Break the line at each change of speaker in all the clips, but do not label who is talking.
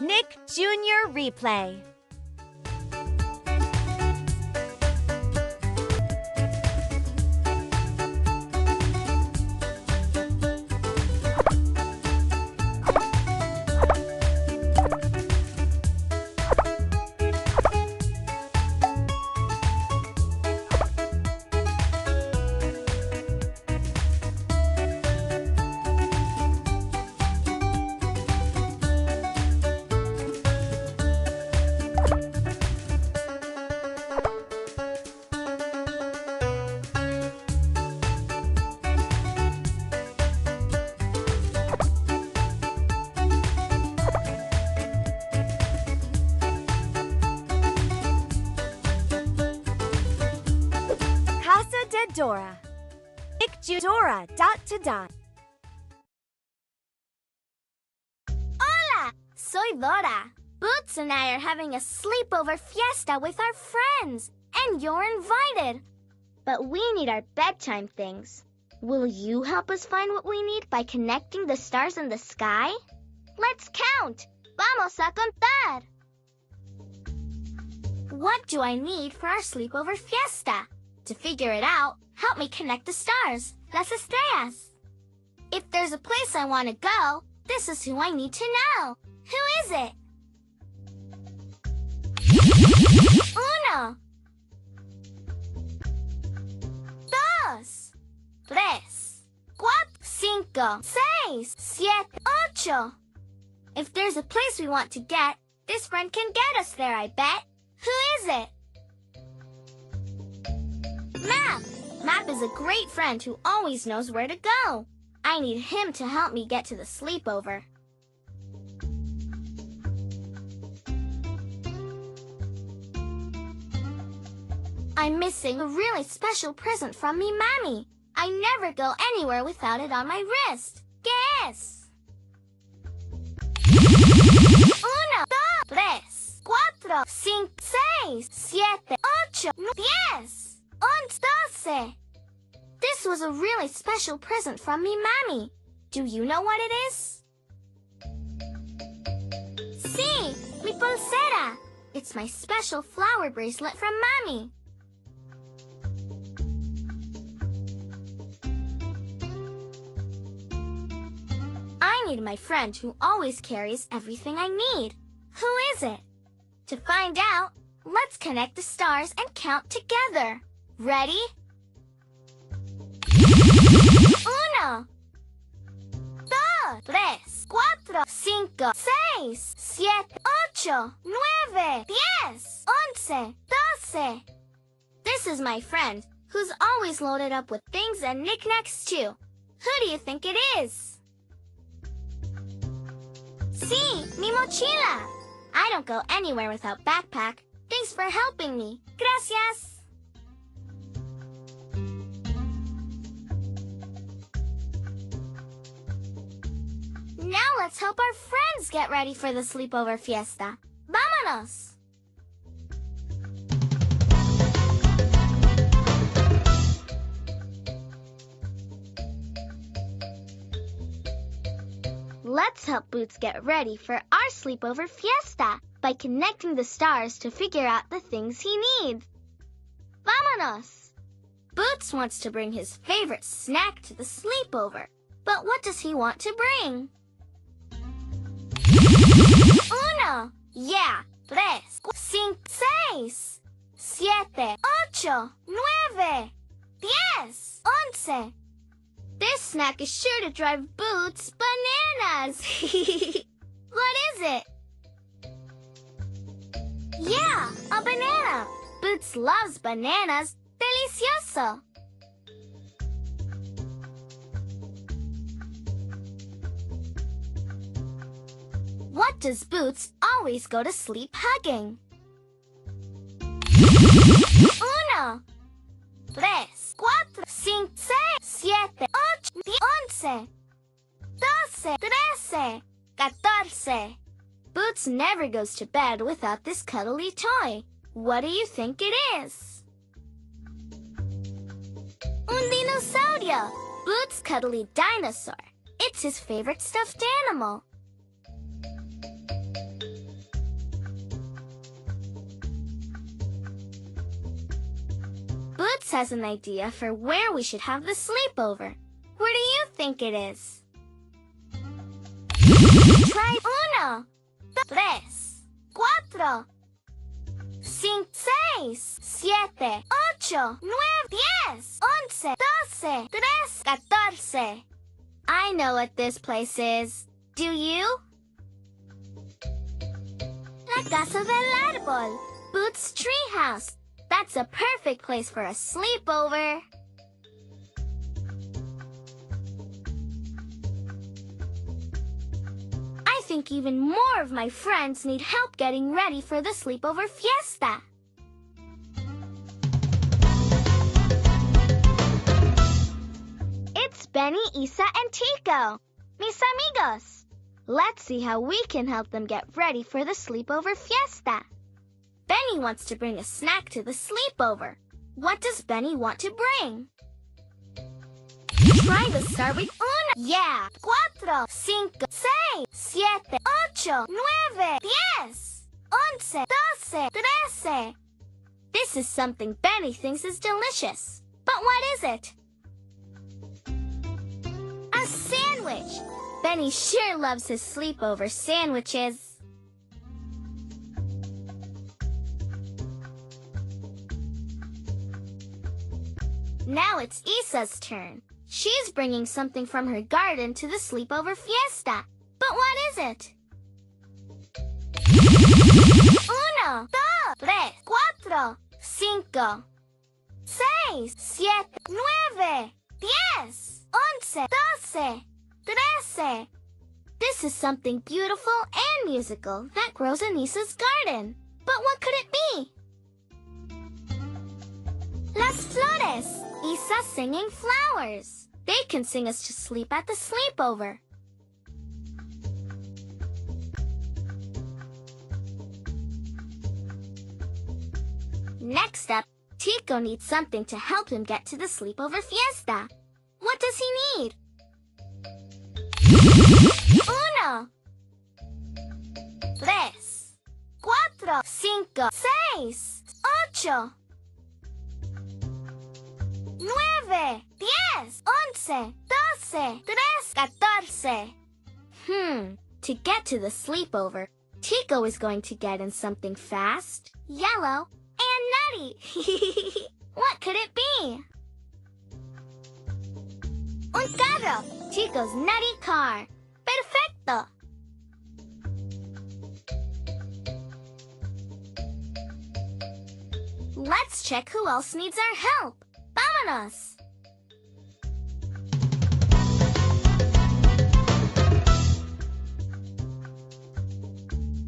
Nick Jr. Replay. Dora. Nick Jr. Dora. Dot.
Hola! Soy Dora. Boots and I are having a sleepover fiesta with our friends, and you're invited. But we need our bedtime things. Will you help us find what we need by connecting the stars in the sky? Let's count! Vamos a contar! What do I need for our sleepover fiesta? To figure it out, help me connect the stars, las estrellas. If there's a place I want to go, this is who I need to know. Who is it? Uno. Dos. Tres. Cuatro. Cinco. Seis. Siete. Ocho. If there's a place we want to get, this friend can get us there, I bet. Who is it? Map! Map is a great friend who always knows where to go. I need him to help me get to the sleepover. I'm missing a really special present from me mommy. I never go anywhere without it on my wrist. ¿Qué es? Uno, dos, tres, cuatro, cinco, seis, siete, ocho, diez. 11. This was a really special present from me mommy. Do you know what it is? Sí, mi pulsera. It's my special flower bracelet from mommy. I need my friend who always carries everything I need. Who is it? To find out, let's connect the stars and count together. Ready? Uno, dos, tres, cuatro, cinco, seis, siete, ocho, nueve, diez, 11, 12. This is my friend, who's always loaded up with things and knickknacks too. Who do you think it is? Sí, mi mochila. I don't go anywhere without backpack. Thanks for helping me. Gracias. Now let's help our friends get ready for the sleepover fiesta. ¡Vámonos! Let's help Boots get ready for our sleepover fiesta by connecting the stars to figure out the things he needs. ¡Vámonos! Boots wants to bring his favorite snack to the sleepover. But what does he want to bring? Uno, yeah, tres, cinco, seis, siete, ocho, nueve, diez, 11. This snack is sure to drive Boots bananas. What is it? Yeah, a banana. Boots loves bananas. Delicioso. What does Boots always go to sleep hugging? Uno, tres, cuatro, cinco, seis, siete, ocho, 11, 12, 13, 14. Boots never goes to bed without this cuddly toy. What do you think it is? Un dinosaurio. Boots' cuddly dinosaur. It's his favorite stuffed animal. Boots has an idea for where we should have the sleepover. Where do you think it is? Try 1, 2, 3, 4, 5, 6, 7, 8, 9, 10, 11, 12, 13, 14. I know what this place is. Do you? La Casa del Árbol, Boots' treehouse. That's a perfect place for a sleepover. I think even more of my friends need help getting ready for the sleepover fiesta. It's Benny, Isa, and Tico, mis amigos. Let's see how we can help them get ready for the sleepover fiesta. Benny wants to bring a snack to the sleepover. What does Benny want to bring? Try to start with 1. Yeah. 4, 5, 6, 7, 8, 9, 10, 11, 12, 13. This is something Benny thinks is delicious. But what is it? A sandwich. Benny sure loves his sleepover sandwiches. Now it's Isa's turn. She's bringing something from her garden to the sleepover fiesta. But what is it? 1, 2, 3, 4, 5, 6, 7, 9, 10, 11, 12, 13. This is something beautiful and musical that grows in Isa's garden. But what could it be? Las flores. Isa singing flowers. They can sing us to sleep at the sleepover. Next up, Tico needs something to help him get to the sleepover fiesta. What does he need? 1, 3, 4, 5, 6, 8, 9, 10, 11, 12, 13, 14. To get to the sleepover, Tico is going to get in something fast, yellow, and nutty. What could it be? Un carro, Tico's nutty car. Perfecto. Let's check who else needs our help. Vámonos!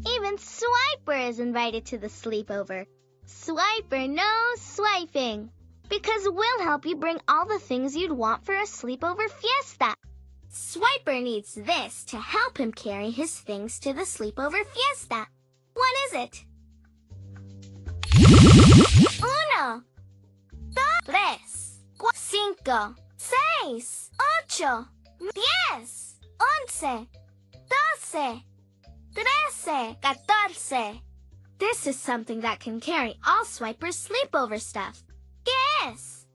Even Swiper is invited to the sleepover. Swiper knows swiping, because we'll help you bring all the things you'd want for a sleepover fiesta. Swiper needs this to help him carry his things to the sleepover fiesta. What is it? 1, 2, 3, 4, 5, 6, 8, 10, 11, 12, 13, 14. This is something that can carry all Swiper's sleepover stuff. ¿Qué es?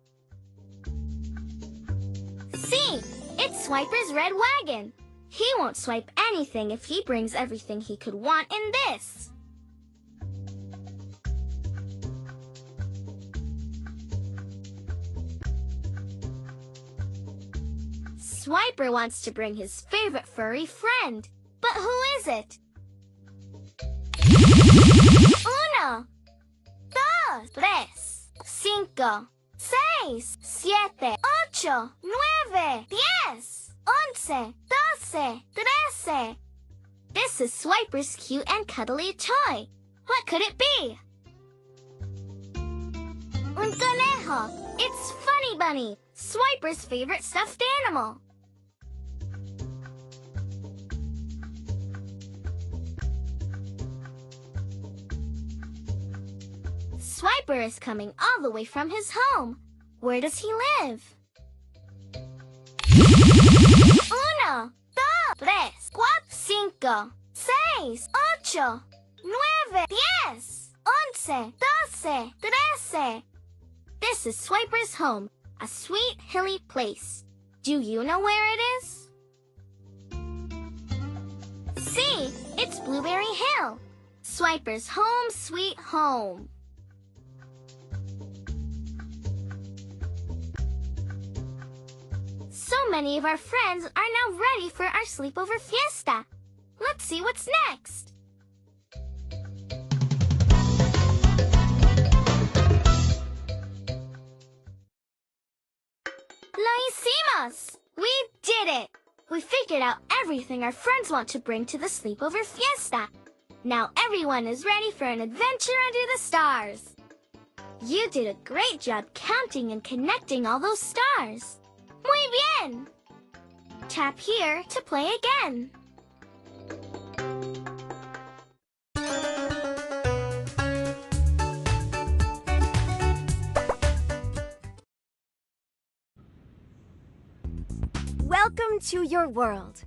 See, it's Swiper's red wagon. He won't swipe anything if he brings everything he could want in this. Swiper wants to bring his favorite furry friend. But who is it? 1, 2, 3, 5, 6, 7, 8, 9, 10, 11, 12, 13. This is Swiper's cute and cuddly toy. What could it be? Un conejo. It's Funny Bunny, Swiper's favorite stuffed animal. Swiper is coming all the way from his home. Where does he live? 1, 2, 3, 4, 5, 6, 8, 9, 10, 11, 12, 13. This is Swiper's home, a sweet, hilly place. Do you know where it is? See, it's Blueberry Hill. Swiper's home, sweet home. So many of our friends are now ready for our sleepover fiesta. Let's see what's next. Lo hicimos! We did it! We figured out everything our friends want to bring to the sleepover fiesta. Now everyone is ready for an adventure under the stars. You did a great job counting and connecting all those stars. Muy bien! Tap here to play again.
Welcome to your world.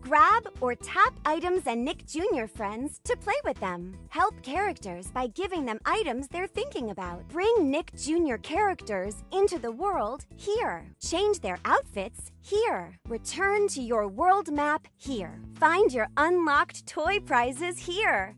Grab or tap items and Nick Jr. friends to play with them. Help characters by giving them items they're thinking about. Bring Nick Jr. characters into the world here. Change their outfits here. Return to your world map here. Find your unlocked toy prizes here.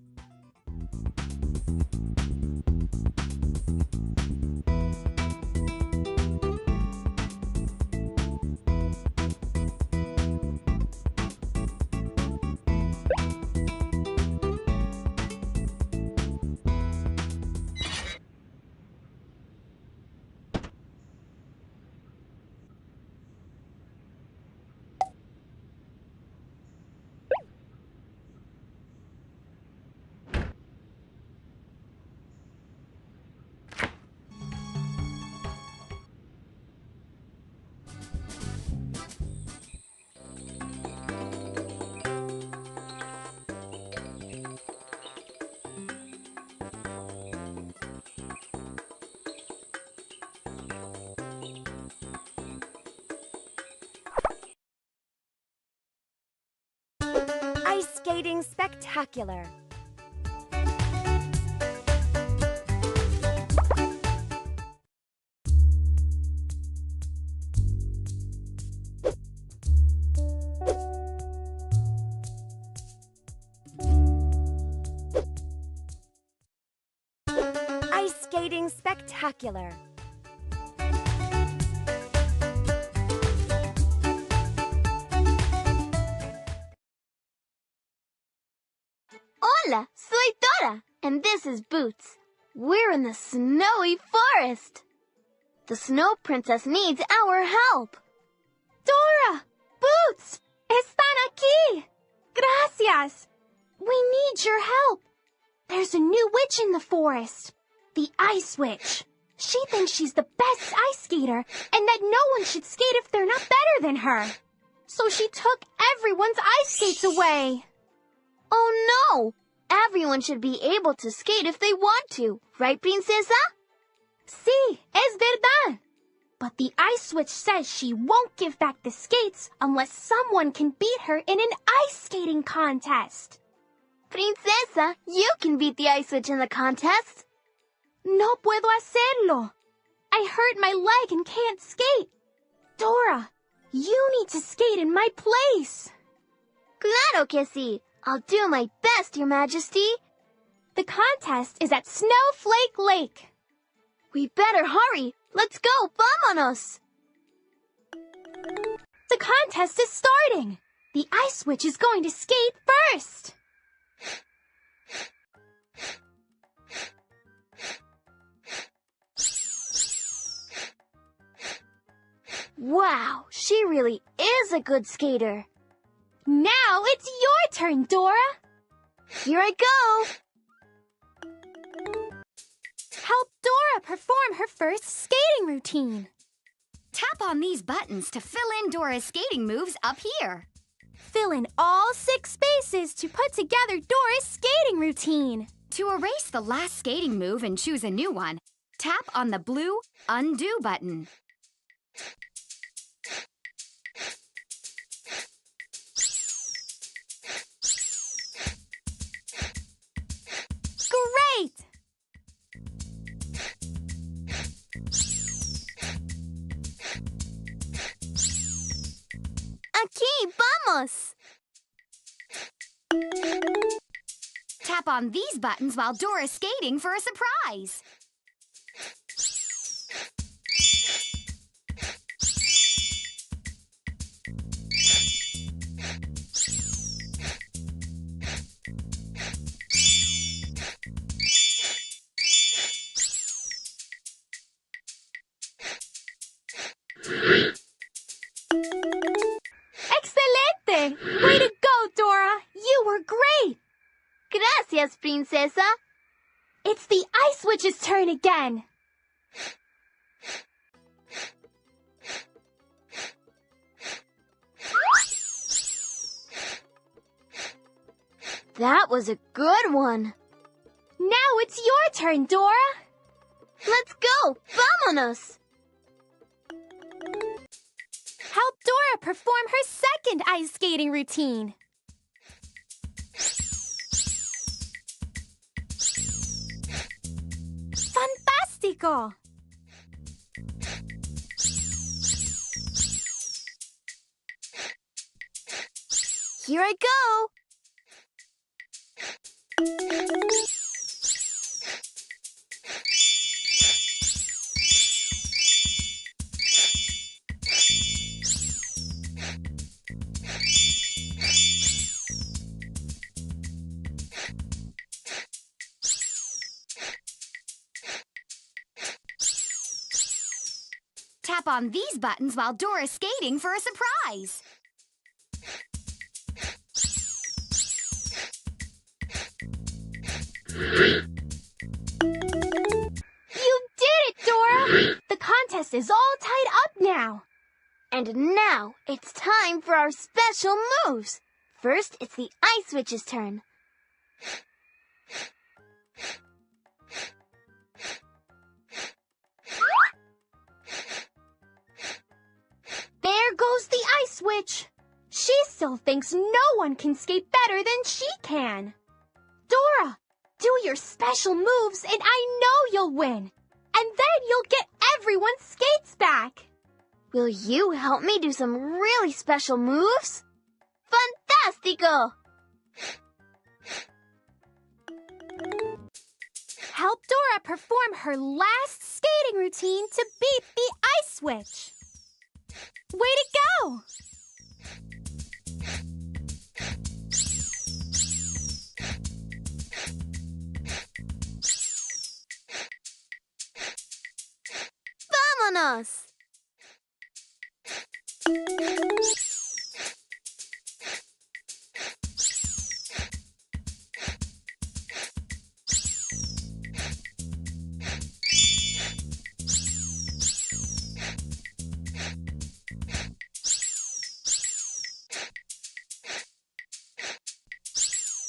Ice skating spectacular. Ice skating spectacular.
Hola, soy Dora, and this is Boots. We're in the snowy forest. The Snow Princess needs our help. Dora! Boots! Están aquí! Gracias! We need your help. There's a new witch in the forest. The Ice Witch. She thinks she's the best ice skater and that no one should skate if they're not better than her. So she took everyone's ice skates away. Oh no! Everyone should be able to skate if they want to, right, Princesa? Sí, es verdad. But the Ice Witch says she won't give back the skates unless someone can beat her in an ice skating contest. Princesa, you can beat the Ice Witch in the contest. No puedo hacerlo. I hurt my leg and can't skate. Dora, you need to skate in my place. Claro que sí. I'll do my best, Your Majesty. The contest is at Snowflake Lake. We better hurry. Let's go, vámonos. The contest is starting. The Ice Witch is going to skate first. Wow, she really is a good skater. Now it's your turn, Dora. Here I go. Help Dora perform her first skating routine.
Tap on these buttons to fill in Dora's skating moves up here.
Fill in all 6 spaces to put together Dora's skating routine.
To erase the last skating move and choose a new one, tap on the blue Undo button.
Great! Aquí, vamos!
Tap on these buttons while Dora's skating for a surprise.
Excelente! Way to go, Dora! You were great! Gracias, princesa. It's the Ice Witch's turn again. That was a good one. Now it's your turn, Dora. Let's go. Vámonos. Help Dora perform her second ice skating routine. Fantástico! Here I go!
Tap on these buttons while Dora's skating for a surprise.
You did it, Dora! The contest is all tied up now. And now it's time for our special moves. First, it's the Ice Witch's turn. There goes the Ice Witch. She still thinks no one can skate better than she can. Dora, do your special moves and I know you'll win. And then you'll get everyone's skates back. Will you help me do some really special moves? Fantástico! Help Dora perform her last skating routine to beat the Ice Witch. Way to go! Vámonos!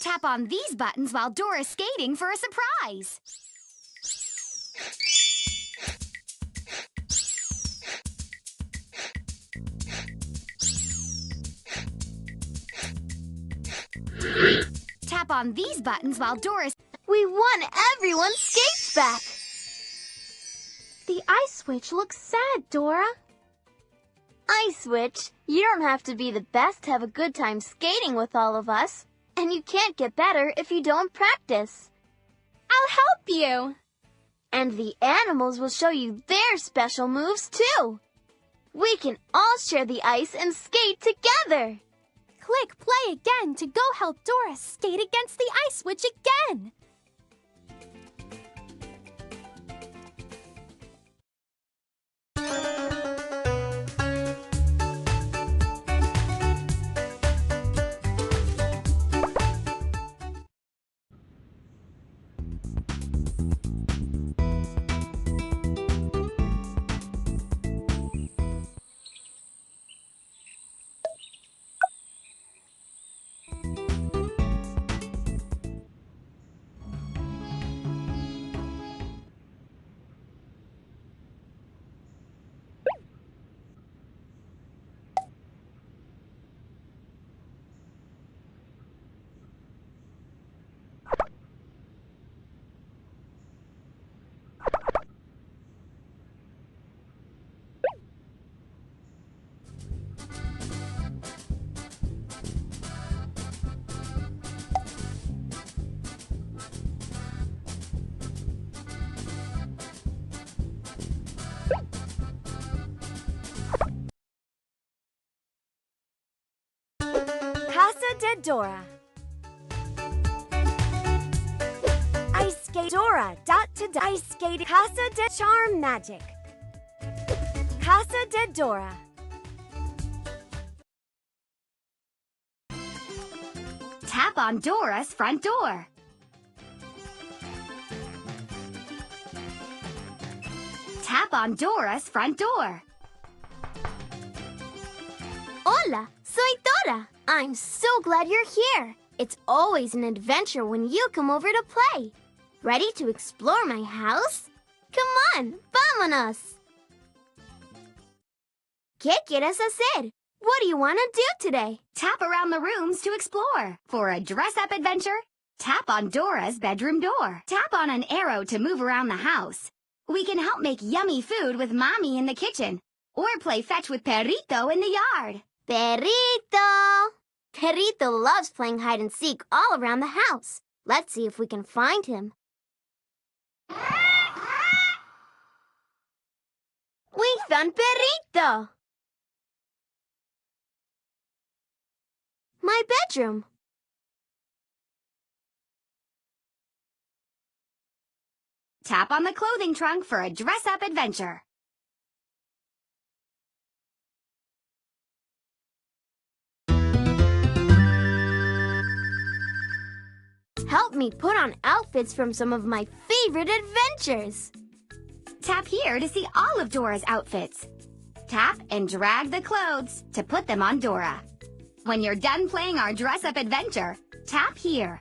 Tap on these buttons while Dora's skating for a surprise. Tap on these buttons while Dora's...
We won everyone's skates back! The Ice Witch looks sad, Dora. Ice Witch, you don't have to be the best to have a good time skating with all of us. And you can't get better if you don't practice. I'll help you. And the animals will show you their special moves, too. We can all share the ice and skate together. Click play again to go help Dora skate against the Ice Witch again.
de Dora. Ice skate Dora dot to ice skate Casa de Charm Magic. Casa de Dora.
Tap on Dora's front door. Tap on Dora's front door.
Hola, soy Dora. I'm so glad you're here. It's always an adventure when you come over to play. Ready to explore my house? Come on, vámonos. ¿Qué quieres hacer? What do you want to do today?
Tap around the rooms to explore. For a dress-up adventure, tap on Dora's bedroom door. Tap on an arrow to move around the house. We can help make yummy food with Mommy in the kitchen, or play fetch with Perrito in the yard.
Perrito! Perrito loves playing hide and seek all around the house. Let's see if we can find him. We found Perrito! My bedroom.
Tap on the clothing trunk for a dress-up adventure.
Help me put on outfits from some of my favorite adventures.
Tap here to see all of Dora's outfits. Tap and drag the clothes to put them on Dora. When you're done playing our dress-up adventure, tap here.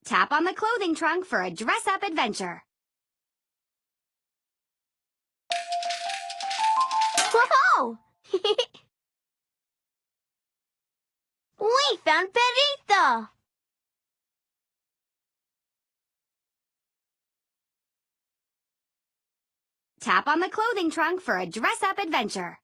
Tap on the clothing trunk for a dress-up adventure.
Whoa! We found Perrito!
Tap on the clothing trunk for a dress-up adventure.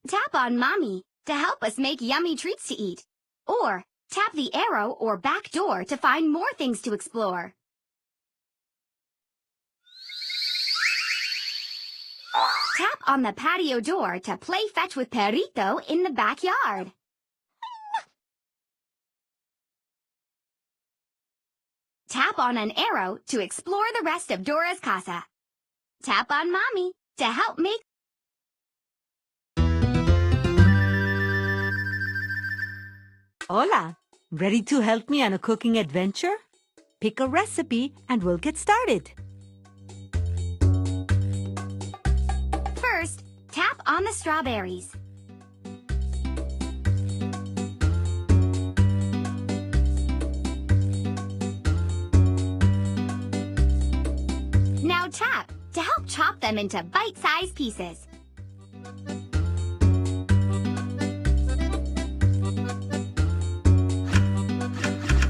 Tap on Mommy to help us make yummy treats to eat. Or tap the arrow or back door to find more things to explore. Tap on the patio door to play fetch with Perrito in the backyard. Tap on an arrow to explore the rest of Dora's casa. Tap on Mommy to help make
Hola! Ready to help me on a cooking adventure? Pick a recipe and we'll get started.
First, tap on the strawberries. Now tap to help chop them into bite-sized pieces.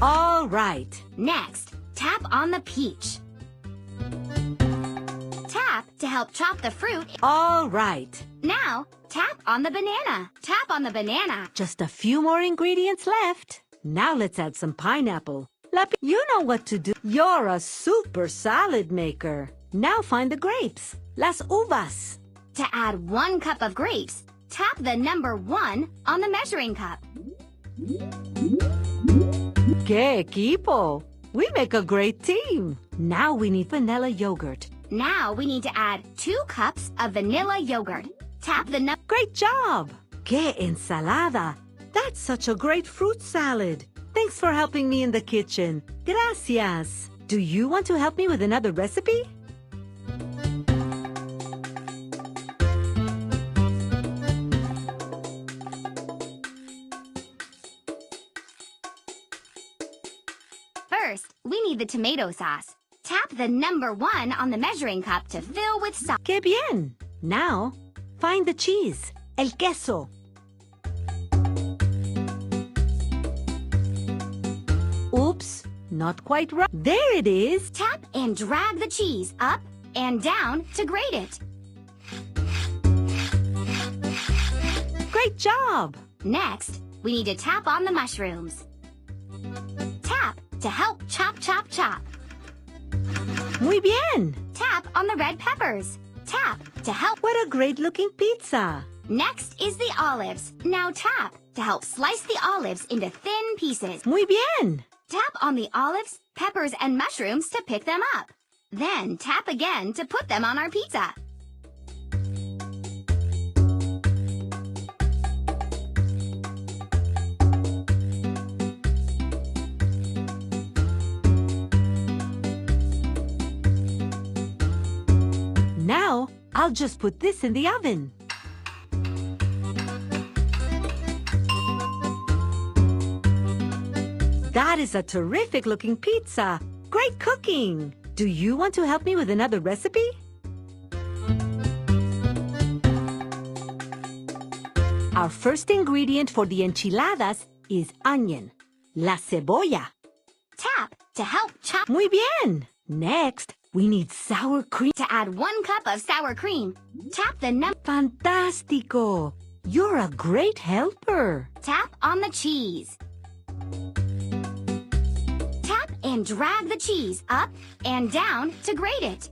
All right.
Next, tap on the peach. Tap to help chop the fruit.
All right.
Now, tap on the banana. Tap on the banana.
Just a few more ingredients left. Now let's add some pineapple. You know what to do. You're a super salad maker. Now find the grapes. Las uvas.
To add 1 cup of grapes, tap the number 1 on the measuring cup.
¡Qué equipo! We make a great team. Now we need vanilla yogurt.
Now we need to add 2 cups of vanilla yogurt. Tap the
Great job! ¡Qué ensalada! That's such a great fruit salad. Thanks for helping me in the kitchen. Gracias. Do you want to help me with another recipe?
First, we need the tomato sauce. Tap the number 1 on the measuring cup to fill with sauce.
¡Qué bien! Now, find the cheese, el queso. Oops, not quite right. There it is.
Tap and drag the cheese up and down to grate it.
Great job!
Next, we need to tap on the mushrooms. Tap to help chop, chop, chop.
Muy bien!
Tap on the red peppers. Tap to help.
What a great-looking pizza!
Next is the olives. Now tap to help slice the olives into thin pieces.
Muy bien!
Tap on the olives, peppers, and mushrooms to pick them up. Then tap again to put them on our pizza.
Now, I'll just put this in the oven. That is a terrific-looking pizza. Great cooking! Do you want to help me with another recipe? Our first ingredient for the enchiladas is onion, la cebolla.
Tap to help chop.
Muy bien! Next, we need sour cream.
To add 1 cup of sour cream, tap the
Fantástico! You're a great helper.
Tap on the cheese. Tap and drag the cheese up and down to grate it.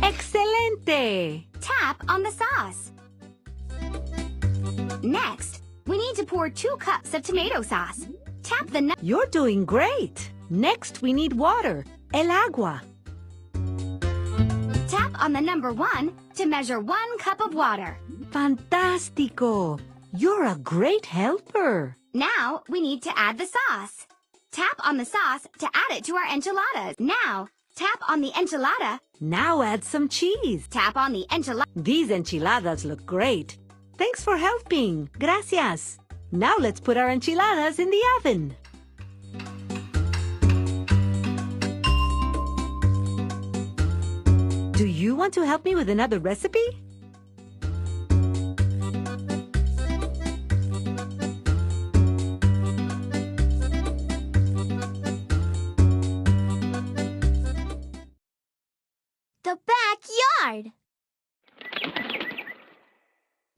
Excelente!
Tap on the sauce. Next, we need to pour 2 cups of tomato sauce. Tap the
You're doing great! Next, we need water, el agua.
Tap on the number 1 to measure 1 cup of water.
Fantástico! You're a great helper.
Now, we need to add the sauce. Tap on the sauce to add it to our enchiladas. Now, tap on the enchilada.
Now add some cheese.
Tap on the enchilada.
These enchiladas look great. Thanks for helping. Gracias. Now let's put our enchiladas in the oven. Do you want to help me with another recipe?
The backyard.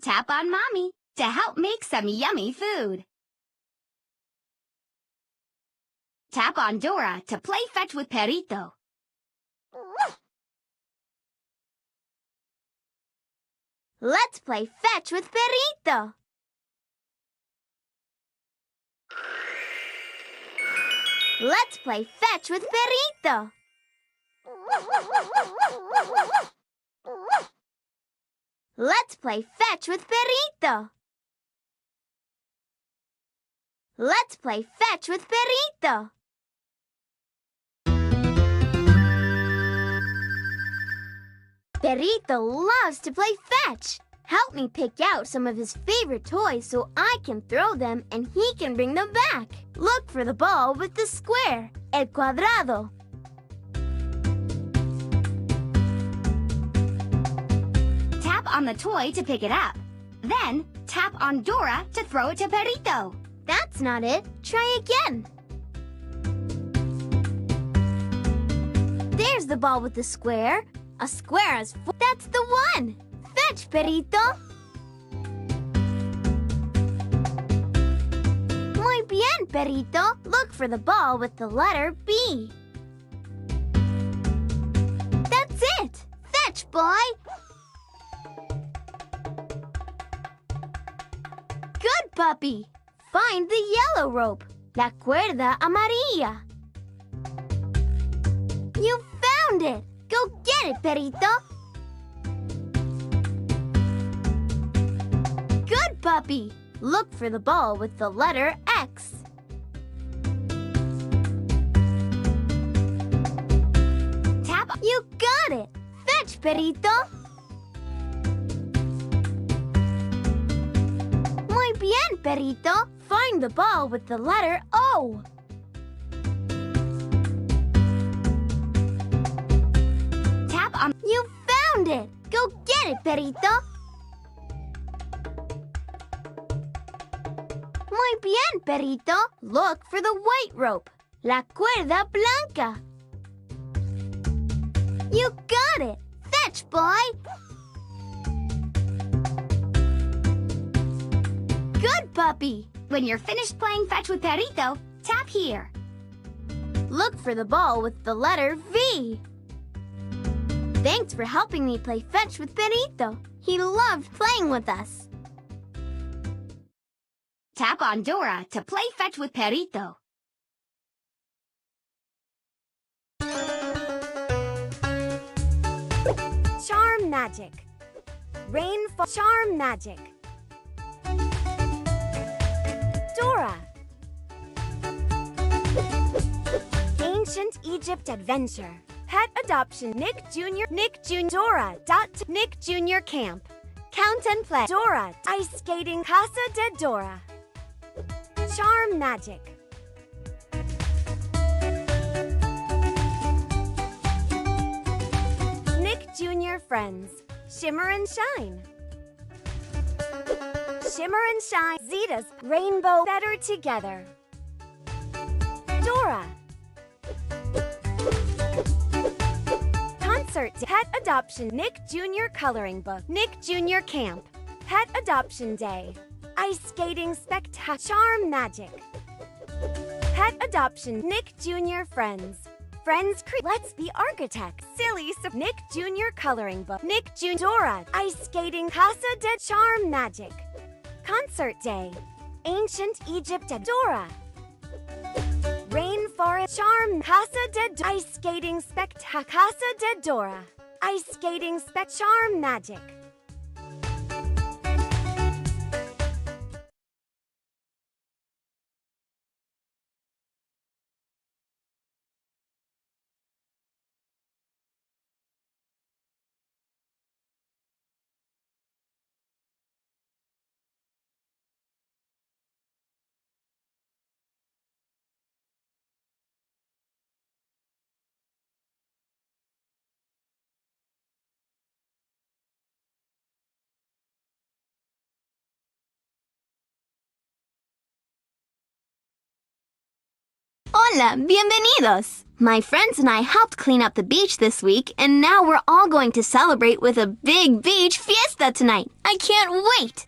Tap on Mommy to help make some yummy food. Tap on Dora to play fetch with Perrito.
Let's play fetch with Perrito. Let's play fetch with Perrito. Let's play fetch with Perrito. Let's play fetch with Perrito. Perrito loves to play fetch. Help me pick out some of his favorite toys so I can throw them and he can bring them back. Look for the ball with the square, el cuadrado.
Tap on the toy to pick it up. Then, tap on Dora to throw it to Perrito.
That's not it. Try again. There's the ball with the square. A square has 4. That's the one. Fetch, Perrito. Muy bien, Perrito. Look for the ball with the letter B. That's it. Fetch, boy. Good puppy. Find the yellow rope. La cuerda amarilla. You found it. Go get it, Perrito. Good puppy. Look for the ball with the letter X.
Tap.
You got it. Fetch, Perrito. Muy bien, Perrito. Find the ball with the letter O. found it! Go get it, Perito! Muy bien, Perito. Look for the white rope. La cuerda blanca. You got it! Fetch, boy! Good puppy!
When you're finished playing fetch with Perito, tap here.
Look for the ball with the letter V. Thanks for helping me play fetch with Perito. He loved playing with us.
Tap on Dora to play fetch with Perito.
Charm magic. Rainfall. Charm magic. Dora. Ancient Egypt adventure. Pet adoption. Nick Jr. Nick Jr. Dora. Nick Jr. camp. Count and play. Dora. Ice skating. Casa de Dora. Charm magic. Nick Jr. friends. Shimmer and shine. Shimmer and shine. Zeta's rainbow better together. Dora. Concert. Pet adoption. Nick Jr. coloring book. Nick Jr. camp. Pet adoption day. Ice skating spectacular. Charm magic. Pet adoption. Nick Jr. friends. Friends let's be architects. Silly Nick Jr. coloring book. Nick Jr. Dora. Ice skating. Casa de Charm magic. Concert day. Ancient Egypt at Dora. Rainforest. Charm. Casa de Ice skating spectacular. Casa de Dora. Ice skating charm magic.
Hola, bienvenidos! My friends and I helped clean up the beach this week, and now we're all going to celebrate with a big beach fiesta tonight. I can't wait!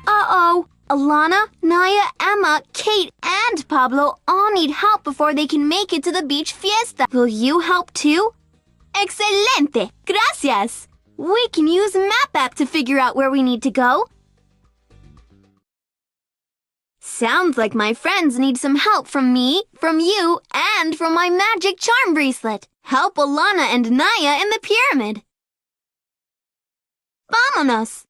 Uh-oh! Alana, Naya, Emma, Kate, and Pablo all need help before they can make it to the beach fiesta. Will you help too? Excelente! Gracias! We can use Map app to figure out where we need to go. Sounds like my friends need some help from me, from you, and from my magic charm bracelet. Help Alana and Naya in the pyramid. Vámonos!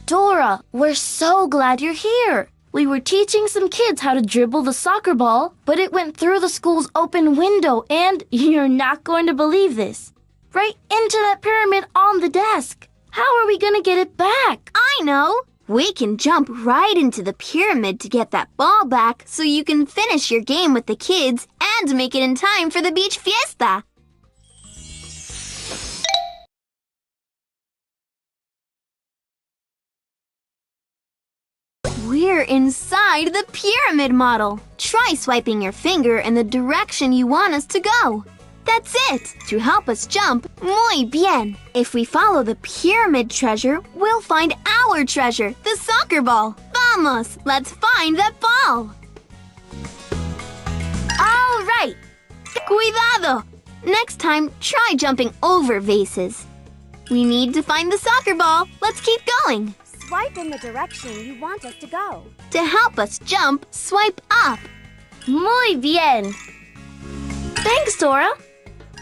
Dora, we're so glad you're here. We were teaching some kids how to dribble the soccer ball, but it went through the school's open window and, you're not going to believe this, right into that pyramid on the desk. How are we going to get it back? I know. We can jump right into the pyramid to get that ball back so you can finish your game with the kids and make it in time for the beach fiesta. We're inside the pyramid model. Try swiping your finger in the direction you want us to go. That's it! To help us jump, muy bien! If we follow the pyramid treasure, we'll find our treasure, the soccer ball. Vamos! Let's find that ball! All right! Cuidado! Next time, try jumping over vases. We need to find the soccer ball. Let's keep going.
Swipe in the direction you want us to go.
To help us jump, swipe up. Muy bien. Thanks, Dora.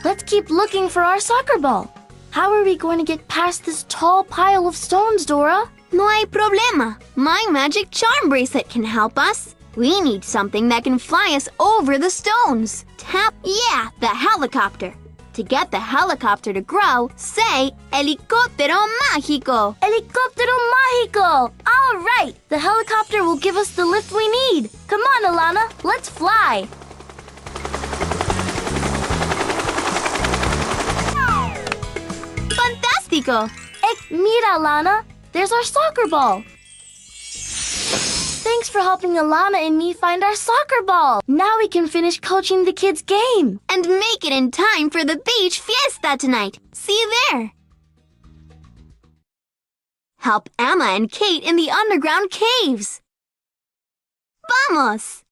Let's keep looking for our soccer ball. How are we going to get past this tall pile of stones, Dora? No hay problema. My magic charm bracelet can help us. We need something that can fly us over the stones. Tap, yeah, the helicopter. To get the helicopter to grow, say helicóptero mágico. Helicóptero mágico. All right, the helicopter will give us the lift we need. Come on, Alana, let's fly. Fantástico. Mira, Alana, there's our soccer ball. Thanks for helping Alana and me find our soccer ball. Now we can finish coaching the kids' game. And make it in time for the beach fiesta tonight. See you there. Help Emma and Kate in the underground caves. Vamos!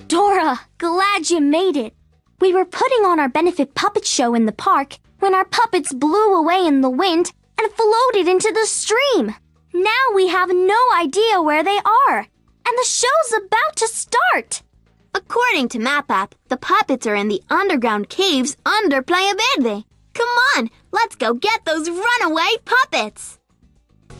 Dora, glad you made it. We were putting on our benefit puppet show in the park when our puppets blew away in the wind and floated into the stream. Now we have no idea where they are, and the show's about to start. According to Map App, the puppets are in the underground caves under Playa Verde. Come on, let's go get those runaway puppets.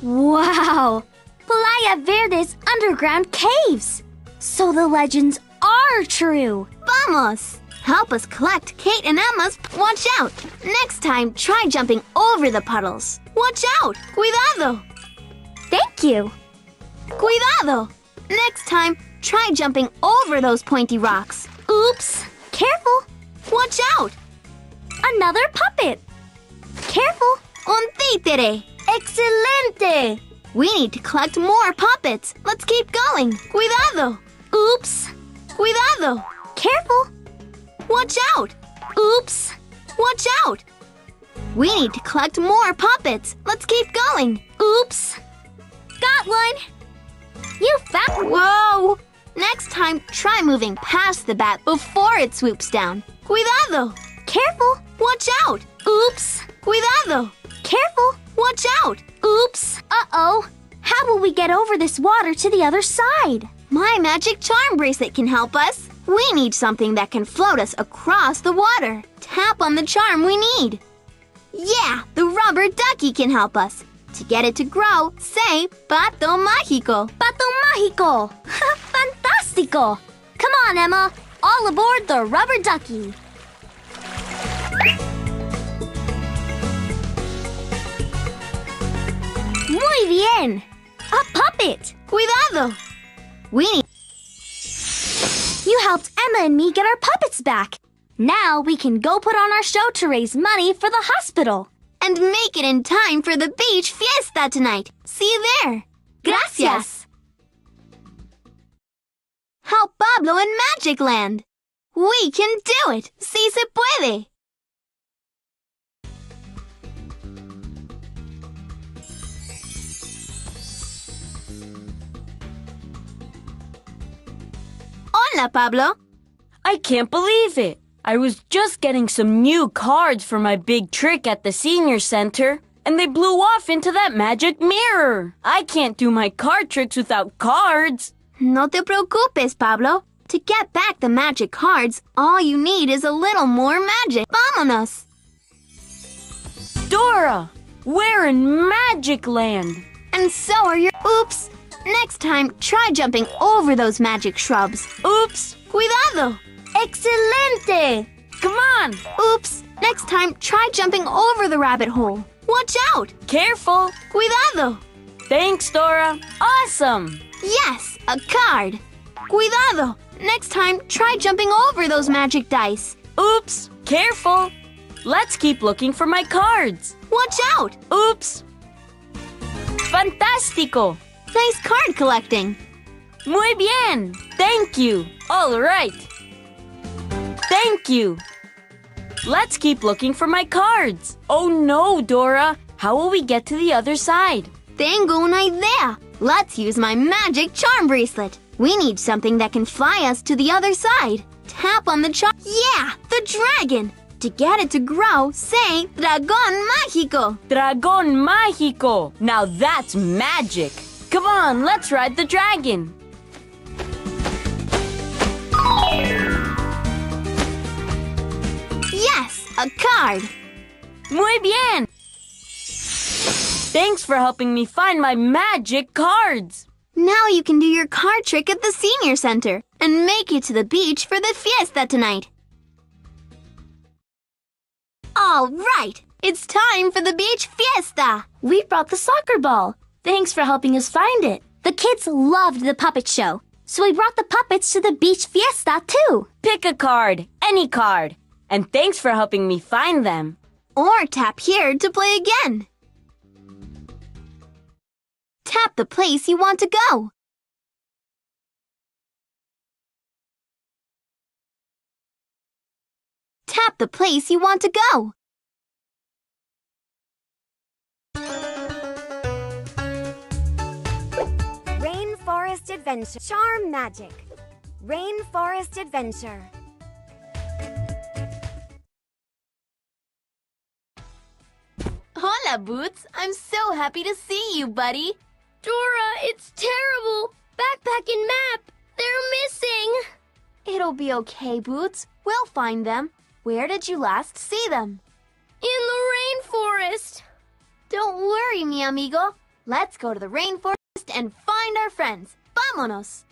Wow, Playa Verde's underground caves. So the legends are true. Vamos! Help us collect Kate and Emma's. Watch out! Next time, try jumping over the puddles. Watch out! Cuidado! Thank you. Cuidado! Next time, try jumping over those pointy rocks. Oops! Careful! Watch out! Another puppet. Careful! Un títere. Excelente! We need to collect more puppets. Let's keep going. Cuidado! Oops! Cuidado! Careful! Watch out! Oops! Watch out! We need to collect more puppets. Let's keep going. Oops! Got one! You found... Whoa! Next time, try moving past the bat before it swoops down. Cuidado! Careful! Watch out! Oops! Cuidado! Careful! Watch out! Oops! Uh-oh! How will we get over this water to the other side? My magic charm bracelet can help us. We need something that can float us across the water. Tap on the charm we need. Yeah, the rubber ducky can help us. To get it to grow, say pato mágico. Pato mágico! Fantástico! Come on, Emma. All aboard the rubber ducky. Muy bien! A puppet! Cuidado! You helped Emma and me get our puppets back. Now we can go put on our show to raise money for the hospital. And make it in time for the beach fiesta tonight. See you there. Gracias. Help Pablo in Magic Land. We can do it. Sí se puede. Hola, Pablo.
I can't believe it. I was just getting some new cards for my big trick at the senior center, and they blew off into that magic mirror. I can't do my card tricks without cards.
No te preocupes, Pablo. To get back the magic cards, all you need is a little more magic. Vámonos!
Dora, we're in Magic Land.
And so are your... Oops! Next time, try jumping over those magic shrubs.
Oops!
Cuidado! Excelente!
Come on!
Oops! Next time, try jumping over the rabbit hole. Watch out!
Careful!
Cuidado!
Thanks, Dora. Awesome!
Yes, a card. Cuidado! Next time, try jumping over those magic dice.
Oops! Careful! Let's keep looking for my cards.
Watch out!
Oops! Fantástico!
Nice card collecting.
Muy bien! Thank you! All right! Thank you! Let's keep looking for my cards. Oh no, Dora! How will we get to the other side?
Tengo una idea. Let's use my magic charm bracelet. We need something that can fly us to the other side. Tap on the charm. Yeah, the dragon. To get it to grow, say dragón mágico.
Dragón mágico! Now that's magic! Come on, let's ride the dragon!
Yes, a card.
Muy bien! Thanks for helping me find my magic cards!
Now you can do your card trick at the senior center and make it to the beach for the fiesta tonight. All right, it's time for the beach fiesta. We brought the soccer ball. Thanks for helping us find it. The kids loved the puppet show, so we brought the puppets to the beach fiesta too.
Pick a card, any card. And thanks for helping me find them.
Or tap here to play again. Tap the place you want to go. Tap the place you want to go.
Rainforest Adventure. Charm Magic. Rainforest Adventure.
Hola, Boots. I'm so happy to see you, buddy. Dora, it's terrible. Backpack and map, they're missing. It'll be okay, Boots. We'll find them. Where did you last see them? In the rainforest. Don't worry, mi amigo. Let's go to the rainforest and find our friends. Vámonos.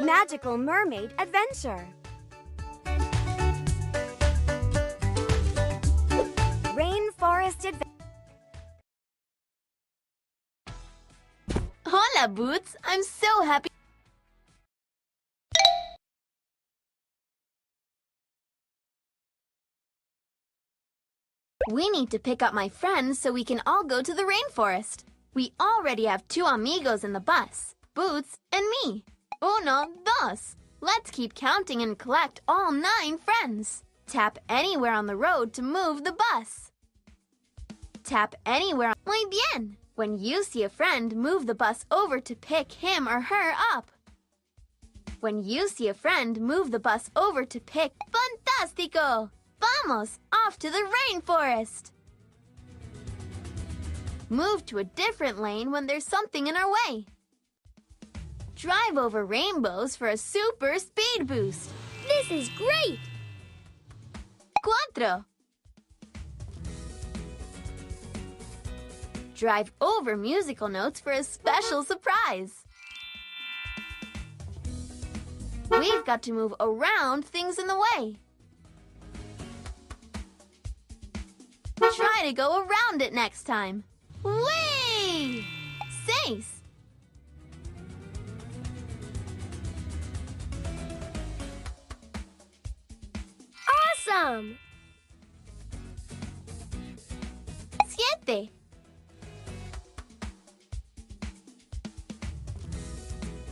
Magical Mermaid Adventure. Rainforest Adventure.
Hola, Boots. I'm so happy. We need to pick up my friends so we can all go to the rainforest. We already have 2 amigos in the bus, Boots and me. Uno, dos. Let's keep counting and collect all 9 friends. Tap anywhere on the road to move the bus. Tap anywhere. Muy bien. When you see a friend, move the bus over to pick him or her up. When you see a friend, move the bus over to pick. Fantástico! Vamos, off to the rainforest. Move to a different lane when there's something in our way. Drive over rainbows for a super speed boost. This is great! Cuatro. Drive over musical notes for a special surprise. We've got to move around things in the way. Try to go around it next time. Whee! Seis. Awesome! Siete.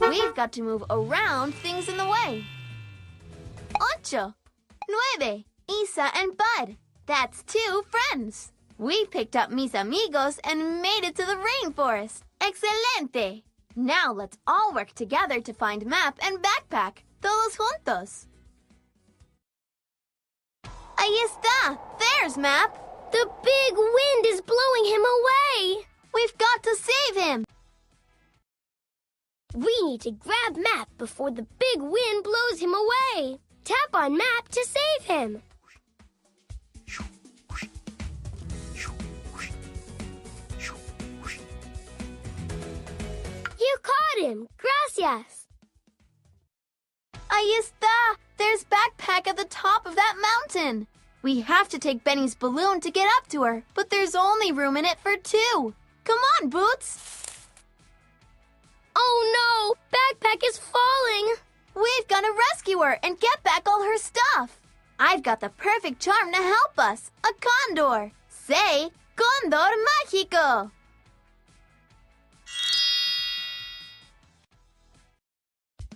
We've got to move around things in the way. Ocho. Nueve. Isa and Bud. That's 2 friends. We picked up mis amigos and made it to the rainforest. Excelente! Now let's all work together to find Map and Backpack. Todos juntos. Ahí está! There's Map! The big wind is blowing him away! We've got to save him! We need to grab Map before the big wind blows him away. Tap on Map to save him. You caught him! Gracias! Ahí está! There's Backpack at the top of that mountain! We have to take Benny's balloon to get up to her, but there's only room in it for 2. Come on, Boots! Oh no! Backpack is falling! We've got to rescue her and get back all her stuff! I've got the perfect charm to help us! A condor! Say, Condor Mágico!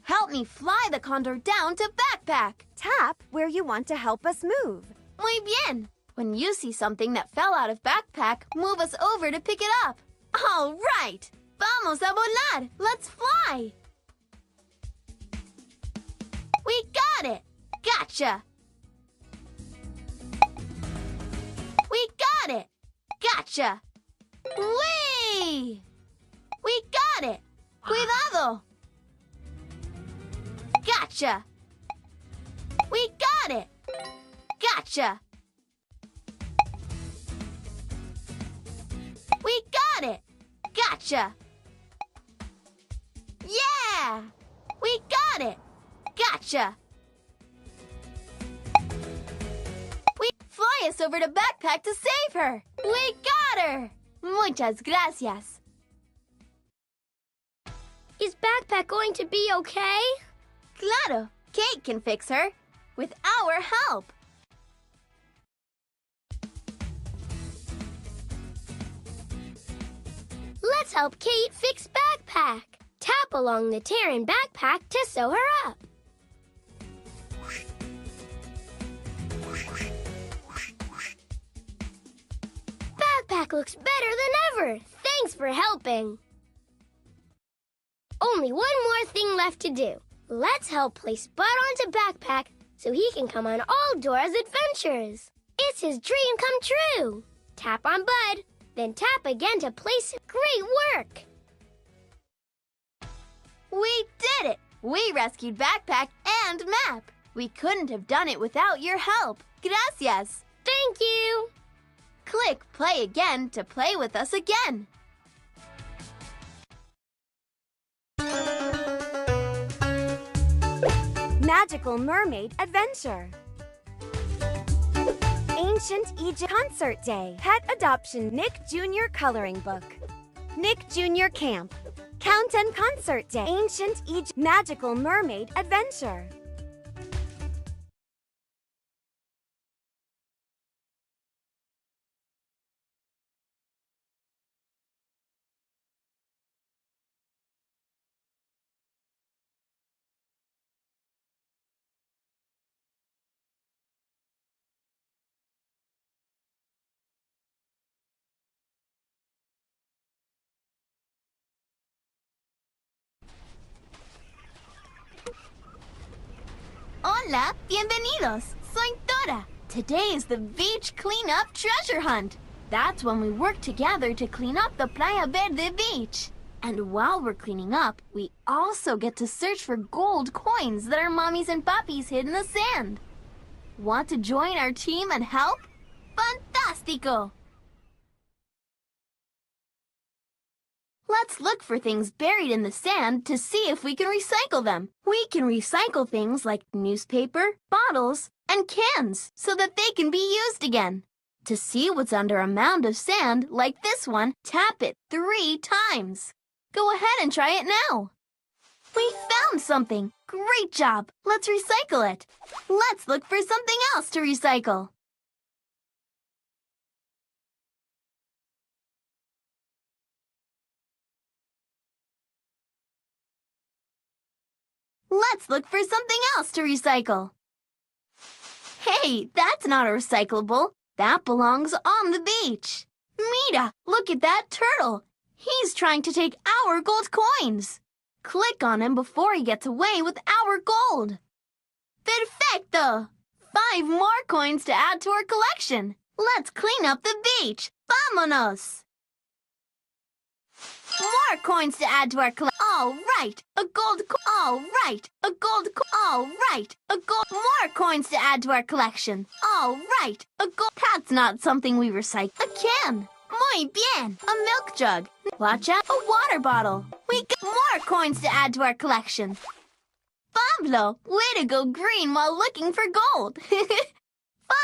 Help me fly the condor down to Backpack!
Tap where you want to help us move.
Muy bien! When you see something that fell out of Backpack, move us over to pick it up. All right! Vamos a volar! Let's fly! We got it! Gotcha! We got it! Gotcha! Whee! We got it! Cuidado! Gotcha! We got it! Gotcha! We got it! Gotcha! Yeah! We got it! Gotcha! Fly us over to Backpack to save her! We got her! Muchas gracias. Is Backpack going to be okay? Claro, Kate can fix her. With our help. Let's help Kate fix Backpack. Tap along the tear in Backpack to sew her up. Backpack looks better than ever. Thanks for helping. Only one more thing left to do. Let's help place Bud onto Backpack so he can come on all Dora's adventures. It's his dream come true. Tap on Bud, then tap again to place him. Great work! We did it! We rescued Backpack and Map. We couldn't have done it without your help. Gracias! Thank you! Click play again to play with us again.
Magical Mermaid Adventure. Ancient Egypt Concert Day. Pet Adoption Nick Jr. Coloring Book. Nick Jr. Camp. Count and Concert Day. Ancient Egypt Magical Mermaid Adventure.
Hola, bienvenidos. Soy Dora. Today is the beach cleanup treasure hunt. That's when we work together to clean up the Playa Verde beach. And while we're cleaning up, we also get to search for gold coins that our mommies and papis hid in the sand. Want to join our team and help? Fantástico! Let's look for things buried in the sand to see if we can recycle them. We can recycle things like newspaper, bottles, and cans so that they can be used again. To see what's under a mound of sand like this one, tap it 3 times. Go ahead and try it now. We found something. Great job. Let's recycle it. Let's look for something else to recycle. Let's look for something else to recycle. Hey, that's not a recyclable. That belongs on the beach. Mira, look at that turtle. He's trying to take our gold coins. Click on him before he gets away with our gold. Perfecto! 5 more coins to add to our collection. Let's clean up the beach. Vámonos! More coins to add to our collection. All right, a gold all right, a gold all right, a gold. More coins to add to our collection. All right, a gold. That's not something we recycle. A can. Muy bien. A milk jug. Watch out. A water bottle. We got more coins to add to our collection. Pablo, way to go green while looking for gold.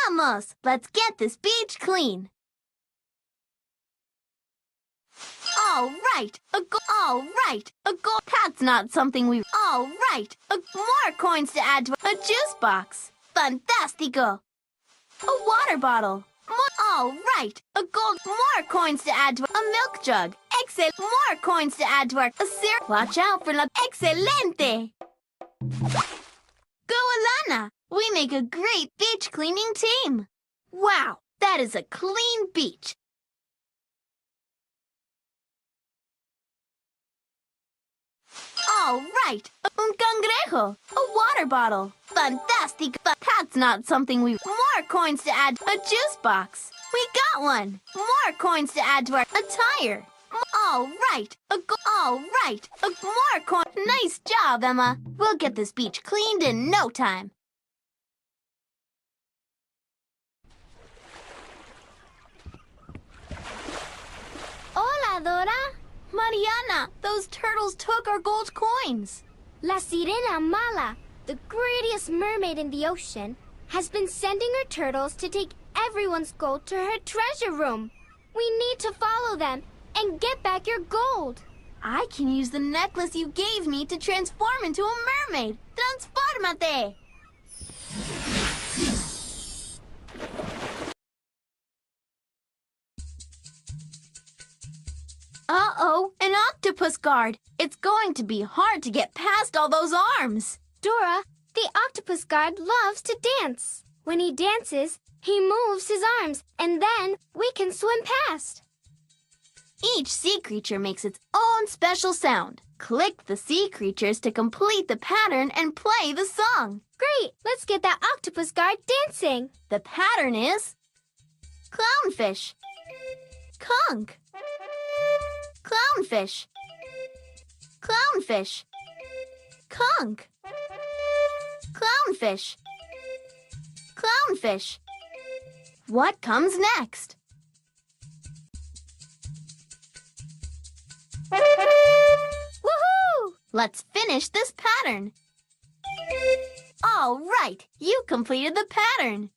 Vamos, let's get this beach clean. All right, all right, a gold. That's not something we. All right, more coins to add to a juice box. Fantástico. A water bottle. All right, a gold. More coins to add to a milk jug. Excellent. More coins to add to our syrup. Watch out for la. Excelente. Go Alana. We make a great beach cleaning team. Wow, that is a clean beach. All right, un cangrejo, a water bottle. Fantastic, but that's not something we. More coins to add to a juice box. We got one. More coins to add to our attire. All right, all right, more coin. Nice job, Emma. We'll get this beach cleaned in no time. Hola, Dora. Mariana, those turtles took our gold coins. La Sirena Mala, the greediest mermaid in the ocean, has been sending her turtles to take everyone's gold to her treasure room. We need to follow them and get back your gold.
I can use the necklace you gave me to transform into a mermaid. Transformate! Uh-oh, an octopus guard. It's going to be hard to get past all those arms.
Dora, the octopus guard loves to dance. When he dances, he moves his arms, and then we can swim past.
Each sea creature makes its own special sound. Click the sea creatures to complete the pattern and play the song.
Great! Let's get that octopus guard dancing.
The pattern is clownfish, conch, clownfish, clownfish, conch, clownfish, clownfish. What comes next? Woohoo! Let's finish this pattern. All right, you completed the pattern.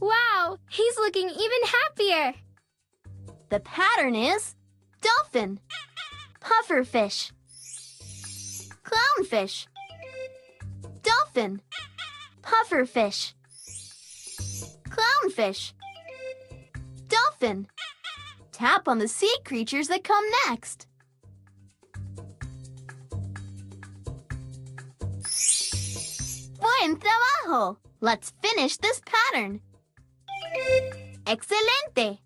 Wow, he's looking even happier.
The pattern is dolphin, pufferfish, clownfish, dolphin, pufferfish, clownfish, dolphin. Tap on the sea creatures that come next. Buen trabajo! Let's finish this pattern. Excelente!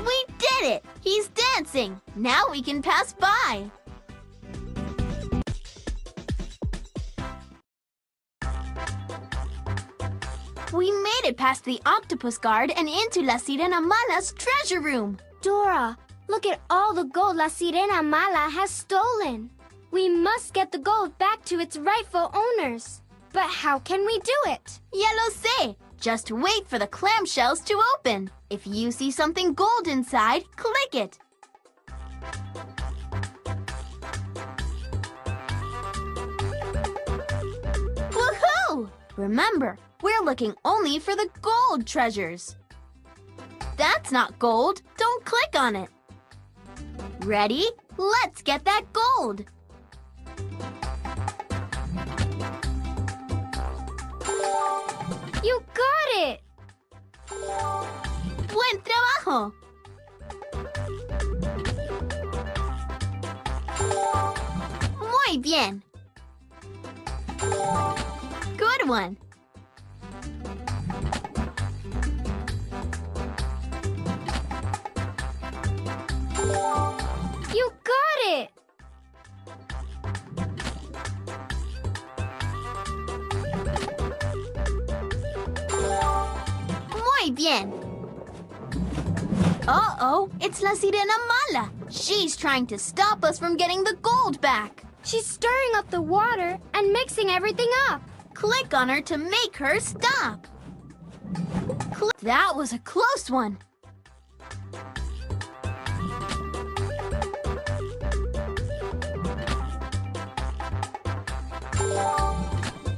We did it! He's dancing! Now we can pass by! We made it past the octopus guard and into La Sirena Mala's treasure room.
Dora, look at all the gold La Sirena Mala has stolen. We must get the gold back to its rightful owners. But how can we do it?
Ya lo sé! Just wait for the clamshells to open. If you see something gold inside, click it. Woohoo! Remember, we're looking only for the gold treasures. That's not gold. Don't click on it. Ready? Let's get that gold.
You got it!
Buen trabajo! Muy bien. Good one.
You got it!
Muy bien. Uh-oh, it's La Sirena Mala. She's trying to stop us from getting the gold back.
She's stirring up the water and mixing everything up.
Click on her to make her stop. That was a close one.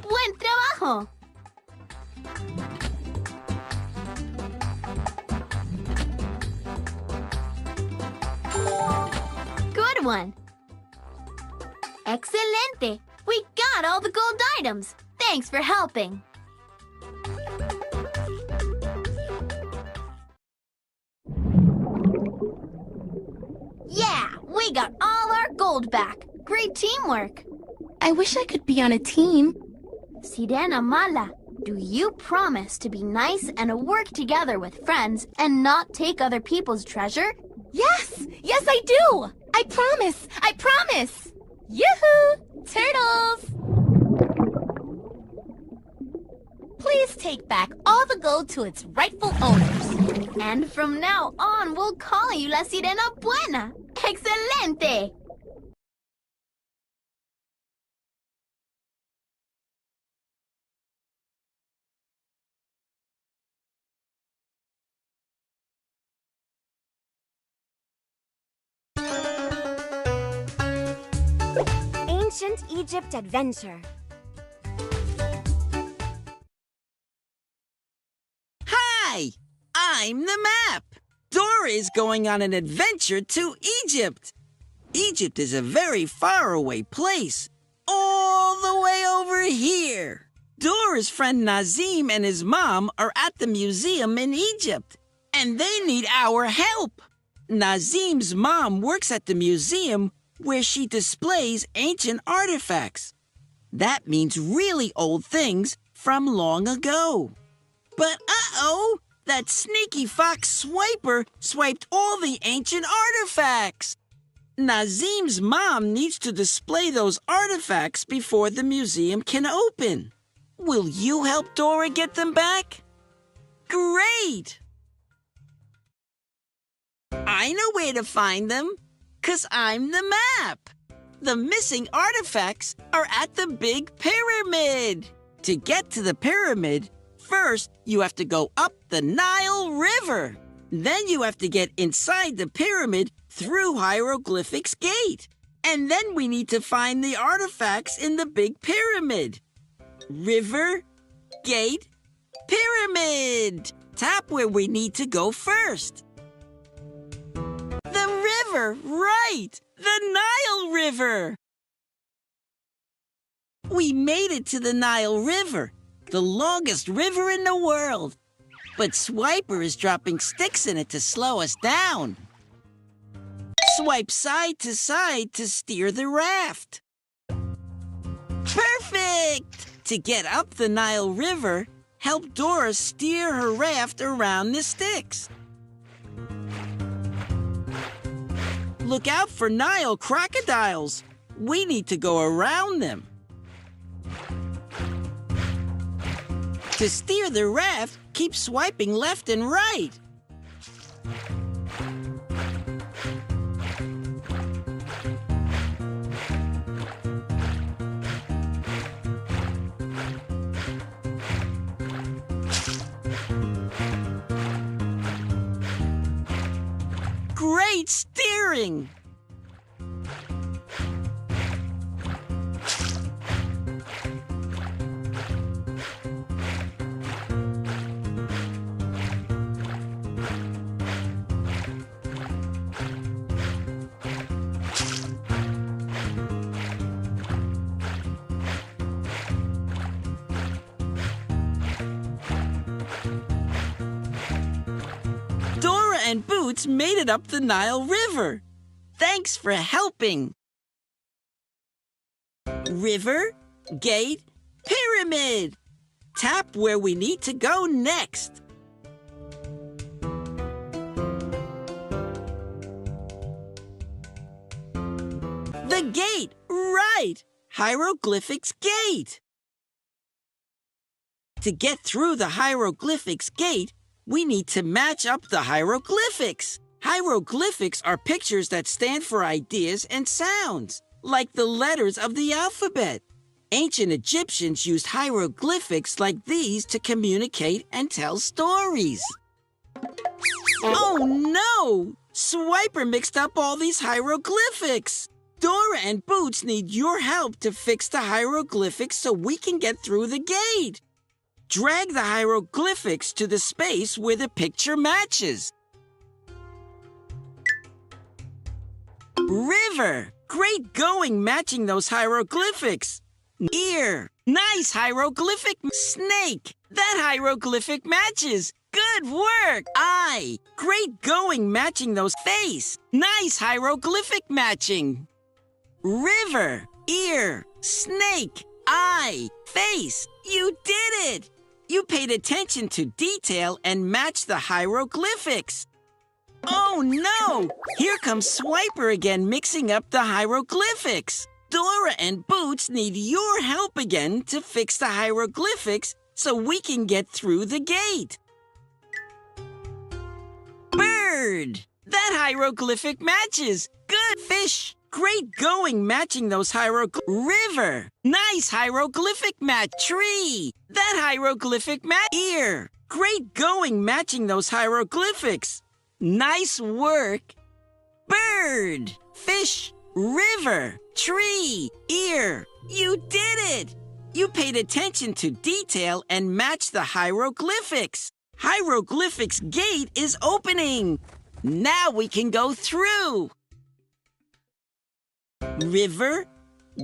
Buen trabajo. Good one. Excelente. We got all the gold items. Thanks for helping. Yeah, we got all our gold back. Great teamwork.
I wish I could be on a team.
Sirena Mala, do you promise to be nice and work together with friends and not take other people's treasure?
Yes! Yes, I do! I promise! I promise! Yoo-hoo! Turtles! Please take back all the gold to its rightful owners. And from now on, we'll call you La Sirena Buena. Excelente!
Ancient Egypt Adventure.
Hi, I'm the map. Dora is going on an adventure to Egypt. Egypt is a very faraway place, all the way over here. Dora's friend Nazim and his mom are at the museum in Egypt, and they need our help. Nazim's mom works at the museum where she displays ancient artifacts. That means really old things from long ago. But uh-oh, that sneaky fox Swiper swiped all the ancient artifacts. Nazim's mom needs to display those artifacts before the museum can open. Will you help Dora get them back? Great! I know where to find them, 'cause I'm the map. The missing artifacts are at the Big Pyramid. To get to the pyramid, first you have to go up the Nile River. Then you have to get inside the pyramid through Hieroglyphics Gate. And then we need to find the artifacts in the Big Pyramid. River, Gate, Pyramid. Tap where we need to go first. The river, right! The Nile River! We made it to the Nile River, the longest river in the world. But Swiper is dropping sticks in it to slow us down. Swipe side to steer the raft. Perfect! To get up the Nile River, help Dora steer her raft around the sticks. Look out for Nile crocodiles. We need to go around them. To steer the raft, keep swiping left and right. Great steering! Dora and Boots made it up the Nile River. Thanks for helping. River, gate, pyramid. Tap where we need to go next. The gate, right. Hieroglyphics Gate. To get through the Hieroglyphics Gate, we need to match up the hieroglyphics. Hieroglyphics are pictures that stand for ideas and sounds, like the letters of the alphabet. Ancient Egyptians used hieroglyphics like these to communicate and tell stories. Oh no! Swiper mixed up all these hieroglyphics. Dora and Boots need your help to fix the hieroglyphics so we can get through the gate. Drag the hieroglyphics to the space where the picture matches. River. Great going matching those hieroglyphics. Ear. Nice hieroglyphic. Snake. That hieroglyphic matches. Good work. Eye. Great going matching those. Face. Nice hieroglyphic matching. River. Ear. Snake. Eye. Face. You did it. You paid attention to detail and matched the hieroglyphics. Oh no! Here comes Swiper again mixing up the hieroglyphics. Dora and Boots need your help again to fix the hieroglyphics so we can get through the gate. Bird! That hieroglyphic matches. Good. Fish. Great going matching those hieroglyphics. River. Nice hieroglyphic match. Tree. That hieroglyphic match. Ear. Great going matching those hieroglyphics. Nice work. Bird. Fish. River. Tree. Ear. You did it! You paid attention to detail and matched the hieroglyphics. Hieroglyphics gate is opening. Now we can go through. River,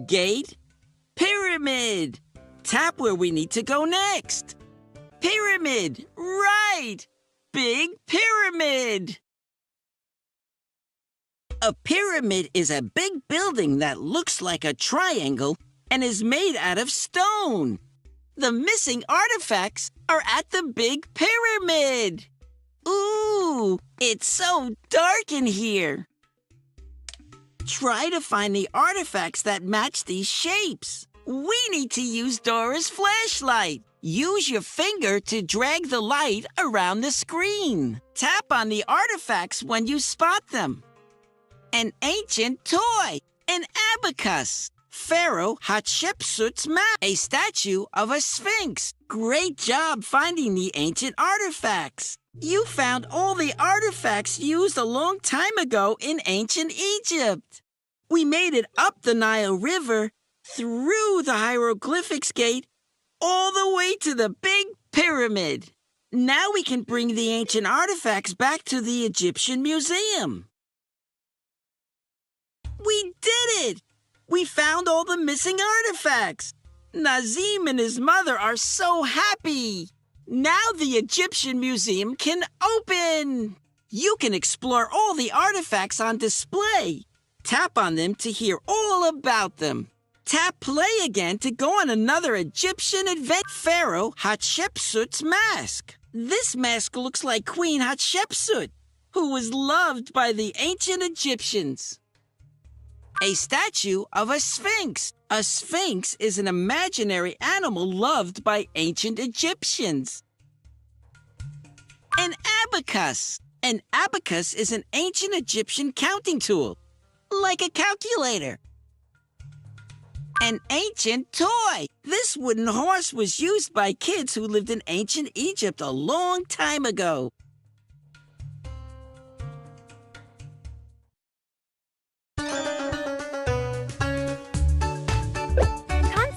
gate, pyramid. Tap where we need to go next. Pyramid, right. Big pyramid. A pyramid is a big building that looks like a triangle and is made out of stone. The missing artifacts are at the big pyramid. Ooh, it's so dark in here. Try to find the artifacts that match these shapes. We need to use Dora's flashlight. Use your finger to drag the light around the screen. Tap on the artifacts when you spot them. An ancient toy, an abacus. Pharaoh Hatshepsut's map, a statue of a sphinx. Great job finding the ancient artifacts. You found all the artifacts used a long time ago in ancient Egypt. We made it up the Nile River, through the hieroglyphics gate, all the way to the big pyramid. Now we can bring the ancient artifacts back to the Egyptian Museum. We did it! We found all the missing artifacts. Nazim and his mother are so happy. Now the Egyptian Museum can open. You can explore all the artifacts on display. Tap on them to hear all about them. Tap play again to go on another Egyptian adventure. Pharaoh Hatshepsut's mask. This mask looks like Queen Hatshepsut, who was loved by the ancient Egyptians. A statue of a sphinx. A sphinx is an imaginary animal loved by ancient Egyptians. An abacus. An abacus is an ancient Egyptian counting tool, like a calculator. An ancient toy. This wooden horse was used by kids who lived in ancient Egypt a long time ago.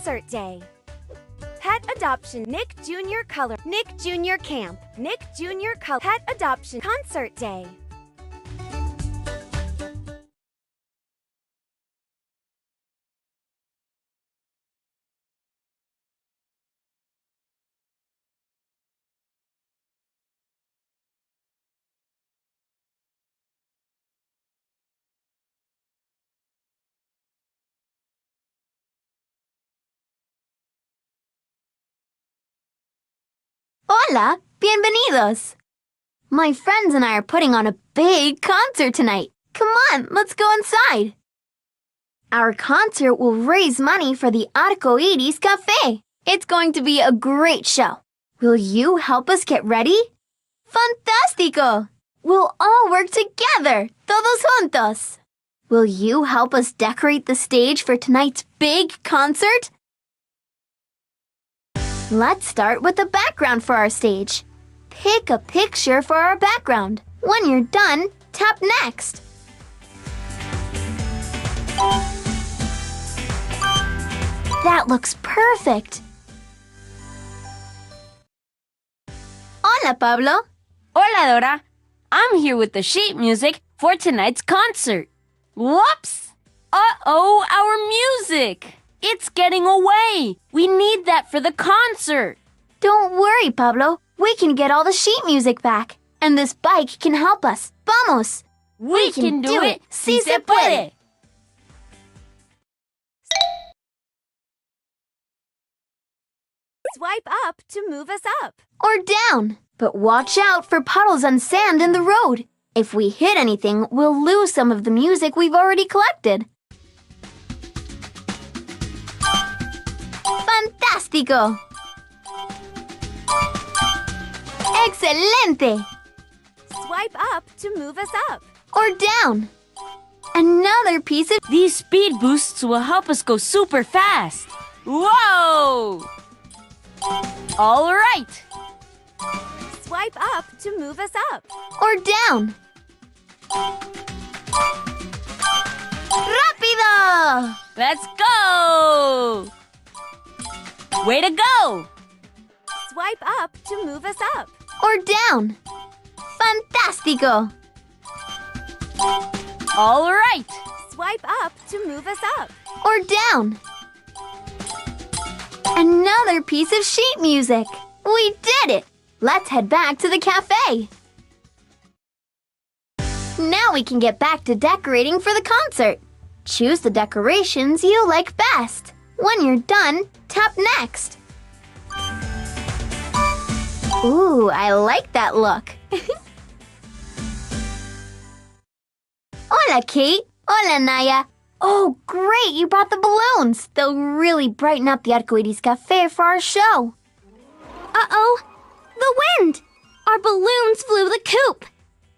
Concert Day. Pet Adoption Nick Jr. Color Nick Jr. Camp Nick Jr. Color Pet Adoption Concert Day.
Hola, bienvenidos. My friends and I are putting on a big concert tonight. Come on, let's go inside. Our concert will raise money for the Arco Iris Cafe. It's going to be a great show. Will you help us get ready? Fantástico! We'll all work together, todos juntos. Will you help us decorate the stage for tonight's big concert? Let's start with the background for our stage. Pick a picture for our background. When you're done, tap Next. That looks perfect. Hola, Pablo.
Hola, Dora. I'm here with the sheet music for tonight's concert. Whoops! Uh-oh, our music! It's getting away. We need that for the concert.
Don't worry, Pablo. We can get all the sheet music back. And this bike can help us. Vamos!
We can do it. Si se puede.
Swipe up to move us up.
Or down. But watch out for puddles and sand in the road. If we hit anything, we'll lose some of the music we've already collected. Fantástico! Excelente!
Swipe up to move us up.
Or down. Another piece of...
These speed boosts will help us go super fast. Whoa! All right.
Swipe up to move us up.
Or down. Rápido!
Let's go! Way to go!
Swipe up to move us up.
Or down. Fantástico!
All right.
Swipe up to move us up.
Or down. Another piece of sheet music. We did it! Let's head back to the cafe. Now we can get back to decorating for the concert. Choose the decorations you like best. When you're done, tap next. Ooh, I like that look. Hola, Kate. Hola, Naya. Oh, great, you brought the balloons. They'll really brighten up the Arcoiris Cafe for our show.
Uh-oh! The wind! Our balloons flew the coop.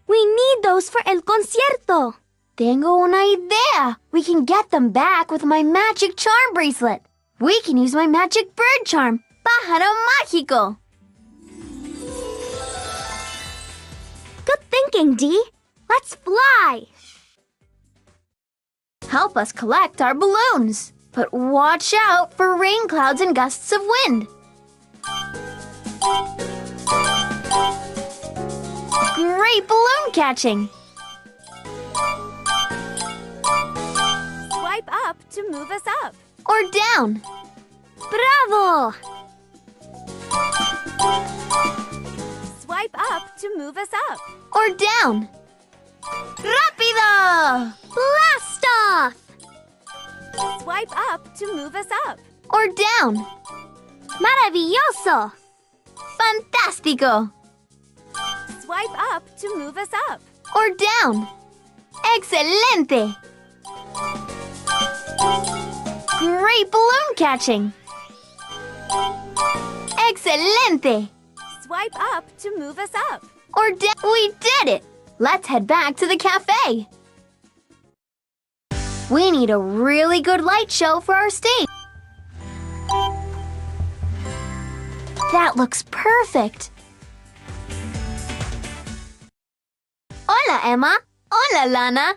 We need those for el concierto.
Tengo una idea. We can get them back with my magic charm bracelet. We can use my magic bird charm, Pájaro Mágico.
Good thinking, Dee. Let's fly.
Help us collect our balloons. But watch out for rain clouds and gusts of wind. Great balloon catching.
Swipe up to move us up.
Or down.
Bravo!
Swipe up to move us up.
Or down. Rápido!
Blast off!
Swipe up to move us up.
Or down.
Maravilloso!
Fantástico!
Swipe up to move us up.
Or down. Excelente! Great balloon catching! Excelente!
Swipe up to move us up.
Or down. We did it! Let's head back to the cafe. We need a really good light show for our stage. That looks perfect. Hola, Emma. Hola, Lana.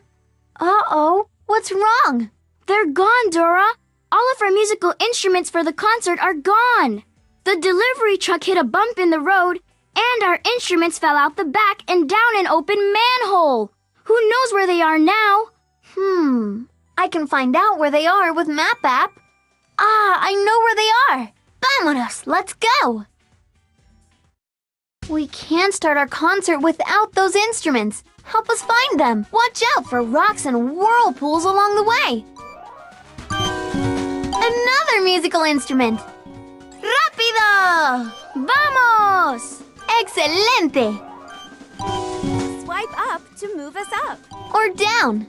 Uh-oh, what's wrong?
They're gone, Dora. All of our musical instruments for the concert are gone. The delivery truck hit a bump in the road, and our instruments fell out the back and down an open manhole. Who knows where they are now?
I can find out where they are with Map app. Ah, I know where they are. Vámonos, let's go. We can't start our concert without those instruments. Help us find them. Watch out for rocks and whirlpools along the way. Another musical instrument. Rápido! Vamos! Excelente!
Swipe up to move us up.
Or down.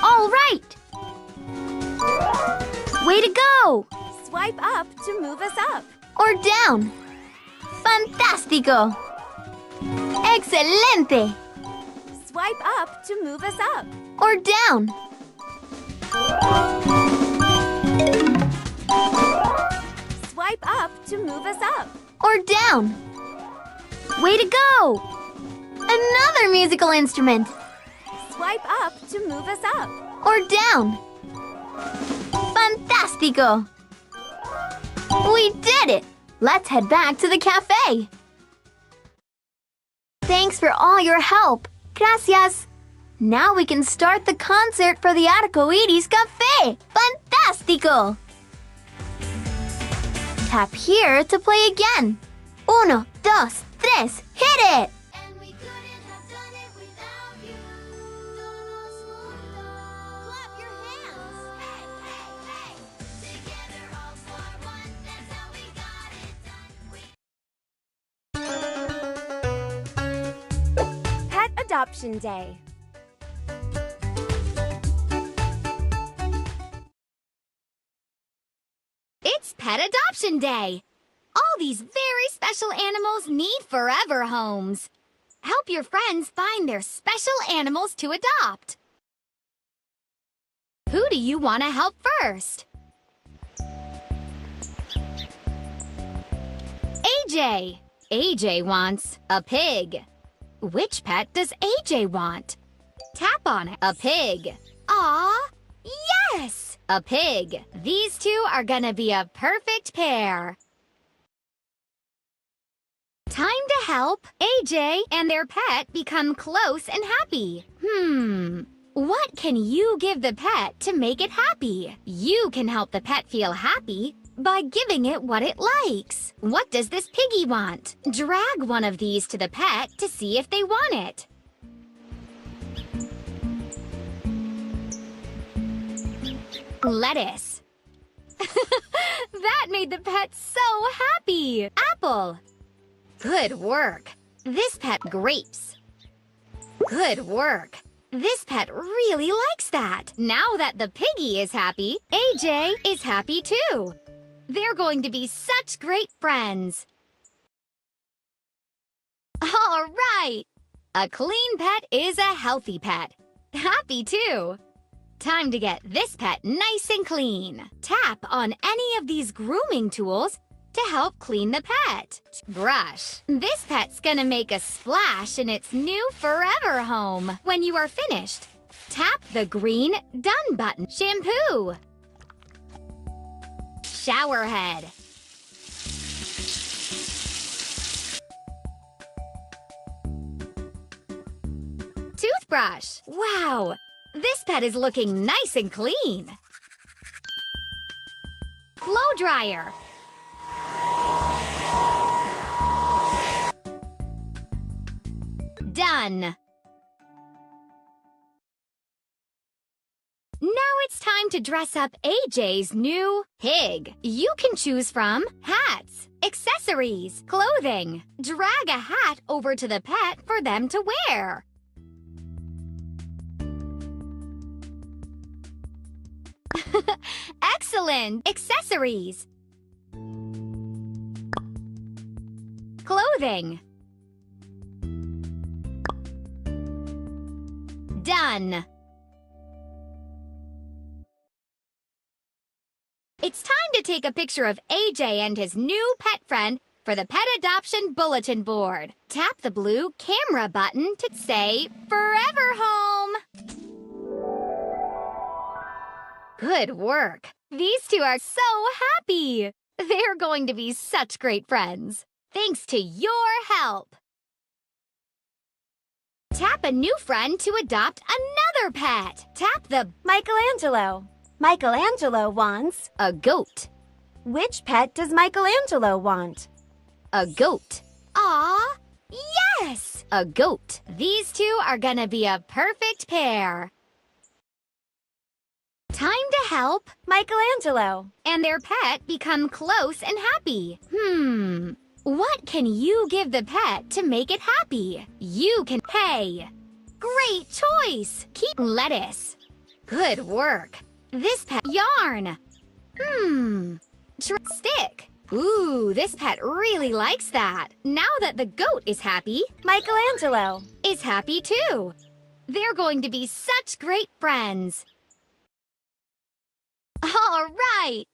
All right. Way to go!
Swipe up to move us up.
Or down. Fantástico! Excelente!
Swipe up to move us up.
Or down.
Swipe up to move us up.
Or down.
Way to go!
Another musical instrument.
Swipe up to move us up.
Or down. Fantástico! We did it! Let's head back to the cafe. Thanks for all your help. Gracias. Now we can start the concert for the Arcoiris Cafe. Fantástico! Tap here to play again. Uno, dos, tres, hit it!
And we couldn't have done it without you. Todos juntos. Clap your hands. Hey, hey, hey. Together all for one. That's how we got it done.
Pet Adoption Day.
It's Pet Adoption Day. All these very special animals need forever homes. Help your friends find their special animals to adopt. Who do you want to help first? AJ. AJ wants a pig. Which pet does AJ want? Tap on it. A pig. Aw, yes! A pig. These two are gonna be a perfect pair. Time to help AJ and their pet become close and happy. What can you give the pet to make it happy? You can help the pet feel happy by giving it what it likes. What does this piggy want? Drag one of these to the pet to see if they want it. Lettuce. That made the pet so happy. Apple. Good work. This pet grapes. Good work. This pet really likes that. Now that the piggy is happy, AJ is happy too. They're going to be such great friends. All right. A clean pet is a healthy pet. Happy too. Time to get this pet nice and clean. Tap on any of these grooming tools to help clean the pet. Brush. This pet's gonna make a splash in its new forever home. When you are finished, tap the green Done button. Shampoo. Shower head. Toothbrush. Wow, this pet is looking nice and clean. Blow dryer. Done. Now it's time to dress up AJ's new pig. You can choose from hats, accessories, clothing. Drag a hat over to the pet for them to wear. Excellent! Accessories. Clothing. Done. It's time to take a picture of AJ and his new pet friend for the Pet Adoption Bulletin Board. Tap the blue camera button to say Forever Home. Good work. These two are so happy. They're going to be such great friends. Thanks to your help. Tap a new friend to adopt another pet. Tap the
Michelangelo. Michelangelo wants
a goat.
Which pet does Michelangelo want?
A goat. Aw, yes! A goat. These two are gonna be a perfect pair. Time to help
Michelangelo
and their pet become close and happy. What can you give the pet to make it happy? You can pay. Great choice. Keep lettuce. Good work. This pet yarn. Stick. Ooh, this pet really likes that. Now that the goat is happy,
Michelangelo
is happy too. They're going to be such great friends. All right.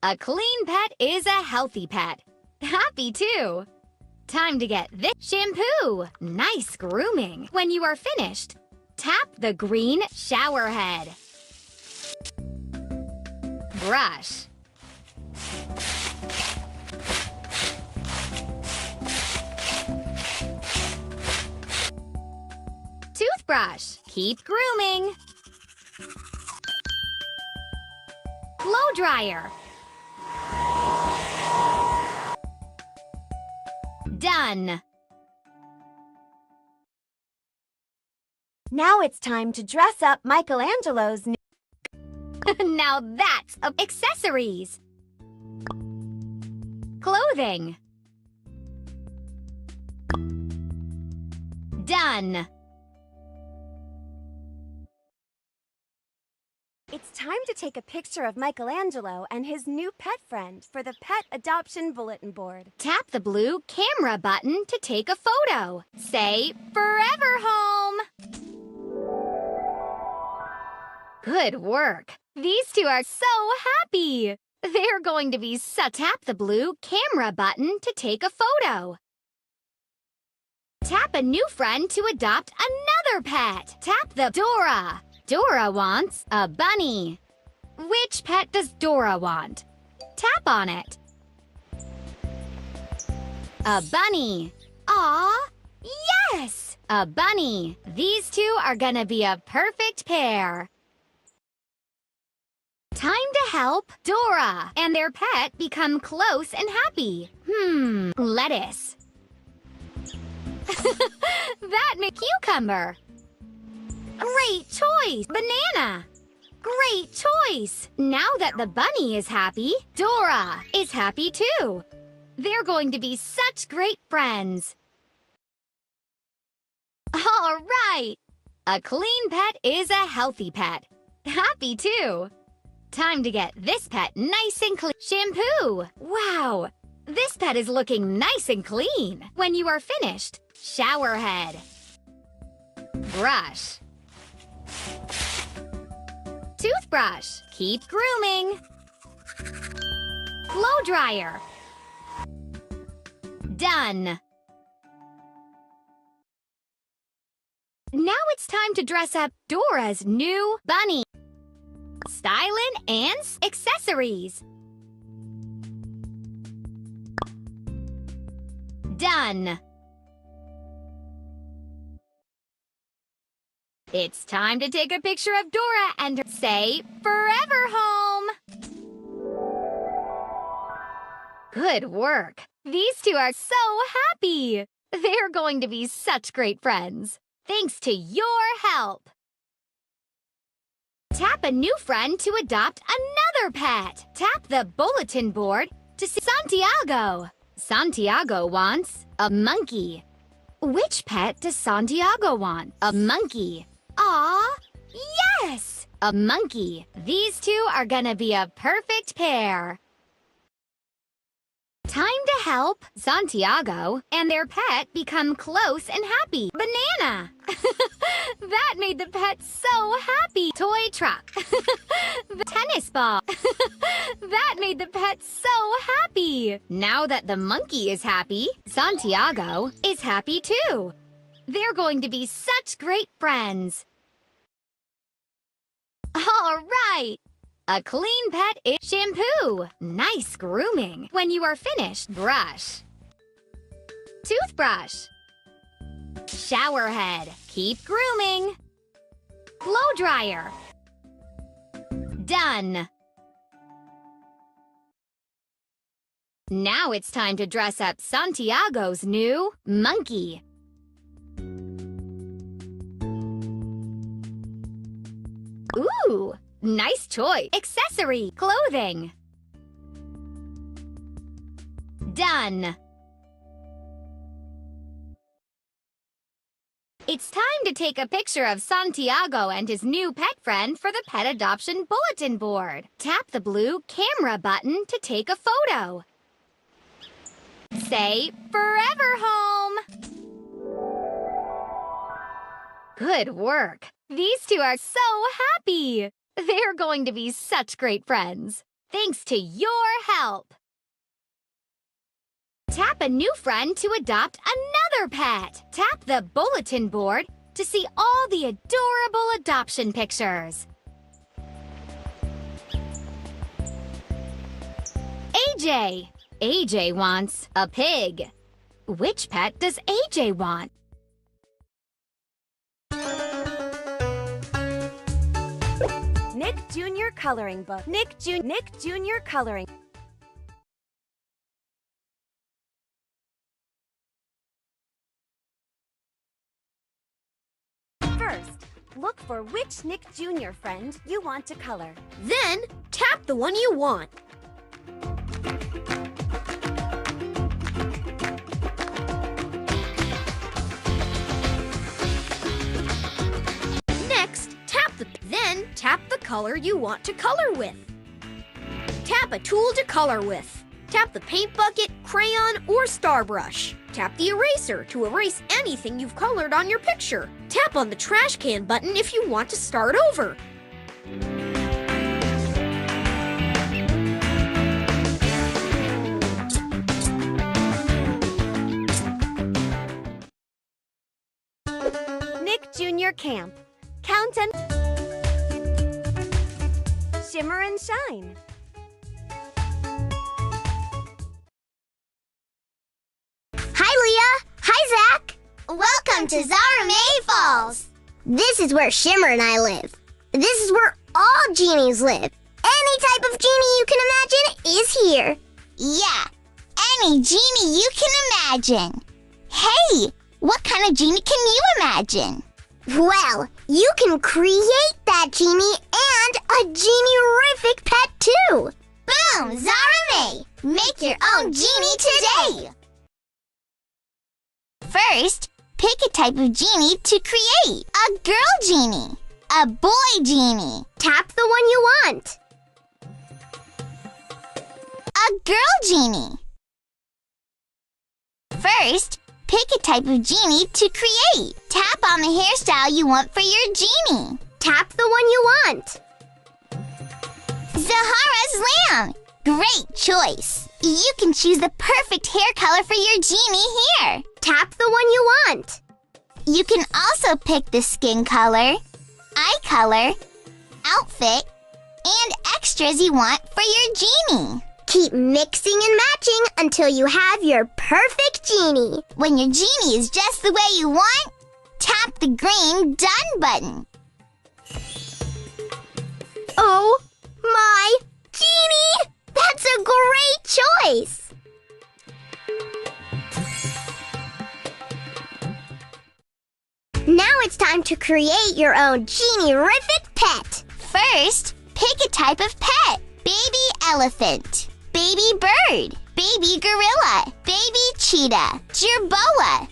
A clean pet is a healthy pet. Happy too. Time to get this shampoo. Nice grooming. When you are finished, tap the green shower head. Brush. Toothbrush. Keep grooming. Blow dryer. Done.
Now it's time to dress up Michelangelo's new...
Now that's accessories. Clothing. Done.
It's time to take a picture of Michelangelo and his new pet friend for the pet adoption bulletin board.
Tap the blue camera button to take a photo. Say, "Forever home." Good work. These two are so happy. They're going to be such. Tap the blue camera button to take a photo. Tap a new friend to adopt another pet. Tap the Dora. Dora wants a bunny. Which pet does Dora want? Tap on it. A bunny. Aw, yes! A bunny. These two are gonna be a perfect pair. Time to help Dora and their pet become close and happy. Lettuce. That makes cucumber. Great choice! Banana! Great choice! Now that the bunny is happy, Dora is happy too. They're going to be such great friends. All right! A clean pet is a healthy pet. Happy too. Time to get this pet nice and clean. Shampoo! Wow! This pet is looking nice and clean. When you are finished, shower head. Brush. Toothbrush. Keep grooming. Blow dryer. Done. Now it's time to dress up Dora's new bunny. Styling and accessories. Done. It's time to take a picture of Dora and say, "Forever home." Good work. These two are so happy. They're going to be such great friends. Thanks to your help. Tap a new friend to adopt another pet. Tap the bulletin board to see Santiago. Santiago wants a monkey. Which pet does Santiago want? A monkey. Aw, yes! A monkey. These two are gonna be a perfect pair. Time to help Santiago and their pet become close and happy. Banana! That made the pet so happy. Toy truck. The tennis ball. That made the pet so happy. Now that the monkey is happy, Santiago is happy too. They're going to be such great friends. All right. A clean pet is shampoo. Nice grooming. When you are finished, brush. Toothbrush. Shower head. Keep grooming. Blow dryer. Done. Now it's time to dress up Santiago's new monkey. Ooh, nice choice. Accessory, clothing. Done. It's time to take a picture of Santiago and his new pet friend for the pet adoption bulletin board. Tap the blue camera button to take a photo. Say, "Forever home." Good work. These two are so happy. They're going to be such great friends. Thanks to your help. Tap a new friend to adopt another pet. Tap the bulletin board to see all the adorable adoption pictures. AJ. AJ wants a pig. Which pet does AJ want?
Nick Jr. Coloring Book. Nick Jr. Coloring. First, look for which Nick Jr. friend you want to color.
Then, tap the one you want. Next, tap the
color you want to color with. Tap a tool to color with. Tap the paint bucket, crayon, or star brush. Tap the eraser to erase anything you've colored on your picture. Tap on the trash can button if you want to start over.
Nick Jr. Camp. Count and shimmer and shine.
Hi, Leah. Hi, Zach. Welcome to Zaramay Falls. This is where Shimmer and I live. This is where all genies live. Any type of genie you can imagine is here. Yeah, any genie you can imagine. Hey, what kind of genie can you imagine? Well, you can create that genie and a genie-rific pet too. Boom, Zaramay! Make your own genie today! First, pick a type of genie to create. A girl genie. A boy genie. Tap the one you want. A girl genie. First, pick a type of genie to create. Tap on the hairstyle you want for your genie. Tap the one you want. Zahara's lamb. Great choice. You can choose the perfect hair color for your genie here. Tap the one you want. You can also pick the skin color, eye color, outfit, and extras you want for your genie. Keep mixing and matching until you have your perfect genie. When your genie is just the way you want, tap the green Done button. Oh my genie! That's a great choice! Now it's time to create your own genie-rific pet. First, pick a type of pet. Baby elephant, baby bird, baby gorilla, baby cheetah, jerboa.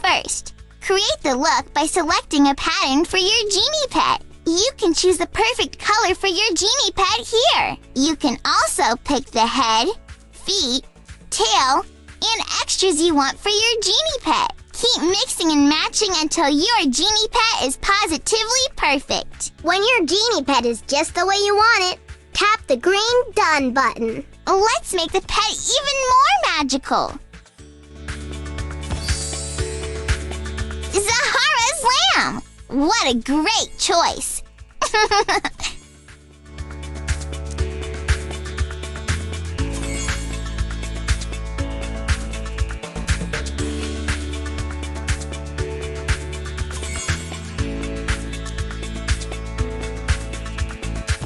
First, create the look by selecting a pattern for your genie pet. You can choose the perfect color for your genie pet here. You can also pick the head, feet, tail, and extras you want for your genie pet. Keep mixing and matching until your genie pet is positively perfect. When your genie pet is just the way you want it, tap the green Done button. Let's make the pet even more magical. Zahara's lamb! What a great choice!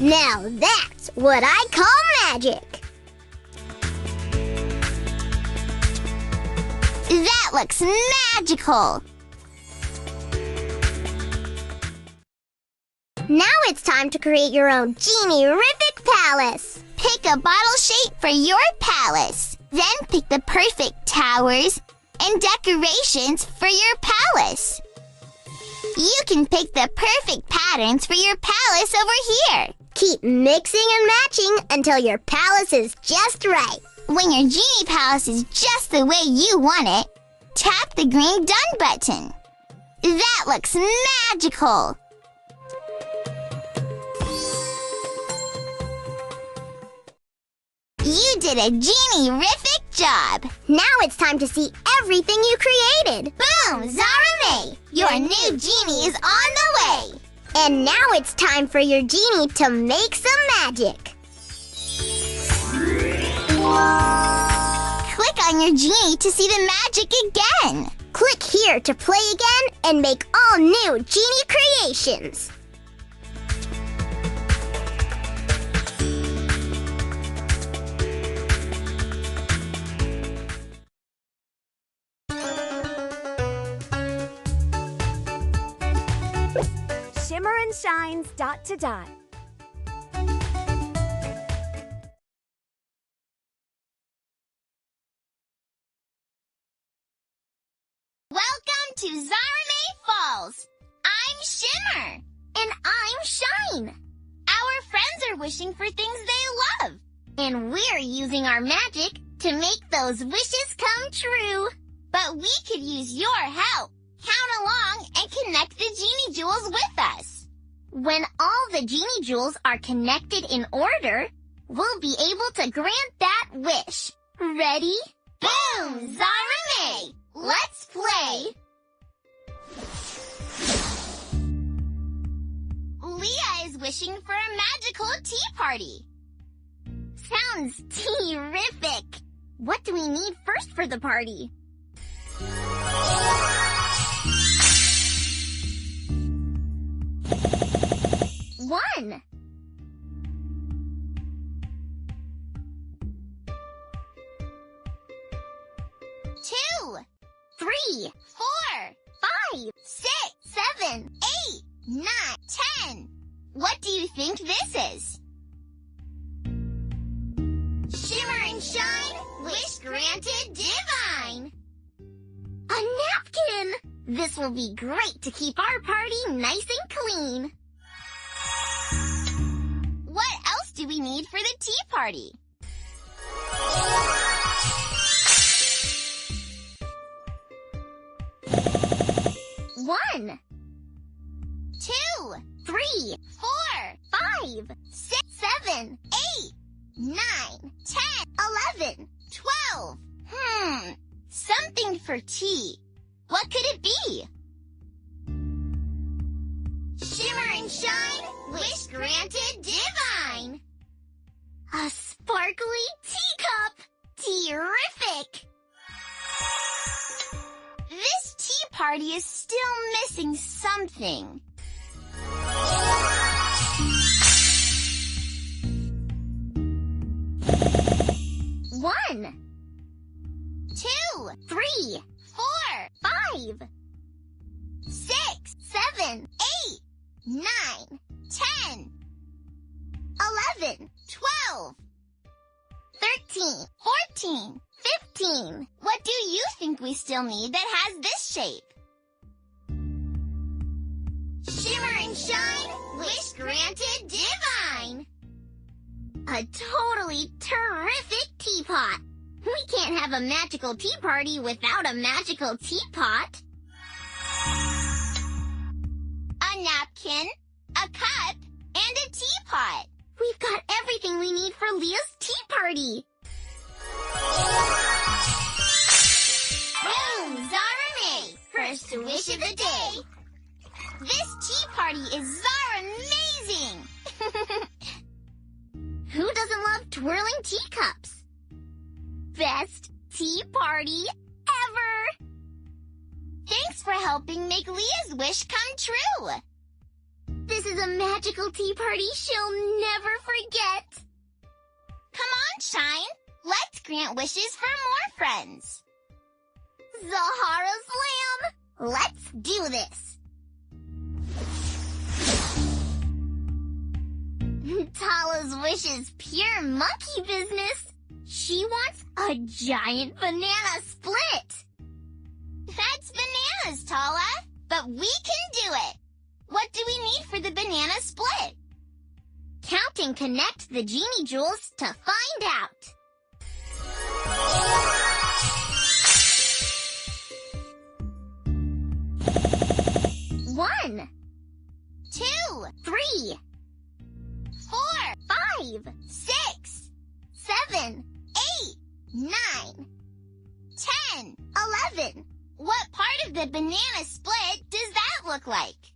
Now that's what I call magic! That looks magical! Now it's time to create your own genie-rific palace. Pick a bottle shape for your palace. Then pick the perfect towers and decorations for your palace. You can pick the perfect patterns for your palace over here. Keep mixing and matching until your palace is just right. When your genie palace is just the way you want it, tap the green Done button. That looks magical! You did a genie-rific job! Now it's time to see everything you created! Boom! Zaramay! Your new genie is on the way! And now it's time for your genie to make some magic! Click on your genie to see the magic again! Click here to play again and make all new genie creations!
Shimmer and shines dot to dot.
I'm Shine. Our friends are wishing for things they love. And we're using our magic to make those wishes come true. But we could use your help. Count along and connect the Genie Jewels with us. When all the Genie Jewels are connected in order, we'll be able to grant that wish. Ready? Boom! Zarame! Let's play! Leah is wishing for a magical tea party. Sounds terrific! What do we need first for the party? One. 2, 3, 4, 5, 6, 7, 8, 9, 10. What do you think this is? Shimmer and shine, wish granted divine. A napkin! This will be great to keep our party nice and clean. What else do we need for the tea party? One, 2, 3, 4, 5, 6, 7, 8, 9, 10, 11, 12. Something for tea. What could it be? Shimmer and shine, wish granted divine. A sparkly teacup. Terrific! This tea party is still missing something. One, 2, 3, 4, 5, 6, 7, 8, 9, 10, 11, 12, 13, 14, 15. What do you think we still need that has this shape? Shimmer and shine, wish granted divine. A totally terrific teapot. We can't have a magical tea party without a magical teapot. A napkin, a cup, and a teapot. We've got everything we need for Leah's tea party. Boom! Zarame! First wish of the day. This tea party is Zara-amazing! Who doesn't love twirling teacups? Best tea party ever! Thanks for helping make Leah's wish come true. This is a magical tea party she'll never forget. Come on, Shine. Let's grant wishes for more friends. Zahara's lamb. Let's do this. Tala's wish is pure monkey business. She wants a giant banana split. That's bananas, Tala. But we can do it. What do we need for the banana split? Count and connect the Genie Jewels to find out. One, 2, 3, 4, 5, 6, 7, 8, 9, 10, 11. What part of the banana split does that look like?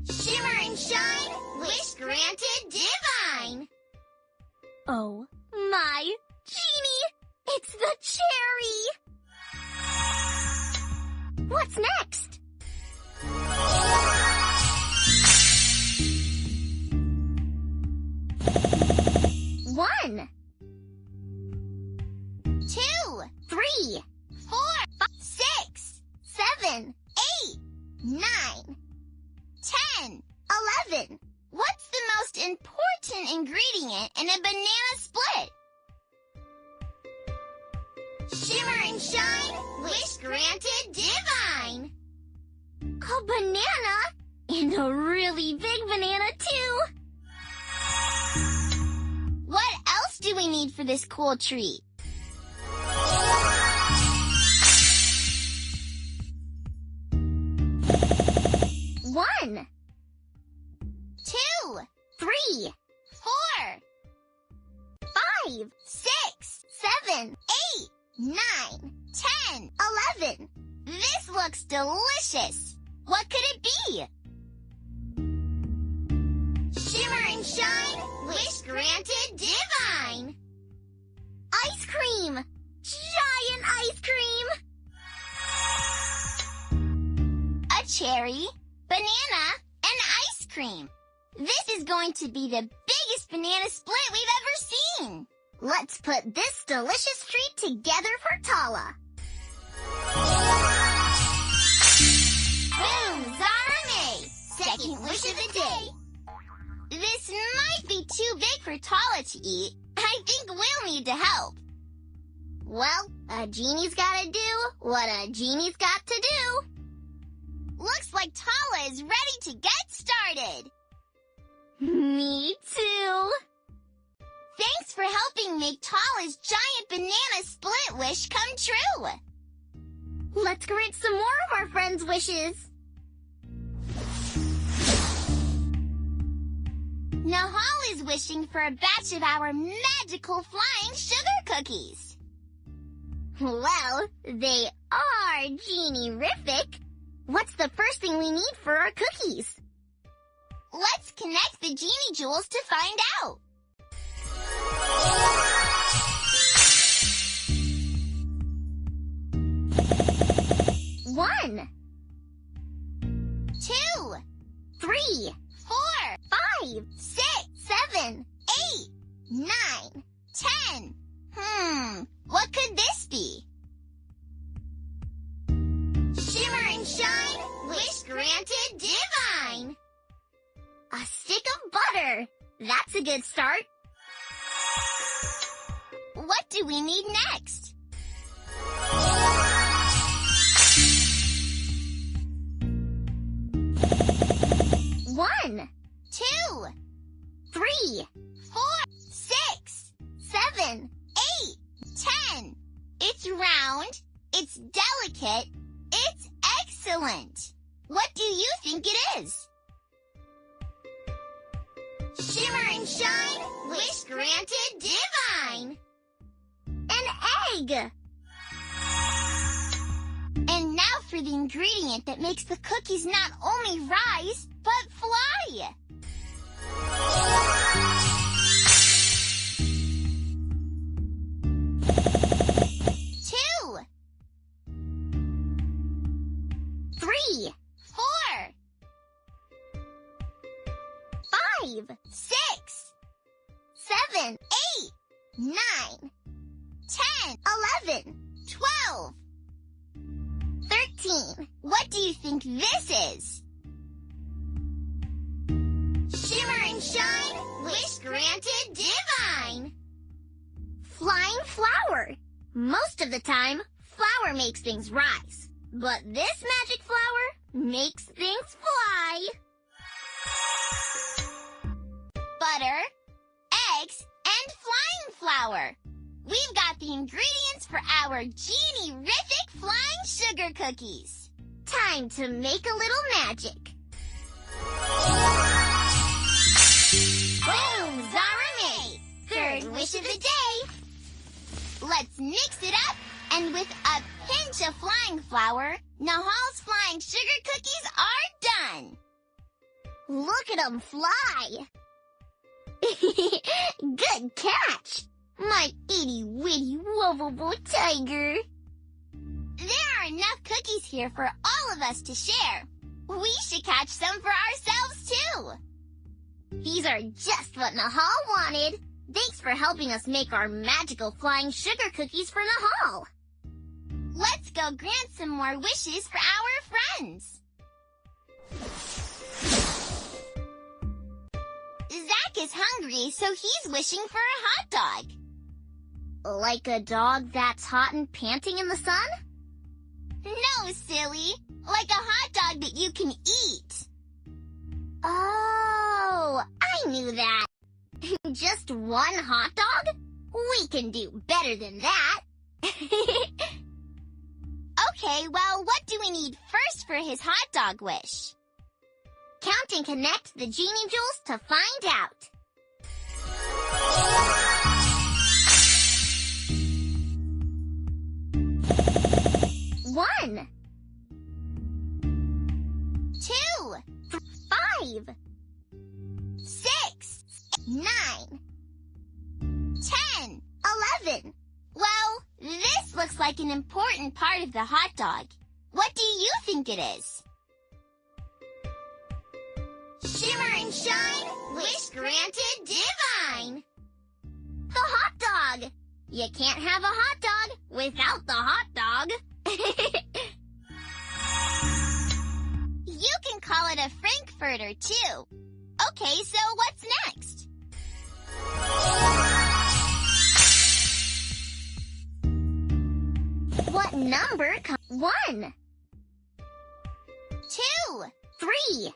Shimmer and shine, wish granted divine. Oh my, Genie! It's the cherry! What's next? One, 2, 3, 4, 5, 6, 7, 8, 9, 10, 11. What's the most important ingredient in a banana split? Shimmer and shine, wish granted divine. A banana? And a really big banana, too! What else do we need for this cool treat? One, 2, 3, 4, 5, 6, 7, 8, 9, 10, 11. This looks delicious. What could it be? Shimmer and shine, wish granted divine. Ice cream! Giant ice cream! A cherry, banana, and ice cream. This is going to be the biggest banana split we've ever seen. Let's put this delicious treat together for Tala. Boom, Zarame! Second wish of the day. This might be too big for Tala to eat. I think we'll need to help. Well, a genie's gotta do what a genie's got to do. Looks like Tala is ready to get started. Me too. Thanks for helping make Tala's giant banana split wish come true. Let's grant some more of our friends' wishes. Nahal is wishing for a batch of our magical flying sugar cookies. Well, they are genie-rific. What's the first thing we need for our cookies? Let's connect the genie jewels to find out. One, 2, 3, 4, 5, 6, 7, 8, 9, 10. What could this be? Shimmer and shine, wish granted divine. A stick of butter. That's a good start. What do we need next? One, 2, 3, 4, 6, 7, 8, 10. It's round. It's delicate. It's excellent. What do you think it is? Shimmer and shine, wish granted divine. An egg. And now for the ingredient that makes the cookies not only rise, but fly. Two, 3, 4, 5, 6, 7, 8, 9, 10, 11, 12, 13. What do you think this is? Shimmer and shine, wish granted divine. Flying flower. Most of the time, flour makes things rise. But this magic flower makes things fly. Butter, eggs, and flying flour. We've got the ingredients for our genie-rific flying sugar cookies. Time to make a little magic. Boom, Zarame! Third wish of the day. Let's mix it up, and with a pinch of flying flour, Nahal's flying sugar cookies are done. Look at them fly. Good catch, my itty-witty lovable tiger. There are enough cookies here for all of us to share. We should catch some for ourselves, too. These are just what Nahal wanted. Thanks for helping us make our magical flying sugar cookies for Nahal. Let's go grant some more wishes for our friends. Zach is hungry, so he's wishing for a hot dog. Like a dog that's hot and panting in the sun? No, silly. Like a hot dog that you can eat. Oh, I knew that. Just one hot dog? We can do better than that. Okay, well, what do we need first for his hot dog wish? Count and connect the Genie Jewels to find out. 1, 2, 5, 6, 9, 10, 11. Well, this looks like an important part of the hot dog. What do you think it is? Shimmer and shine, wish granted divine. The hot dog. You can't have a hot dog without the hot dog. You can call it a frankfurter too. Okay, so what's next? What number comes? 1, 2, 3,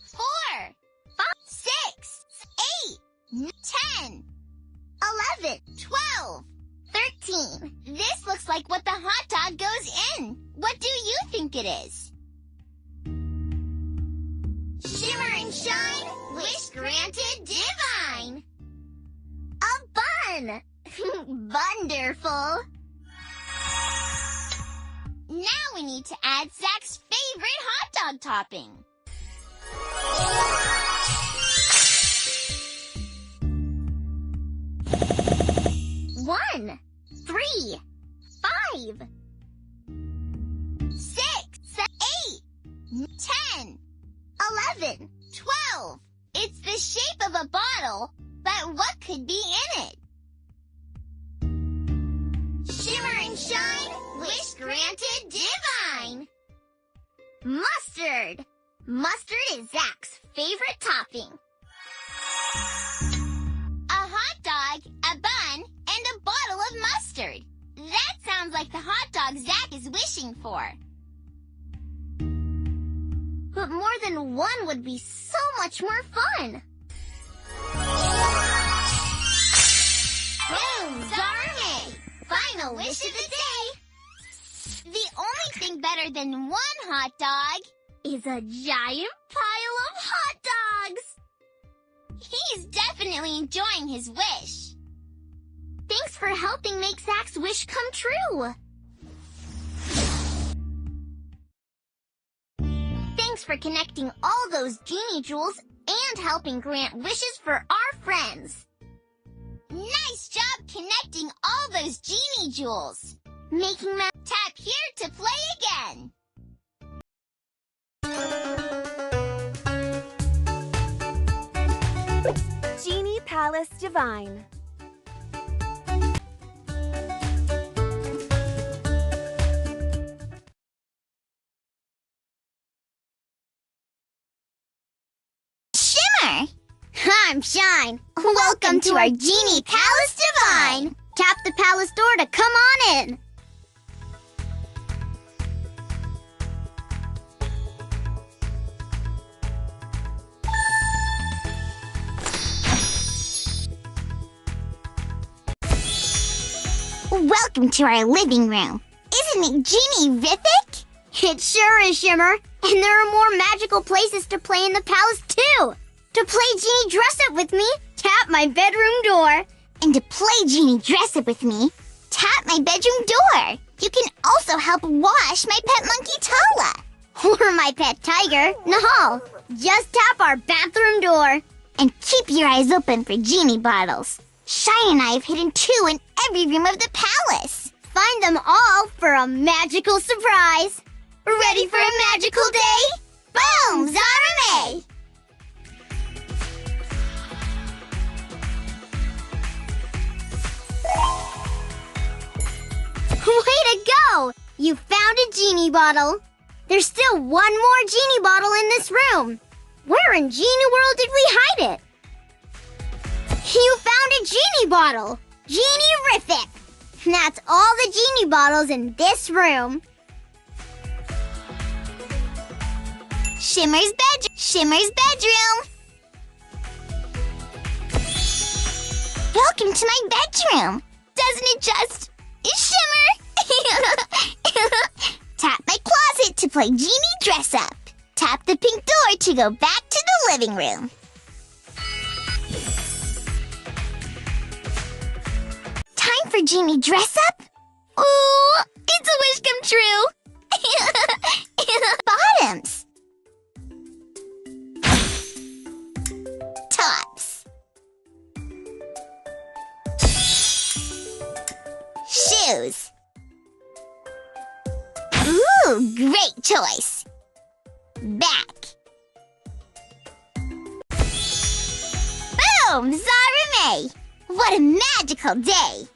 4, 5, 6, 8, 10, 11, 12, 13. This looks like what the hot dog goes in. What do you think it is? Shimmer and shine, wish granted divine. A bun. Wonderful. Now we need to add Zach's favorite hot dog topping. One, 3, 5, 6, 8, 10, 11, 12. It's the shape of a bottle, but what could be in it? Shimmer and shine, wish granted divine. Mustard. Mustard is Zach's favorite topping. A hot dog, a bun, and a bottle of mustard. That sounds like the hot dog Zach is wishing for. But more than one would be so much more fun. Boom, Zarme! Final wish of the day. The only thing better than one hot dog is a giant pile of hot dogs. He's definitely enjoying his wish. Thanks for helping make Zach's wish come true. Thanks for connecting all those Genie Jewels and helping grant wishes for our friends. Nice job connecting all those Genie Jewels. Making them tap here to play again.
Genie Palace Divine.
Shimmer! I'm Shine. Welcome to our Genie Palace Divine. Tap the palace door to come on in. Welcome to our living room. Isn't it Genie-rific? It sure is, Shimmer. And there are more magical places to play in the palace, too. To play Genie Dress Up with me, tap my bedroom door. And to play Genie Dress Up with me, tap my bedroom door. You can also help wash my pet monkey, Tala. Or my pet tiger, Nahal. Just tap our bathroom door. And keep your eyes open for Genie bottles. Shine and I have hidden 2 in every room of the palace. Find them all for a magical surprise. Ready for a magical day? Boom, Zarame! Way to go! You found a Genie bottle. There's still one more Genie bottle in this room. Where in Genie World did we hide it? You found a Genie bottle! Genie-rific! That's all the Genie bottles in this room. Shimmer's bedroom. Welcome to my bedroom. Doesn't it just shimmer? Tap my closet to play Genie Dress Up. Tap the pink door to go back to the living room. Time for Genie Dress Up? Ooh, it's a wish come true. Bottoms. Tops. Shoes. Ooh, great choice. Back. Boom! Zara May! What a magical day!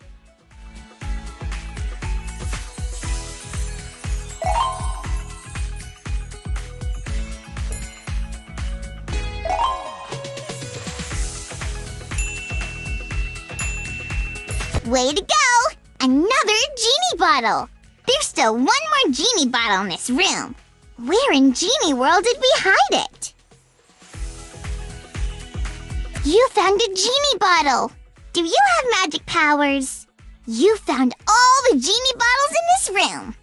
Way to go! Another Genie bottle! There's still one more Genie bottle in this room. Where in Genie World did we hide it? You found a Genie bottle! Do you have magic powers? You found all the Genie bottles in this room.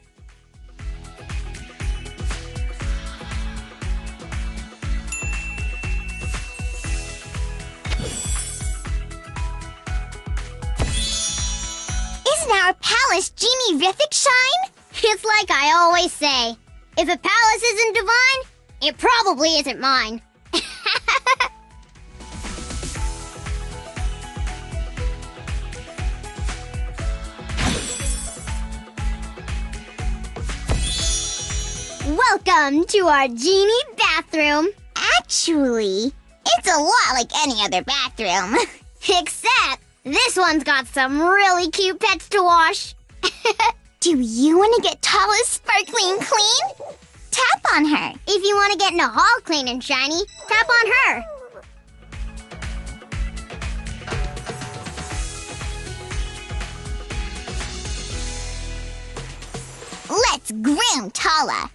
Isn't our palace Genie-rific shine?
It's like I always say, if a palace isn't divine, it probably isn't mine. Welcome to our Genie bathroom.
Actually, it's a lot like any other bathroom.
Except, this one's got some really cute pets to wash.
Do you want to get Tala's sparkling clean? Tap on her.
If you want to get in a hall clean and shiny, tap on her.
Let's groom Tala.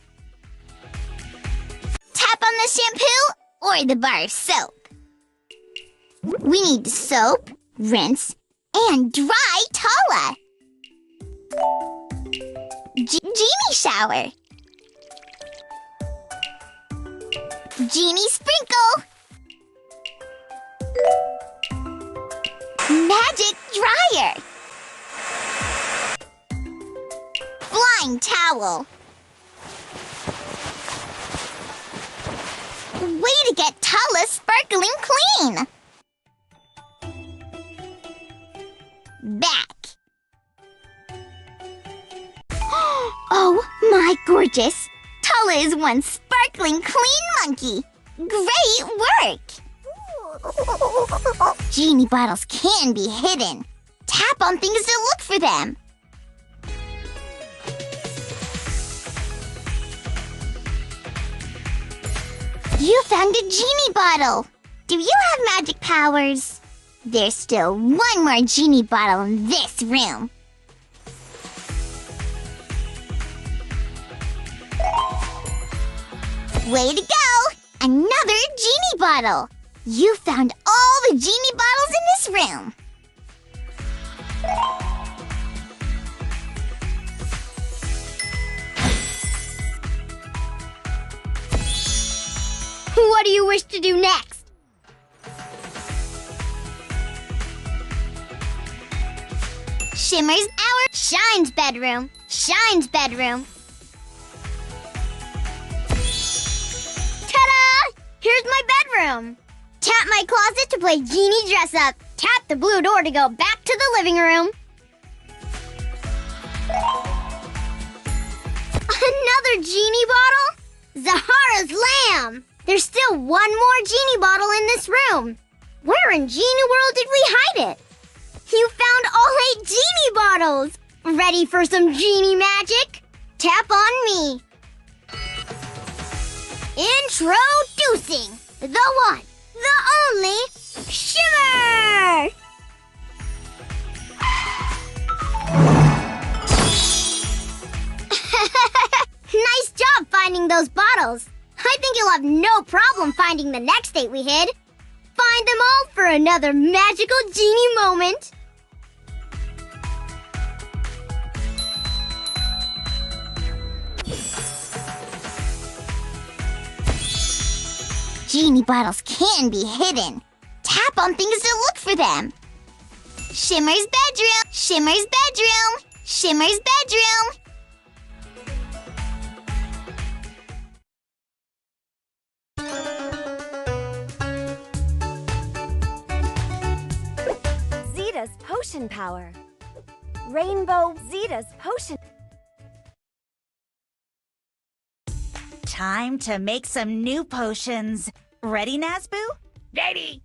Tap on the shampoo or the bar of soap. We need soap, rinse, and dry Tala. Genie shower. Genie sprinkle. Magic dryer. Flying towel. Way to get Tala sparkling clean. Back. Oh my gorgeous. Tala is one sparkling clean monkey. Great work. Genie bottles can be hidden. Tap on things to look for them. You found a Genie bottle. Do you have magic powers? There's still one more Genie bottle in this room. Way to go! Another Genie bottle. You found all the Genie bottles in this room.
What do you wish to do next?
Shimmer's our
Shine's bedroom. Shine's bedroom. Ta-da! Here's my bedroom. Tap my closet to play Genie Dress Up. Tap the blue door to go back to the living room. Another Genie bottle? Zahara's lamb. There's still one more Genie bottle in this room. Where in Genie World did we hide it? You found all 8 Genie bottles. Ready for some Genie magic? Tap on me. Introducing the one, the only, Shimmer! Nice job finding those bottles. I think you'll have no problem finding the next 8 we hid. Find them all for another magical genie moment.
Genie bottles can be hidden. Tap on things to look for them. Shimmer's bedroom, Shimmer's bedroom, Shimmer's bedroom.
Zeta's potion power. Rainbow Zeta's potion.
Time to make some new potions. Ready, Nazboo?
Ready.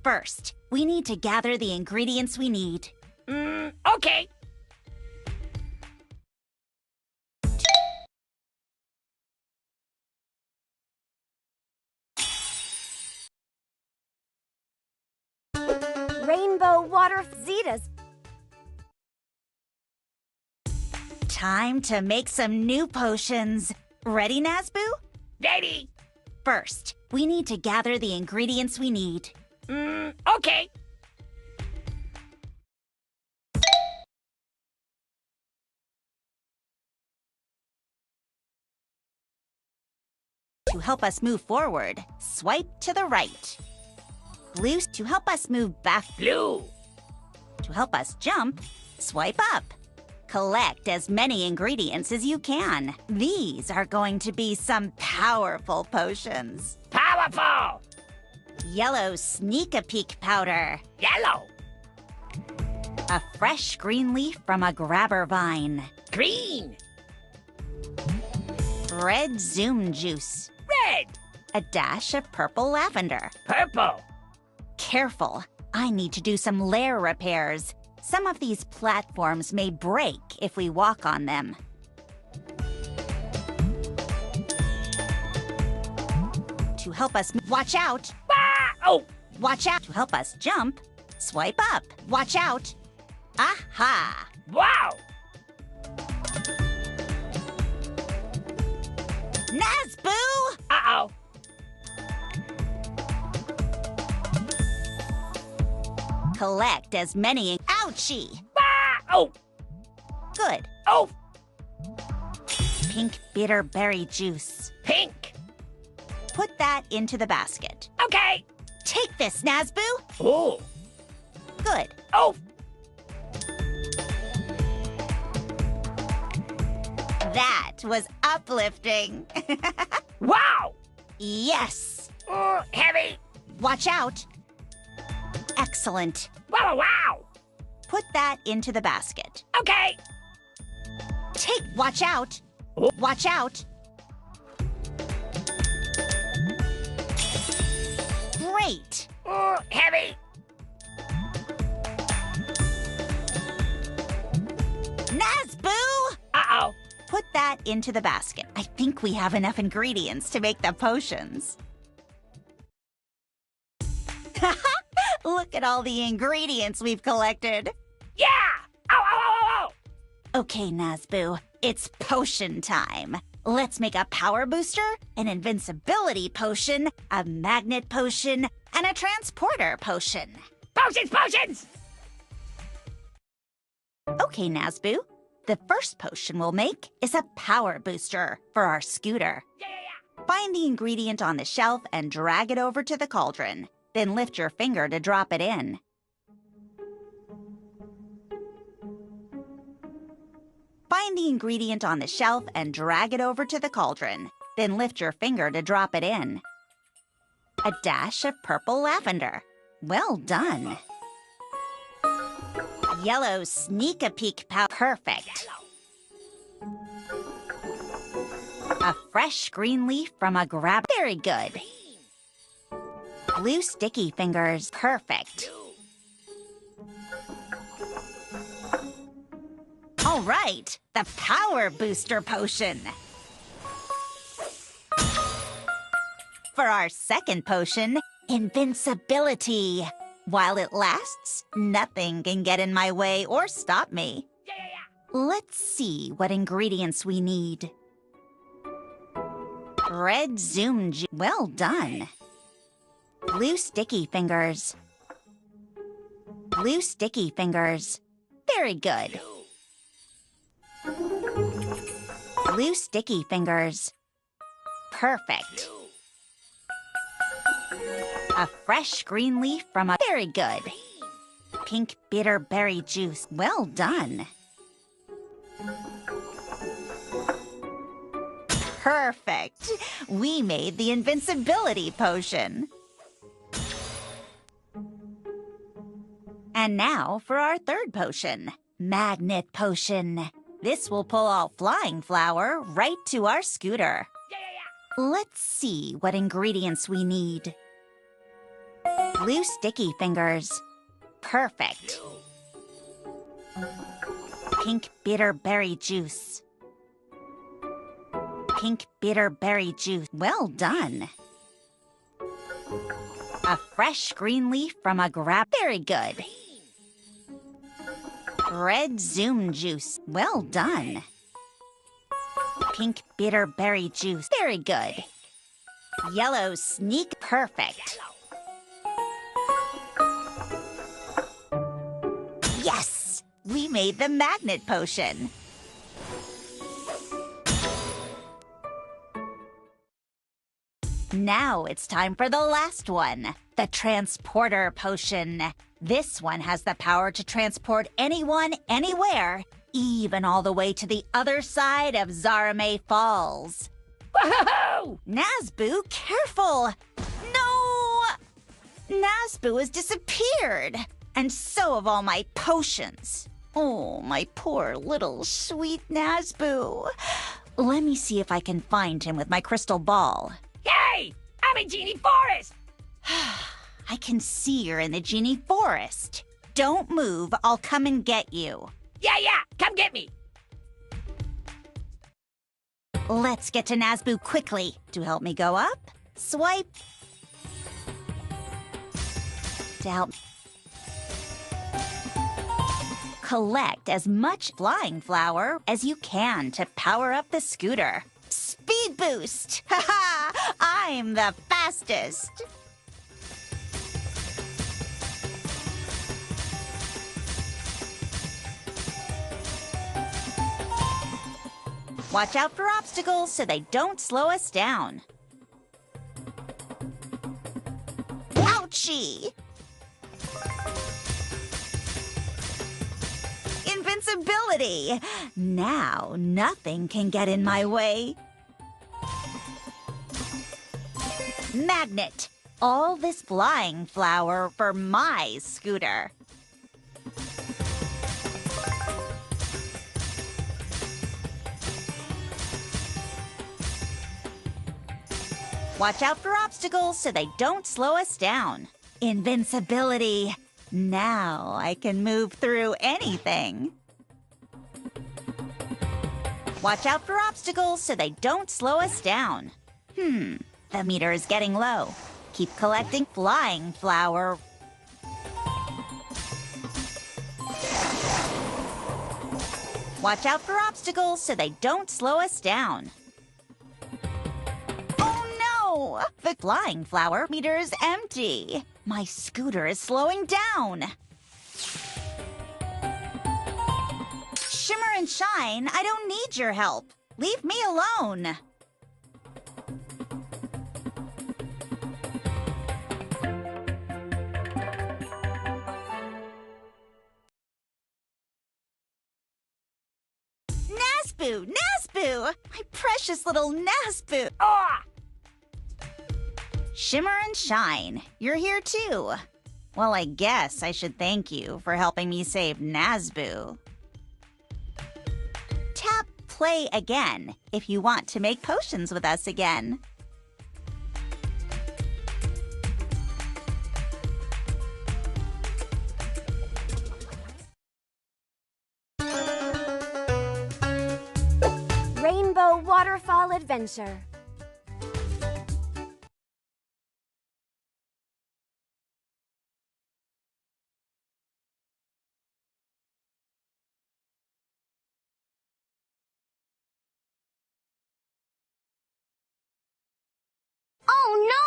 First, we need to gather the ingredients we need.
Okay.
Rainbow water Zeta's.
Time to make some new potions. Ready, Nazboo?
Ready.
First, we need to gather the ingredients we need.
Okay.
To help us move forward, swipe to the right. Blue to help us move back.
Blue.
To help us jump, swipe up. Collect as many ingredients as you can. These are going to be some powerful potions.
Powerful.
Yellow sneak-a-peek powder.
Yellow.
A fresh green leaf from a grabber vine.
Green.
Red zoom juice.
Red.
A dash of purple lavender.
Purple.
Careful, I need to do some lair repairs. Some of these platforms may break if we walk on them. To help us watch out.
Ah! Oh!
Watch out. To help us jump, swipe up. Watch out. Aha!
Wow!
Nazboo!
Uh-oh.
Collect as many. Ouchie!
Ah! Oh!
Good.
Oh!
Pink bitter berry juice.
Pink.
Put that into the basket.
Okay.
Take this, Nazboo.
Oh.
Good.
Oh.
That was uplifting.
Wow.
Yes.
Heavy.
Watch out. Excellent.
Wow, wow.
Put that into the basket.
Okay.
Watch out.
Oh.
Watch out. Great.
Heavy.
Nazboo!
Uh-oh.
Put that into the basket. I think we have enough ingredients to make the potions. Look at all the ingredients we've collected.
Yeah! Ow, ow, ow, ow, ow!
Okay, Nazboo, it's potion time. Let's make a power booster, an invincibility potion, a magnet potion, and a transporter potion.
Potions, potions!
Okay, Nazboo, the first potion we'll make is a power booster for our scooter.
Yeah, yeah, yeah.
Find the ingredient on the shelf and drag it over to the cauldron. Then lift your finger to drop it in. Find the ingredient on the shelf and drag it over to the cauldron. Then lift your finger to drop it in. A dash of purple lavender. Well done. Yellow sneak-a-peek powder. Perfect. A fresh green leaf from a grab. Very good. Blue sticky fingers. Perfect. All right, the power booster potion. For our second potion, invincibility. While it lasts, nothing can get in my way or stop me.
Yeah, yeah, yeah.
Let's see what ingredients we need. Red zoom juice. Well done. Blue sticky fingers. Blue sticky fingers. Very good. Blue sticky fingers. Perfect. A fresh green leaf from a... Very good. Pink bitter berry juice. Well done. Perfect. We made the invincibility potion. And now for our third potion, magnet potion. This will pull all flying flour right to our scooter. Let's see what ingredients we need. Blue sticky fingers. Perfect. Pink bitter berry juice. Pink bitter berry juice. Well done. A fresh green leaf from a grab. Very good. Red zoom juice. Well done. Pink bitter berry juice. Very good. Yellow sneak. Perfect. Yes! We made the magnet potion. Now it's time for the last one, the transporter potion. This one has the power to transport anyone, anywhere, even all the way to the other side of Zarame Falls.
Woohoo!
Nazboo, careful! No! Nazboo has disappeared, and so have all my potions. Oh, my poor little sweet Nazboo. Let me see if I can find him with my crystal ball.
Hey! I'm in Genie Forest!
I can see you're in the Genie Forest. Don't move, I'll come and get you.
Yeah, come get me!
Let's get to Nazboo quickly. To help me go up, swipe. To help collect as much flying flour as you can to power up the scooter. Speed boost! Haha! I'm the fastest! Watch out for obstacles so they don't slow us down. Ouchie! Invincibility! Now nothing can get in my way. Magnet! All this flying flour for my scooter. Watch out for obstacles so they don't slow us down. Invincibility. Now I can move through anything. Watch out for obstacles so they don't slow us down. The meter is getting low. Keep collecting flying flour. Watch out for obstacles so they don't slow us down. Oh no! The flying flour meter is empty. My scooter is slowing down. Shimmer and shine, I don't need your help. Leave me alone. Nazboo! Nazboo! My precious little Nazboo!
Ah!
Shimmer and shine, you're here too. Well, I guess I should thank you for helping me save Nazboo. Tap play again if you want to make potions with us again.
Rainbow Waterfall Adventure.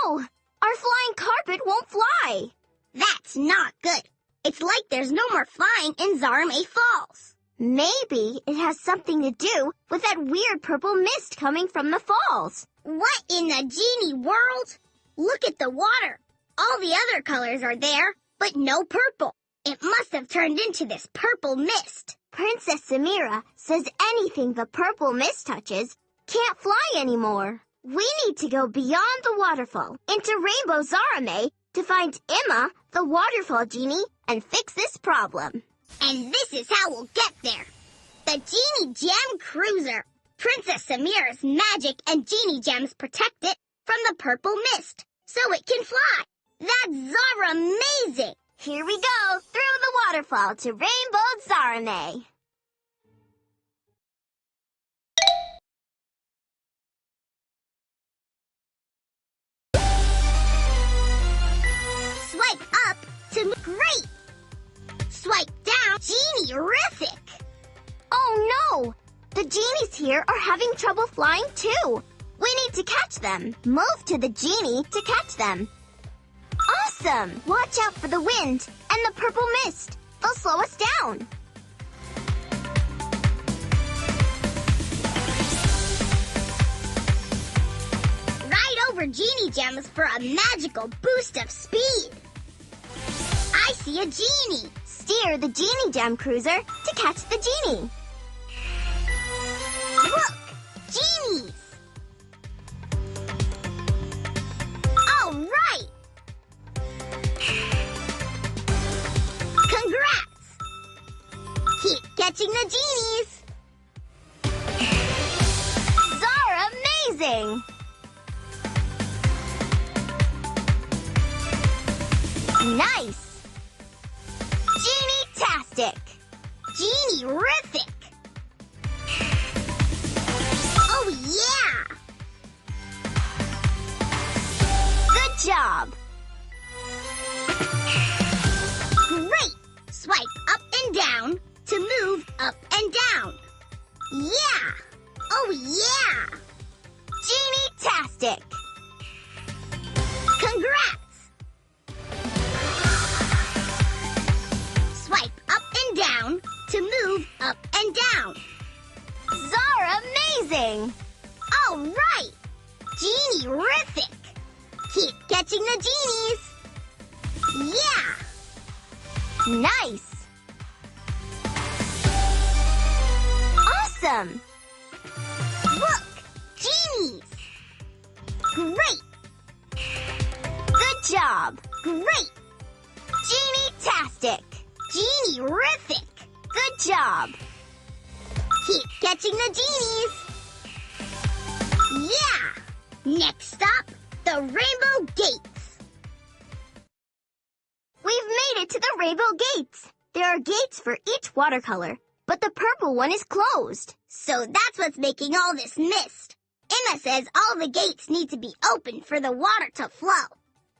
no! Our flying carpet won't fly. That's not good. It's like there's no more flying in Zarame Falls. Maybe it has something to do with that weird purple mist coming from the falls. What in the genie world? Look at the water. All the other colors are there, but no purple. It must have turned into this purple mist. Princess Samira says anything the purple mist touches can't fly anymore. We need to go beyond the waterfall into Rainbow Zarame to find Emma, the waterfall genie, and fix this problem. And this is how we'll get there. The Genie Gem Cruiser. Princess Samira's magic and genie gems protect it from the purple mist, so it can fly. That's Zara-amazing! Here we go, through the waterfall to Rainbow Zarame. Swipe up to great. Swipe down, Genie-rific. Oh no! The genies here are having trouble flying too. We need to catch them. Move to the genie to catch them. Awesome! Watch out for the wind and the purple mist. They'll slow us down. Ride over genie gems for a magical boost of speed. I see a genie. Steer the Genie Gem Cruiser to catch the genie. Look! Genies! All right! Congrats! Keep catching the genies! Zara, amazing! Nice! Genie-tastic! Genie-rific! Oh, yeah! Good job! Great! Swipe up and down to move up and down. Yeah! Oh, yeah! Genie-tastic! Congrats! Swipe up and down to move up and down. Zara, amazing! All right! Genie-rific! Keep catching the genies! Yeah! Nice! Awesome! Look! Genies! Great! Good job! Great! Genie-tastic! Genie-rific! Good job! Keep catching the genies! Yeah! Next stop, the Rainbow Gates. We've made it to the Rainbow Gates. There are gates for each watercolor, but the purple one is closed. So that's what's making all this mist. Emma says all the gates need to be open for the water to flow.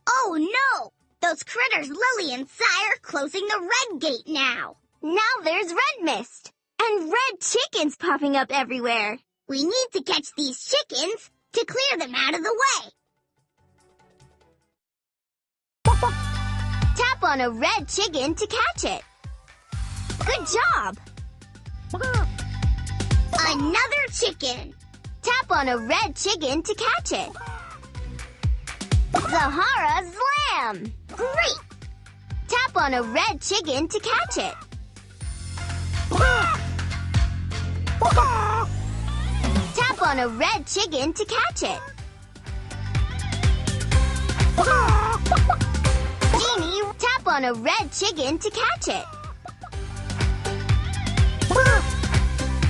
Oh no! Those critters Lily and Sai are closing the red gate now. Now there's red mist. And red chickens popping up everywhere. We need to catch these chickens to clear them out of the way. Tap on a red chicken to catch it. Good job. Another chicken. Tap on a red chicken to catch it. Zahara's lamb. Great. Tap on a red chicken to catch it. Tap on a red chicken to catch it. Genie, tap on a red chicken to catch it.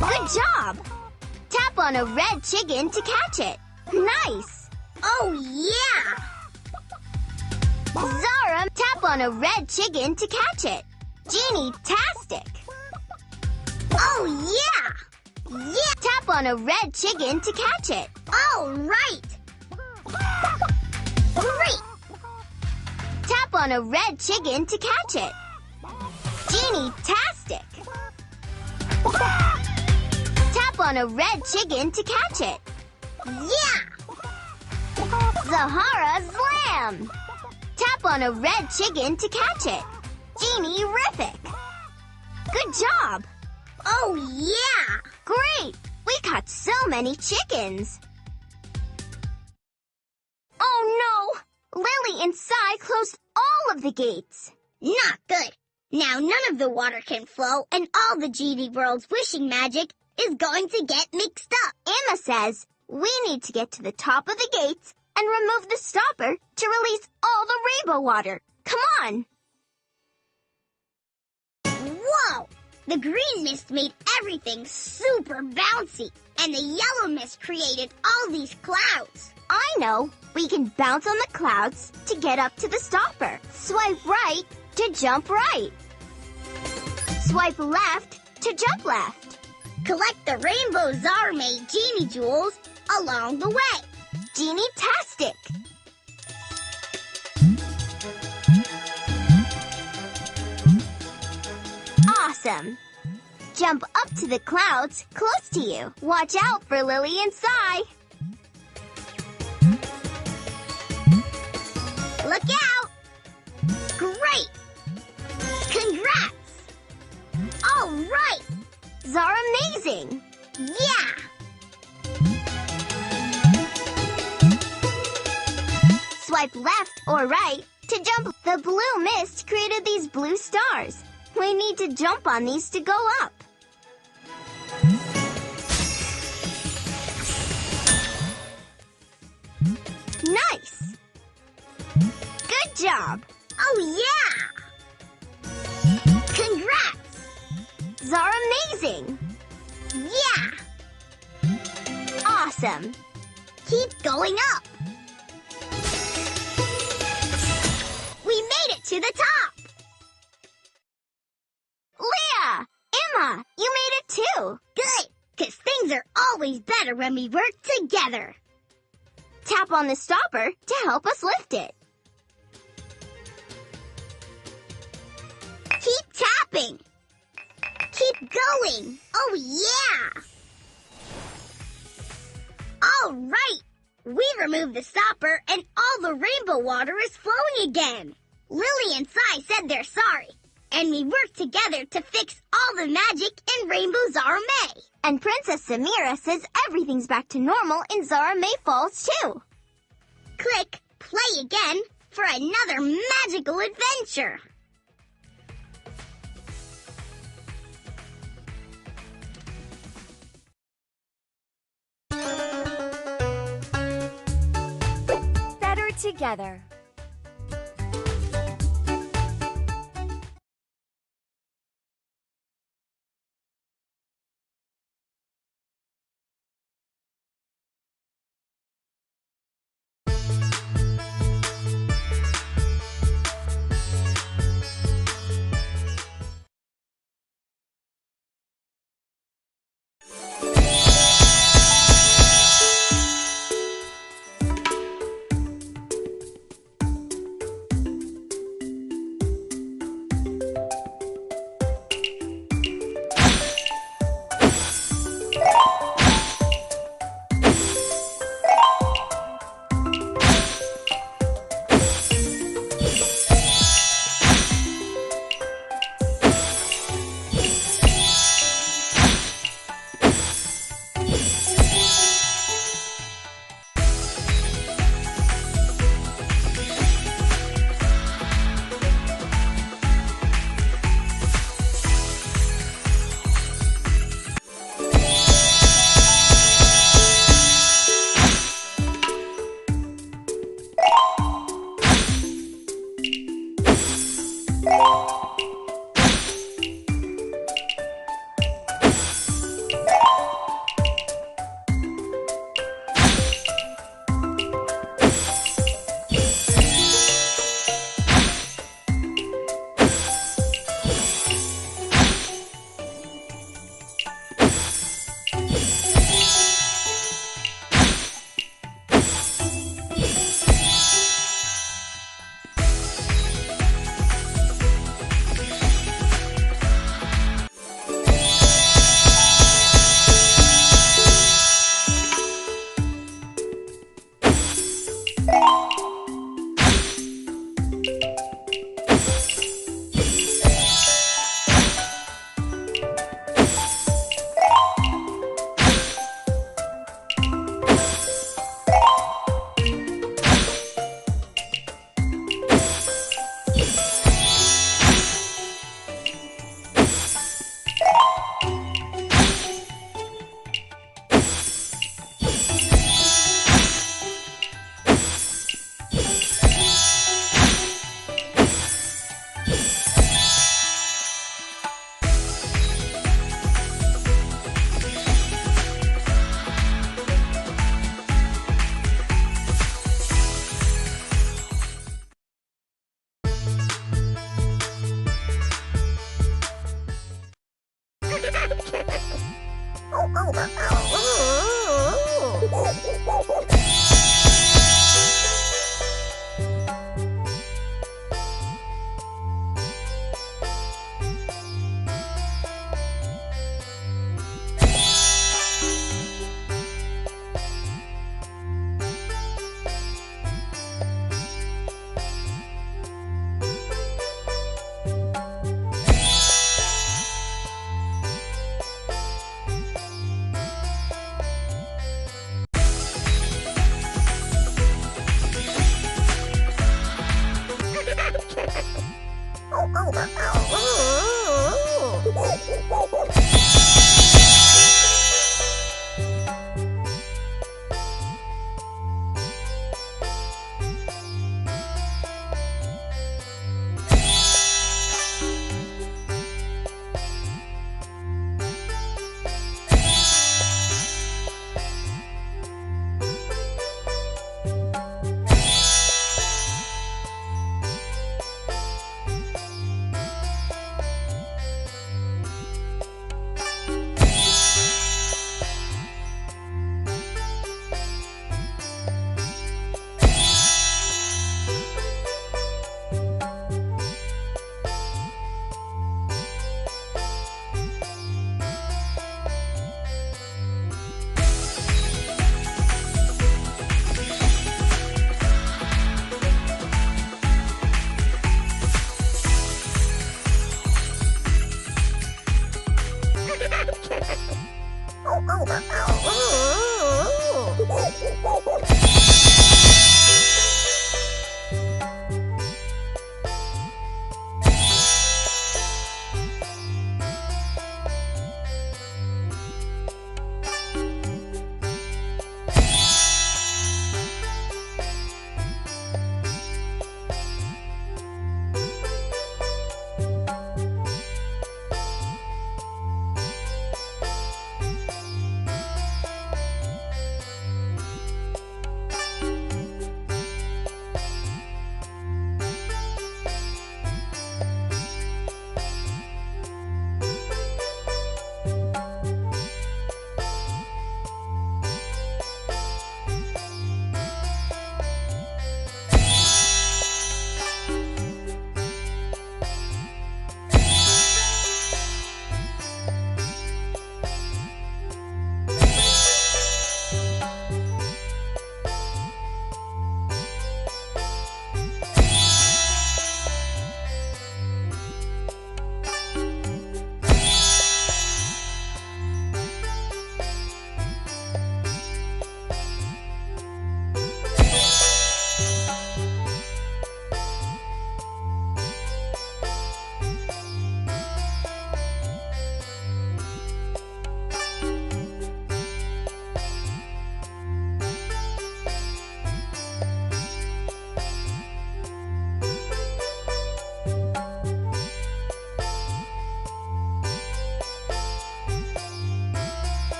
Good job! Tap on a red chicken to catch it. Nice! Oh, yeah! Zara, tap on a red chicken to catch it. Genie-tastic! Oh, yeah! Yeah! Tap on a red chicken to catch it. All right! Great! Tap on a red chicken to catch it. Genie-tastic! Tap on a red chicken to catch it. Yeah! Zahara's lamb! Tap on a red chicken to catch it. Genie-rific! Good job! Oh, yeah! Great! We caught so many chickens! Oh, no! Lily and Sai closed all of the gates. Not good. Now none of the water can flow, and all the Genie World's wishing magic is going to get mixed up. Emma says we need to get to the top of the gates and remove the stopper to release all the rainbow water. Come on! Whoa! The green mist made everything super bouncy, and the yellow mist created all these clouds. I know! We can bounce on the clouds to get up to the stopper. Swipe right to jump right. Swipe left to jump left. Collect the Rainbow Czar-made Genie Jewels along the way. Genie-tastic! Awesome! Jump up to the clouds close to you. Watch out for Lily and Sai. Look out! Great! Congrats! All right! Zara amazing! Yeah! Swipe left or right to jump. The blue mist created these blue stars. We need to jump on these to go up. Nice! Good job! Oh, yeah! Congrats! Zara amazing! Yeah! Awesome! Keep going up! We made it to the top! Leah! Emma! You made it too! Good! 'Cause things are always better when we work together! Tap on the stopper to help us lift it. Keep tapping! Keep going! Oh, yeah! All right! We removed the stopper and all the rainbow water is flowing again. Lily and Sai said they're sorry, and we worked together to fix all the magic in Rainbow Zara May. And Princess Samira says everything's back to normal in Zara May Falls, too. Click play again for another magical adventure.
Better together.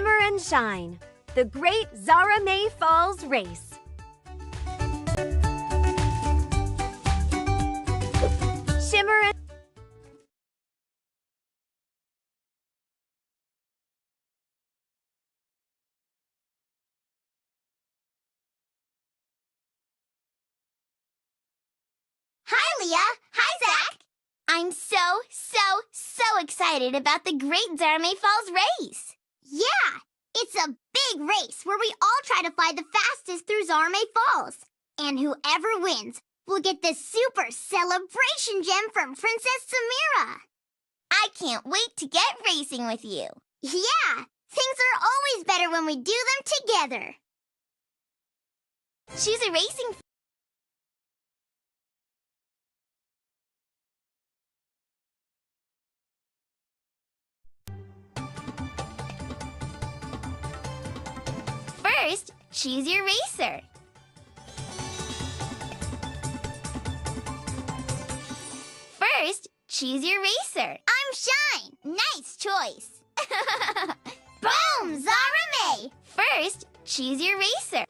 Shimmer and shine, the Great Zara May Falls Race. Shimmer and
Hi, Leah. Hi, Zach.
I'm so excited about the Great Zara May Falls race.
Yeah, it's a big race where we all try to fly the fastest through Zara May Falls. And whoever wins will get the super celebration gem from Princess Samira.
I can't wait to get racing with you.
Yeah, things are always better when we do them together.
Choose a racing. First, choose your racer. First, choose your racer.
I'm Shine. Nice choice. Boom, Zara May.
First, choose your racer.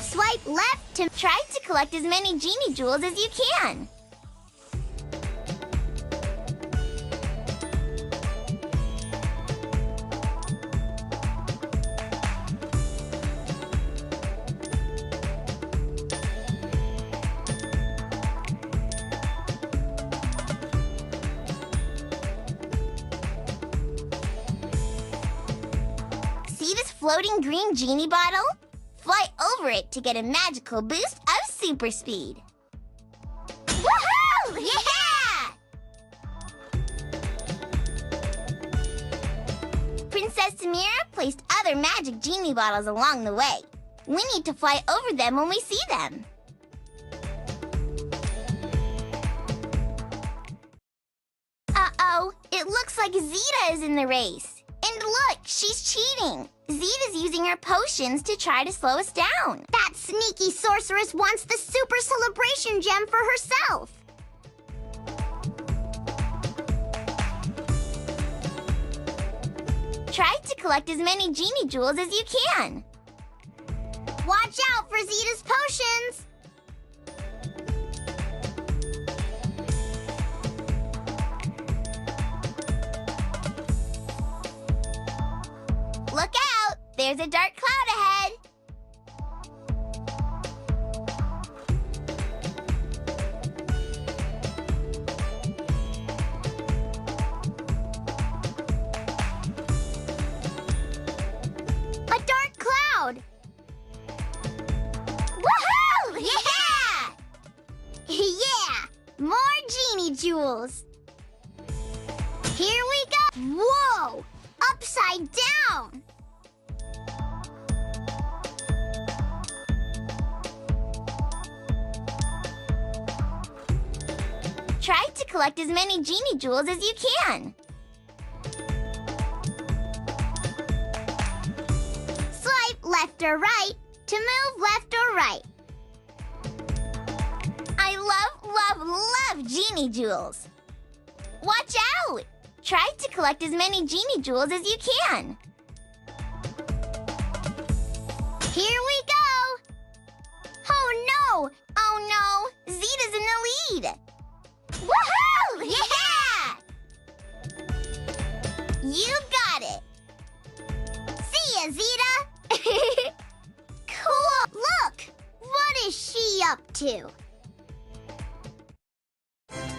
Swipe left to try to collect as many Genie Jewels as you can. See this floating green Genie bottle? Fly over it to get a magical boost of super speed. Woohoo! Yeah! Princess Samira placed other magic Genie bottles along the way. We need to fly over them when we see them. Uh-oh, it looks like Zeta is in the race. And look, she's cheating. Zeta's using her potions to try to slow us down.
That sneaky sorceress wants the super celebration gem for herself.
Try to collect as many Genie Jewels as you can.
Watch out for Zeta's potions.
Look out! There's a dark cloud ahead.
A dark cloud.
Woohoo! Yeah!
Yeah, more Genie Jewels. Here we go. Whoa, upside down.
Try to collect as many Genie Jewels as you can.
Swipe left or right to move left or right.
I love Genie Jewels. Watch out! Try to collect as many Genie Jewels as you can.
Here we go. Oh no,
Zeta's in the lead.
woohoo!
Yeah! You got it.
See ya, Zeta. Cool. Look, what is she up to?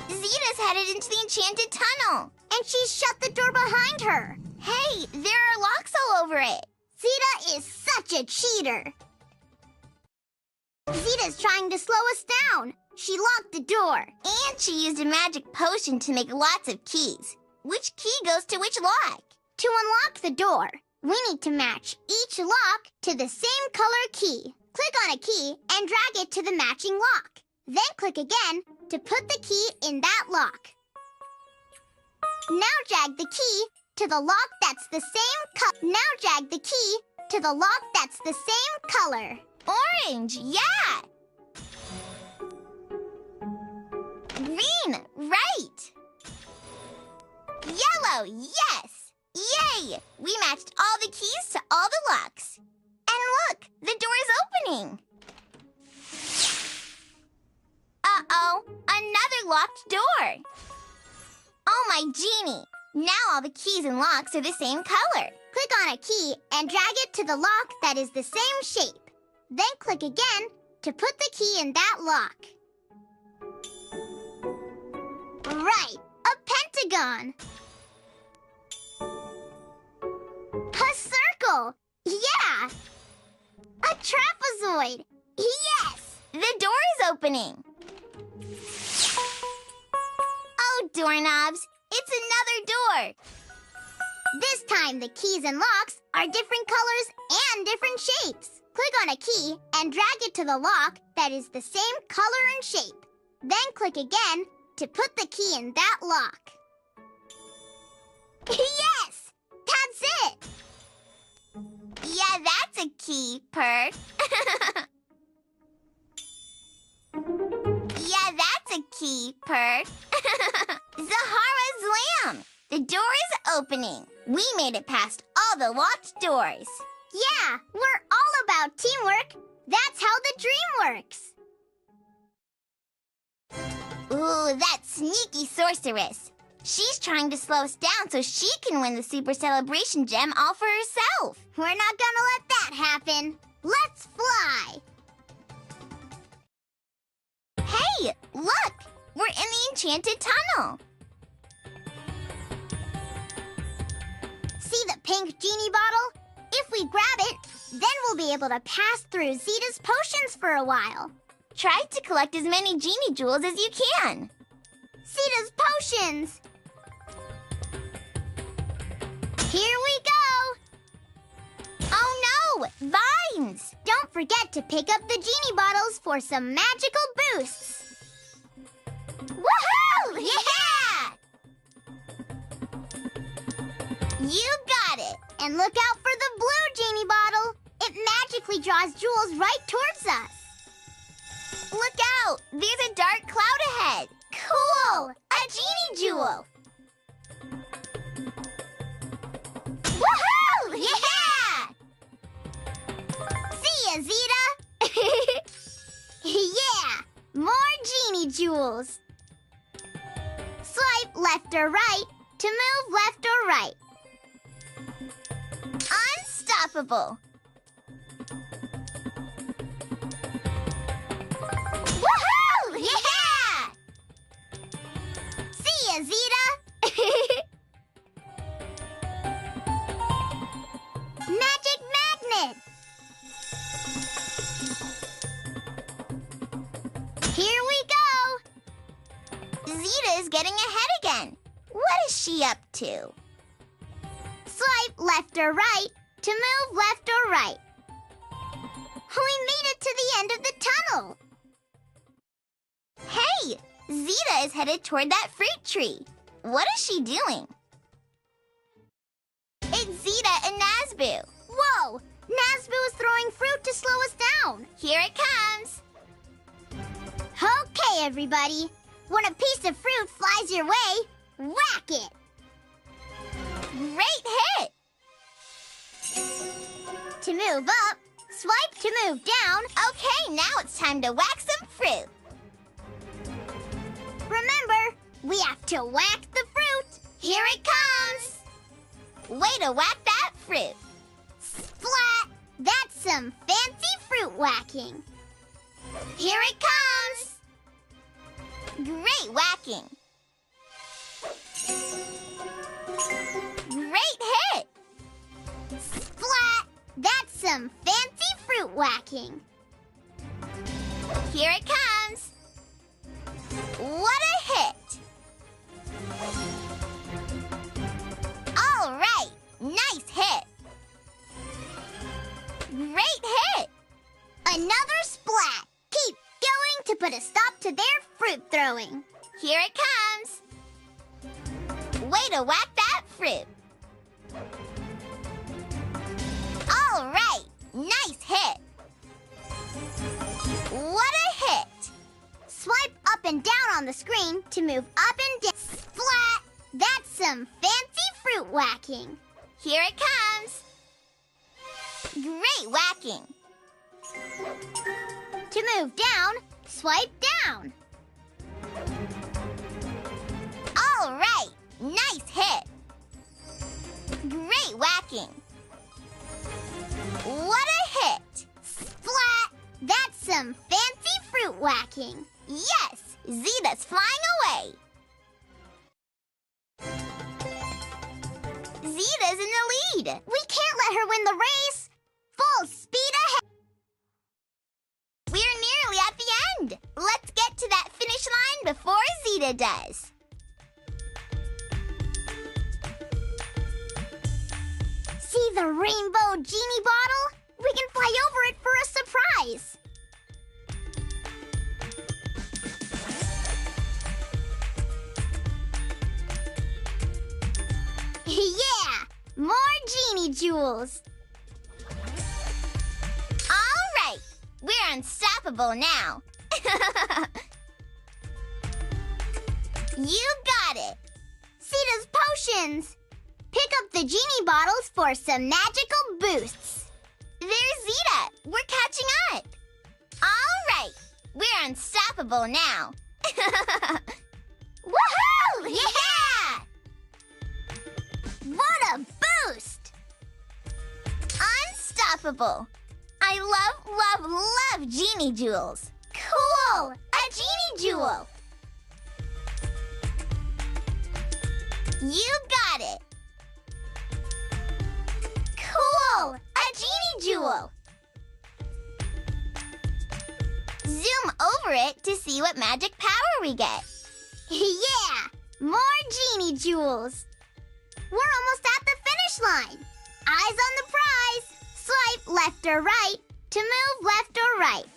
Zeta's headed into the enchanted tunnel.
And she's shut the door behind her.
Hey, there are locks all over it.
Zeta is such a cheater. Zeta's trying to slow us down. She locked the door.
And she used a magic potion to make lots of keys. Which key goes to which lock?
To unlock the door, we need to match each lock to the same color key. Click on a key and drag it to the matching lock. Then click again to put the key in that lock. Now drag the key to the lock that's the same color. Now drag the key to the lock that's the same color.
Orange, yeah! Green, right. Yellow, yes. Yay! We matched all the keys to all the locks. And look, the door is opening. Uh-oh, another locked door. Oh, my genie. Now all the keys and locks are the same color.
Click on a key and drag it to the lock that is the same shape. Then click again to put the key in that lock. Right, a pentagon. A circle. Yeah. A trapezoid. Yes.
The door is opening. Oh, doorknobs, it's another door.
This time the keys and locks are different colors and different shapes. Click on a key and drag it to the lock that is the same color and shape. Then click again to put the key in that lock. Yes! That's it!
Yeah, that's a key, Pert. Yeah, that's a key, Pert. Zahara's lamp! The door is opening. We made it past all the locked doors.
Yeah, we're all about teamwork. That's how the dream works.
Ooh, that sneaky sorceress. She's trying to slow us down so she can win the Super Celebration Gem all for herself.
We're not gonna let that happen. Let's fly.
Hey, look! We're in the enchanted tunnel.
See the pink genie bottle? If we grab it, then we'll be able to pass through Zeta's potions for a while.
Try to collect as many genie jewels as you can.
Zeta's potions! Here we go!
Oh no! Vines!
Don't forget to pick up the genie bottles for some magical boosts.
Woohoo! Yeah! You got it!
And look out for the blue genie bottle. It magically draws jewels right towards us.
Look out! There's a dark cloud ahead. Cool! A genie jewel! Woohoo! Yeah!
See ya, Zeta! Yeah! More genie jewels. Swipe left or right to move left or right.
Unstoppable! Woohoo! Yeah!
See ya, Zeta! Magic magnet! Here we go!
Zeta is getting ahead again. What is she up to?
Swipe left or right to move left or right. We made it to the end of the tunnel.
Hey! Zeta is headed toward that fruit tree. What is she doing? It's Zeta and Nazbu.
Whoa! Nazbu is throwing fruit to slow us down.
Here it comes.
Okay, everybody. When a piece of fruit flies your way, whack it.
Great hit!
To move up, swipe to move down.
Okay, now it's time to whack some fruit.
Remember, we have to whack the fruit.
Here it comes. Way to whack that fruit.
Splat! That's some fancy fruit whacking.
Here it comes. Great whacking. Great hit.
Splat! That's some fancy fruit whacking.
Here it comes. What a hit. All right. Nice hit. Great hit.
Another splat. Keep going to put a stop to their fruit throwing.
Here it comes. Way to whack that fruit. All right. Nice hit. What a hit.
Swipe up and down on on the screen to move up and down. Splat! That's some fancy fruit whacking.
Here it comes. Great whacking.
To move down, swipe down.
All right, nice hit. Great whacking. What a hit.
Splat! That's some fancy fruit whacking.
Yes, Zeta's flying away. Zeta's in the lead.
We can't let her win the race. Full speed ahead.
We're nearly at the end. Let's get to that finish line before Zeta does.
See the rainbow genie bottle? We can fly over it for a surprise. Yeah! More genie jewels.
All right, we're unstoppable now. You got it.
Zeta's potions. Pick up the genie bottles for some magical boosts.
There's Zeta. We're catching up. All right, we're unstoppable now.
Woohoo!
Yeah!
What a boost!
Unstoppable. I love genie jewels.
Cool! A genie jewel.
You got it.
Cool! A genie jewel.
Zoom over it to see what magic power we get.
Yeah! More genie jewels. We're almost at the finish line. Eyes on the prize. Swipe left or right to move left or right.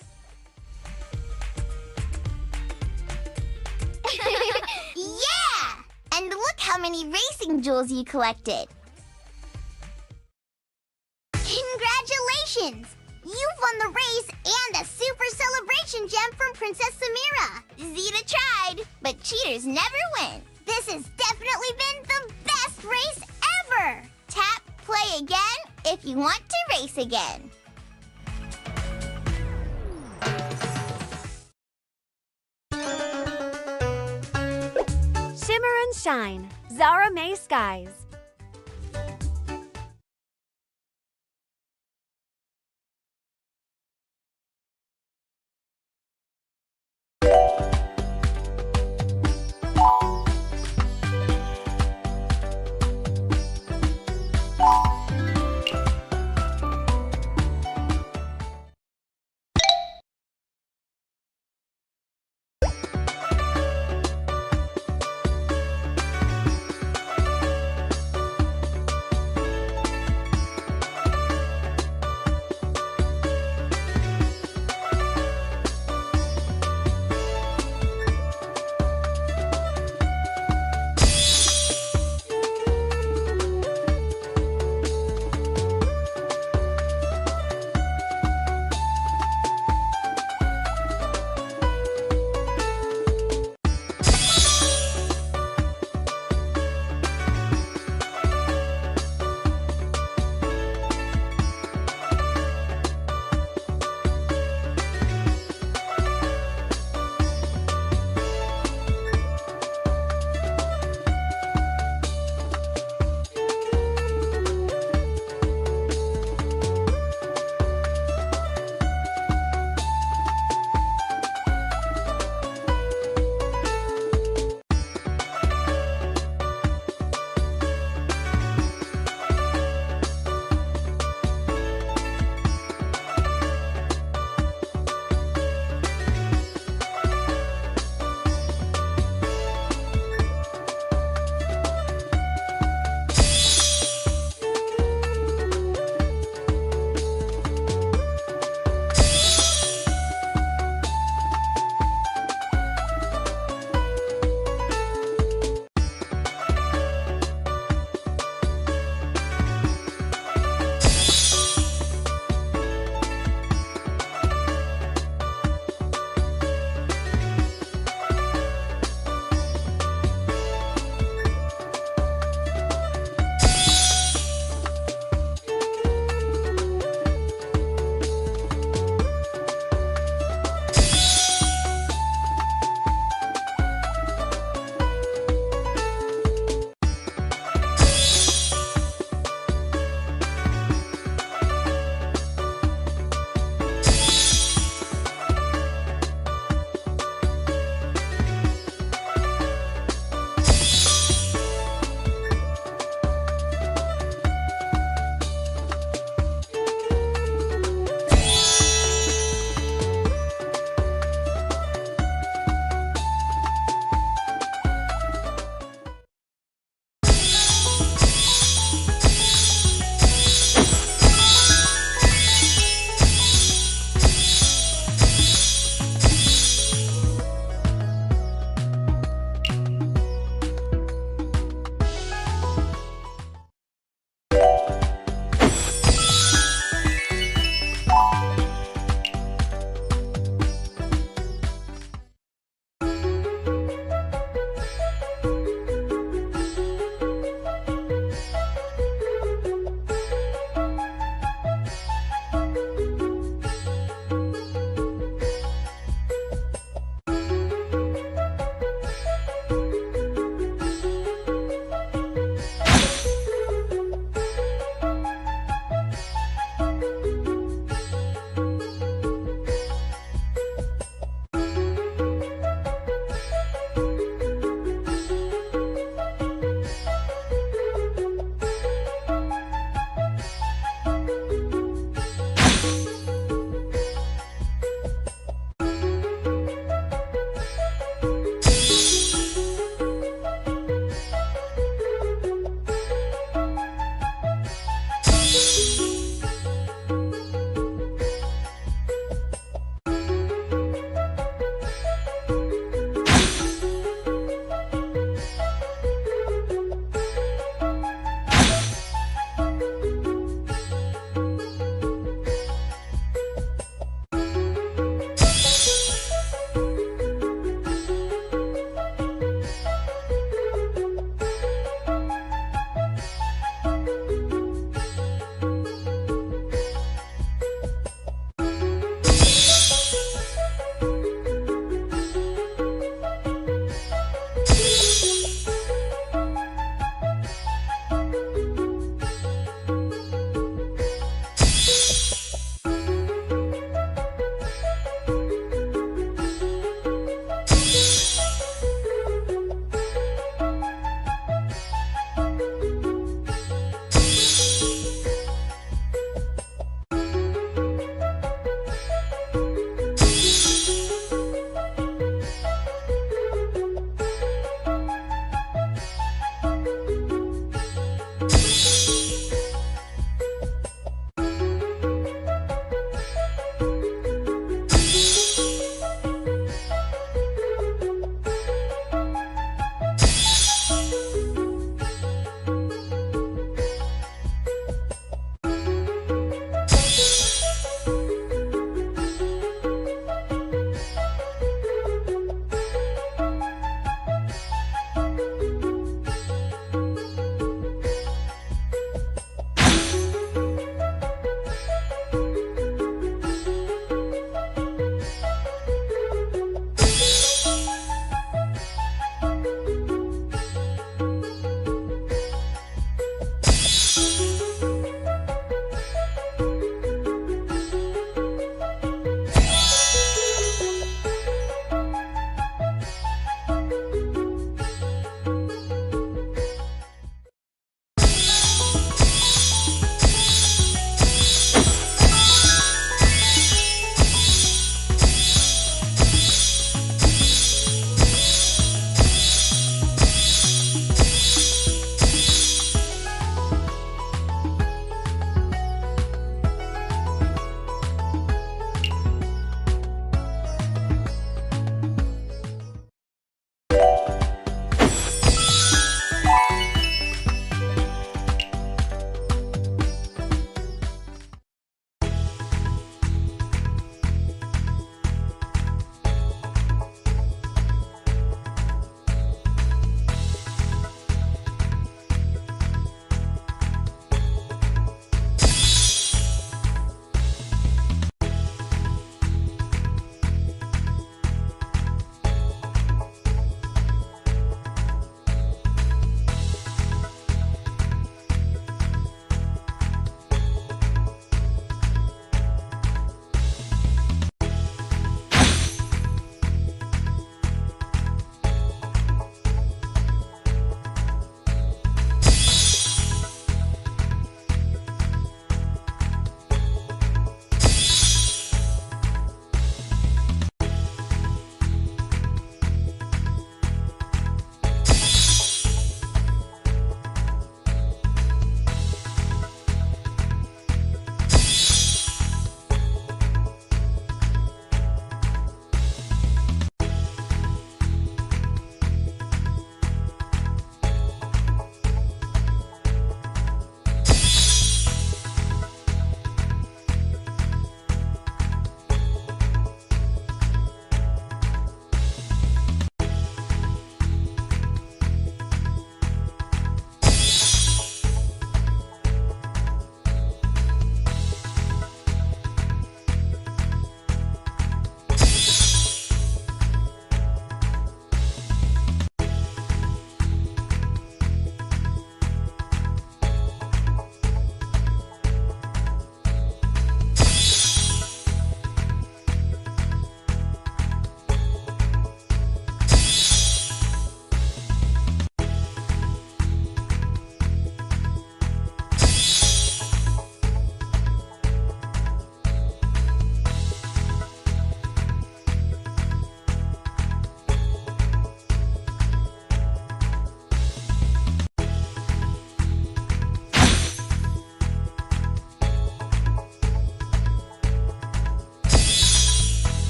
Yeah! And look how many racing jewels you collected.
Congratulations! You've won the race and a super celebration gem from Princess Samira.
Zeta tried, but cheaters never win.
This has definitely been the best race ever!
Tap play again if you want to race again.
Shimmer and shine, Zara May Skies.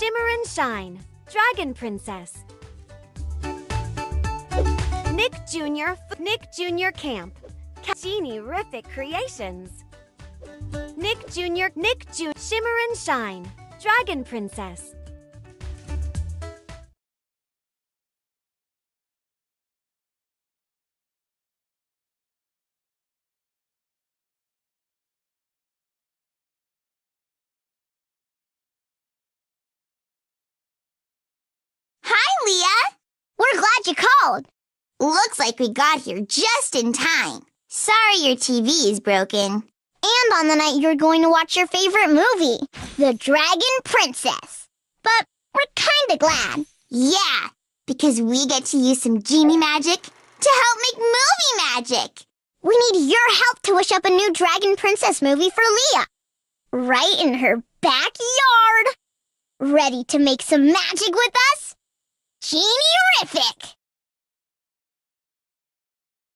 Shimmer and Shine, Dragon Princess. Nick Jr. Camp, Genie-rific Creations. Shimmer and Shine, Dragon Princess.
Hi, Leah. We're glad you called. Looks like we got here just in time. Sorry your TV is broken. And on the night you're going to watch your favorite movie, The Dragon Princess. But we're kinda glad. Yeah, because we get to use some genie magic to help make movie magic. We need your help to wish up a new Dragon Princess movie for Leah. Right in her backyard. Ready to make some magic with us? Genie-rific!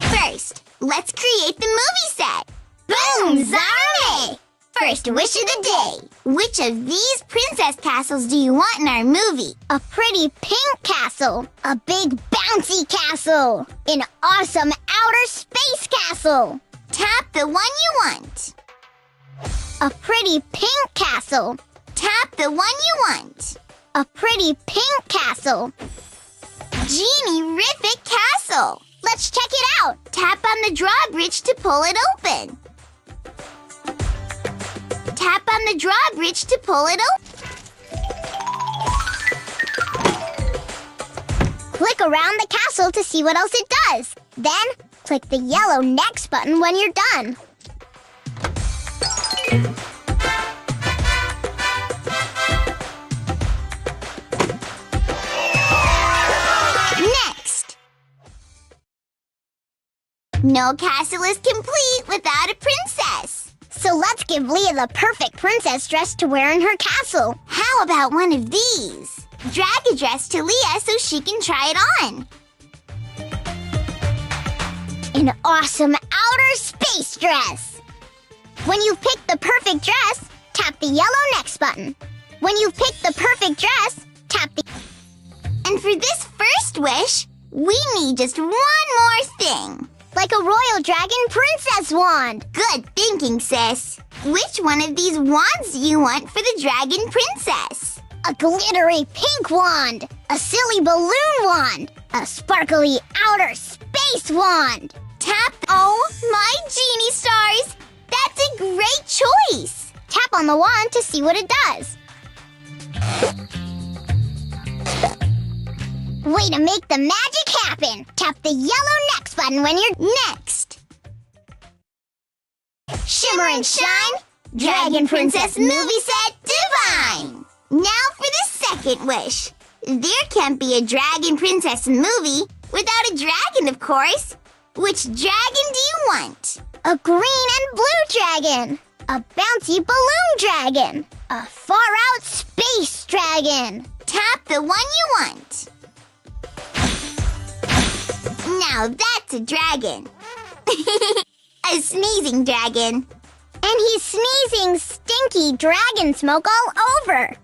First, let's create the movie set. Boom, Zarame! First wish of the day. Which of these princess castles do you want in our movie? A pretty pink castle. A big bouncy castle. An awesome outer space castle. Tap the one you want. A pretty pink castle. Tap the one you want. A pretty pink castle. Genie-rific castle. Let's check it out. Tap on the drawbridge to pull it open. Tap on the drawbridge to pull it open. Click around the castle to see what else it does. Then, click the yellow next button when you're done. Next. No castle is complete without a princess. So let's give Leah the perfect princess dress to wear in her castle. How about one of these? Drag a dress to Leah so she can try it on. An awesome outer space dress. When you've picked the perfect dress, tap the yellow next button. When you've picked the perfect dress, tap the... And for this first wish, we need just one more thing. Like a royal dragon princess wand. Good thinking, sis. Which one of these wands do you want for the dragon princess? A glittery pink wand. A silly balloon wand. A sparkly outer space wand. Tap... Oh, my genie stars! That's a great choice! Tap on the wand to see what it does. Way to make the magic happen! Tap the yellow next button when you're next. Shimmer and Shine, Dragon Princess movie set divine! Now for the second wish. There can't be a Dragon Princess movie without a dragon, of course. Which dragon do you want? A green and blue dragon. A bouncy balloon dragon. A far-out space dragon. Tap the one you want. Now that's a dragon. A sneezing dragon. And he's sneezing stinky dragon smoke all over.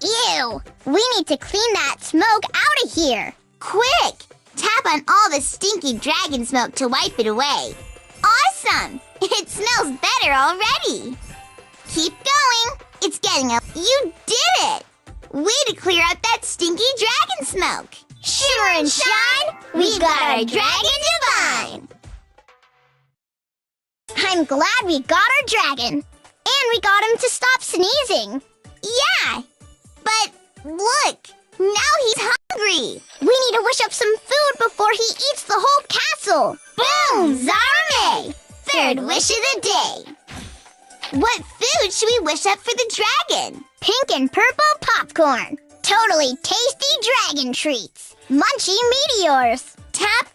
Ew! We need to clean that smoke out of here. Quick! Tap on all the stinky dragon smoke to wipe it away. Awesome! It smells better already. Keep going. It's getting up. You did it! Way to clear out that stinky dragon smoke. Shimmer and shine, we got our dragon divine. I'm glad we got our dragon. And we got him to stop sneezing. Yeah, but look, now he's hungry. We need to wish up some food before he eats the whole castle. Boom, Zarame! Third wish of the day. What food should we wish up for the dragon? Pink and purple popcorn. Totally tasty dragon treats. Munchy meteors. Tap.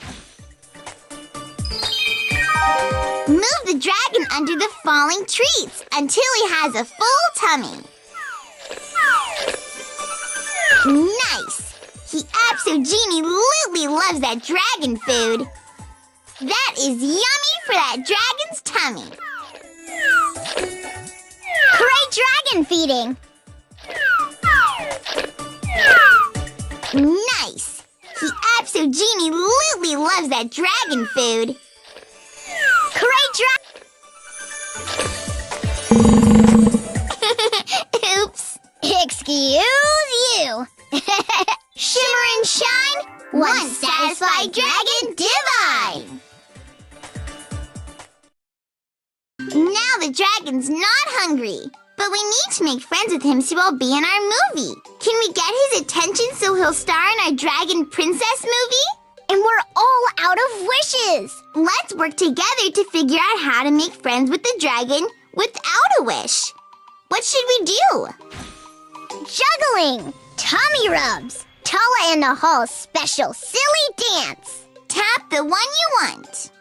Move the dragon under the falling treats until he has a full tummy. Nice. He absolutely loves that dragon food. That is yummy for that dragon's tummy. Great dragon feeding. Genie Lutely loves that dragon food. Oops. Excuse you. Shimmer and shine, one satisfied dragon divine. Now the dragon's not hungry, but we need to make friends with him so he'll be in our movie. Can we get his attention so he'll star in our Dragon Princess movie? And we're all out of wishes. Let's work together to figure out how to make friends with the dragon without a wish. What should we do? Juggling, tummy rubs, Tala in the Hall's special silly dance. Tap the one you want.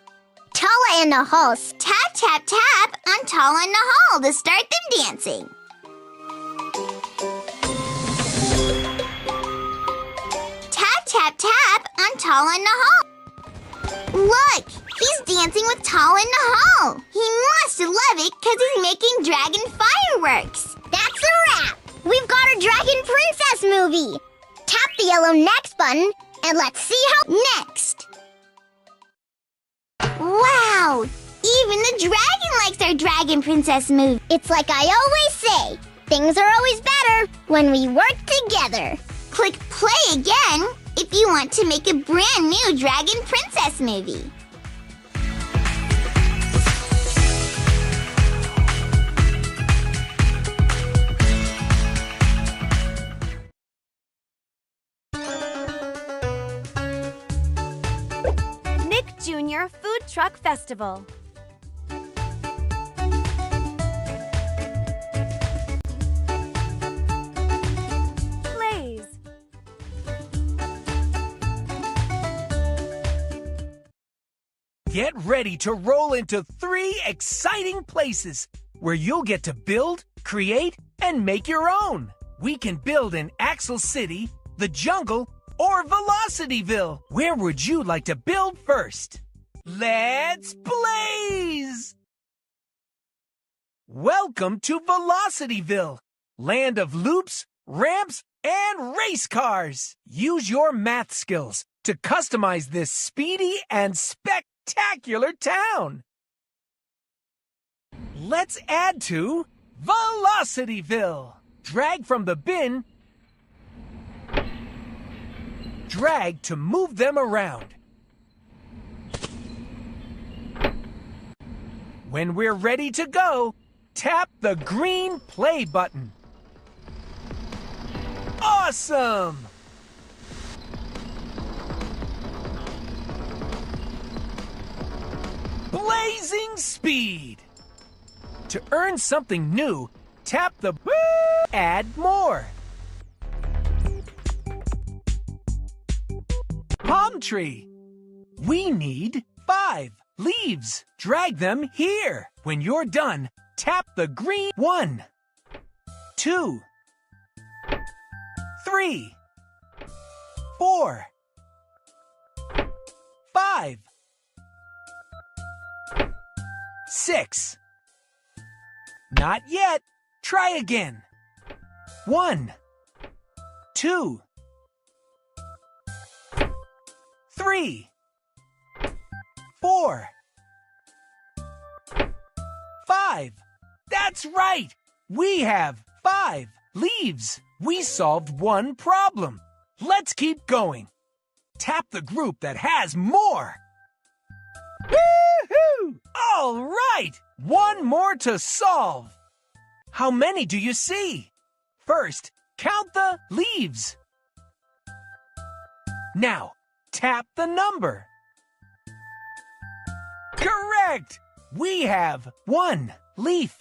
Tala in the Hall's tap, tap, tap on Tala in the Hall to start them dancing. Tap, tap, tap on Tala in the Hall. Look, he's dancing with Tala in the Hall. He must love it because he's making dragon fireworks. That's a wrap. We've got a Dragon Princess movie. Tap the yellow next button and let's see how next. Wow! Even the dragon likes our Dragon Princess movie. It's like I always say, things are always better when we work together. Click play again if you want to make a brand new Dragon Princess movie.
Junior Food Truck Festival. Plays.
Get ready to roll into 3 exciting places where you'll get to build, create, and make your own. We can build in Axel City, the Jungle, or Velocityville. Where would you like to build first? Let's blaze! Welcome to Velocityville, land of loops, ramps, and race cars. Use your math skills to customize this speedy and spectacular town. Let's add to Velocityville. Drag from the bin. Drag to move them around. When we're ready to go, tap the green play button. Awesome! Blazing speed! To earn something new, tap the add more. Palm tree. We need 5 leaves. Drag them here. When you're done, tap the green 1, 2, 3, 4, 5, 6. Not yet. Try again. 1, 2, 3, 4, 5. That's right. We have 5 leaves. We solved one problem. Let's keep going. Tap the group that has more. Woohoo! All right. One more to solve. How many do you see? First, count the leaves. Now, tap the number. Correct! We have 1 leaf.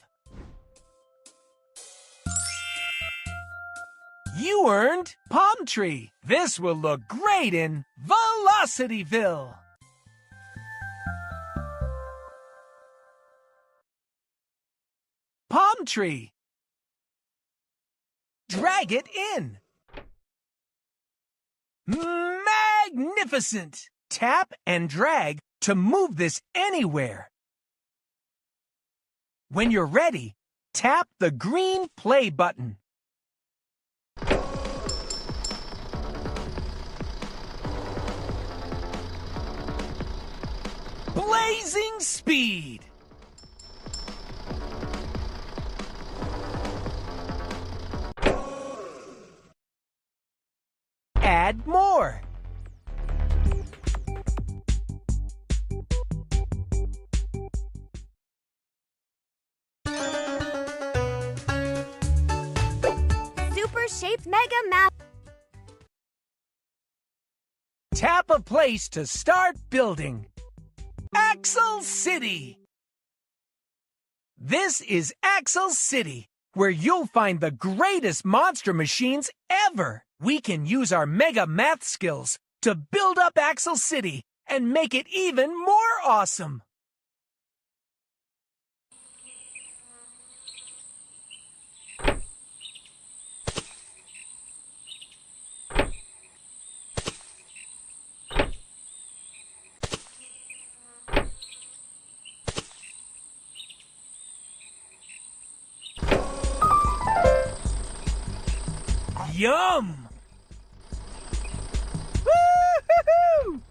You earned palm tree. This will look great in Velocityville. Palm tree. Drag it in. Magnificent! Tap and drag to move this anywhere. When you're ready, tap the green play button. blazing speed. Add more.
Super shaped mega map.
Tap a place to start building. Axle City. This is Axle City, where you'll find the greatest monster machines ever. We can use our mega math skills to build up Axle City and make it even more awesome. Yum! Woo-hoo-hoo!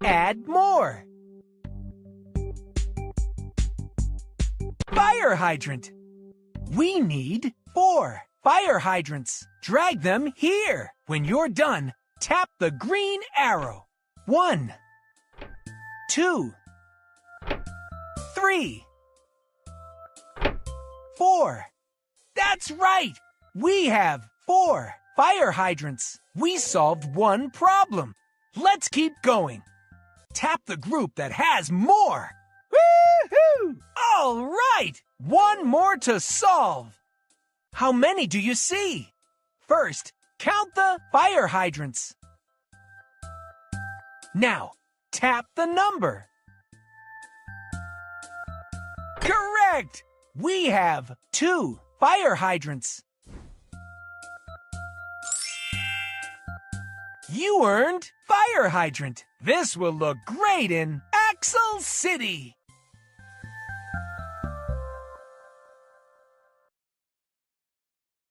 Add more. Fire hydrant. We need 4 fire hydrants. Drag them here. When you're done, tap the green arrow. 1, 2, 3, 4. That's right! We have 4 fire hydrants. We solved one problem. Let's keep going. Tap the group that has more. Woohoo! All right! One more to solve. How many do you see? First, count the fire hydrants. Now, tap the number. Correct! We have 2 fire hydrants. You earned fire hydrant. This will look great in Axle City.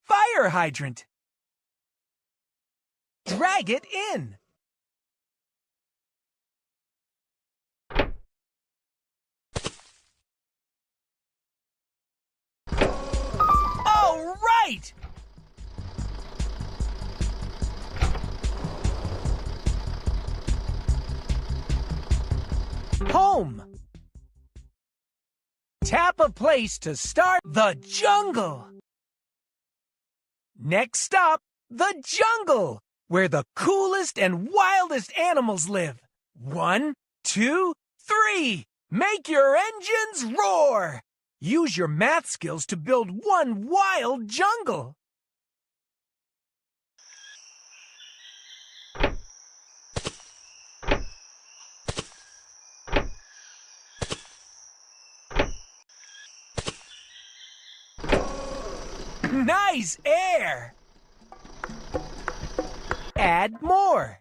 Fire hydrant. Drag it in. All right! Home. Tap a place to start the jungle. Next stop, the jungle, where the coolest and wildest animals live. 1, 2, 3. Make your engines roar. Use your math skills to build one wild jungle. Nice air! Add more.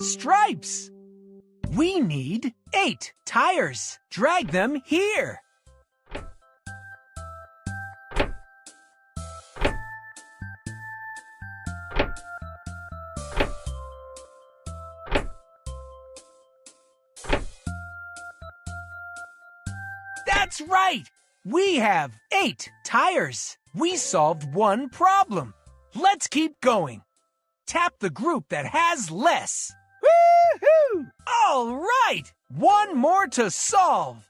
Stripes. We need 8 tires. Drag them here. That's right! We have 8 tires. We solved one problem. Let's keep going. Tap the group that has less. Woohoo! All right! One more to solve.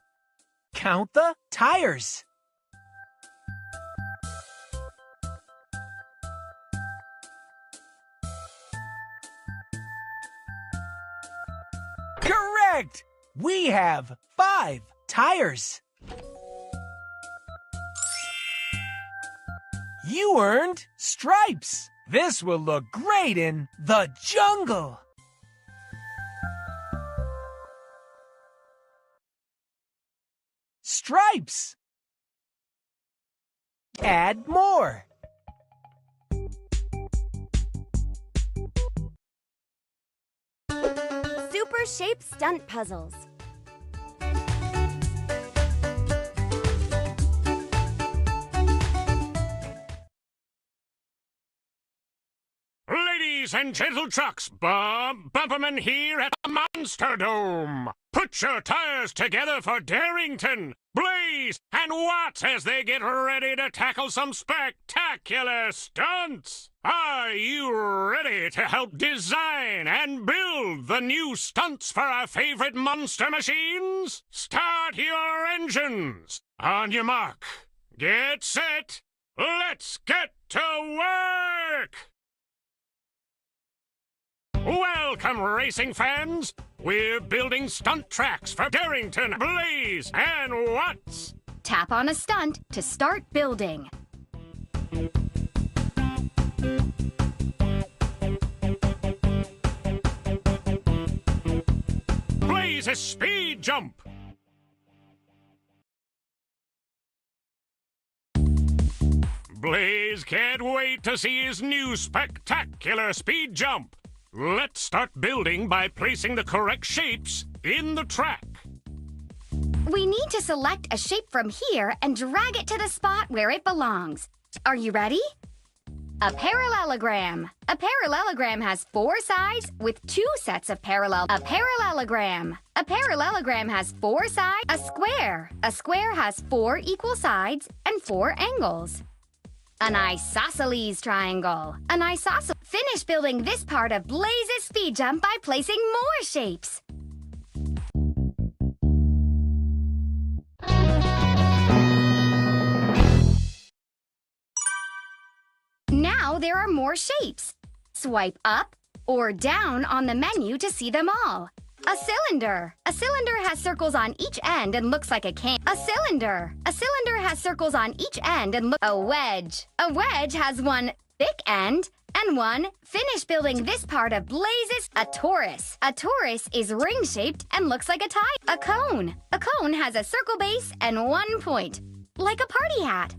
Count the tires. Correct! We have 5 tires. You earned stripes. This will look great in the jungle. Stripes. Add more.
Super shaped stunt puzzles.
Ladies and gentle trucks, Bob Bumperman here at the Monster Dome. Put your tires together for Darrington, Blaze, and Watts as they get ready to tackle some spectacular stunts. Are you ready to help design and build the new stunts for our favorite monster machines? Start your engines. On your mark. Get set. Let's get to work! Welcome, racing fans! We're building stunt tracks for Darrington, Blaze, and Watts!
Tap on a stunt to start building.
Blaze's speed jump! Blaze can't wait to see his new spectacular speed jump. Let's start building by placing the correct shapes in the track.
We need to select a shape from here and drag it to the spot where it belongs. Are you ready? A parallelogram. A parallelogram has 4 sides with 2 sets of parallel. A parallelogram. A parallelogram has 4 sides. A square. A square has 4 equal sides and 4 angles. An isosceles triangle. An isosceles. Finish building this part of Blaze's speed jump by placing more shapes. Now there are more shapes. Swipe up or down on the menu to see them all. A cylinder. A cylinder has circles on each end and looks like a can. A cylinder. A cylinder has circles on each end and a wedge. A wedge has 1 thick end and 1. Finish building this part of Blaze's. A torus. A torus is ring-shaped and looks like a tie. A cone. A cone has a circle base and 1 point, like a party hat.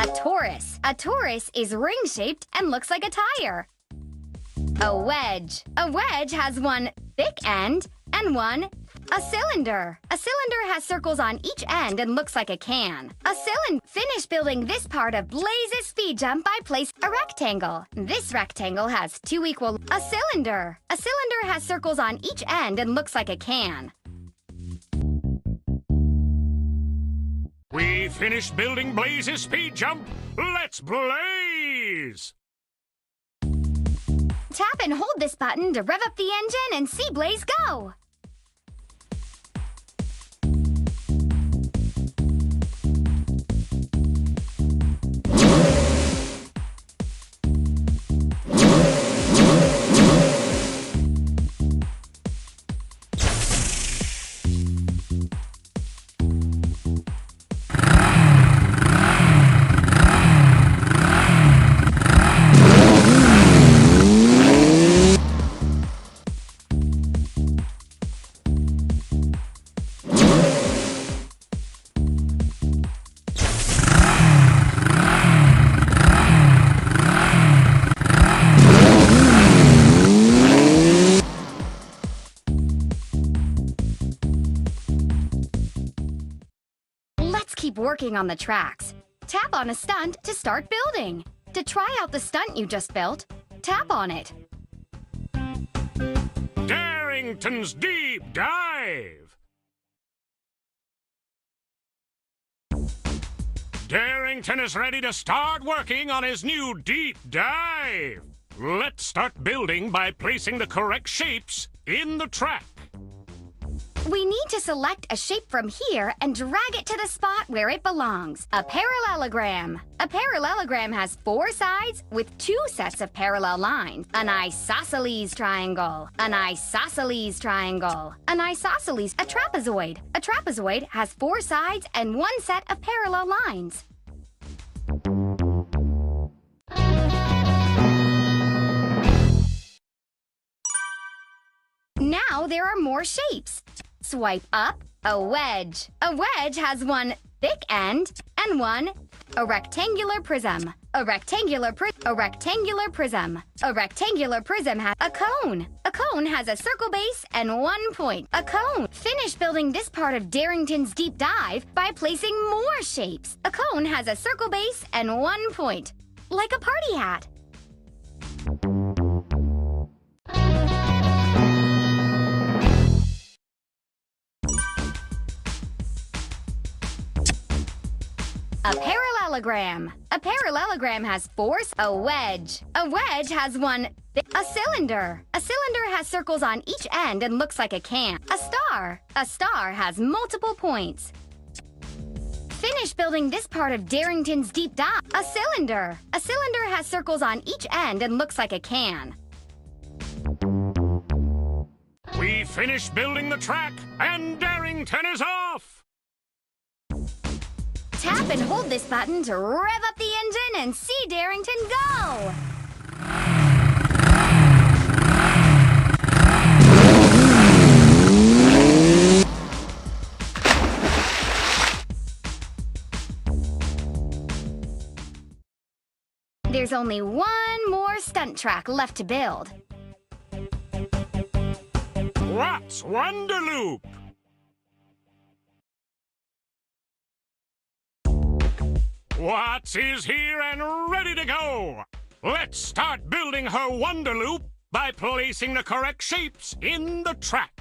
A torus. A torus is ring-shaped and looks like a tire. A wedge. A wedge has 1 thick end and 1. A cylinder. A cylinder has circles on each end and looks like a can. A cylinder. Finish building this part of Blaze's speed jump by placing a rectangle. This rectangle has 2 equal. A cylinder. A cylinder has circles on each end and looks like a can.
We finished building Blaze's speed jump. Let's blaze!
Tap and hold this button to rev up the engine and see Blaze go. Keep working on the tracks. Tap on a stunt to start building. To try out the stunt you just built, tap on it.
Darrington's Deep Dive! Darrington is ready to start working on his new deep dive. Let's start building by placing the correct shapes in the track.
We need to select a shape from here and drag it to the spot where it belongs. A parallelogram. A parallelogram has 4 sides with 2 sets of parallel lines. An isosceles triangle. An isosceles triangle. An isosceles. A trapezoid. A trapezoid has 4 sides and 1 set of parallel lines. Now there are more shapes. Swipe up. A wedge. A wedge has 1 thick end and 1. A rectangular prism. A rectangular prism. A rectangular prism. A rectangular prism has a cone. A cone has a circle base and 1 point. A cone. Finish building this part of Darrington's deep dive by placing more shapes. A cone has a circle base and 1 point, like a party hat. A parallelogram. A parallelogram has 4. A wedge. A wedge has 1. A cylinder. A cylinder has circles on each end and looks like a can. A star. A star has multiple points. Finish building this part of Darrington's deep dive. A cylinder. A cylinder has circles on each end and looks like a can.
We finished building the track, and Darrington is off!
Tap and hold this button to rev up the engine and see Darrington go! There's only one more stunt track left to build.
What's Wonderloop? Watts is here and ready to go! Let's start building her Wonderloop by placing the correct shapes in the track.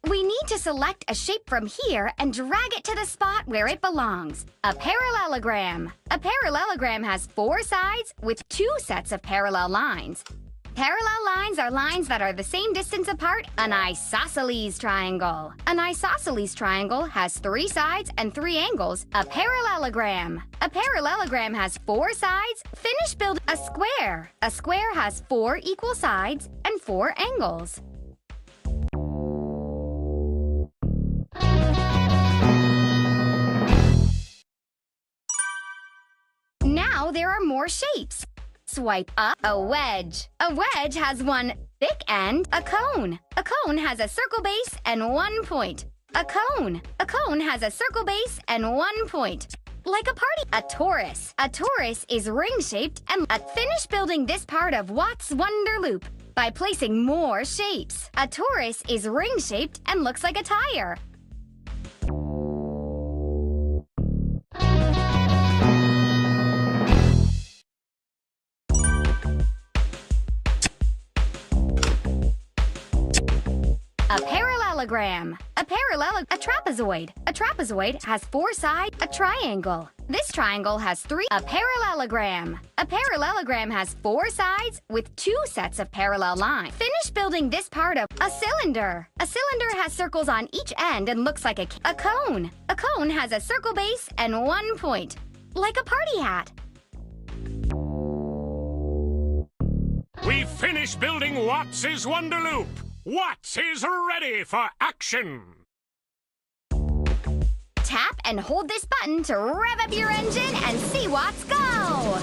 We need to select a shape from here and drag it to the spot where it belongs. A parallelogram. A parallelogram has 4 sides with 2 sets of parallel lines. Parallel lines are lines that are the same distance apart, an isosceles triangle. An isosceles triangle has 3 sides and 3 angles, a parallelogram. A parallelogram has 4 sides. Finish building a square. A square has 4 equal sides and 4 angles. Now there are more shapes. Swipe up. A wedge. A wedge has 1 thick end. A cone. A cone has a circle base and 1 point. A cone. A cone has a circle base and 1 point, like a party. A torus. A torus is ring-shaped and finish building this part of Watts' Wonderloop by placing more shapes. A torus is ring-shaped and looks like a tire. A parallelogram. A trapezoid. A trapezoid has 4 sides. A triangle. This triangle has 3. A parallelogram. A parallelogram has 4 sides with 2 sets of parallel lines. Finish building this part of a cylinder. A cylinder has circles on each end and looks like a cone. A cone has a circle base and 1 point, like a party hat.
We finished building Watts' Wonderloop. Watts is ready for action!
Tap and hold this button to rev up your engine and see Watts go!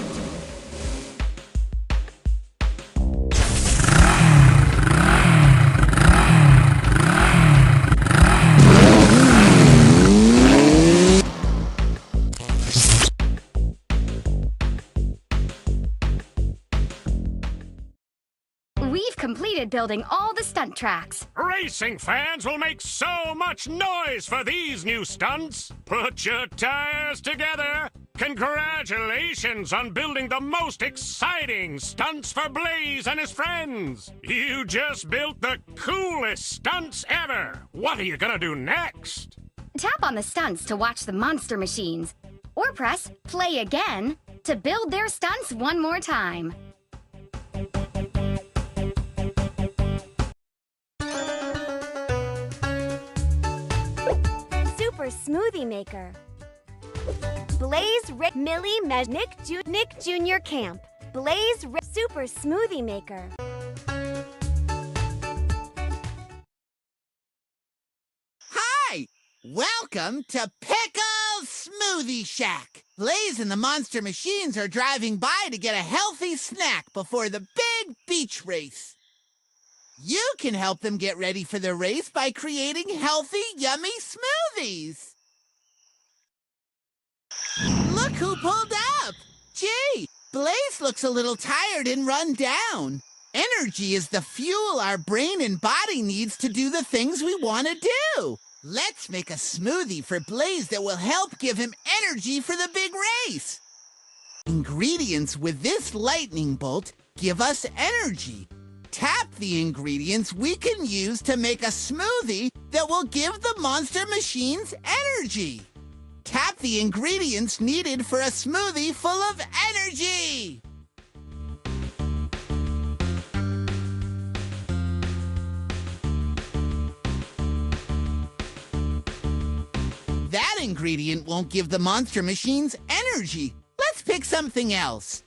We've completed building all the stunt tracks.
Racing fans will make so much noise for these new stunts. Put your tires together. Congratulations on building the most exciting stunts for Blaze and his friends. You just built the coolest stunts ever. What are you gonna do next?
Tap on the stunts to watch the monster machines, or press play again to build their stunts one more time.
Super Smoothie Maker. Blaze, Rick, Millie, Nick Jr. Camp. Blaze, Super Smoothie Maker.
Hi! Welcome to Pickle's Smoothie Shack. Blaze and the Monster Machines are driving by to get a healthy snack before the big beach race. You can help them get ready for the race by creating healthy, yummy smoothies. Look Blaze looks a little tired and run down. Energy is the fuel our brain and body needs to do the things we want to do. Let's make a smoothie for Blaze that will help give him energy for the big race. Ingredients with this lightning bolt give us energy. Tap the ingredients we can use to make a smoothie that will give the monster machines energy. Tap the ingredients needed for a smoothie full of energy. That ingredient won't give the monster machines energy. Let's pick something else.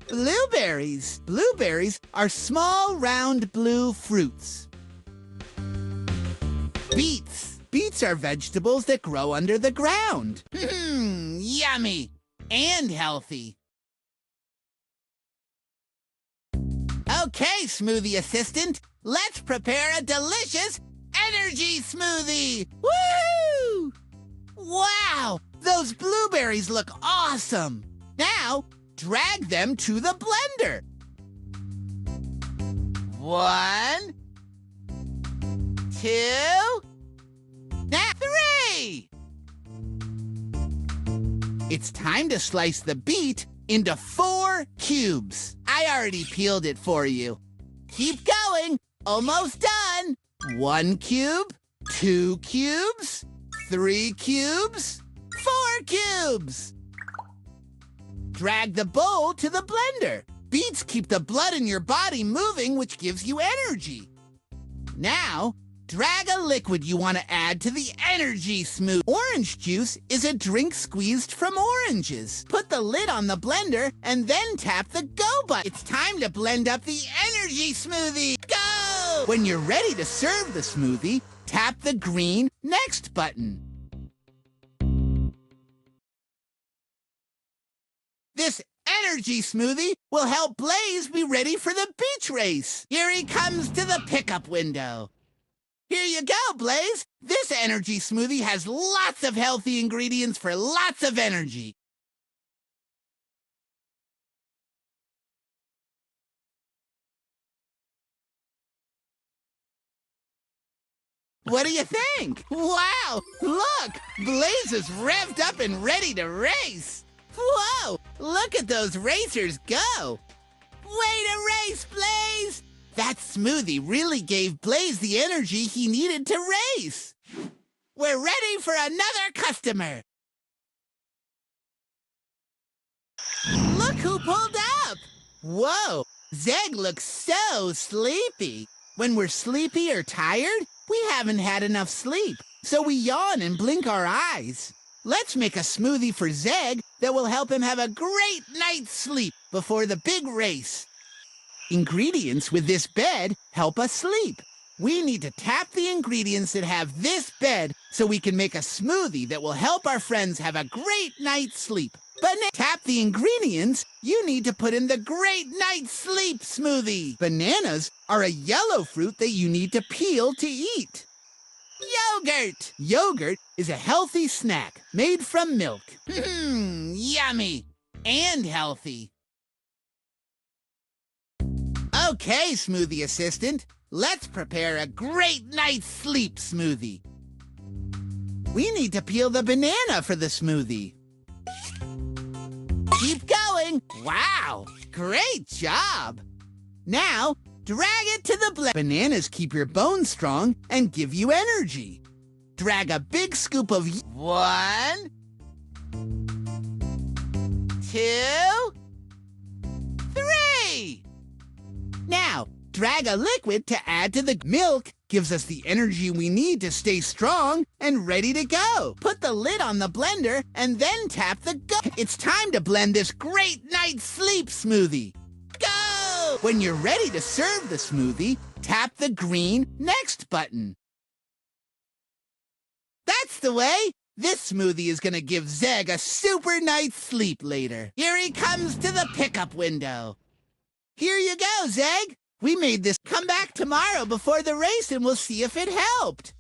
Blueberries. Blueberries are small, round, blue fruits. Beets. Beets are vegetables that grow under the ground. Yummy and healthy. Okay, smoothie assistant, let's prepare a delicious energy smoothie. Woo! Wow, those blueberries look awesome. Now, drag them to the blender. 1, 2, now 3. It's time to slice the beet into 4 cubes. I already peeled it for you. Keep going. Almost done. 1 cube, 2 cubes, 3 cubes, 4 cubes. Drag the bowl to the blender. Beets keep the blood in your body moving, which gives you energy. Now, drag a liquid you want to add to the energy smoothie. Orange juice is a drink squeezed from oranges. Put the lid on the blender and then tap the go button. It's time to blend up the energy smoothie. Go! When you're ready to serve the smoothie, tap the green next button. This energy smoothie will help Blaze be ready for the beach race. Here he comes to the pickup window. Here you go, Blaze. This energy smoothie has lots of healthy ingredients for lots of energy. What do you think? Wow, look, Blaze is revved up and ready to race. Whoa, look at those racers go. Way to race, Blaze! That smoothie really gave Blaze the energy he needed to race. We're ready for another customer. Look who pulled up. Whoa, Zeg looks so sleepy. When we're sleepy or tired, we haven't had enough sleep, so we yawn and blink our eyes. Let's make a smoothie for Zeg that will help him have a great night's sleep before the big race. Ingredients with this bed help us sleep. We need to tap the ingredients that have this bed so we can make a smoothie that will help our friends have a great night's sleep. Tap the ingredients you need to put in the great night's sleep smoothie. Bananas are a yellow fruit that you need to peel to eat. Yogurt. Yogurt is a healthy snack made from milk. Yummy and healthy. Okay, smoothie assistant, let's prepare a great night's sleep smoothie. We need to peel the banana for the smoothie. Keep going. Wow, great job. Now, drag it to the blender. Bananas keep your bones strong and give you energy. Drag a big scoop of 1, 2, 3. Now, drag a liquid to add to the milk. Gives us the energy we need to stay strong and ready to go. Put the lid on the blender and then tap the go. It's time to blend this great night's sleep smoothie. Go! When you're ready to serve the smoothie, tap the green next button. That's the way. This smoothie is gonna give Zeg a super night's sleep later. Here he comes to the pickup window. Here you go, Zeg. We made this. Come back tomorrow before the race and we'll see if it helped.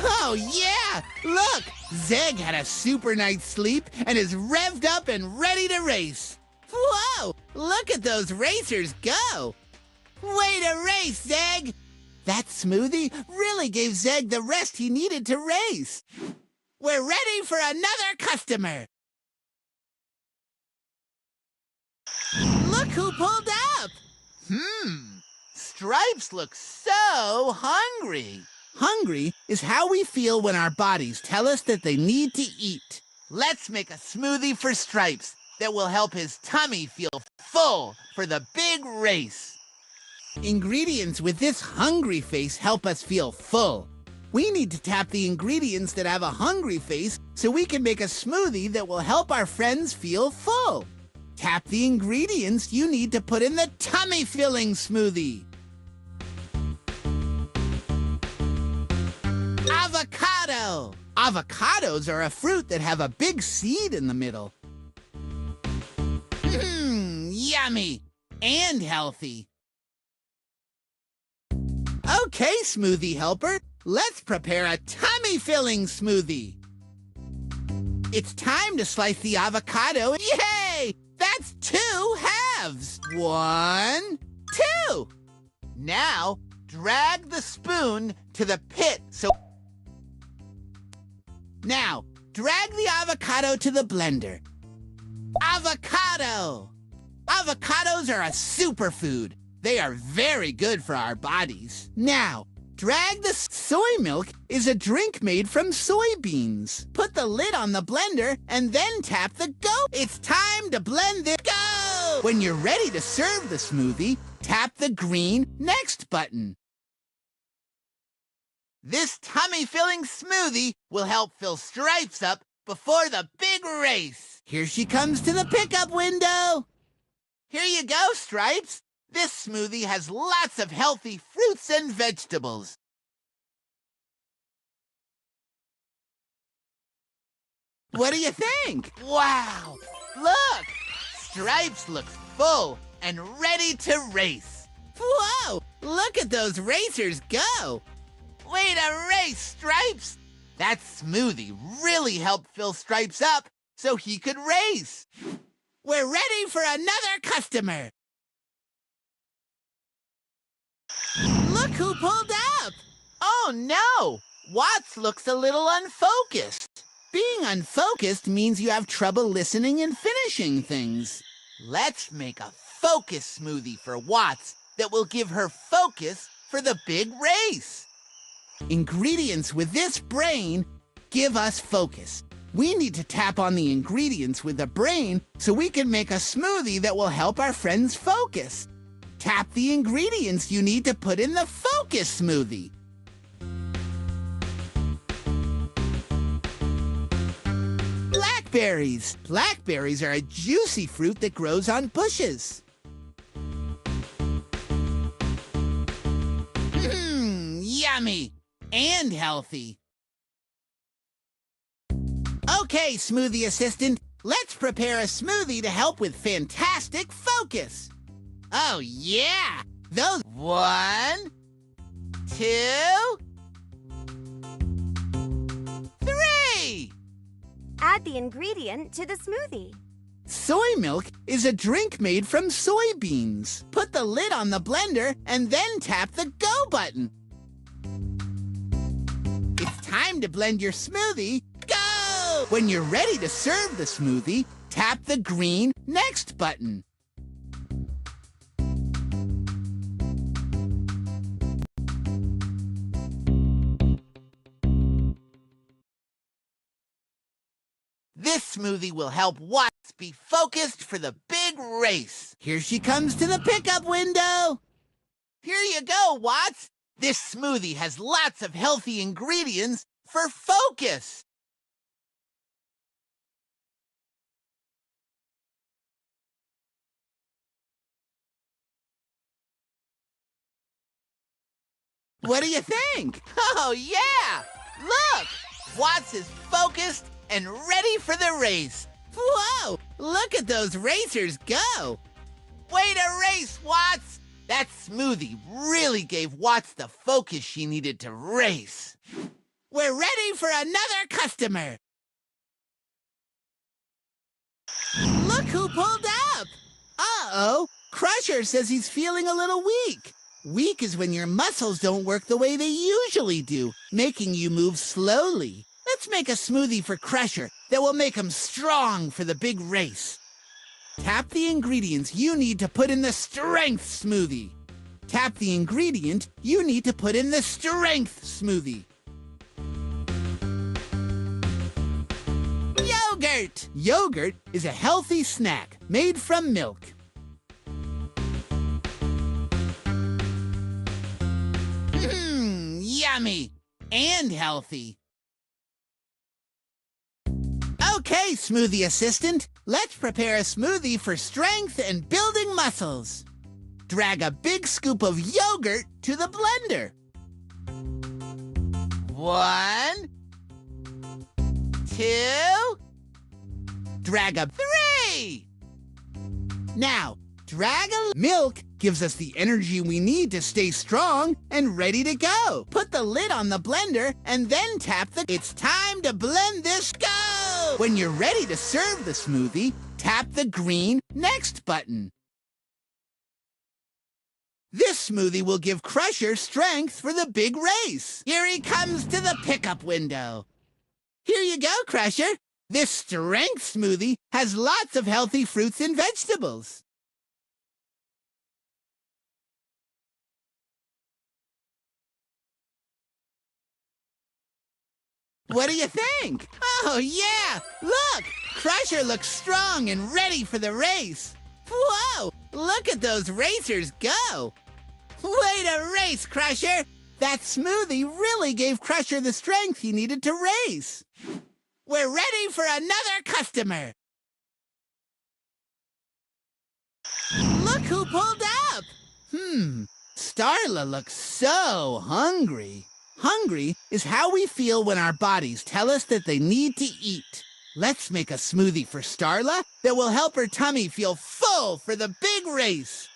Oh, yeah! Look, Zeg had a super night's sleep and is revved up and ready to race. Whoa! Look at those racers go! Way to race, Zeg! That smoothie really gave Zeg the rest he needed to race. We're ready for another customer. Look who pulled up! Stripes looks so hungry. Hungry is how we feel when our bodies tell us that they need to eat. Let's make a smoothie for Stripes that will help his tummy feel full for the big race. Ingredients with this hungry face help us feel full. We need to tap the ingredients that have a hungry face so we can make a smoothie that will help our friends feel full. Tap the ingredients you need to put in the tummy-filling smoothie. Avocado! Avocados are a fruit that have a big seed in the middle. Yummy! And healthy. Okay, smoothie helper, let's prepare a tummy-filling smoothie. It's time to slice the avocado. Yay! That's 2 halves. 1, 2. Now, drag the spoon to the pit Now, drag the avocado to the blender. Avocado! Avocados are a superfood. They are very good for our bodies. Now, drag the soy milk is a drink made from soybeans. Put the lid on the blender and then tap the go. It's time to blend this. Go! When you're ready to serve the smoothie, tap the green Next button. This tummy-filling smoothie will help fill Stripes up before the big race. Here she comes to the pickup window. Here you go, Stripes. This smoothie has lots of healthy fruits and vegetables. What do you think? Wow! Look! Stripes looks full and ready to race. Whoa! Look at those racers go! Way to race, Stripes! That smoothie really helped fill Stripes up so he could race. We're ready for another customer. Look who pulled up! Oh no! Watts looks a little unfocused. Being unfocused means you have trouble listening and finishing things. Let's make a focus smoothie for Watts that will give her focus for the big race. Ingredients with this brain give us focus. We need to tap on the ingredients with the brain so we can make a smoothie that will help our friends focus. Tap the ingredients you need to put in the focus smoothie. Blackberries. Blackberries are a juicy fruit that grows on bushes. Yummy and healthy. Okay, smoothie assistant, let's prepare a smoothie to help with fantastic focus. Oh, yeah! Those 1, 2, 3!
Add the ingredient to the smoothie.
Soy milk is a drink made from soybeans. Put the lid on the blender and then tap the go button. It's time to blend your smoothie. Go! When you're ready to serve the smoothie, tap the green Next button. This smoothie will help Watts be focused for the big race. Here she comes to the pickup window. Here you go, Watts. This smoothie has lots of healthy ingredients for focus. What do you think? Oh, yeah! Look! Watts is focused and ready for the race. Whoa! Look at those racers go! Way to race, Watts! That smoothie really gave Watts the focus she needed to race. We're ready for another customer. Look who pulled up. Uh-oh. Crusher says he's feeling a little weak. Weak is when your muscles don't work the way they usually do, making you move slowly. Let's make a smoothie for Crusher that will make him strong for the big race. Tap the ingredients you need to put in the strength smoothie. Tap the ingredient you need to put in the strength smoothie. Yogurt! Yogurt is a healthy snack made from milk. Yummy and healthy. Okay, smoothie assistant, let's prepare a smoothie for strength and building muscles. Drag a big scoop of yogurt to the blender. 1, 2, drag a 3. Now, drag a milk gives us the energy we need to stay strong and ready to go. Put the lid on the blender and then tap the... It's time to blend this. Go! When you're ready to serve the smoothie, tap the green Next button. This smoothie will give Crusher strength for the big race. Here he comes to the pickup window. Here you go, Crusher. This strength smoothie has lots of healthy fruits and vegetables. What do you think? Oh, yeah! Look! Crusher looks strong and ready for the race. Whoa! Look at those racers go! Way to race, Crusher! That smoothie really gave Crusher the strength he needed to race. We're ready for another customer. Look who pulled up! Starla looks so hungry. Hungry is how we feel when our bodies tell us that they need to eat. Let's make a smoothie for Starla that will help her tummy feel full for the big race.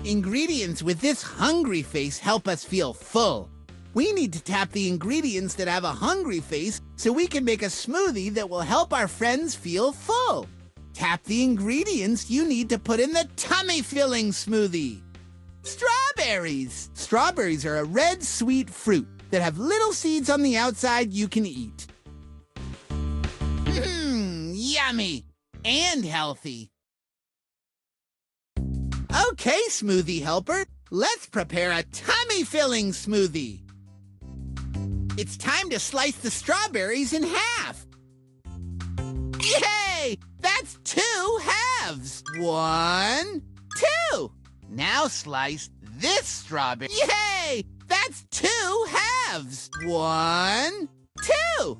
Ingredients with this hungry face help us feel full. We need to tap the ingredients that have a hungry face so we can make a smoothie that will help our friends feel full. Tap the ingredients you need to put in the tummy-filling smoothie. Strawberries! Strawberries are a red, sweet fruit that have little seeds on the outside you can eat. Yummy and healthy. Okay, smoothie helper, let's prepare a tummy-filling smoothie. It's time to slice the strawberries in half. Yay! That's 2 halves. 1, 2. Now slice this strawberry. Yay! That's 2 halves. 1, 2.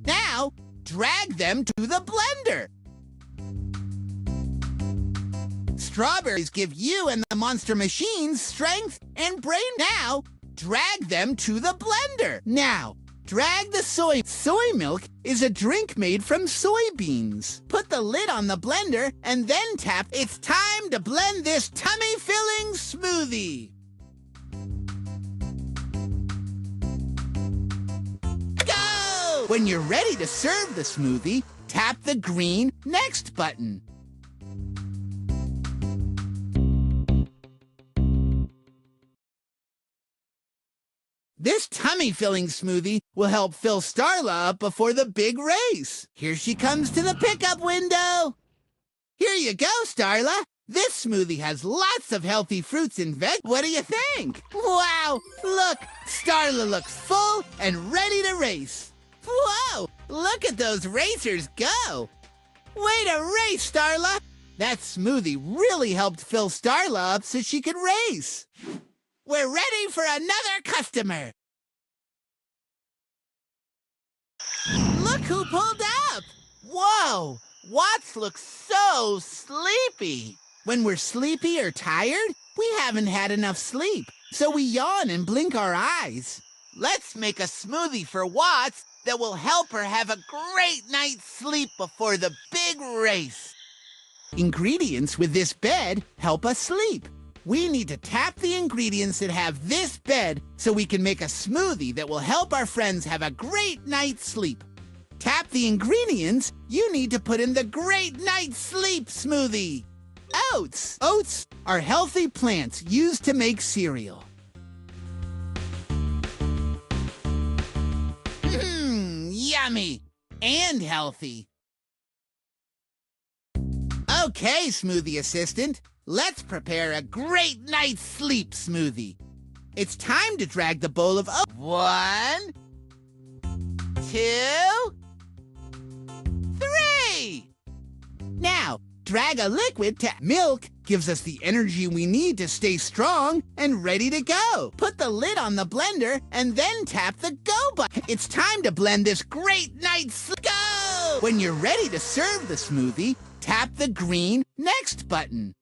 Now, drag them to the blender. Strawberries give you and the monster machines strength and brain. Now, drag them to the blender. Now, drag the soy. Soy milk is a drink made from soybeans. Put the lid on the blender and then tap. It's time to blend this tummy-filling smoothie. Go! When you're ready to serve the smoothie, tap the green Next button. This tummy-filling smoothie will help fill Starla up before the big race. Here she comes to the pickup window. Here you go, Starla. This smoothie has lots of healthy fruits and veg. What do you think? Wow, look, Starla looks full and ready to race. Whoa, look at those racers go. Way to race, Starla. That smoothie really helped fill Starla up so she could race. We're ready for another customer. Look who pulled up. Whoa, Watts looks so sleepy. When we're sleepy or tired, we haven't had enough sleep, so we yawn and blink our eyes. Let's make a smoothie for Watts that will help her have a great night's sleep before the big race. Ingredients with this bed help us sleep. We need to tap the ingredients that have this bed so we can make a smoothie that will help our friends have a great night's sleep. Tap the ingredients you need to put in the Great Night Sleep smoothie. Oats. Oats are healthy plants used to make cereal. Yummy and healthy. Okay, smoothie assistant, let's prepare a great night's sleep smoothie. It's time to drag the bowl of oats. 1, 2, 3. Now, drag a liquid to milk gives us the energy we need to stay strong and ready to go. Put the lid on the blender and then tap the go button. It's time to blend this great night's go! When you're ready to serve the smoothie, tap the green next button.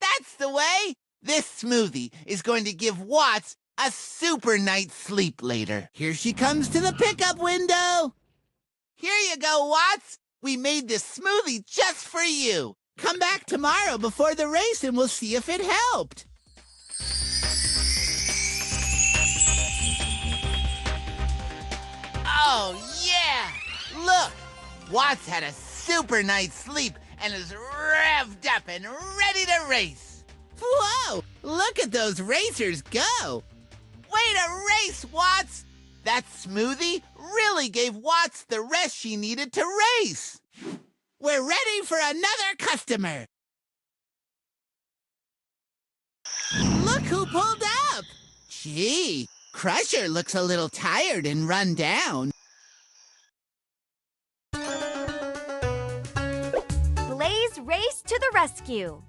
That's the way! This smoothie is going to give Watts a super night's sleep later. Here she comes to the pickup window. Here you go, Watts. We made this smoothie just for you. Come back tomorrow before the race and we'll see if it helped. Oh, yeah! Look! Watts had a super night's sleep and is revved up and ready to race. Whoa! Look at those racers go! Way to race, Watts! That smoothie really gave Watts the rest she needed to race. We're ready for another customer. Look who pulled up. Gee, Crusher looks a little tired and run down.
Blaze race to the rescue.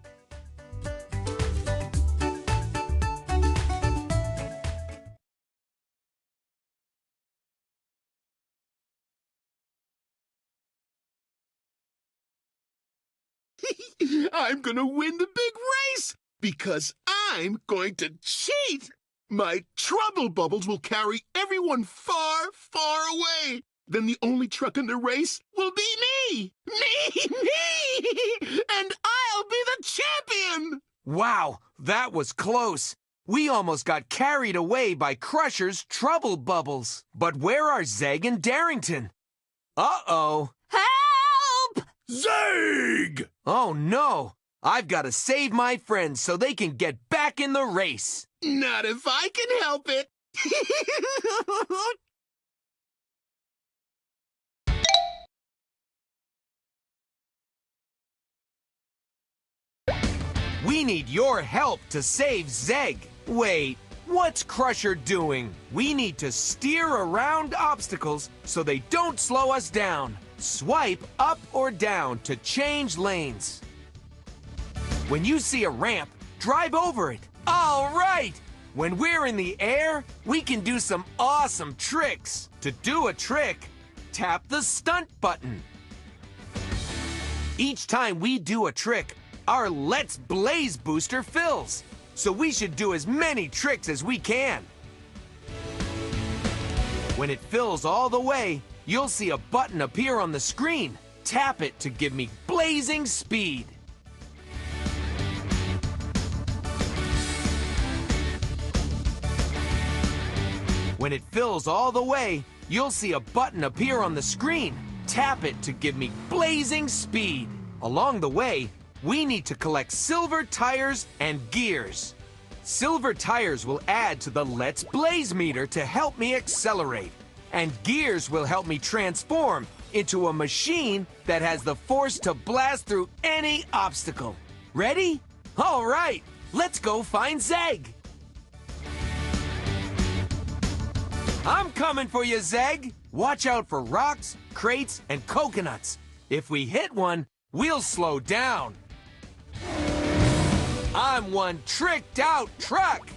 I'm gonna win the big race because I'm going to cheat. My trouble bubbles will carry everyone far, far away. Then the only truck in the race will be me. Me! And I'll be the champion!
Wow, that was close. We almost got carried away by Crusher's trouble bubbles. But where are Zeg and Darrington? Uh-oh.
Help!
Zeg! Oh, no. I've got to save my friends so they can get back in the race.
Not if I can help it.
We need your help to save Zeg. Wait, what's Crusher doing? We need to steer around obstacles so they don't slow us down. Swipe up or down to change lanes. When you see a ramp, drive over it. All right! When we're in the air, we can do some awesome tricks. To do a trick, tap the stunt button. Each time we do a trick, our Let's Blaze booster fills. So we should do as many tricks as we can. When it fills all the way, you'll see a button appear on the screen. Tap it to give me blazing speed. When it fills all the way, you'll see a button appear on the screen. Tap it to give me blazing speed. Along the way, we need to collect silver tires and gears. Silver tires will add to the Let's Blaze meter to help me accelerate. And gears will help me transform into a machine that has the force to blast through any obstacle. Ready? All right, let's go find Zeg. I'm coming for you, Zeg. Watch out for rocks, crates, and coconuts. If we hit one, we'll slow down. I'm one tricked-out truck.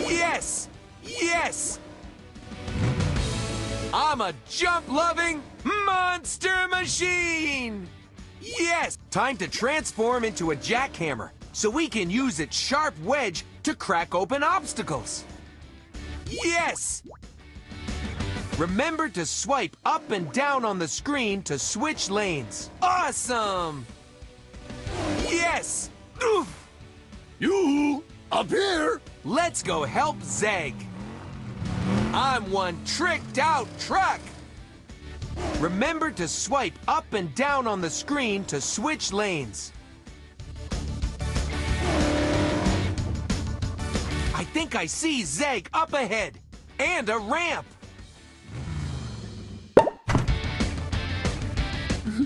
Yes! Yes! I'm a jump-loving monster machine! Yes! Time to transform into a jackhammer so we can use its sharp wedge to crack open obstacles. Yes! Remember to swipe up and down on the screen to switch lanes. Awesome! Yes!
You, up here?
Let's go help Zeg. I'm one tricked-out truck. Remember to swipe up and down on the screen to switch lanes. I think I see Zeg up ahead, and a ramp.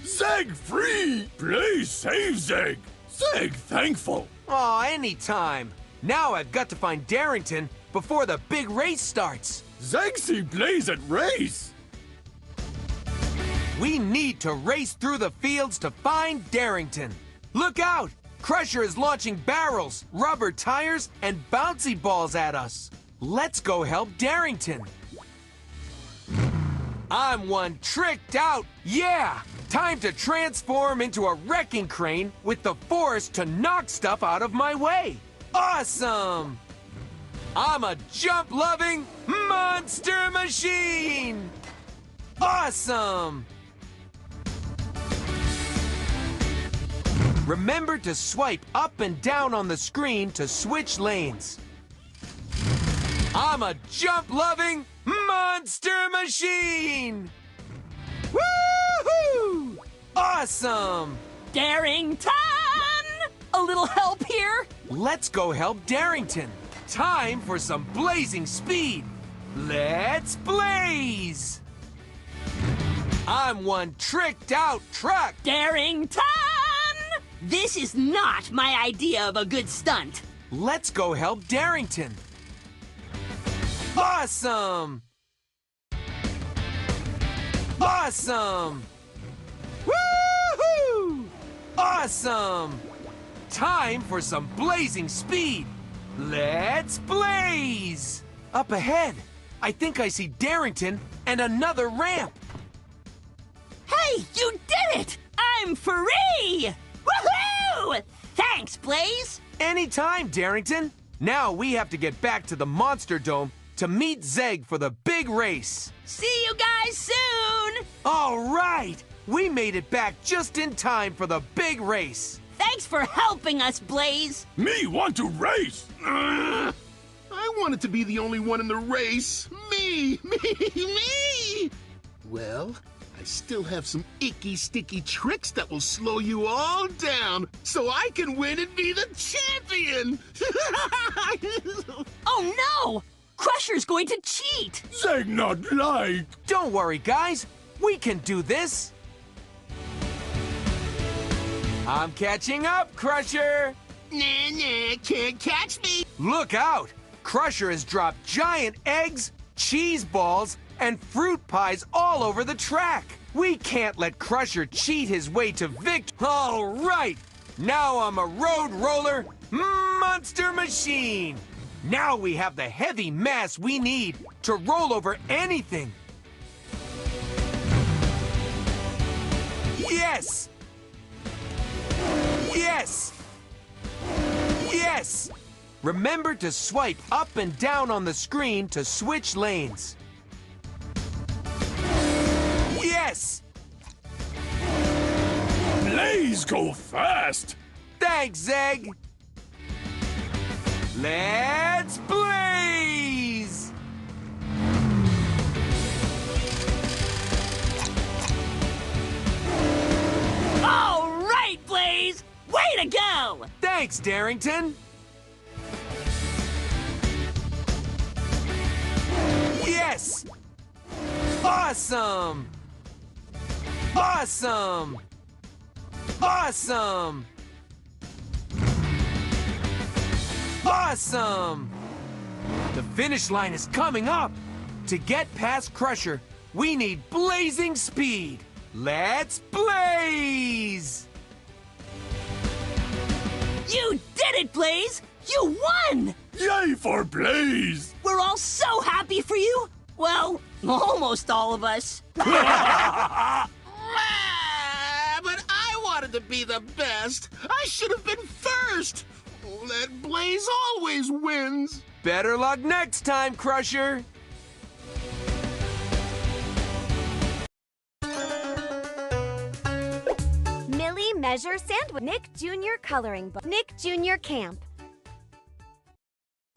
Zeg free! Please save Zeg! Zeg thankful!
Aw, anytime. Now I've got to find Darrington before the big race starts.
Zegsy plays at race!
We need to race through the fields to find Darrington. Look out! Crusher is launching barrels, rubber tires, and bouncy balls at us. Let's go help Darrington. I'm one tricked out. Yeah! Time to transform into a wrecking crane with the force to knock stuff out of my way. Awesome! I'm a jump-loving monster machine! Awesome! Remember to swipe up and down on the screen to switch lanes. I'm a jump-loving monster machine! Woohoo! Awesome!
Darrington! A little help here?
Let's go help Darrington. Time for some blazing speed. Let's blaze! I'm one tricked-out truck.
Darrington! This is not my idea of a good stunt.
Let's go help Darrington. Awesome! Awesome! Woohoo! Awesome! Time for some blazing speed. Let's blaze! Up ahead, I think I see Darrington and another ramp.
Hey, you did it! I'm free! Woohoo! Thanks, Blaze!
Anytime, Darrington. Now we have to get back to the Monster Dome to meet Zeg for the big race.
See you guys soon!
All right! We made it back just in time for the big race.
Thanks for helping us, Blaze.
Me want to race! I wanted to be the only one in the race. Me! Well, I still have some icky, sticky tricks that will slow you all down so I can win and be the champion!
Oh no! Crusher's going to cheat!
Zeg not like!
Don't worry, guys. We can do this. I'm catching up, Crusher!
Nah, can't catch me!
Look out! Crusher has dropped giant eggs, cheese balls, and fruit pies all over the track. We can't let Crusher cheat his way to victory. All right! Now I'm a road roller monster machine! Now we have the heavy mass we need to roll over anything. Yes! Yes! Yes! Remember to swipe up and down on the screen to switch lanes. Yes!
Blaze go fast!
Thanks, Zeg! Let's blaze!
All right, Blaze! Way to go!
Thanks, Darrington! Yes! Awesome! Awesome! Awesome! Awesome! The finish line is coming up! To get past Crusher, we need blazing speed! Let's blaze!
You did it, Blaze! You won!
Yay for Blaze!
We're all so happy for you! Well, almost all of us.
But I wanted to be the best! I should have been first! That Blaze always wins!
Better luck next time, Crusher!
Millie measure sandwich. Nick Jr. coloring book. Nick Jr. Camp.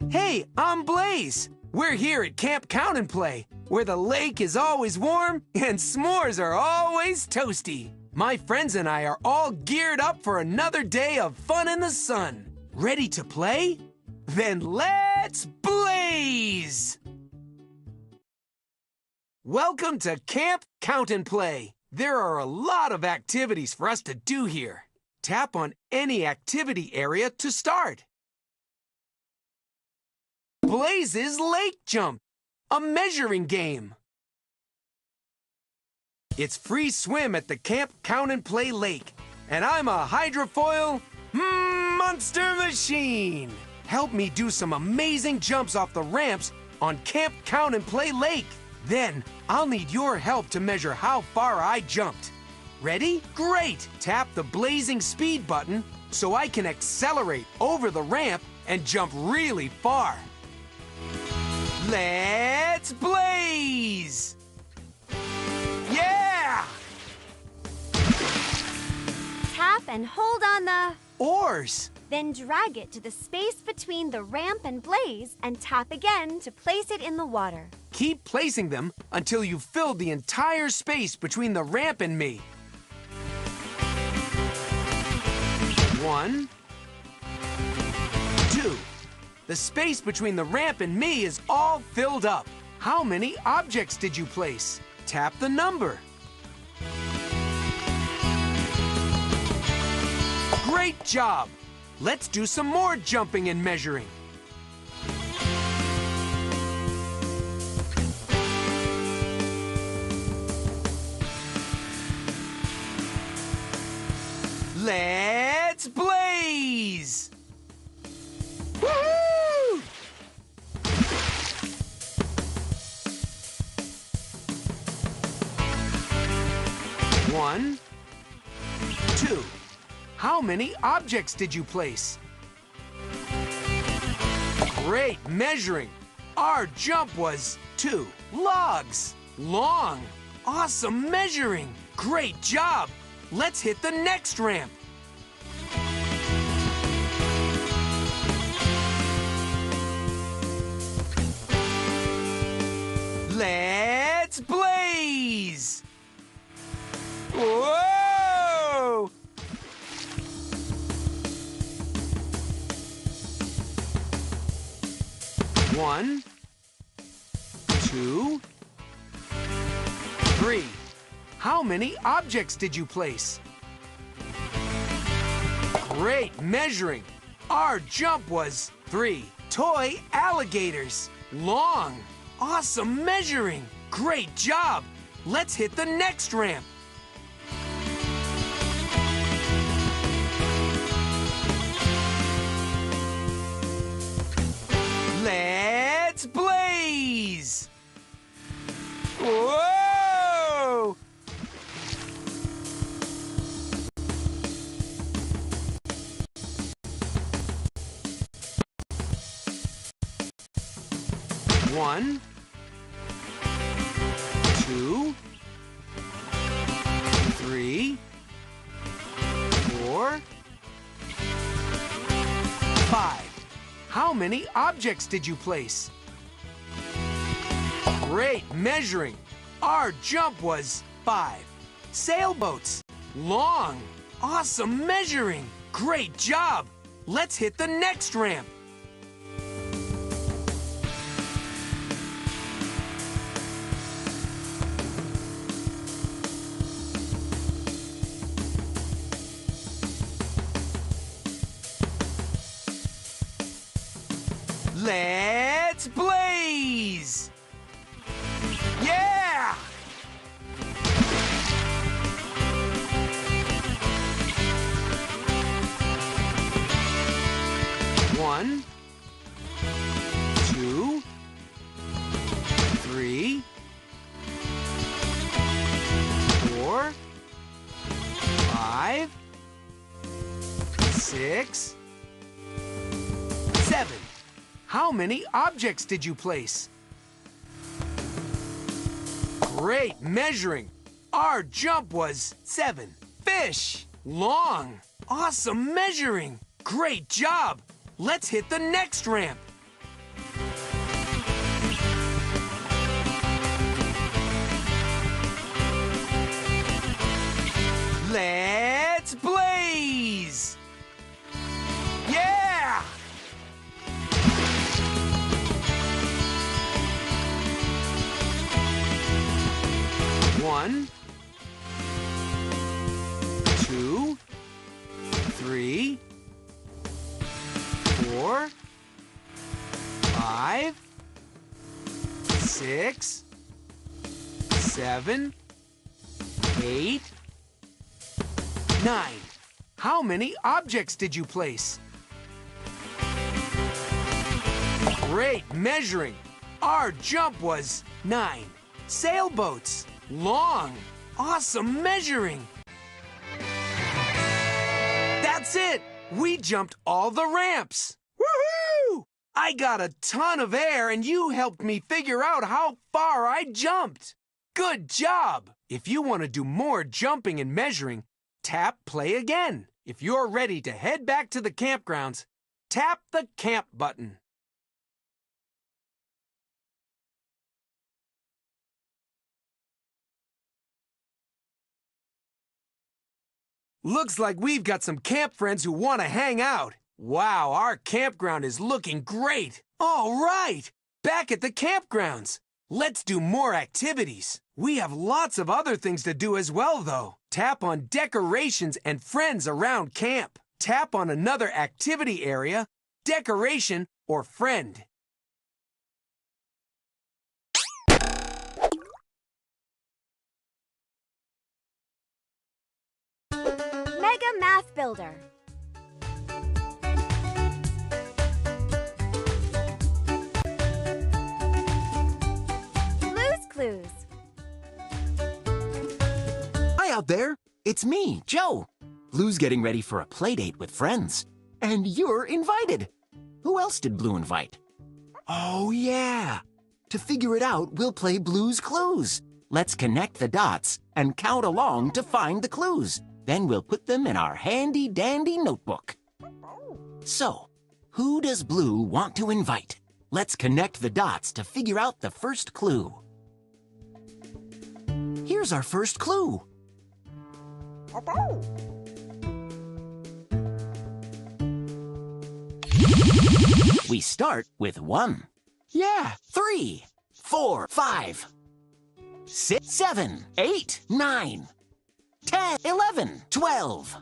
Hey, I'm Blaze. We're here at Camp Count and Play, where the lake is always warm and s'mores are always toasty. My friends and I are all geared up for another day of fun in the sun. Ready to play? Then let's blaze! Welcome to Camp Count and Play. There are a lot of activities for us to do here. Tap on any activity area to start. Blaze's Lake Jump, a measuring game. It's free swim at the Camp Count and Play Lake, and I'm a hydrofoil monster machine. Help me do some amazing jumps off the ramps on Camp Count and Play Lake. Then, I'll need your help to measure how far I jumped. Ready? Great! Tap the blazing speed button so I can accelerate over the ramp and jump really far. Let's blaze! Yeah!
Tap and hold on the
oars.
Then drag it to the space between the ramp and Blaze and tap again to place it in the water.
Keep placing them until you've filled the entire space between the ramp and me. 1, 2. The space between the ramp and me is all filled up. How many objects did you place? Tap the number. Great job! Let's do some more jumping and measuring. Let's blaze! Woo! One, 2. How many objects did you place? Great measuring. Our jump was 2 logs. Long. Awesome measuring. Great job. Let's hit the next ramp. Let's blaze! Whoa! One, 2, 3. How many objects did you place? Great measuring. Our jump was 3 toy alligators. Long. Awesome measuring. Great job. Let's hit the next ramp. Let's blaze! Whoa! One, 2, 3, 4, 5. How many objects did you place? Great measuring. Our jump was 5 sailboats. Long. Awesome measuring. Great job. Let's hit the next ramp. Let's blaze! Yeah! One, 2, 3, 4, 5, 6, 7. How many objects did you place? Great measuring. Our jump was 7 fish. long. Awesome measuring. Great job. Let's hit the next ramp. Let's blaze! Yeah! One, 2, 3, 4, 5, 6, 7, 8, 9. How many objects did you place? Great measuring. Our jump was 9. Sailboats. Long. Awesome measuring. That's it. We jumped all the ramps. Woohoo! I got a ton of air and you helped me figure out how far I jumped. Good job. If you want to do more jumping and measuring, tap play again. If you're ready to head back to the campgrounds, tap the camp button. Looks like we've got some camp friends who want to hang out. Wow, our campground is looking great. All right, back at the campgrounds. Let's do more activities. We have lots of other things to do as well, though. Tap on decorations and friends around camp. Tap on another activity area, decoration, or friend.
Mega Math Builder. Blue's Clues.
Hi out there. It's me, Joe. Blue's getting ready for a play date with friends. And you're invited. Who else did Blue invite? Oh, yeah. To figure it out, we'll play Blue's Clues. Let's connect the dots and count along to find the clues. Then we'll put them in our handy-dandy notebook. So, who does Blue want to invite? Let's connect the dots to figure out the first clue. Here's our first clue. We start with 1. Yeah, 3, 4, 5, 6, 7, 8, 9, 10, 11, 12.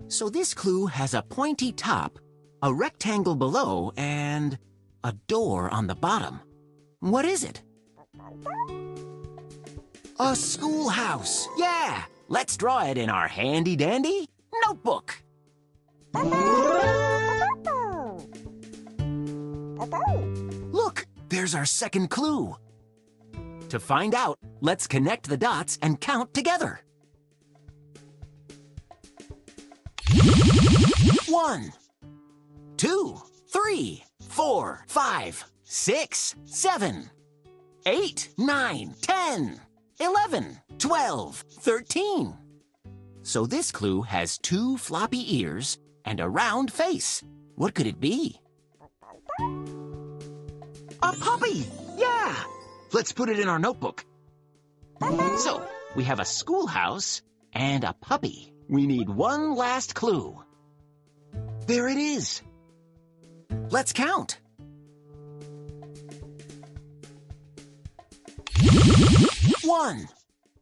So this clue has a pointy top, a rectangle below, and a door on the bottom. What is it? A schoolhouse. Yeah! Let's draw it in our handy-dandy notebook. Look, there's our second clue. To find out, let's connect the dots and count together. 1, 2, 3, 4, 5, 6, 7, 8, 9, 10, 11, 12, 13. So this clue has 2 floppy ears and a round face. What could it be? A puppy! Yeah! Let's put it in our notebook. So, we have a schoolhouse and a puppy. We need one last clue. There it is. Let's count. 1,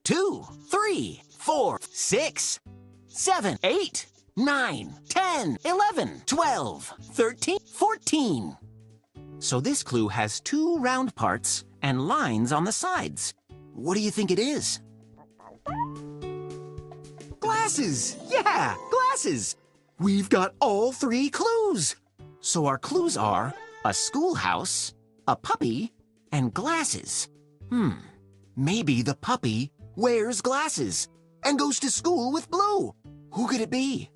2, 3, 4, 6, 7, 8, 9, 10, 11, 12, 13, 14. So this clue has 2 round parts and lines on the sides. What do you think it is? Glasses! Yeah, glasses! We've got all 3 clues. So our clues are a schoolhouse, a puppy, and glasses. Maybe the puppy wears glasses and goes to school with Blue. Who could it be?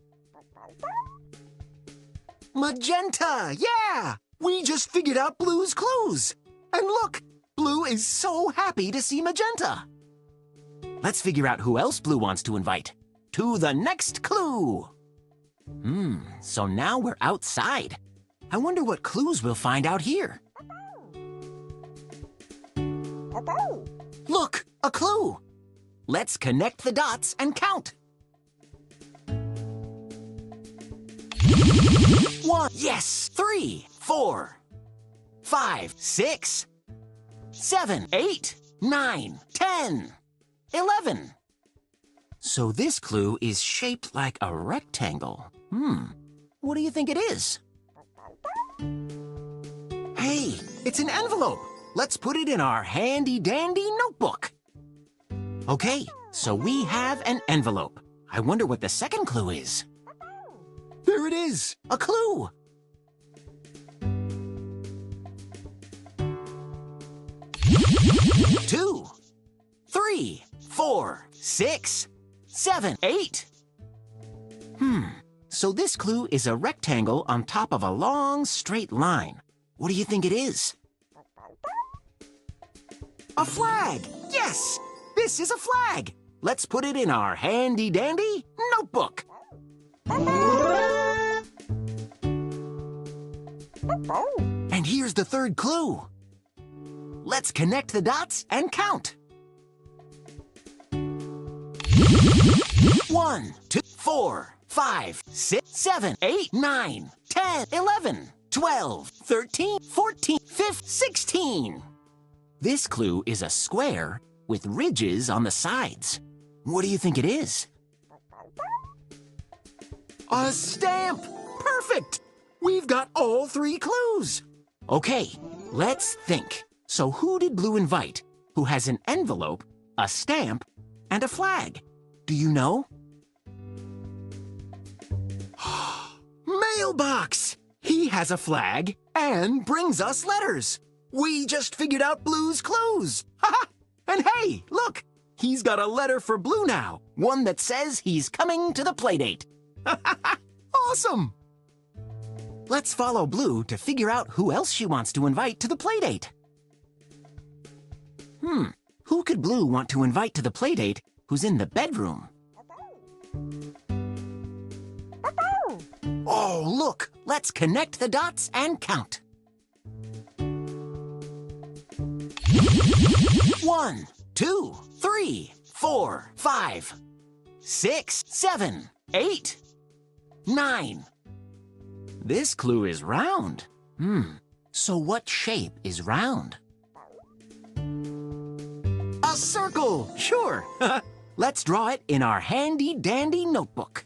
Magenta! Yeah! We just figured out Blue's clues. And look, Blue is so happy to see Magenta. Let's figure out who else Blue wants to invite. to the next clue. So now we're outside. I wonder what clues we'll find out here. Look, a clue. Let's connect the dots and count. 1, yes, 3, 4, 5, 6, 7, 8, 9, 10, 11. So this clue is shaped like a rectangle. What do you think it is? Hey, it's an envelope. Let's put it in our handy-dandy notebook. Okay, so we have an envelope. I wonder what the second clue is. There it is, a clue. Two, 3, 4, 6, 7, 8. So this clue is a rectangle on top of a long, straight line. What do you think it is? A flag! Yes! This is a flag! Let's put it in our handy-dandy notebook. And here's the third clue. Let's connect the dots and count. 1, 2, 4, 5, 6, 7, 8, 9, 10, 11, 12, 13, 14, 15, 16. This clue is a square with ridges on the sides. What do you think it is? A stamp! Perfect! We've got all 3 clues. Okay, let's think. So who did Blue invite who has an envelope, a stamp, and a flag? Do you know? Mailbox! He has a flag and brings us letters. We just figured out Blue's clues. And hey, look! He's got a letter for Blue now. One that says he's coming to the playdate. Awesome! Let's follow Blue to figure out who else she wants to invite to the playdate. Who could Blue want to invite to the playdate who's in the bedroom? Oh, look! Let's connect the dots and count. 1, 2, 3, 4, 5, 6, 7, 8, 9. This clue is round. So what shape is round? A circle! Sure! Let's draw it in our handy-dandy notebook.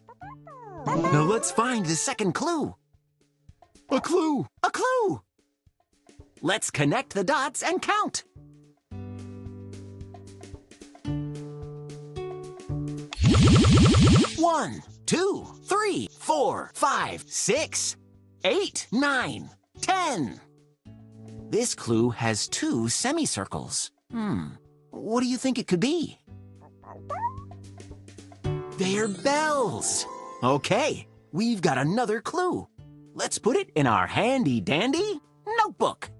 Now let's find the second clue. A clue! A clue! Let's connect the dots and count. 1, 2, 3, 4, 5, 6, 8, 9, 10. This clue has 2 semicircles. What do you think it could be? They're bells. Okay, we've got another clue. Let's put it in our handy-dandy notebook.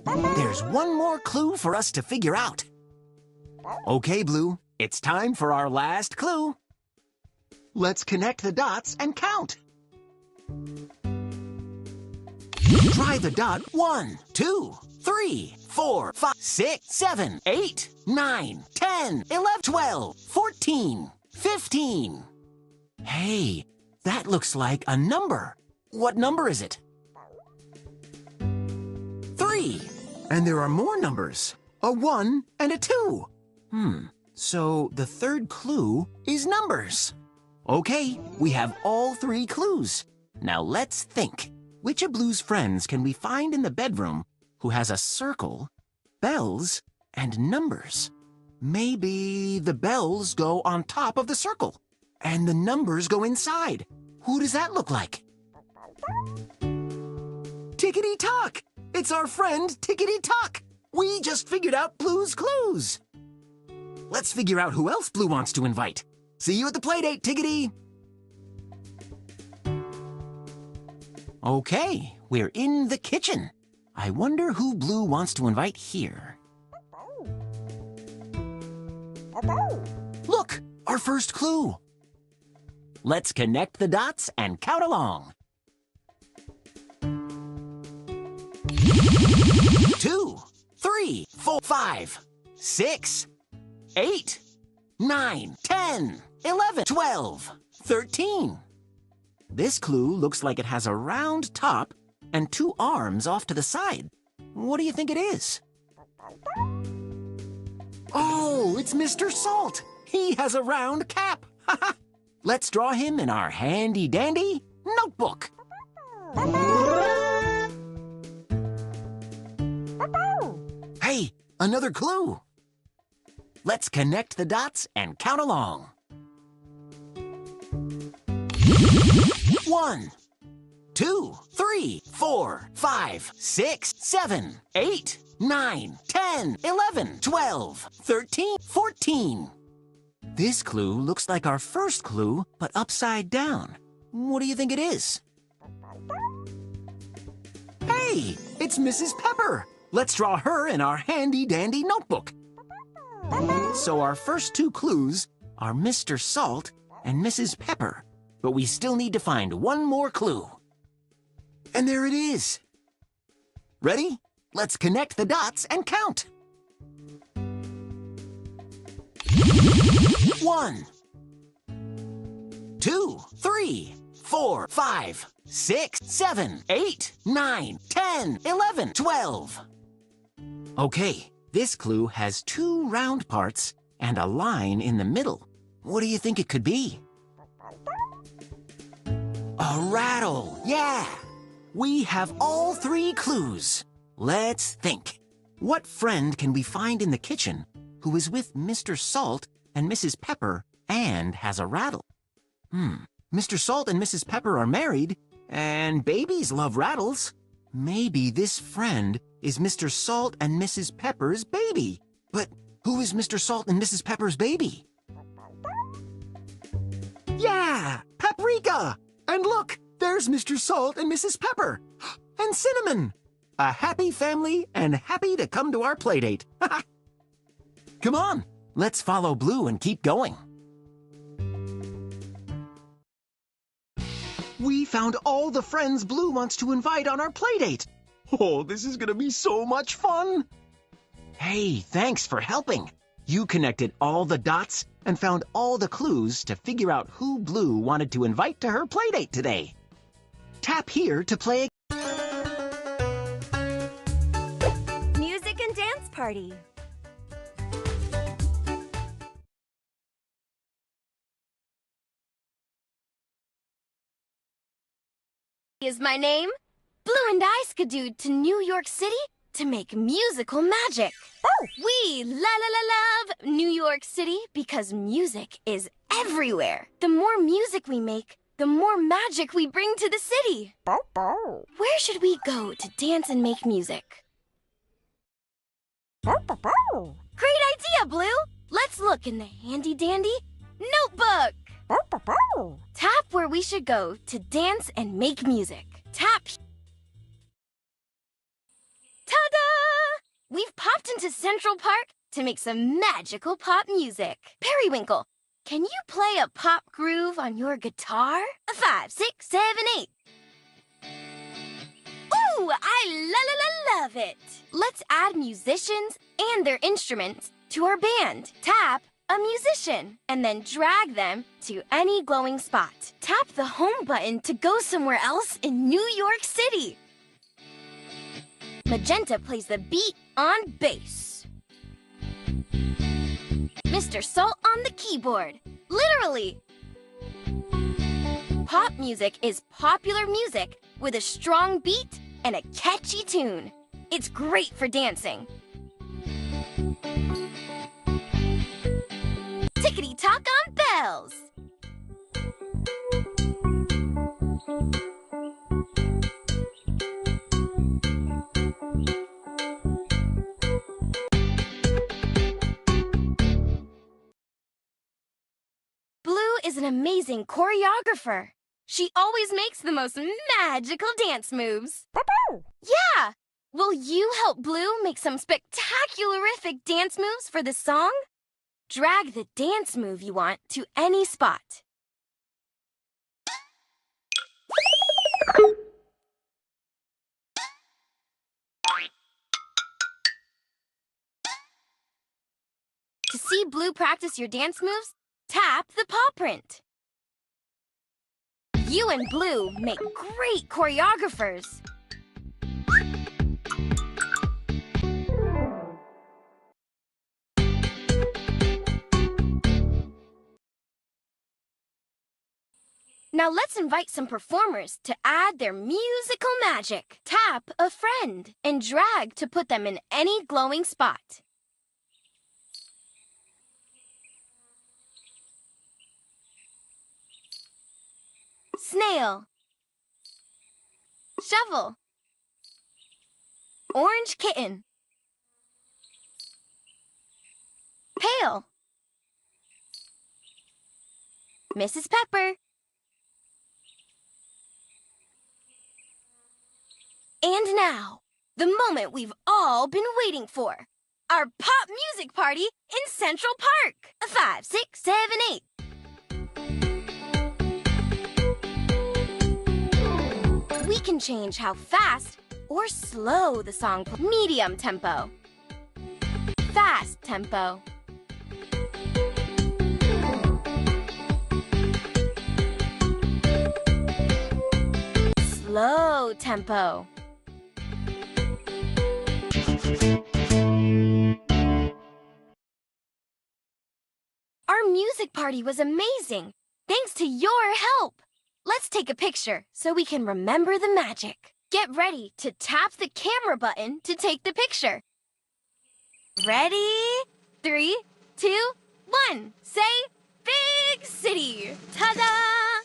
There's one more clue for us to figure out. Okay, Blue, it's time for our last clue. Let's connect the dots and count. Try the dot 1, 2, 3, 4, 5, 6, 7, 8, 9, 10, 11, 12, 14, 15. Hey, that looks like a number. What number is it? 3. And there are more numbers. A 1 and a 2. So the third clue is numbers. Okay, we have all 3 clues. Now let's think. Which of Blue's friends can we find in the bedroom who has a circle, bells, and numbers? Maybe the bells go on top of the circle, and the numbers go inside. Who does that look like? Tickety-tock! It's our friend Tickety-tock! We just figured out Blue's clues! Let's figure out who else Blue wants to invite. See you at the playdate, Tickety! Okay, we're in the kitchen. I wonder who Blue wants to invite here. Look, our first clue. Let's connect the dots and count along. 2, 3, 4, 5, 6, 8, 9, 10, 11, 12, 13. This clue looks like it has a round top and 2 arms off to the side. What do you think it is? Oh, it's Mr. Salt. He has a round cap. Let's draw him in our handy-dandy notebook. Hey, another clue. Let's connect the dots and count along. 1, 2, 3, 4, 5, 6, 7, 8, 9, 10, 11, 12, 13, 14. This clue looks like our first clue, but upside down. What do you think it is? Hey, it's Mrs. Pepper. Let's draw her in our handy-dandy notebook. So our first 2 clues are Mr. Salt and Mrs. Pepper, but we still need to find one more clue. And there it is. Ready? Let's connect the dots and count. 1, 2, 3, 4, 5, 6, 7, 8, 9, 10, 11, 12. Okay, this clue has 2 round parts and a line in the middle. What do you think it could be? A rattle, yeah! We have all 3 clues. Let's think. What friend can we find in the kitchen who is with Mr. Salt and Mrs. Pepper and has a rattle? Mr. Salt and Mrs. Pepper are married, and babies love rattles. Maybe this friend is Mr. Salt and Mrs. Pepper's baby. But who is Mr. Salt and Mrs. Pepper's baby? Yeah, Paprika! And look, there's Mr. Salt and Mrs. Pepper. And Cinnamon. A happy family and happy to come to our playdate. Come on, let's follow Blue and keep going. We found all the friends Blue wants to invite on our playdate. Oh, this is gonna be so much fun. Hey, thanks for helping. You connected all the dots and found all the clues to figure out who Blue wanted to invite to her playdate today. Tap here to play.
Music and dance party.
Is my name? Blue and I skidooed to New York City to make musical magic. We love New York City because music is everywhere. The more music we make, the more magic we bring to the city. Where should we go to dance and make music? Great idea, Blue! Let's look in the handy-dandy notebook. Tap where we should go to dance and make music. Tap. Ta-da! We've popped into Central Park to make some magical pop music. Periwinkle, can you play a pop groove on your guitar? 5, 6, 7, 8. Ooh, I love it. Let's add musicians and their instruments to our band. Tap a musician and then drag them to any glowing spot. Tap the home button to go somewhere else in New York City. Magenta plays the beat on bass. Mr. Salt on the keyboard. Literally. Pop music is popular music with a strong beat and a catchy tune. It's great for dancing. Tickety-tock on bells. Blue is an amazing choreographer. She always makes the most magical dance moves. Yeah! Will you help Blue make some spectacularific dance moves for the song? Drag the dance move you want to any spot. To see Blue practice your dance moves, tap the paw print. You and Blue make great choreographers. Now let's invite some performers to add their musical magic. Tap a friend and drag to put them in any glowing spot. Snail. Shovel. Orange kitten. Pail. Mrs. Pepper. And now, the moment we've all been waiting for. Our pop music party in Central Park. 5, 6, 7, 8. We can change how fast or slow the song. Medium tempo. Fast tempo. Slow tempo. Our music party was amazing, thanks to your help. Let's take a picture so we can remember the magic. Get ready to tap the camera button to take the picture. Ready? 3, 2, 1. Say, big city. Ta-da!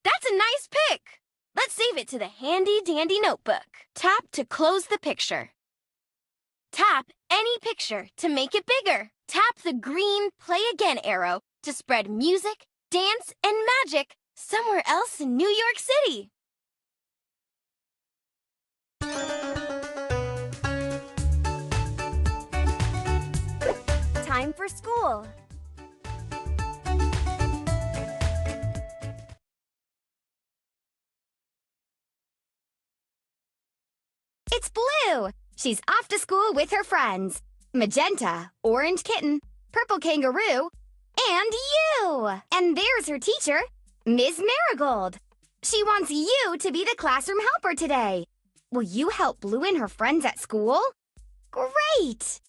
That's a nice pic. Let's save it to the handy-dandy notebook. Tap to close the picture. Tap any picture to make it bigger. Tap the green Play Again arrow to spread music, dance, and magic somewhere else in New York City.
Time for school.
It's Blue. She's off to school with her friends. Magenta, Orange Kitten, Purple Kangaroo, and you. And there's her teacher, Ms. Marigold. She wants you to be the classroom helper today. Will you help Blue and her friends at school? Great!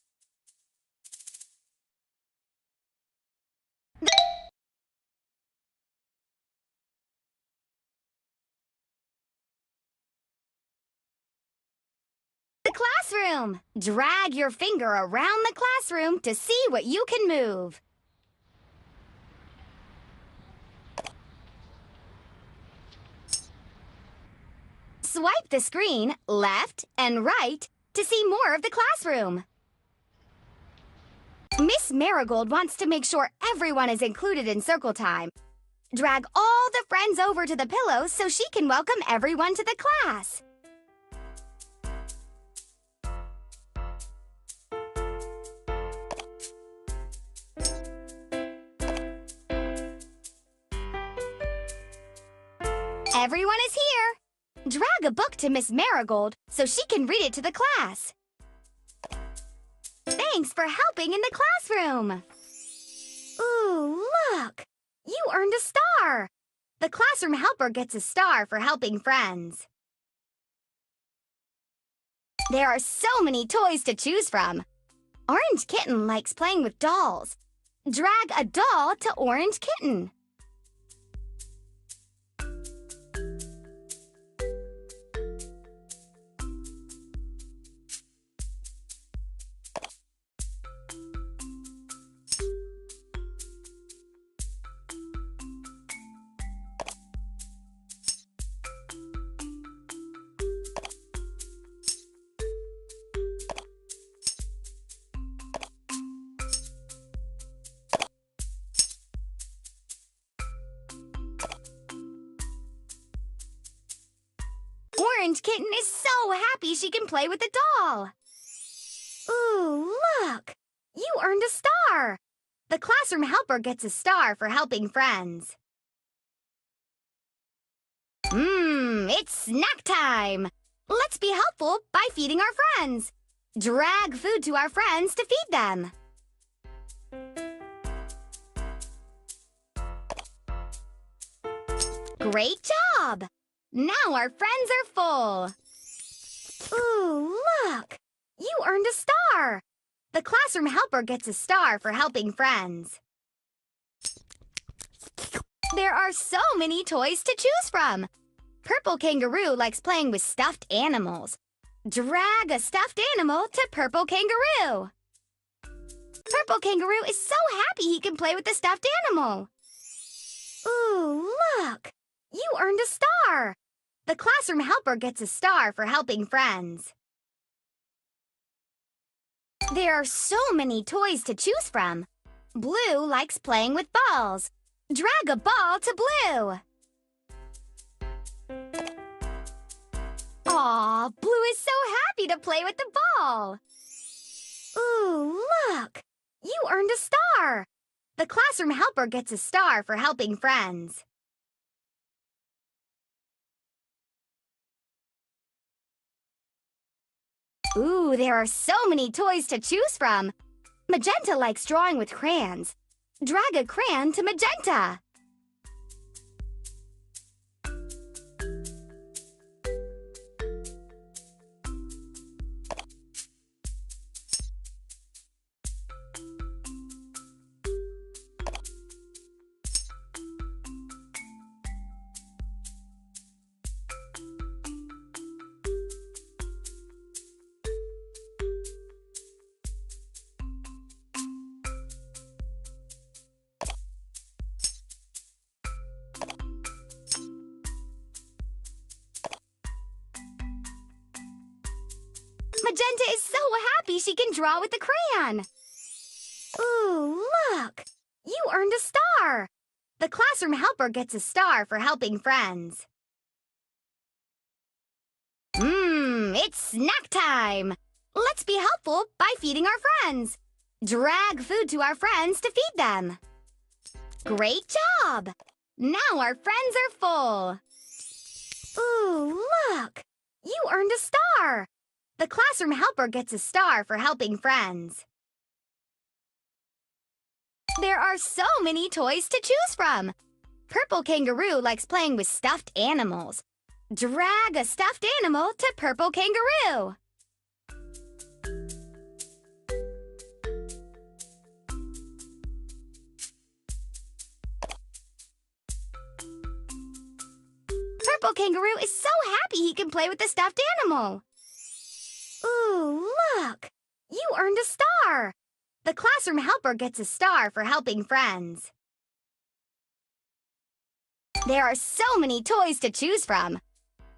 The classroom. Drag your finger around the classroom to see what you can move. Swipe the screen left and right to see more of the classroom. Miss Marigold wants to make sure everyone is included in circle time. Drag all the friends over to the pillows so she can welcome everyone to the class. Everyone is here. Drag a book to Miss Marigold so she can read it to the class. Thanks for helping in the classroom. Ooh, look! You earned a star. The classroom helper gets a star for helping friends. There are so many toys to choose from. Orange Kitten likes playing with dolls. Drag a doll to Orange Kitten. Orange Kitten is so happy she can play with the doll. Ooh, look! You earned a star. The classroom helper gets a star for helping friends. It's snack time! Let's be helpful by feeding our friends. Drag food to our friends to feed them. Great job! Now our friends are full. Ooh, look! You earned a star! The classroom helper gets a star for helping friends. There are so many toys to choose from. Purple Kangaroo likes playing with stuffed animals. Drag a stuffed animal to Purple Kangaroo. Purple Kangaroo is so happy he can play with the stuffed animal. Ooh, look! You earned a star! The classroom helper gets a star for helping friends. There are so many toys to choose from. Blue likes playing with balls. Drag a ball to Blue. Aw, Blue is so happy to play with the ball. Ooh, look! You earned a star! The classroom helper gets a star for helping friends. Ooh, there are so many toys to choose from. Magenta likes drawing with crayons. Drag a crayon to Magenta. Magenta is so happy she can draw with the crayon. Ooh, look! You earned a star! The classroom helper gets a star for helping friends. It's snack time! Let's be helpful by feeding our friends. Drag food to our friends to feed them. Great job! Now our friends are full. Ooh, look! You earned a star! The classroom helper gets a star for helping friends. There are so many toys to choose from. Purple Kangaroo likes playing with stuffed animals. Drag a stuffed animal to Purple Kangaroo. Purple Kangaroo is so happy he can play with the stuffed animal. Ooh, look! You earned a star! The classroom helper gets a star for helping friends. There are so many toys to choose from.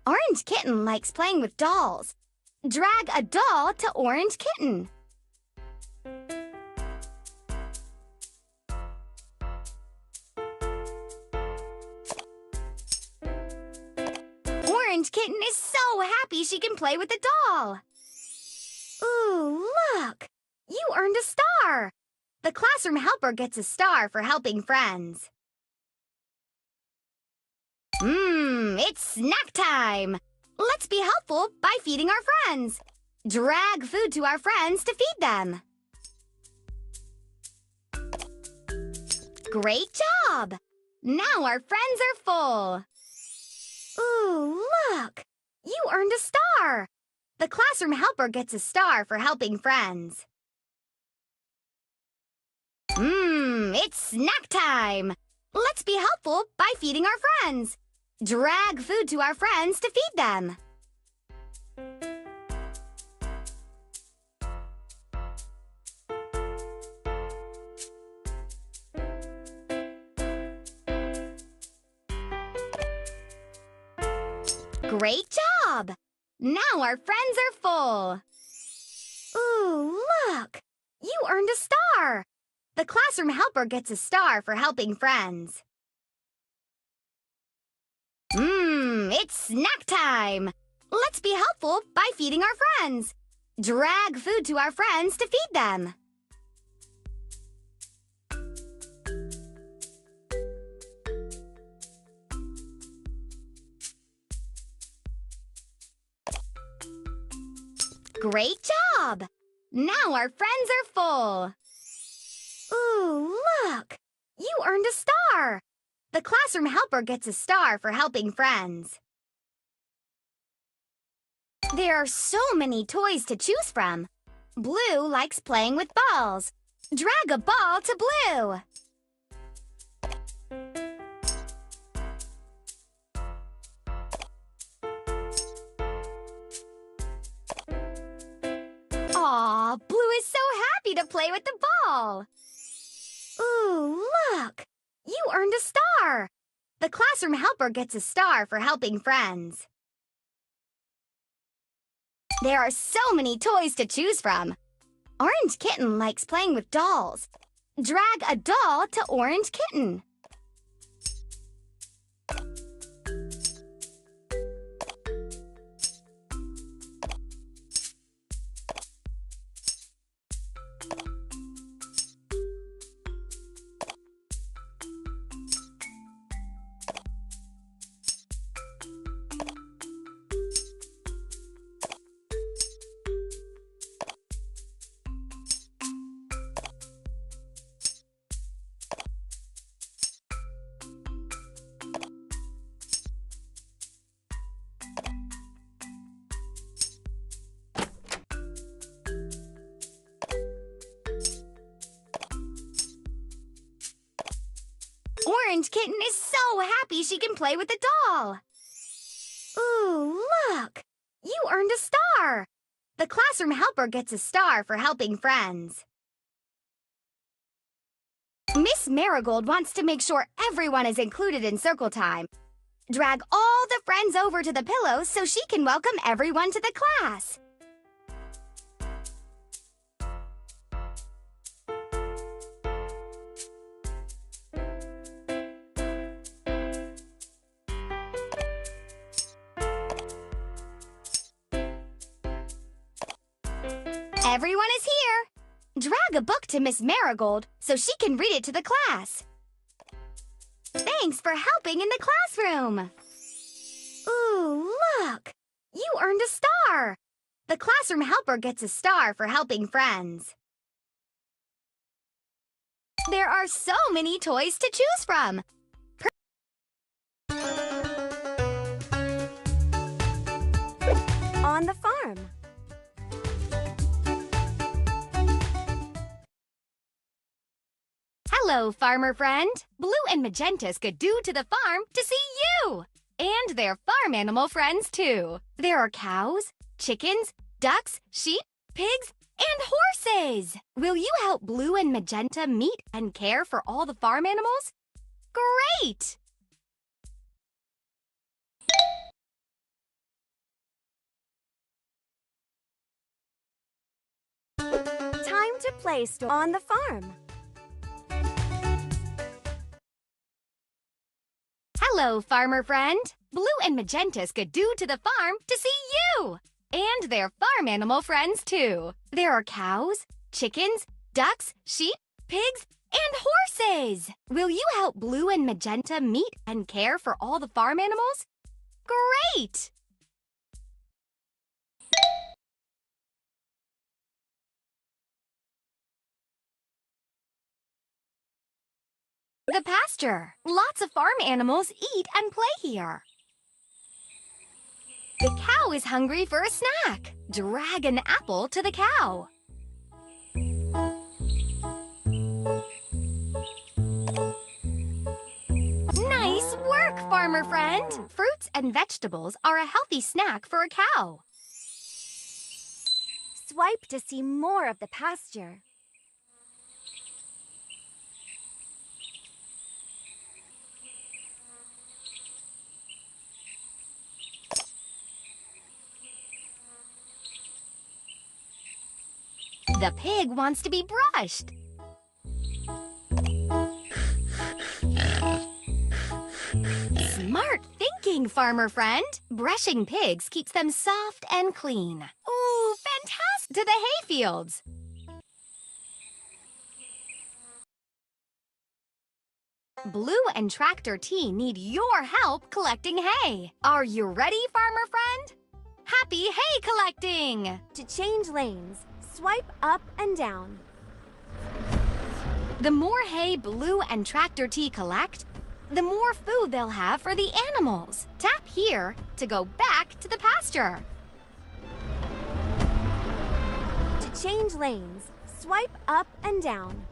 Orange Kitten likes playing with dolls. Drag a doll to Orange Kitten. Orange Kitten is so happy she can play with the doll. Ooh, look! You earned a star! The classroom helper gets a star for helping friends. It's snack time! Let's be helpful by feeding our friends. Drag food to our friends to feed them. Great job! Now our friends are full. Ooh, look! You earned a star! The classroom helper gets a star for helping friends. It's snack time! Let's be helpful by feeding our friends. Drag food to our friends to feed them. Great job! Now our friends are full. Ooh, look! You earned a star! The classroom helper gets a star for helping friends. It's snack time! Let's be helpful by feeding our friends. Drag food to our friends to feed them. Great job! Now our friends are full. Ooh, look! You earned a star! The classroom helper gets a star for helping friends. There are so many toys to choose from. Blue likes playing with balls. Drag a ball to Blue. Aw, Blue is so happy to play with the ball. Ooh, look! You earned a star! The classroom helper gets a star for helping friends. There are so many toys to choose from. Orange Kitten likes playing with dolls. Drag a doll to Orange Kitten. Orange Kitten is so happy she can play with the doll. Ooh, look! You earned a star! The classroom helper gets a star for helping friends. Miss Marigold wants to make sure everyone is included in circle time. Drag all the friends over to the pillows so she can welcome everyone to the class. Everyone is here! Drag a book to Miss Marigold so she can read it to the class. Thanks for helping in the classroom! Ooh, look! You earned a star! The classroom helper gets a star for helping friends. There are so many toys to choose from!
On the farm.
Hello, farmer friend. Blue and Magenta skidoo to the farm to see you! And their farm animal friends, too. There are cows, chickens, ducks, sheep, pigs, and horses! Will you help Blue and Magenta meet and care for all the farm animals? Great!
Time to play on the farm.
Hello, farmer friend. Blue and Magenta skidoo to the farm to see you! And their farm animal friends, too. There are cows, chickens, ducks, sheep, pigs, and horses! Will you help Blue and Magenta meet and care for all the farm animals? Great! The pasture. Lots of farm animals eat and play here. The cow is hungry for a snack. Drag an apple to the cow. Nice work, farmer friend! Fruits and vegetables are a healthy snack for a cow.
Swipe to see more of the pasture.
The pig wants to be brushed. Smart thinking, farmer friend. Brushing pigs keeps them soft and clean. Ooh, fantastic! To the hayfields. Blue and Tractor T need your help collecting hay. Are you ready, farmer friend?
Happy hay collecting!
To change lanes, swipe up and down.
The more hay Blue and Tractor T collect, the more food they'll have for the animals. Tap here to go back to the pasture.
To change lanes, swipe up and down.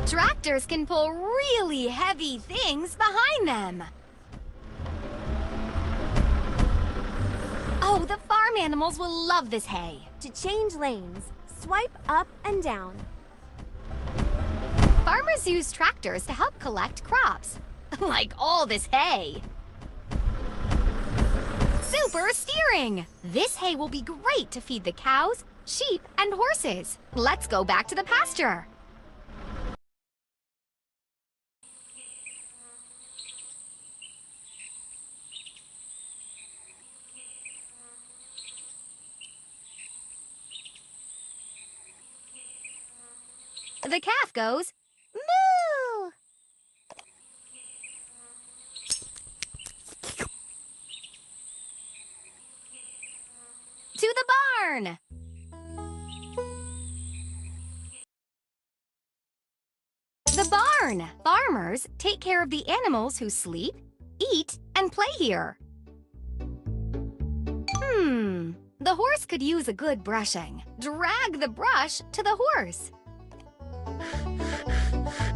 Tractors can pull really heavy things behind them. Oh, the farm animals will love this hay.
To change lanes, swipe up and down.
Farmers use tractors to help collect crops, like all this hay. Super steering! This hay will be great to feed the cows, sheep, and horses. Let's go back to the pasture. The calf goes, moo! To the barn! The barn! Farmers take care of the animals who sleep, eat, and play here. The horse could use a good brushing. Drag the brush to the horse.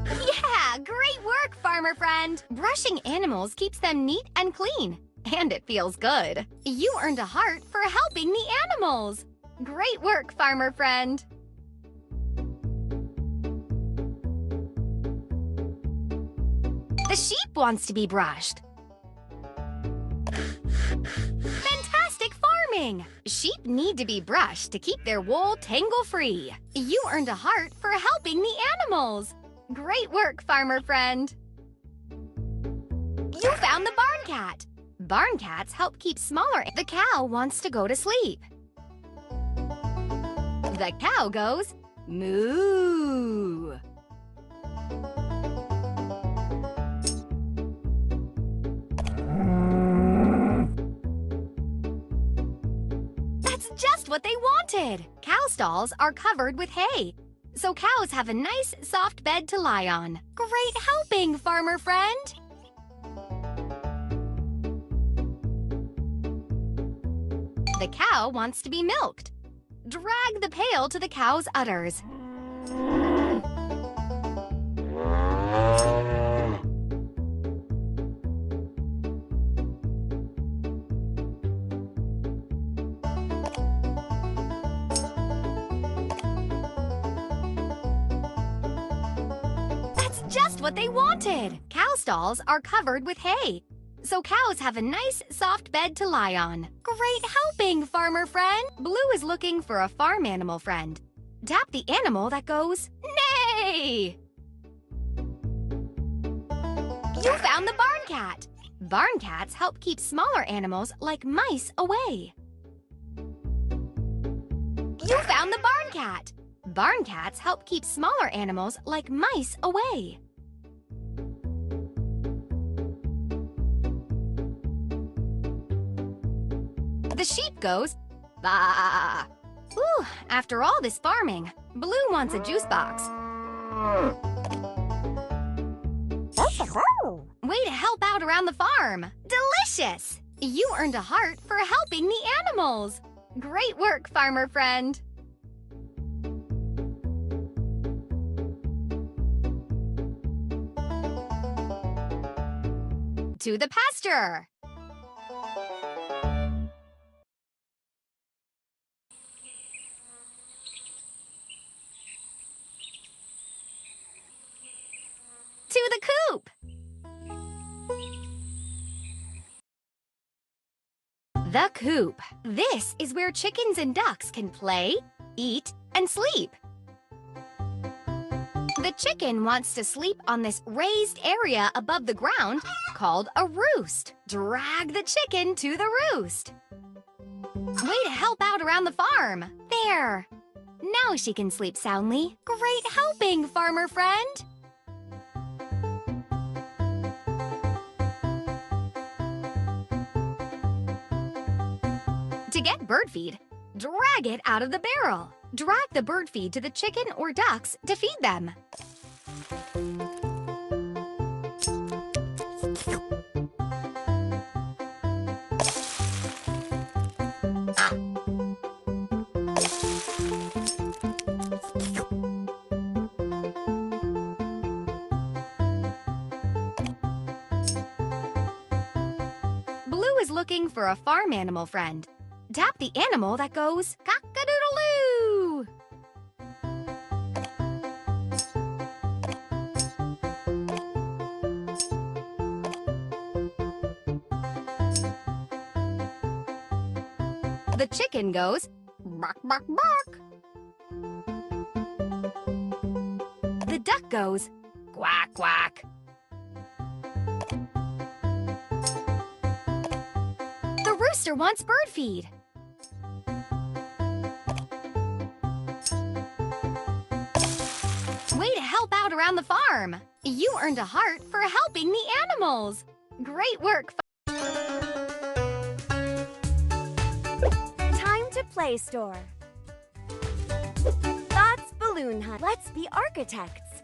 Yeah, great work, farmer friend! Brushing animals keeps them neat and clean, and it feels good. You earned a heart for helping the animals. Great work, farmer friend! The sheep wants to be brushed. Fantastic farming! Sheep need to be brushed to keep their wool tangle-free. You earned a heart for helping the animals. Great work, farmer friend. You found the barn cat. Barn cats help keep smaller. The cow wants to go to sleep. The cow goes, moo. That's just what they wanted. Cow stalls are covered with hay, so cows have a nice, soft bed to lie on. Great helping, farmer friend! The cow wants to be milked. Drag the pail to the cow's udders. Just what they wanted. Cow stalls are covered with hay, so cows have a nice, soft bed to lie on. Great helping, farmer friend! Blue is looking for a farm animal friend. Tap the animal that goes, neigh! You found the barn cat. Barn cats help keep smaller animals like mice away. You found the barn cat. Barn cats help keep smaller animals like mice away. The sheep goes, baa. Ooh, after all this farming, Blue wants a juice box. Way to help out around the farm. Delicious! You earned a heart for helping the animals. Great work, farmer friend. To the pasture. To the coop. The coop. This is where chickens and ducks can play, eat, and sleep. The chicken wants to sleep on this raised area above the ground called a roost. Drag the chicken to the roost. Way to help out around the farm. There. Now she can sleep soundly. Great helping, farmer friend.
get bird feed, drag it out of the barrel. Drag the bird feed to the chicken or ducks to feed them. Blue is looking for a farm animal friend. Tap the animal that goes cock-a-doodle-oo. The chicken goes bark, bark, bark. The duck goes quack, quack. The rooster wants bird feed. Way to help out around the farm. You earned a heart for helping the animals. Great work.
Time to play store. Thoughts balloon hunt. Let's be architects.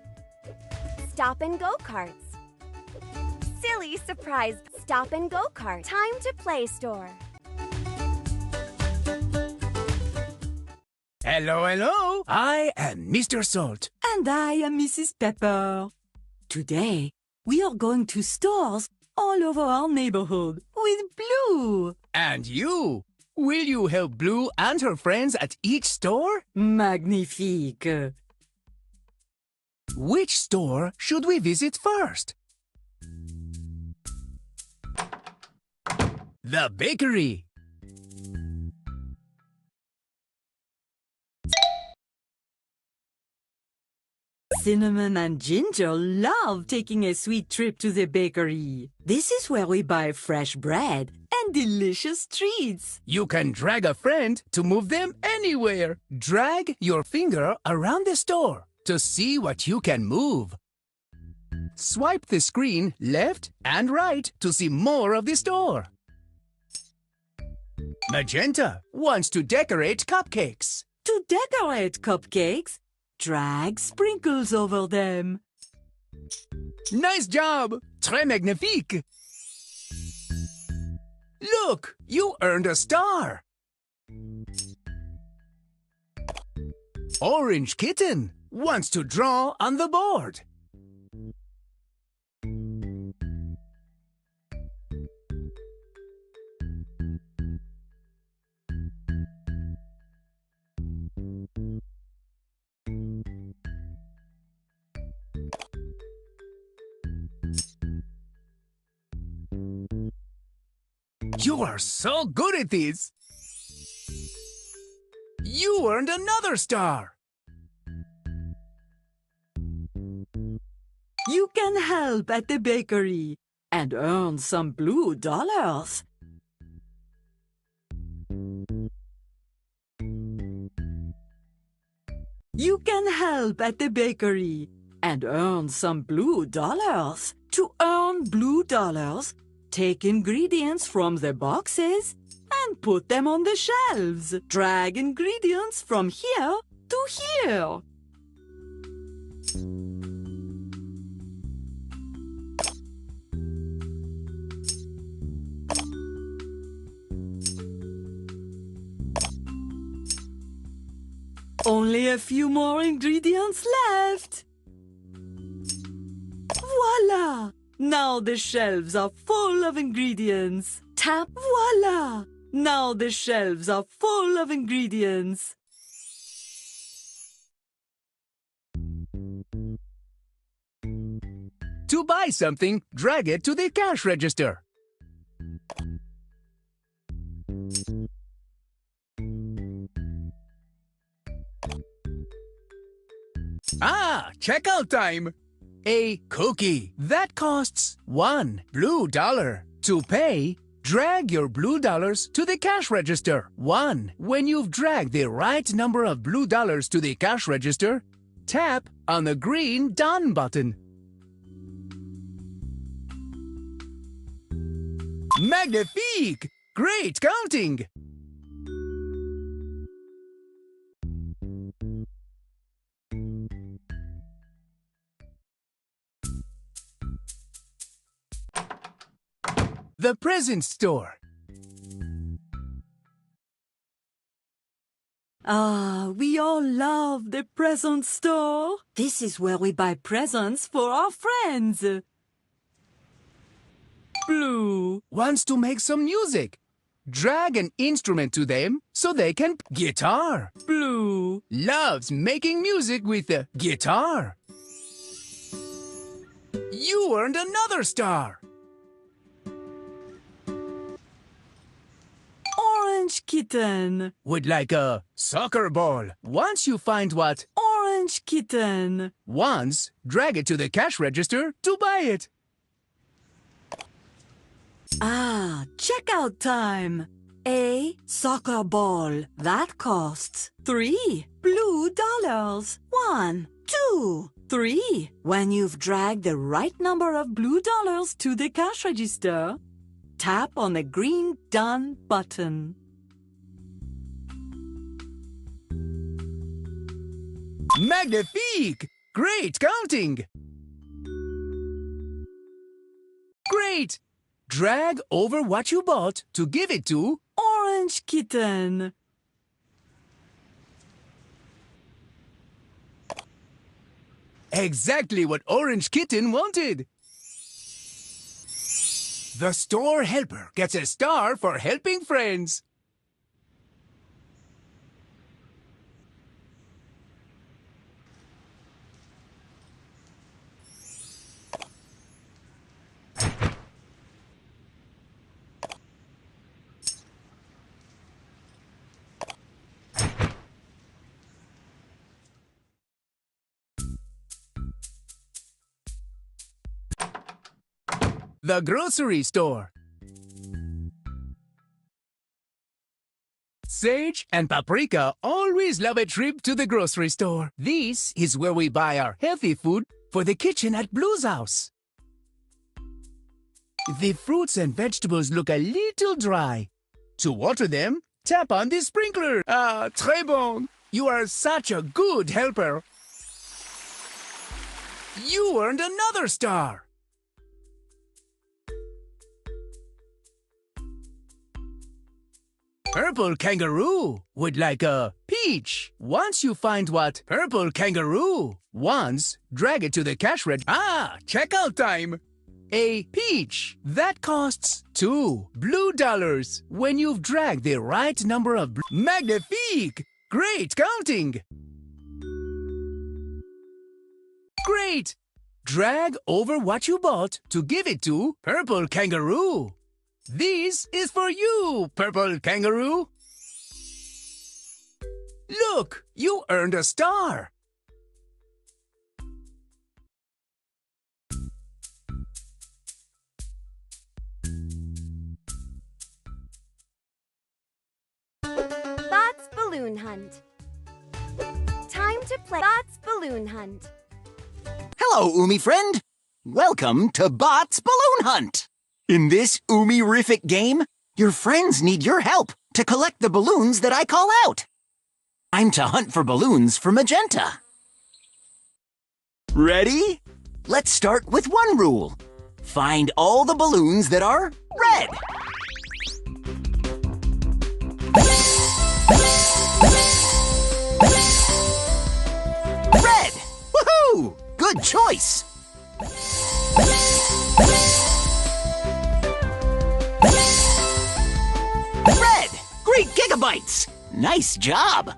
Stop and go karts. Silly surprise. Stop and go kart. Time to play store.
Hello, hello. I am Mr. Salt.
And I am Mrs. Pepper. Today, we are going to stores all over our neighborhood with Blue.
And you? Will you help Blue and her friends at each store?
Magnifique.
Which store should we visit first? The bakery.
Cinnamon and Ginger love taking a sweet trip to the bakery. This is where we buy fresh bread and delicious treats.
You can drag a friend to move them anywhere. Drag your finger around the store to see what you can move. Swipe the screen left and right to see more of the store. Magenta wants to decorate cupcakes.
To decorate cupcakes, drag sprinkles over them.
Nice job! Très magnifique! Look, you earned a star! Orange Kitten wants to draw on the board. You are so good at this! You earned another star!
You can help at the bakery and earn some blue dollars. You can help at the bakery and earn some blue dollars. To earn blue dollars, take ingredients from the boxes and put them on the shelves. Drag ingredients from here to here. Only a few more ingredients left. Voila! Now the shelves are full of ingredients. Tap, voila! Now the shelves are full of ingredients.
To buy something, drag it to the cash register. Ah, checkout time! A cookie. That costs $1 blue dollar. To pay, drag your blue dollars to the cash register. 1. When you've dragged the right number of blue dollars to the cash register, tap on the green Done button. Magnifique! Great counting! the present store.
Ah, we all love the present store. This is where we buy presents for our friends. Blue
wants to make some music. Drag an instrument to them so they can guitar.
Blue
Loves making music with the guitar. You earned another star.
Orange kitten.
Would like a soccer ball. Once you find what
Orange kitten.
wants, drag it to the cash register to buy it.
Ah, checkout time. A soccer ball. That costs $3 blue dollars. 1, 2, 3. When you've dragged the right number of blue dollars to the cash register, tap on the green Done button.
Magnifique! Great counting! Great! Drag over what you bought to give it to
Orange kitten.
exactly what Orange Kitten wanted. The store helper gets a star for helping friends. The grocery store. Sage and Paprika always love a trip to the grocery store. This is where we buy our healthy food for the kitchen at Blue's house. The fruits and vegetables look a little dry. To water them, tap on the sprinkler. Ah, très bon. You are such a good helper. You earned another star. Purple Kangaroo would like a peach. Once you find what Purple Kangaroo wants, drag it to the cash register. Ah, checkout time. A peach. That costs $2 blue dollars when you've dragged the right number of Magnifique! Great counting! Great! Drag over what you bought to give it to Purple Kangaroo. This is for you, Purple Kangaroo. Look, you earned a star.
Bot's Balloon Hunt. Time to play Bot's Balloon Hunt.
Hello, Umi friend. Welcome to Bot's Balloon Hunt. In this Umi-rific game, your friends need your help to collect the balloons that I call out. I'm to hunt for balloons for magenta. Ready? Let's start with one rule. Find all the balloons that are red. Red! Woohoo! Good choice! Red! Great gigabytes! Nice job!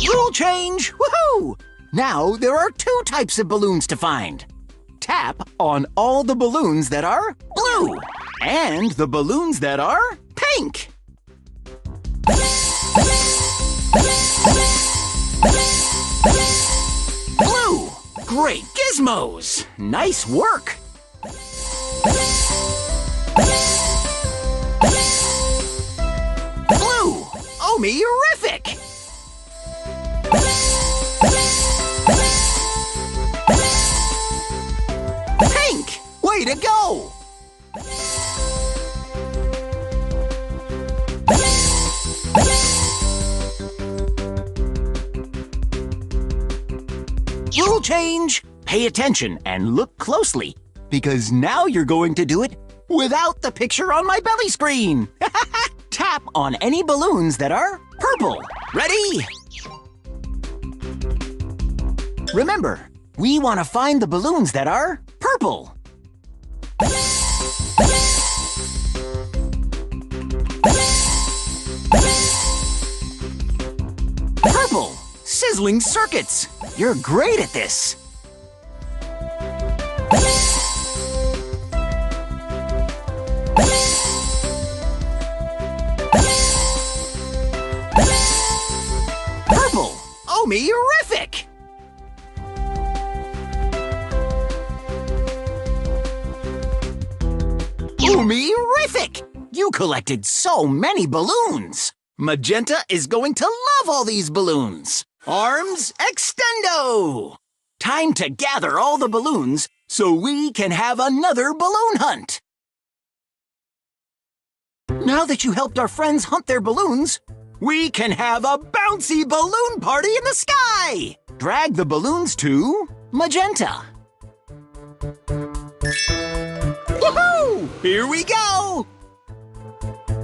Rule change! Woohoo! Now there are two types of balloons to find. Tap on all the balloons that are blue and the balloons that are pink. Blue! Great gizmos! Nice work! Blue! Omi-rific! to go! Rule change! Pay attention and look closely, because now you're going to do it without the picture on my belly screen. Tap on any balloons that are purple. Ready? Remember, we want to find the balloons that are purple. Purple! Sizzling circuits! You're great at this! Purple! Omi-rific! Omi-rific! You collected so many balloons! Magenta is going to love all these balloons! Arms extendo! Time to gather all the balloons so we can have another balloon hunt! Now that you helped our friends hunt their balloons, we can have a bouncy balloon party in the sky! Drag the balloons to Magenta. Woohoo! Here we go!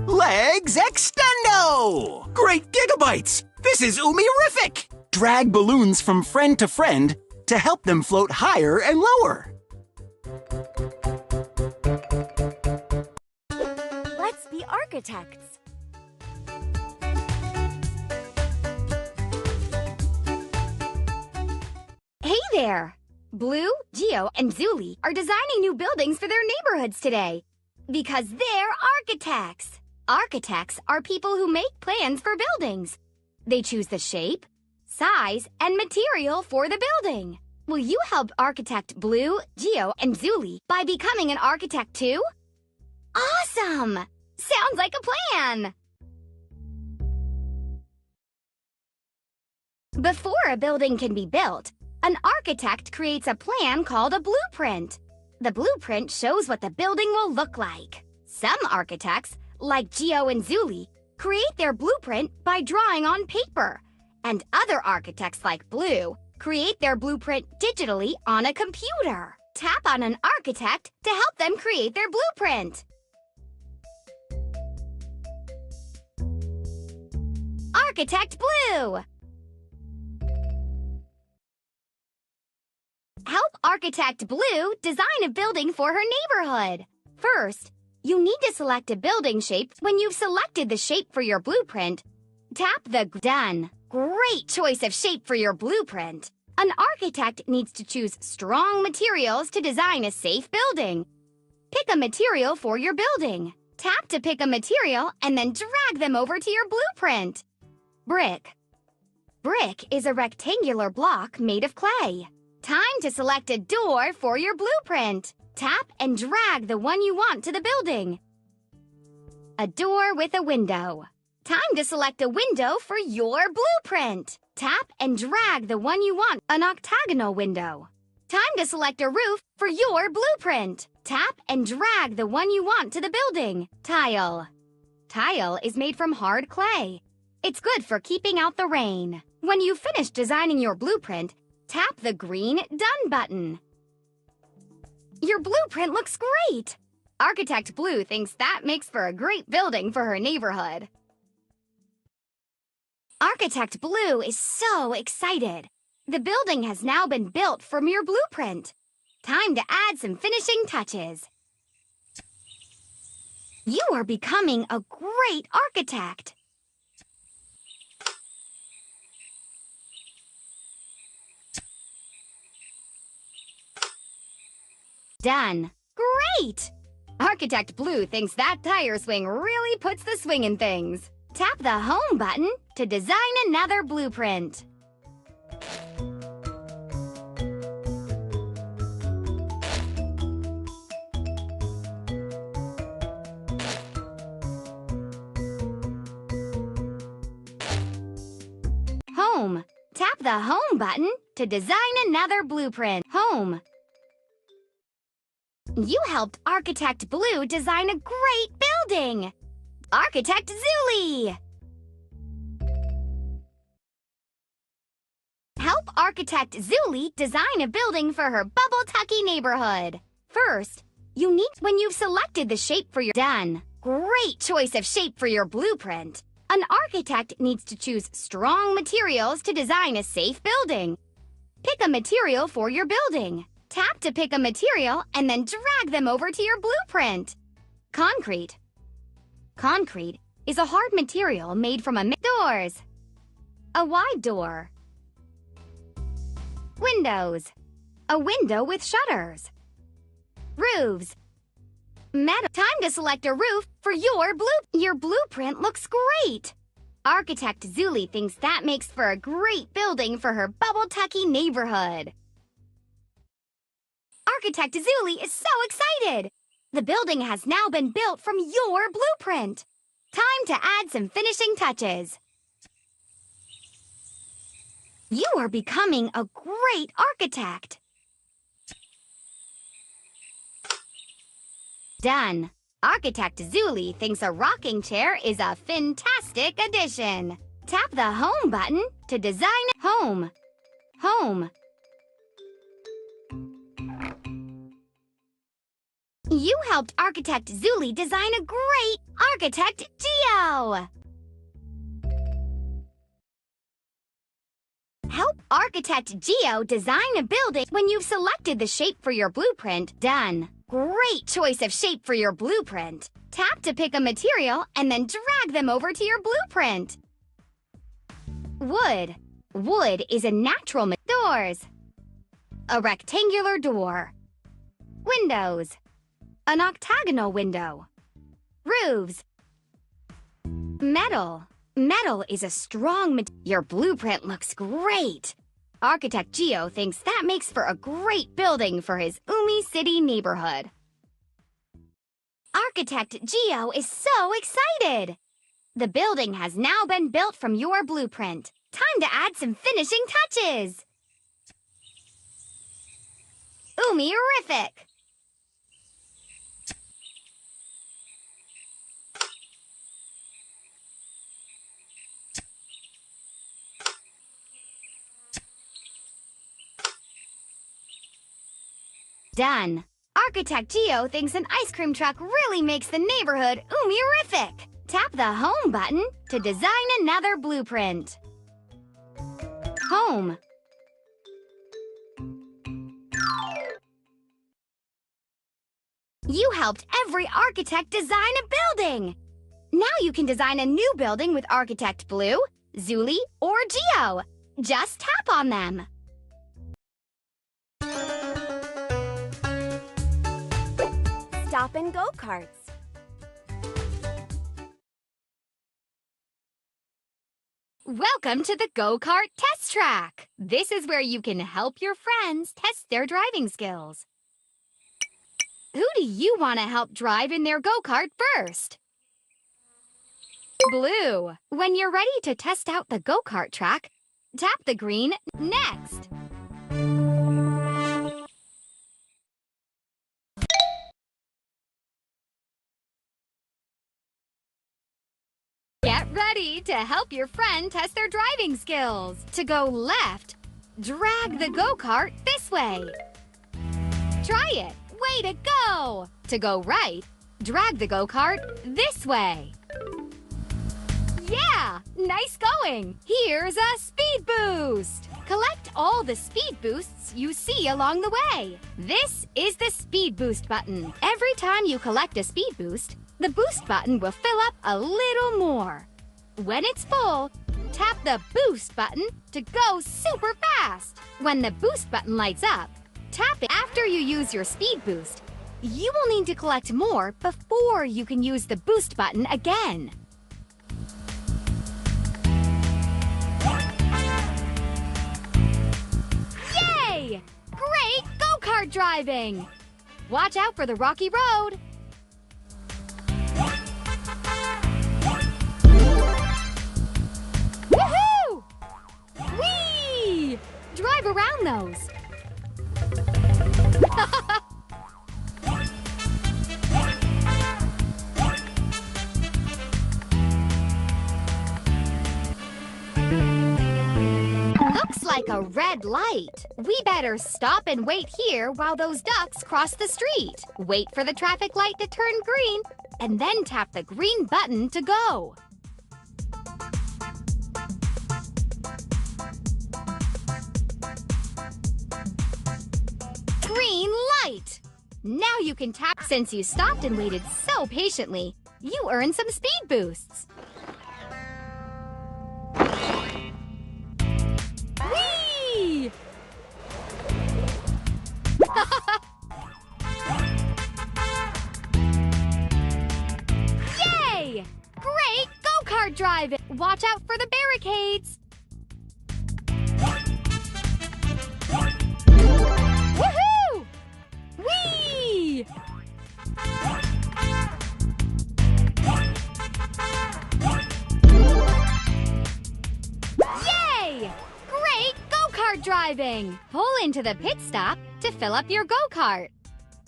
Legs extendo! Great gigabytes! This is Umi-rific! Drag balloons from friend to friend to help them float higher and lower.
Let's be architects.
Hey there! Blue, Geo, and Zuli are designing new buildings for their neighborhoods today. Because they're architects. Architects are people who make plans for buildings. They choose the shape, size, and material for the building. Will you help architect Blue, Geo, and Zuli by becoming an architect too? Awesome! Sounds like a plan! Before a building can be built, an architect creates a plan called a blueprint. The blueprint shows what the building will look like. Some architects, like Geo and Zuli, create their blueprint by drawing on paper. And other architects like Blue create their blueprint digitally on a computer. Tap on an architect to help them create their blueprint. Architect Blue! Help Architect Blue design a building for her neighborhood. First, you need to select a building shape. When you've selected the shape for your blueprint, tap the Done. Great choice of shape for your blueprint. An architect needs to choose strong materials to design a safe building. Pick a material for your building. Tap to pick a material and then drag them over to your blueprint. Brick. Brick is a rectangular block made of clay. Time to select a door for your blueprint. Tap and drag the one you want to the building. A door with a window. Time to select a window for your blueprint. Tap and drag the one you want, an octagonal window. Time to select a roof for your blueprint. Tap and drag the one you want to the building. Tile. Tile is made from hard clay. It's good for keeping out the rain. When you've finished designing your blueprint, tap the green Done button. Your blueprint looks great! Architect Blue thinks that makes for a great building for her neighborhood. Architect Blue is so excited. The building has now been built from your blueprint. Time to add some finishing touches. You are becoming a great architect. Done. Great! Architect Blue thinks that tire swing really puts the swing in things. Tap the Home button to design another blueprint. Home. Tap the Home button to design another blueprint. Home.
You helped Architect Blue design a great building! Architect Zuli! Help Architect Zuli design a building for her Bubble Tucky neighborhood. First, when you've selected the shape for your done. Great choice of shape for your blueprint. An architect needs to choose strong materials to design a safe building. Pick a material for your building. Tap to pick a material and then drag them over to your blueprint. Concrete. Concrete is a hard material made from doors. A wide door. Windows. A window with shutters. Roofs. Metal. Time to select a roof for your blueprint looks great. Architect Zuli thinks that makes for a great building for her Bubble Tucky neighborhood. Architect Zuli is so excited. The building has now been built from your blueprint. Time to add some finishing touches. You are becoming a great architect. Done. Architect Zuli thinks a rocking chair is a fantastic addition. Tap the Home button to design Home. Home. You helped Architect Zuli design a great Architect Geo. Help Architect Geo design a building when you've selected the shape for your blueprint. Done. Great choice of shape for your blueprint. Tap to pick a material and then drag them over to your blueprint. Wood. Wood is a natural doors. A rectangular door. Windows. An octagonal window. Roofs. Metal. Metal is a strong material. Your blueprint looks great. Architect Geo thinks that makes for a great building for his Umi City neighborhood. Architect Geo is so excited. The building has now been built from your blueprint. Time to add some finishing touches. Umi-rific. Done. Architect Geo thinks an ice cream truck really makes the neighborhood Umi-rific. Tap the Home button to design another blueprint. Home. You helped every architect design a building. Now you can design a new building with Architect Blue, Zuli, or Geo. Just tap on them.
Stop and go-karts.
Welcome to the go-kart test track. This is where you can help your friends test their driving skills. Who do you want to help drive in their go-kart first? Blue. When you're ready to test out the go-kart track, tap the green next. Get ready to help your friend test their driving skills. To go left, drag the go-kart this way. Try it. Way to go! To go right, drag the go-kart this way. Yeah! Nice going! Here's a speed boost! Collect all the speed boosts you see along the way. This is the speed boost button. Every time you collect a speed boost, the boost button will fill up a little more. When it's full, tap the boost button to go super fast. When the boost button lights up, tap it. After you use your speed boost, you will need to collect more before you can use the boost button again. Yay! Great go-kart driving! Watch out for the rocky road. Woohoo! Whee! Drive around those.
like a red light. We better stop and wait here while those ducks cross the street. Wait for the traffic light to turn green, and then tap the green button to go. Green light! Now you can tap. Since you stopped and waited so patiently, you earned some speed boosts. Whee! Yay! Great go-kart driving! Watch out for the barricades! Woohoo! Whee! Yay! Great go-kart driving! Pull into the pit stop to fill up your go-kart.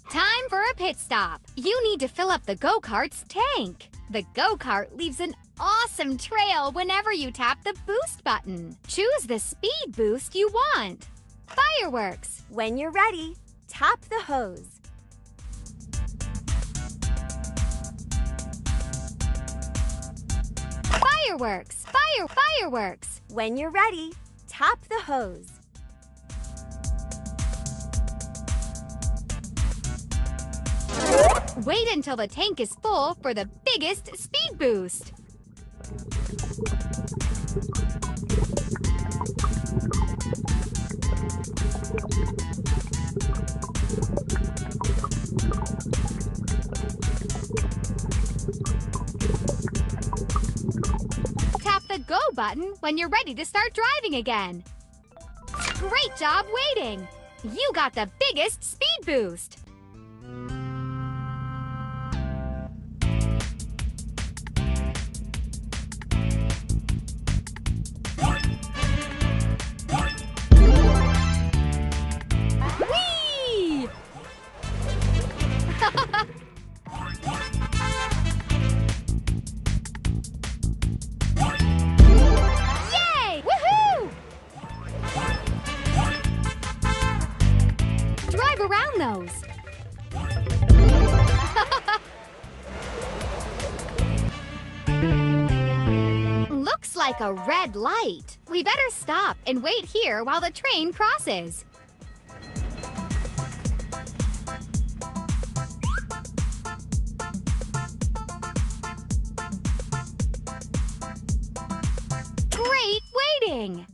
Time for a pit stop. You need to fill up the go-kart's tank. The go-kart leaves an awesome trail whenever you tap the boost button. Choose the speed boost you want. Fireworks.
When you're ready, tap the hose.
Fireworks. Fireworks.
When you're ready, tap the hose.
Wait until the tank is full for the biggest speed boost. Tap the go button when you're ready to start driving again. Great job waiting! You got the biggest speed boost. Whee! Yay! Woohoo! Drive around those. Looks like a red light. We better stop and wait here while the train crosses. Great waiting!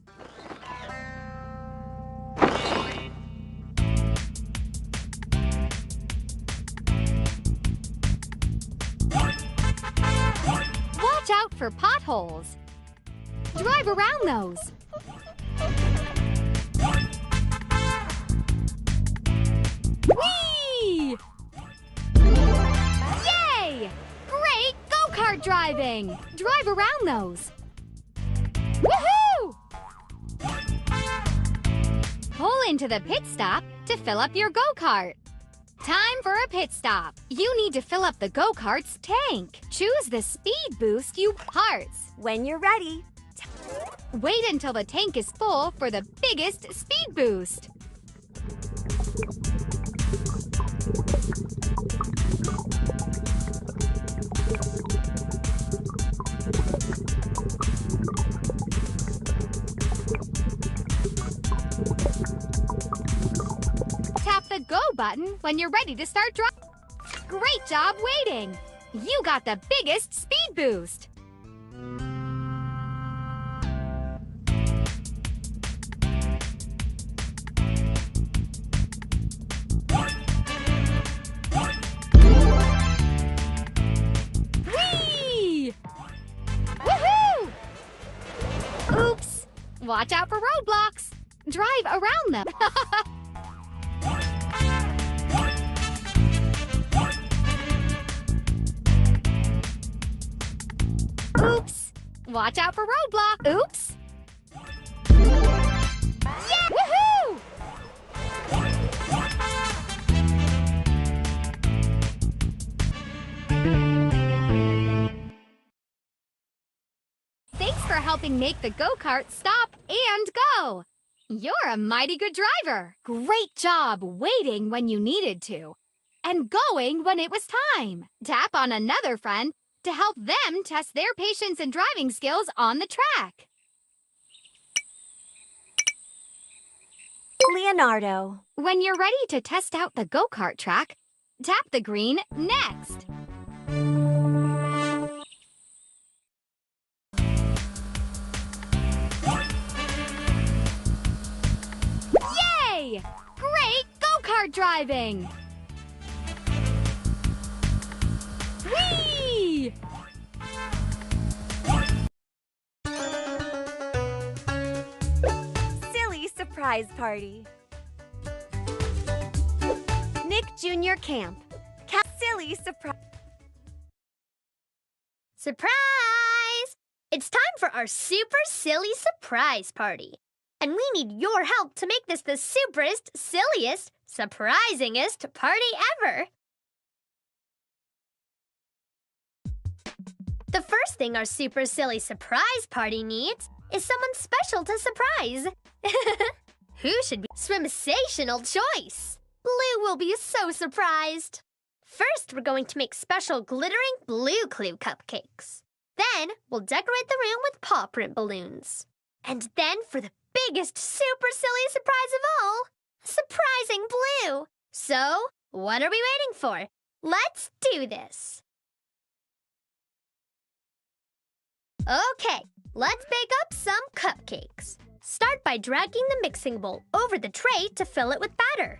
Watch out for potholes. Drive around those. Whee! Yay! Great go-kart driving! Drive around those. Woohoo! Pull into the pit stop to fill up your go-kart. Time for a pit stop. You need to fill up the go-kart's tank. Choose the speed boost you parts.
When you're ready,
wait until the tank is full for the biggest speed boost. Tap the go button when you're ready to start driving. Great job waiting! You got the biggest speed boost. Whee! Woohoo! Oops! Watch out for roadblocks. Drive around them. Oops! Watch out for roadblock. Oops! Yeah! Woohoo! Thanks for helping make the go-kart stop and go. You're a mighty good driver. Great job waiting when you needed to and going when it was time. Tap on another friend to help them test their patience and driving skills on the track.
Leonardo.
When you're ready to test out the go-kart track, tap the green next. Yay! Great go-kart driving! Whee!
Silly surprise party. Nick Jr. Camp. Silly surprise.
Surprise! It's time for our super silly surprise party. And we need your help to make this the superest, silliest, surprisingest party ever. The first thing our super silly surprise party needs is someone special to surprise. Who should be swimsational choice? Blue will be so surprised. First, we're going to make special glittering Blue Clue cupcakes. Then, we'll decorate the room with paw print balloons. And then, for the biggest super silly surprise of all, surprising Blue. So, what are we waiting for? Let's do this. Okay, let's bake up some cupcakes. Start by dragging the mixing bowl over the tray to fill it with batter.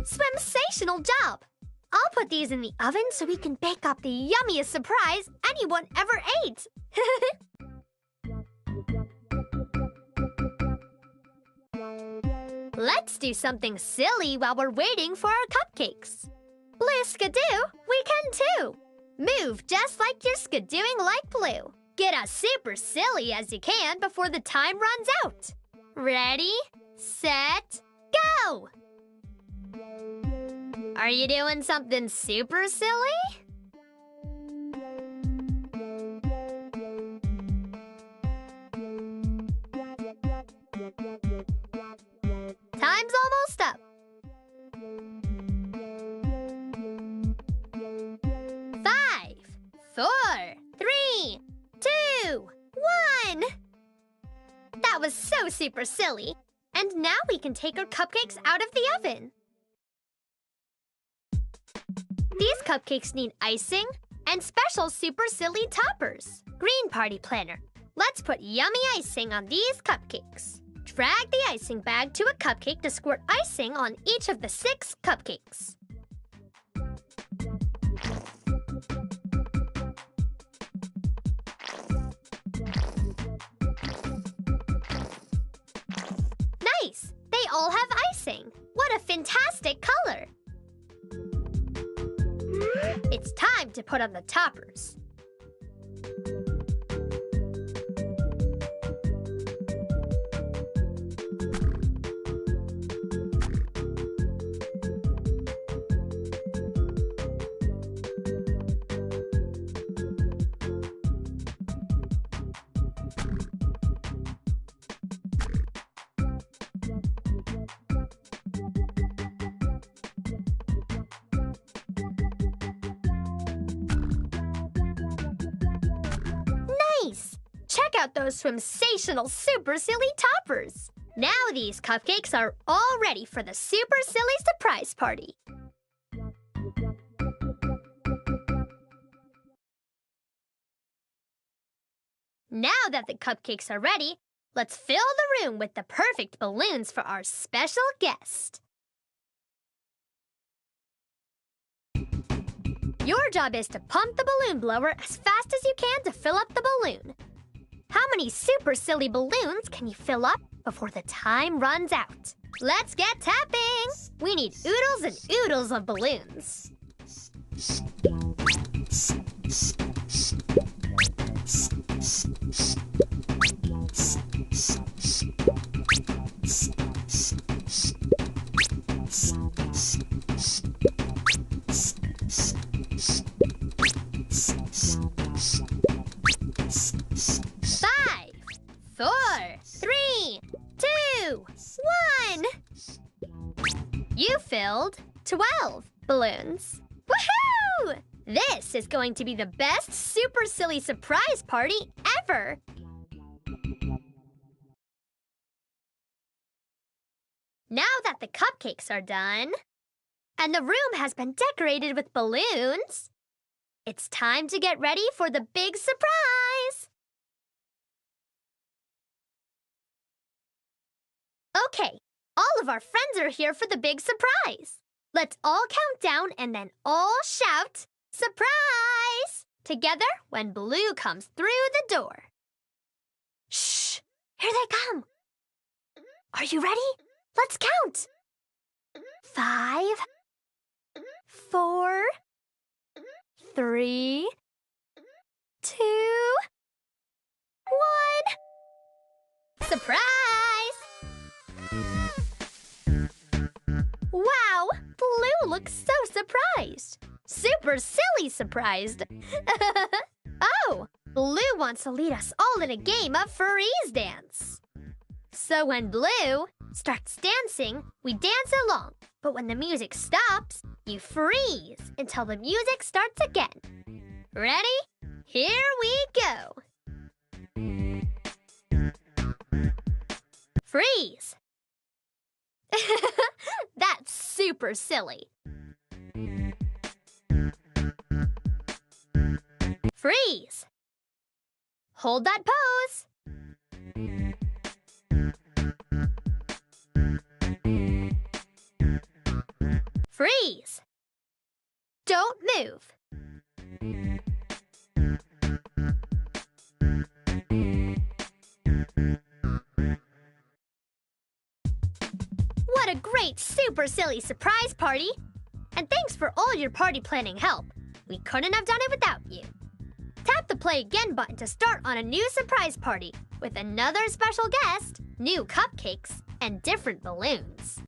Swimsational job! I'll put these in the oven so we can bake up the yummiest surprise anyone ever ate. Let's do something silly while we're waiting for our cupcakes. Blue Skidoo, we can too. Move just like you're skidooing like Blue. Get as super silly as you can before the time runs out. Ready, set, go! Are you doing something super silly? Time's almost up. 5, 4, 3, 2, 1. That was so super silly. And now we can take our cupcakes out of the oven. These cupcakes need icing and special super silly toppers. Green Party Planner. Let's put yummy icing on these cupcakes. Drag the icing bag to a cupcake to squirt icing on each of the 6 cupcakes. Nice! They all have icing. What a fantastic color! It's time to put on the toppers. Nice! Check out those swimsational super silly toppers. Now these cupcakes are all ready for the super silly surprise party. Now that the cupcakes are ready, let's fill the room with the perfect balloons for our special guest. Your job is to pump the balloon blower as fast as you can to fill up the balloon. How many super silly balloons can you fill up before the time runs out? Let's get tapping! We need oodles and oodles of balloons.
12 balloons. Woohoo! This is going to be the best super silly surprise party ever! Now that the cupcakes are done, and the room has been decorated with balloons, it's time to get ready for the big surprise! Okay, all of our friends are here for the big surprise. Let's all count down and then all shout, "Surprise!" together when Blue comes through the door. Shh! Here they come! Are you ready? Let's count! 5, 4, 3, 2, 1. Surprise! Wow! Blue looks so surprised. Super silly surprised. Oh! Blue wants to lead us all in a game of freeze dance. So when Blue starts dancing, we dance along. But when the music stops, you freeze until the music starts again. Ready? Here we go. Freeze! That's super silly. Freeze! Hold that pose. Freeze! Don't move. What a great super silly surprise party! And thanks for all your party planning help. We couldn't have done it without you. Tap the Play Again button to start on a new surprise party with another special guest, new cupcakes, and different balloons.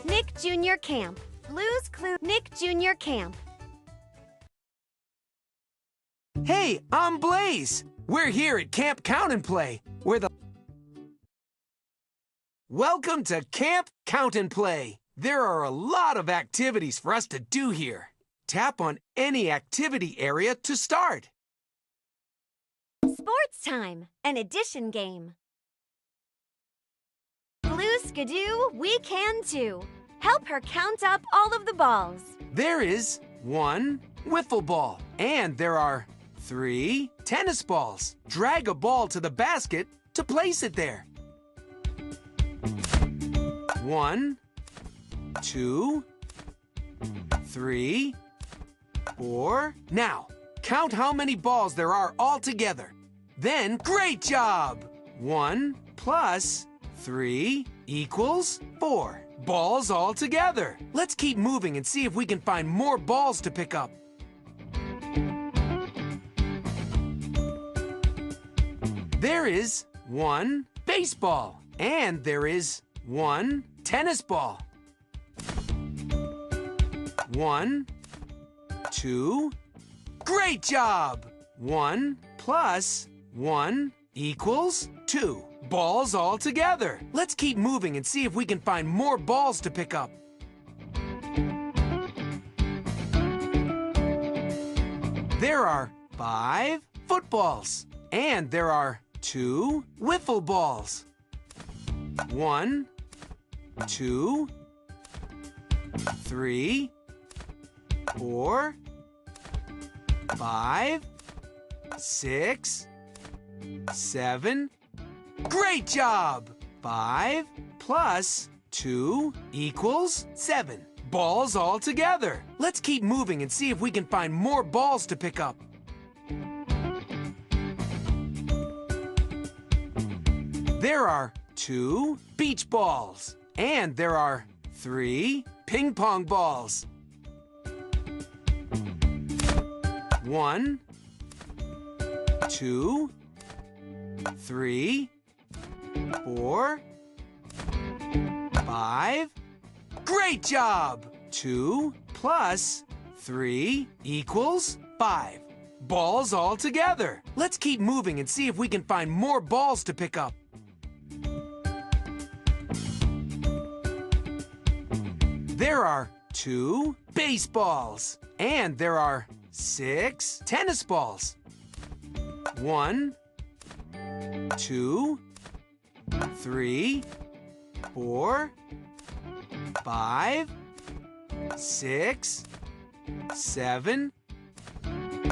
Nick Jr. Camp. Blue's Clue. Nick Jr. Camp.
Hey, I'm Blaze. We're here at Camp Count and Play, where the... Welcome to Camp Count and Play. There are a lot of activities for us to do here. Tap on any activity area to start.
Sports time, an addition game. Blue Skidoo, we can too. Help her count up all of the balls.
There is 1 wiffle ball, and there are 3 tennis balls. Drag a ball to the basket to place it there. 1, 2, 3, 4. Now, count how many balls there are all together. Then, great job! 1 plus 3 equals 4. Balls all together. Let's keep moving and see if we can find more balls to pick up. There is 1 baseball, and there is 1 tennis ball. 1, 2. Great job! 1 plus 1 equals 2. Balls all together. Let's keep moving and see if we can find more balls to pick up. There are 5 footballs, and there are 2 wiffle balls. 1, 2, 3, 4, 5, 6, 7. Great job! 5 plus 2 equals 7. Balls all together. Let's keep moving and see if we can find more balls to pick up. There are 2 beach balls, and there are 3 ping pong balls. 1, 2, 3, 4, 5. Great job! 2 plus 3 equals 5. Balls all together. Let's keep moving and see if we can find more balls to pick up.
There are 2 baseballs. And there are 6 tennis balls. 1, 2, 3, 4, 5, 6, 7,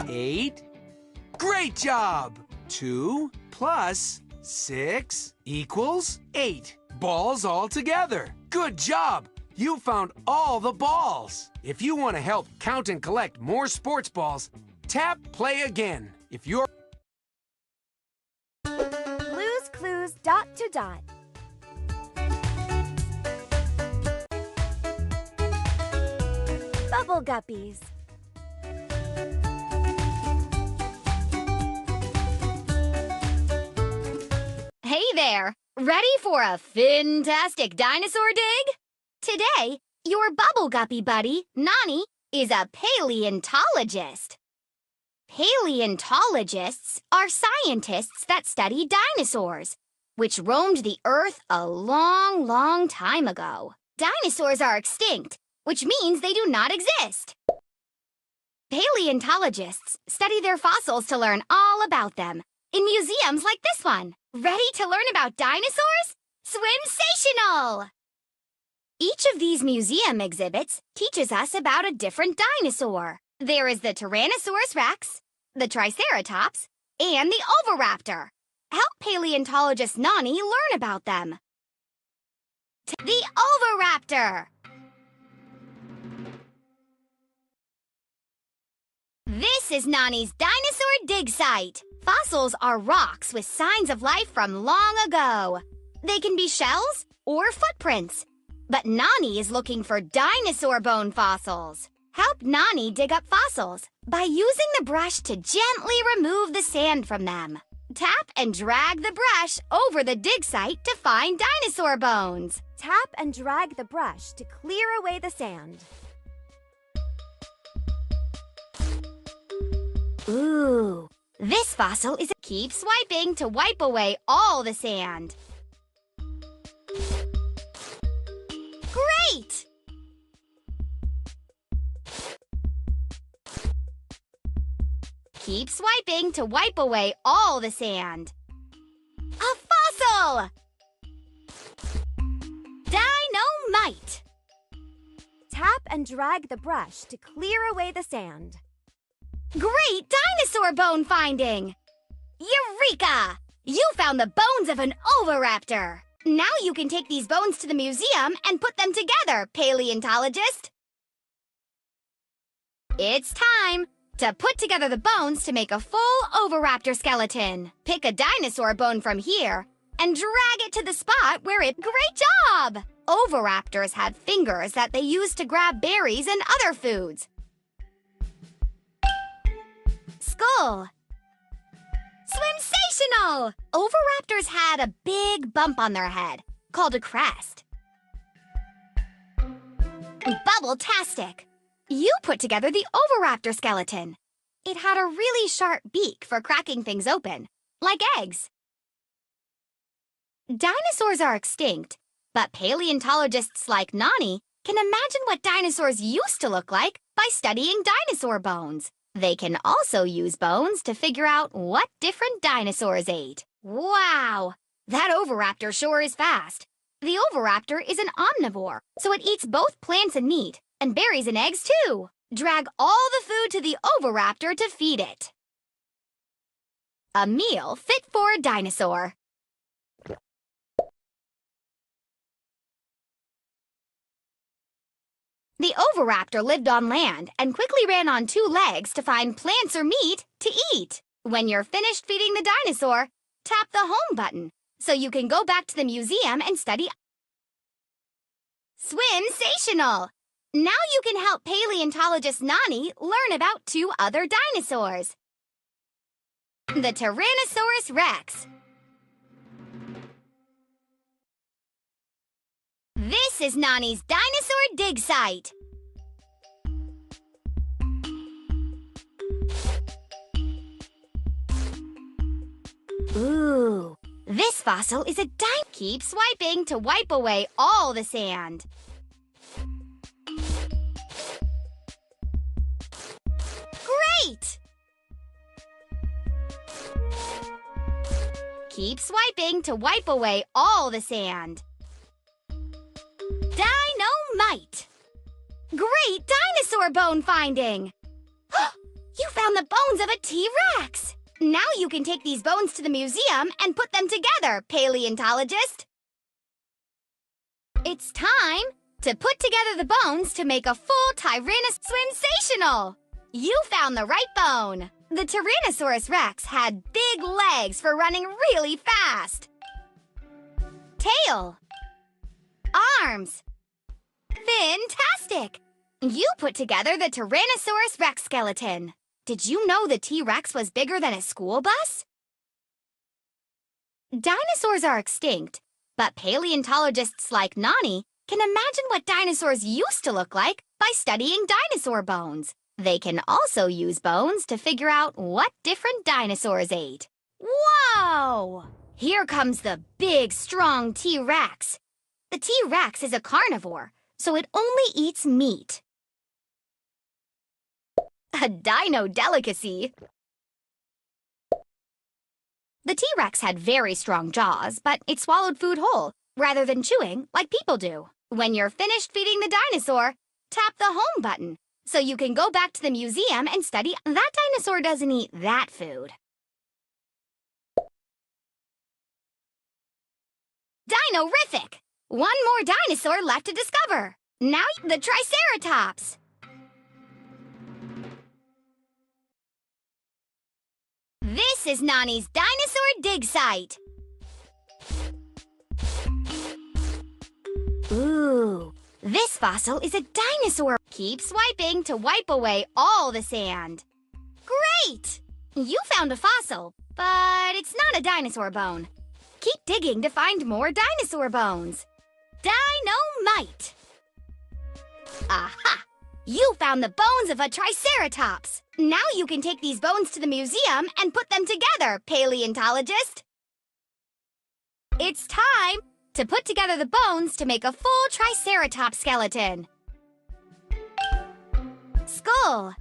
8. Great job! 2 plus 6 equals 8. Balls all together. Good job! You found all the balls. If you want to help count and collect more sports balls, tap play again. If you're
Blue's Clues dot to dot. Bubble Guppies.
Hey there! Ready for a fantastic dinosaur dig? Today, your Bubble Guppy buddy, Nani, is a paleontologist. Paleontologists are scientists that study dinosaurs, which roamed the Earth a long, long time ago. Dinosaurs are extinct, which means they do not exist. Paleontologists study their fossils to learn all about them in museums like this one. Ready to learn about dinosaurs? Swimsational! Each of these museum exhibits teaches us about a different dinosaur. There is the Tyrannosaurus rex, the Triceratops, and the Oviraptor. Help paleontologist Nani learn about them. The Oviraptor! This is Nani's dinosaur dig site. Fossils are rocks with signs of life from long ago. They can be shells or footprints. But Nani is looking for dinosaur bone fossils. Help Nani dig up fossils by using the brush to gently remove the sand from them. Tap and drag the brush over the dig site to find dinosaur bones.
Tap and drag the brush to clear away the sand.
Ooh, this fossil is keep swiping to wipe away all the sand. Great! Keep swiping to wipe away all the sand. A fossil! Dynamite!
Tap and drag the brush to clear away the sand.
Great dinosaur bone finding! Eureka! You found the bones of an oviraptor. Now you can take these bones to the museum and put them together, paleontologist. It's time to put together the bones to make a full oviraptor skeleton. Pick a dinosaur bone from here and drag it to the spot where it... Great job! Oviraptors had fingers that they used to grab berries and other foods. Skull. Swimsational! Oviraptors had a big bump on their head, called a crest. Bubble-tastic! You put together the oviraptor skeleton. It had a really sharp beak for cracking things open, like eggs. Dinosaurs are extinct, but paleontologists like Nani can imagine what dinosaurs used to look like by studying dinosaur bones. They can also use bones to figure out what different dinosaurs ate. Wow! That oviraptor sure is fast. The oviraptor is an omnivore, so it eats both plants and meat, and berries and eggs too. Drag all the food to the oviraptor to feed it. A meal fit for a dinosaur. The oviraptor lived on land and quickly ran on 2 legs to find plants or meat to eat. When you're finished feeding the dinosaur, tap the home button so you can go back to the museum and study. Swimsational! Now you can help paleontologist Nani learn about 2 other dinosaurs. The Tyrannosaurus rex. This is Nani's dinosaur dig site. Ooh, this fossil is a Keep swiping to wipe away all the sand. Keep swiping to wipe away all the sand. Dynamite! Great dinosaur bone finding! You found the bones of a T-Rex! Now you can take these bones to the museum and put them together, paleontologist. It's time to put together the bones to make a full Tyrannosaurus. Sensational! You found the right bone. The Tyrannosaurus Rex had big legs for running really fast. Tail. Arms. Fantastic! You put together the Tyrannosaurus Rex skeleton. Did you know the T-Rex was bigger than a school bus? Dinosaurs are extinct, but paleontologists like Nani can imagine what dinosaurs used to look like by studying dinosaur bones. They can also use bones to figure out what different dinosaurs ate. Whoa! Here comes the big, strong T-Rex. The T-Rex is a carnivore, so it only eats meat. A dino delicacy. The T-Rex had very strong jaws, but it swallowed food whole, rather than chewing like people do. When you're finished feeding the dinosaur, tap the home button, so you can go back to the museum and study. That dinosaur doesn't eat that food. Dino-rific! One more dinosaur left to discover. Now the Triceratops. This is Nani's dinosaur dig site. Ooh, this fossil is a dinosaur. Keep swiping to wipe away all the sand. Great! You found a fossil, but it's not a dinosaur bone. Keep digging to find more dinosaur bones. Dynamite! Aha! You found the bones of a Triceratops. Now you can take these bones to the museum and put them together, paleontologist. It's time to put together the bones to make a full Triceratops skeleton. Skull.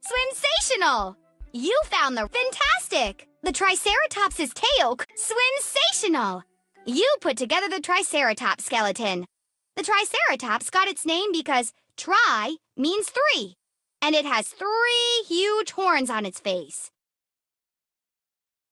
Sensational! You found the fantastic! The Triceratops' tail. Sensational! You put together the Triceratops skeleton. The Triceratops got its name because tri means 3, and it has 3 huge horns on its face.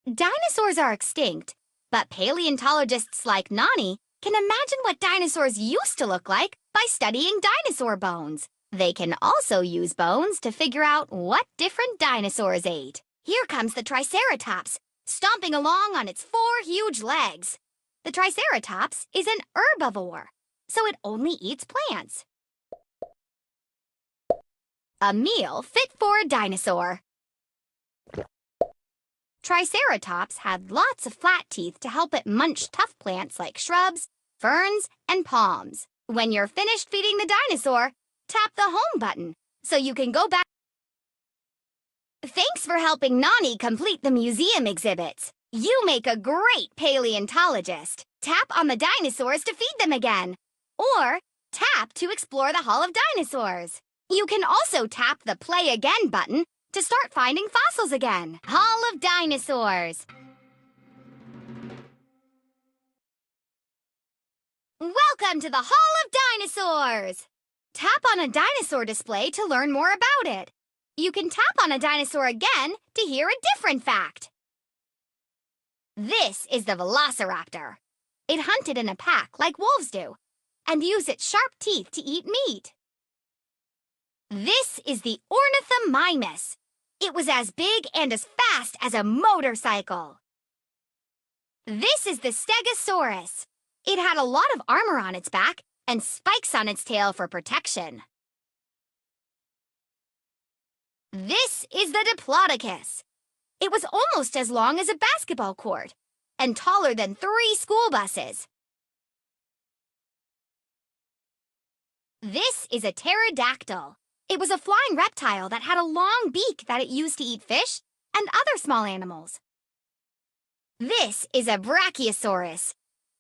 Dinosaurs are extinct, but paleontologists like Nani can imagine what dinosaurs used to look like by studying dinosaur bones. They can also use bones to figure out what different dinosaurs ate. Here comes the Triceratops, stomping along on its 4 huge legs. The Triceratops is an herbivore, so it only eats plants. A meal fit for a dinosaur. Triceratops had lots of flat teeth to help it munch tough plants like shrubs, ferns, and palms. When you're finished feeding the dinosaur, tap the home button so you can go back. Thanks for helping Nani complete the museum exhibits. You make a great paleontologist. Tap on the dinosaurs to feed them again, or tap to explore the Hall of Dinosaurs. You can also tap the Play Again button to start finding fossils again. Hall of Dinosaurs. Welcome to the Hall of Dinosaurs! Tap on a dinosaur display to learn more about it. You can tap on a dinosaur again to hear a different fact. This is the Velociraptor. It hunted in a pack like wolves do, and used its sharp teeth to eat meat. This is the Ornithomimus. It was as big and as fast as a motorcycle. This is the Stegosaurus. It had a lot of armor on its back and spikes on its tail for protection. This is the Diplodocus. It was almost as long as a basketball court and taller than 3 school buses. This is a pterodactyl. It was a flying reptile that had a long beak that it used to eat fish and other small animals. This is a Brachiosaurus.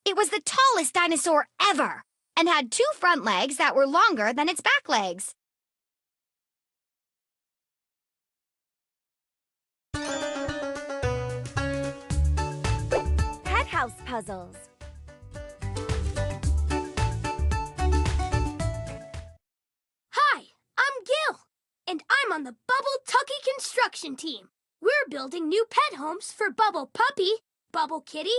It was the tallest dinosaur ever and had 2 front legs that were longer than its back legs.
house puzzles.
Hi, I'm Gil, and I'm on the Bubble Tucky construction team. We're building new pet homes for Bubble Puppy, Bubble Kitty,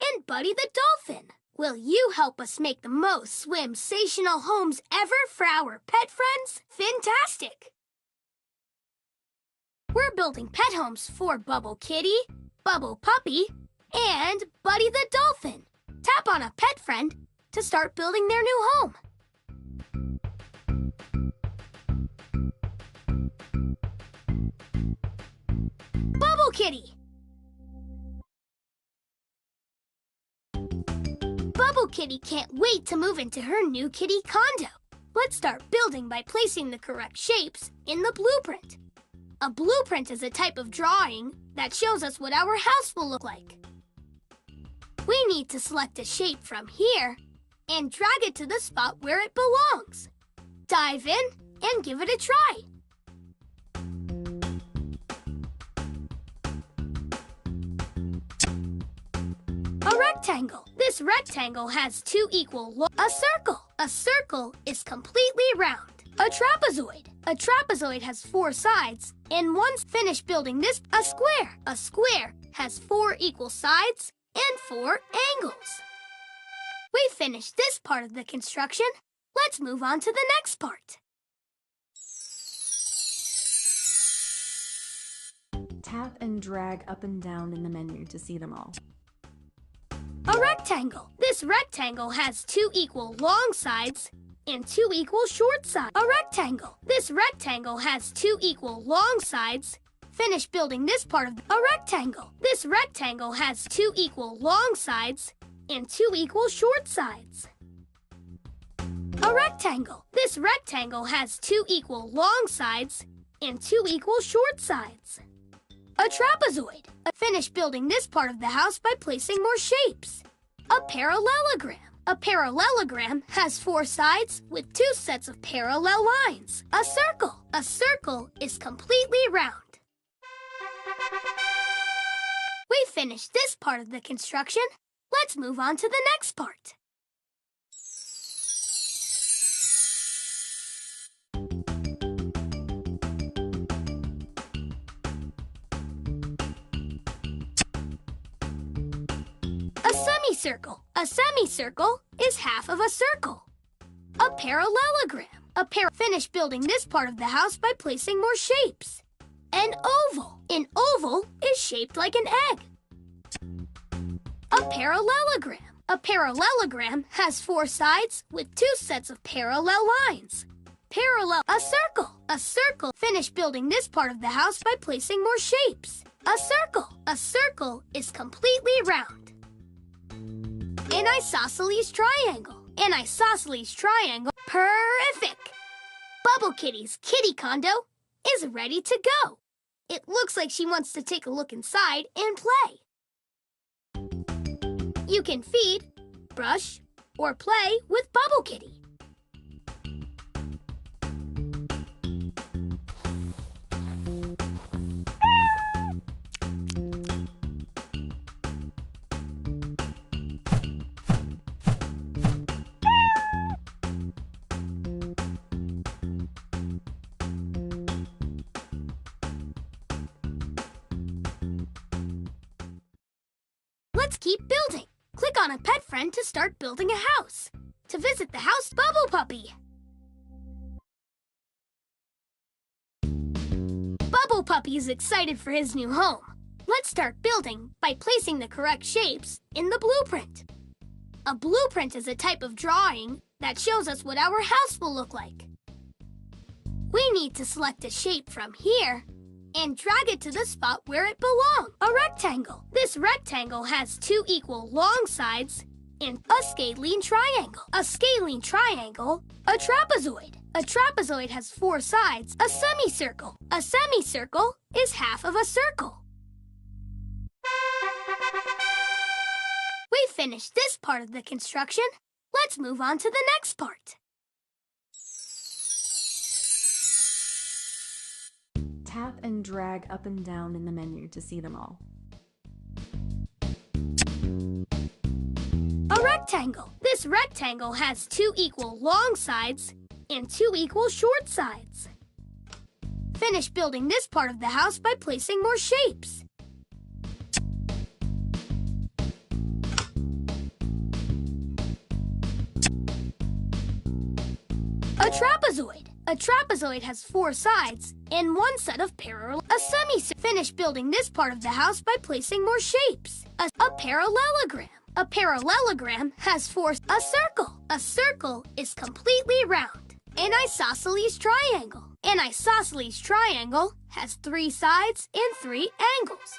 and Buddy the Dolphin. Will you help us make the most swim-sational homes ever for our pet friends? Fantastic! We're building pet homes for Bubble Kitty, Bubble Puppy, and Buddy the Dolphin. Tap on a pet friend to start building their new home. Bubble Kitty! Bubble Kitty can't wait to move into her new kitty condo. Let's start building by placing the correct shapes in the blueprint. A blueprint is a type of drawing that shows us what our house will look like. We need to select a shape from here and drag it to the spot where it belongs. Dive in and give it a try. A rectangle. This rectangle has two equal A circle. A circle is completely round. A trapezoid. A trapezoid has four sides, and once finished building this, a square. A square has four equal sides and four angles. We finished this part of the construction. Let's move on to the next part.
Tap and drag up and down in the menu to see them all.
A rectangle. This rectangle has two equal long sides and two equal short sides. A rectangle. This rectangle has two equal long sides. Finish building this part of a rectangle. This rectangle has two equal long sides and two equal short sides. A rectangle. This rectangle has two equal long sides and two equal short sides. A trapezoid. Finish building this part of the house by placing more shapes. A parallelogram. A parallelogram has four sides with two sets of parallel lines. A circle. A circle is completely round. We finished this part of the construction. Let's move on to the next part. A semicircle. A semicircle is half of a circle. A parallelogram. Finish building this part of the house by placing more shapes. An oval. An oval is shaped like an egg. A parallelogram. A parallelogram has four sides with two sets of parallel lines. A circle. A circle. Finish building this part of the house by placing more shapes. A circle. A circle is completely round. An isosceles triangle. An isosceles triangle. Perfect! Bubble Kitty's kitty condo is ready to go. It looks like she wants to take a look inside and play. You can feed, brush, or play with Bubble Kitty. Let's keep building. Click on a pet friend to start building a house. To visit the house, Bubble Puppy. Bubble Puppy is excited for his new home. Let's start building by placing the correct shapes in the blueprint. A blueprint is a type of drawing that shows us what our house will look like. We need to select a shape from here and drag it to the spot where it belongs. A rectangle. This rectangle has two equal long sides and a scalene triangle. A scalene triangle. A trapezoid. A trapezoid has four sides. A semicircle. A semicircle is half of a circle. We finished this part of the construction. Let's move on to the next part.
Tap and drag up and down in the menu to see them all.
A rectangle. This rectangle has 2 equal long sides and 2 equal short sides. Finish building this part of the house by placing more shapes. A trapezoid. A trapezoid has 4 sides and 1 set of parallel. A semicircle. Finish building this part of the house by placing more shapes. A parallelogram. A parallelogram has 4. A circle. A circle is completely round. An isosceles triangle. An isosceles triangle has 3 sides and 3 angles.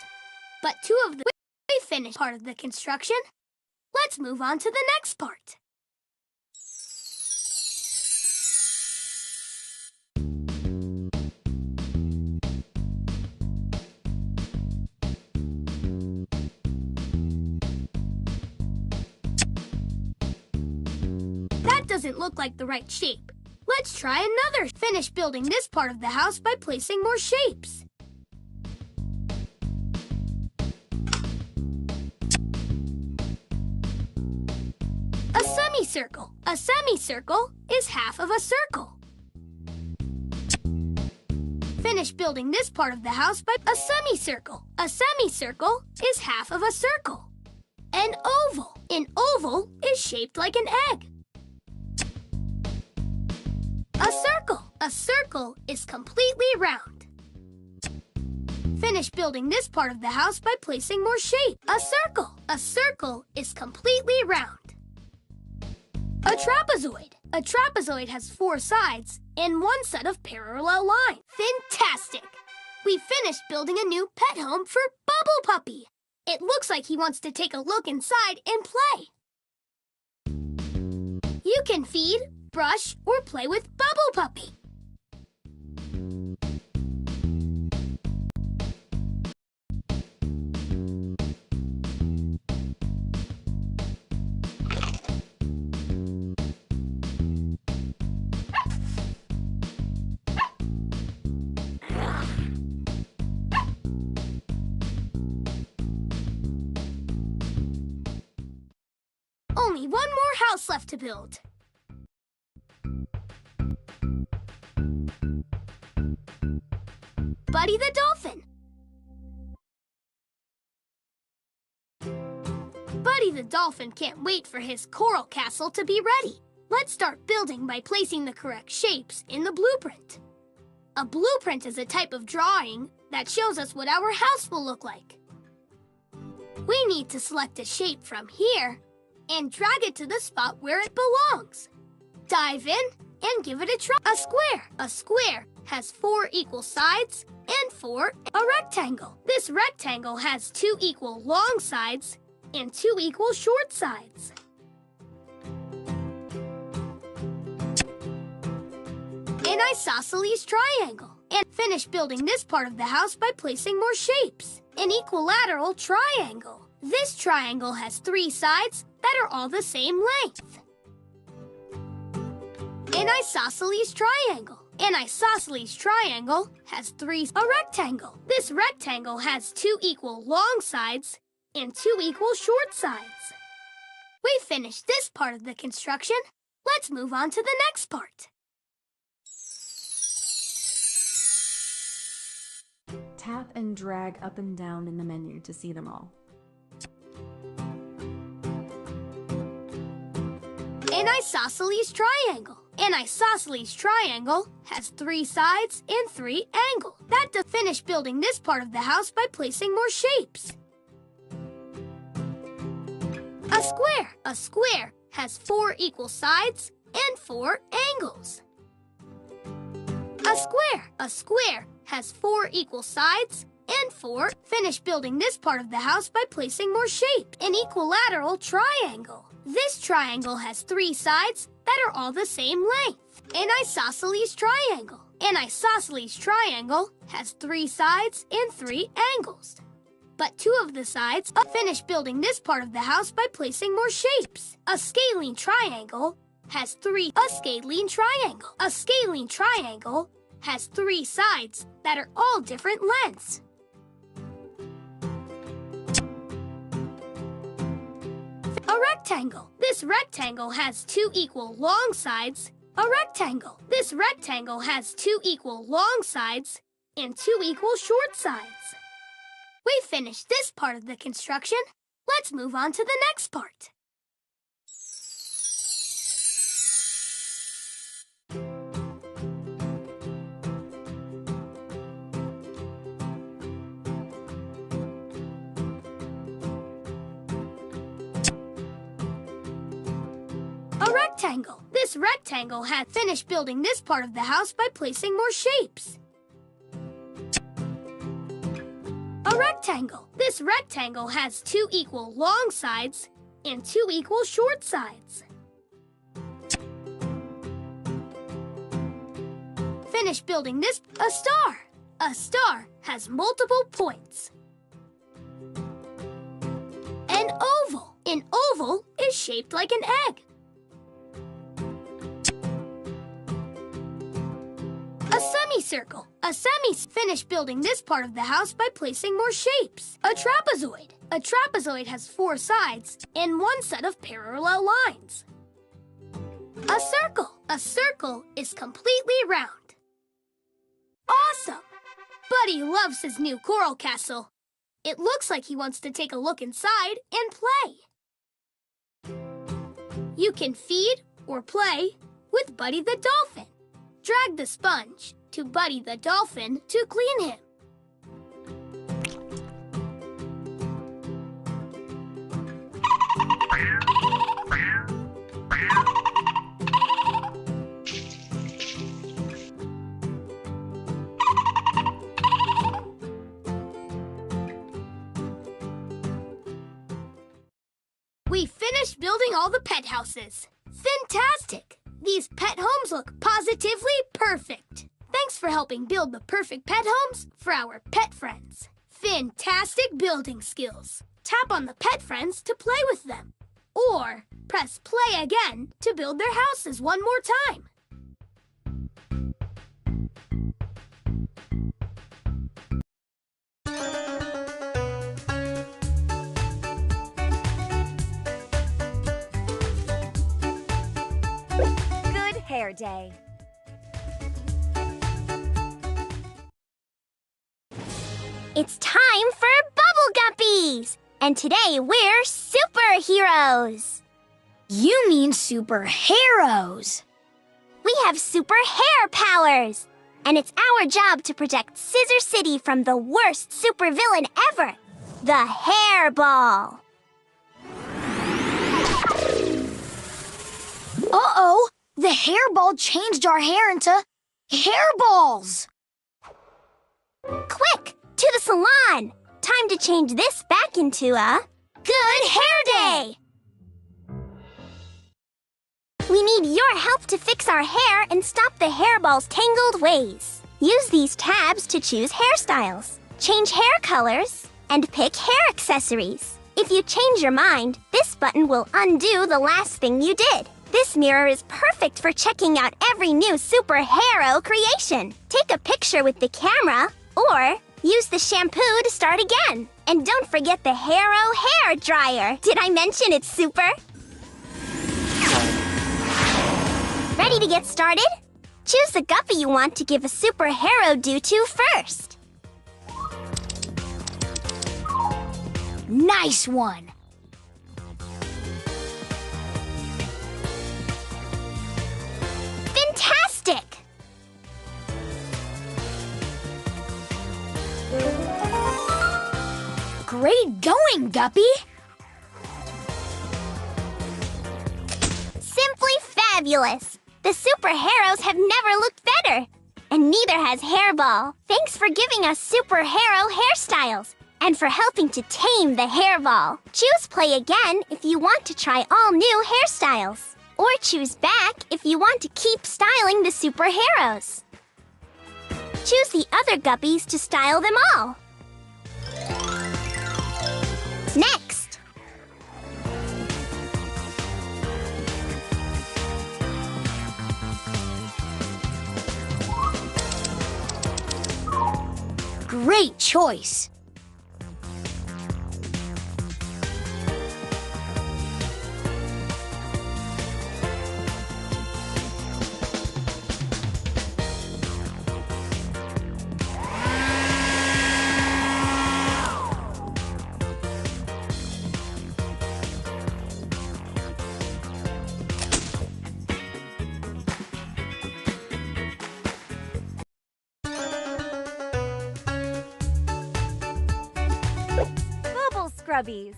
But 2 of the we finished part of the construction. Let's move on to the next part. Doesn't look like the right shape. Let's try another. Finish building this part of the house by placing more shapes. A semicircle. A semicircle is half of a circle. Finish building this part of the house by a semicircle. A semicircle is half of a circle. An oval. An oval is shaped like an egg. A circle. A circle is completely round. Finish building this part of the house by placing more shape. A circle. A circle is completely round. A trapezoid. A trapezoid has 4 sides and 1 set of parallel lines. Fantastic! We finished building a new pet home for Bubble Puppy. It looks like he wants to take a look inside and play. You can feed, brush, or play with Bubble Puppy. Only 1 more house left to build. Buddy the Dolphin. Buddy the Dolphin can't wait for his coral castle to be ready. Let's start building by placing the correct shapes in the blueprint. A blueprint is a type of drawing that shows us what our house will look like. We need to select a shape from here and drag it to the spot where it belongs. Dive in and give it a try. A square. A square has 4 equal sides and 4. A rectangle. This rectangle has 2 equal long sides and 2 equal short sides. An isosceles triangle. And finish building this part of the house by placing more shapes. An equilateral triangle. This triangle has 3 sides that are all the same length. An isosceles triangle. An isosceles triangle has 3. A rectangle. This rectangle has 2 equal long sides and 2 equal short sides. We finished this part of the construction. Let's move on to the next part.
Tap and drag up and down in the menu to see them all.
An isosceles triangle. An isosceles triangle has 3 sides and 3 angles. That to finish building this part of the house by placing more shapes. A square. A square has 4 equal sides and 4 angles. A square. A square has 4 equal sides and 4. Finish building this part of the house by placing more shape. An equilateral triangle. This triangle has 3 sides that are all the same length. An isosceles triangle. An isosceles triangle has 3 sides and 3 angles. But 2 of the sides. Finish building this part of the house by placing more shapes. A scalene triangle has 3. A scalene triangle. A scalene triangle has 3 sides that are all different lengths. A rectangle. This rectangle has 2 equal long sides. A rectangle. This rectangle has 2 equal long sides and 2 equal short sides. We finished this part of the construction. Let's move on to the next part. A rectangle. This rectangle had finished building this part of the house by placing more shapes. A rectangle. This rectangle has 2 equal long sides and 2 equal short sides. Finish building this. A star. A star has multiple points. An oval. An oval is shaped like an egg. A semicircle. A finish building this part of the house by placing more shapes. A trapezoid. A trapezoid has 4 sides and 1 set of parallel lines. A circle. A circle is completely round. Awesome! Buddy loves his new coral castle. It looks like he wants to take a look inside and play. You can feed or play with Buddy the dolphin. Drag the sponge to Buddy the dolphin to clean him. We finished building all the pet houses. Fantastic! These pet homes look positively perfect. Thanks for helping build the perfect pet homes for our pet friends. Fantastic building skills. Tap on the pet friends to play with them. Or press play again to build their houses one more time.
Good Hair Day.
It's time for Bubble Guppies! And today we're superheroes!
You mean superheroes?
We have super hair powers! And it's our job to protect Scissor City from the worst supervillain ever, the Hairball!
Uh-oh! The hairball changed our hair into hairballs!
Quick! To the salon! Time to change this back into a Good Hair Day! We need your help to fix our hair and stop the hairball's tangled ways. Use these tabs to choose hairstyles, change hair colors, and pick hair accessories. If you change your mind, this button will undo the last thing you did. This mirror is perfect for checking out every new superhero creation. Take a picture with the camera, or use the shampoo to start again. And don't forget the Haro hair dryer. Did I mention it's super? Ready to get started? Choose the guppy you want to give a superhero do to first.
Nice one!
Fantastic!
Great going, Guppy!
Simply fabulous! The superheroes have never looked better. And neither has Hairball. Thanks for giving us superhero hairstyles and for helping to tame the hairball. Choose play again if you want to try all new hairstyles. Or choose back if you want to keep styling the superheroes. Choose the other guppies to style them all. Next!
Great choice!
scrubbies.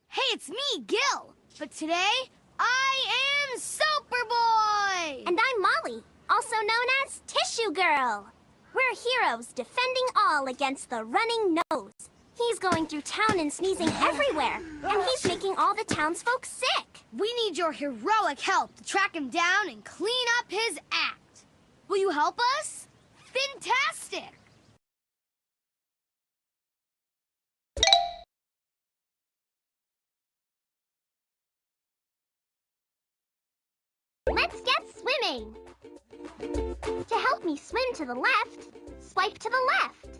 Hey, it's me, Gil. But today, I am Superboy!
And I'm Molly, also known as Tissue Girl. We're heroes defending all against the running nose. He's going through town and sneezing everywhere, and he's making all the townsfolk sick.
We need your heroic help to track him down and clean up his act. Will you help us? Fantastic!
Let's get swimming. To help me swim to the left, swipe to the left.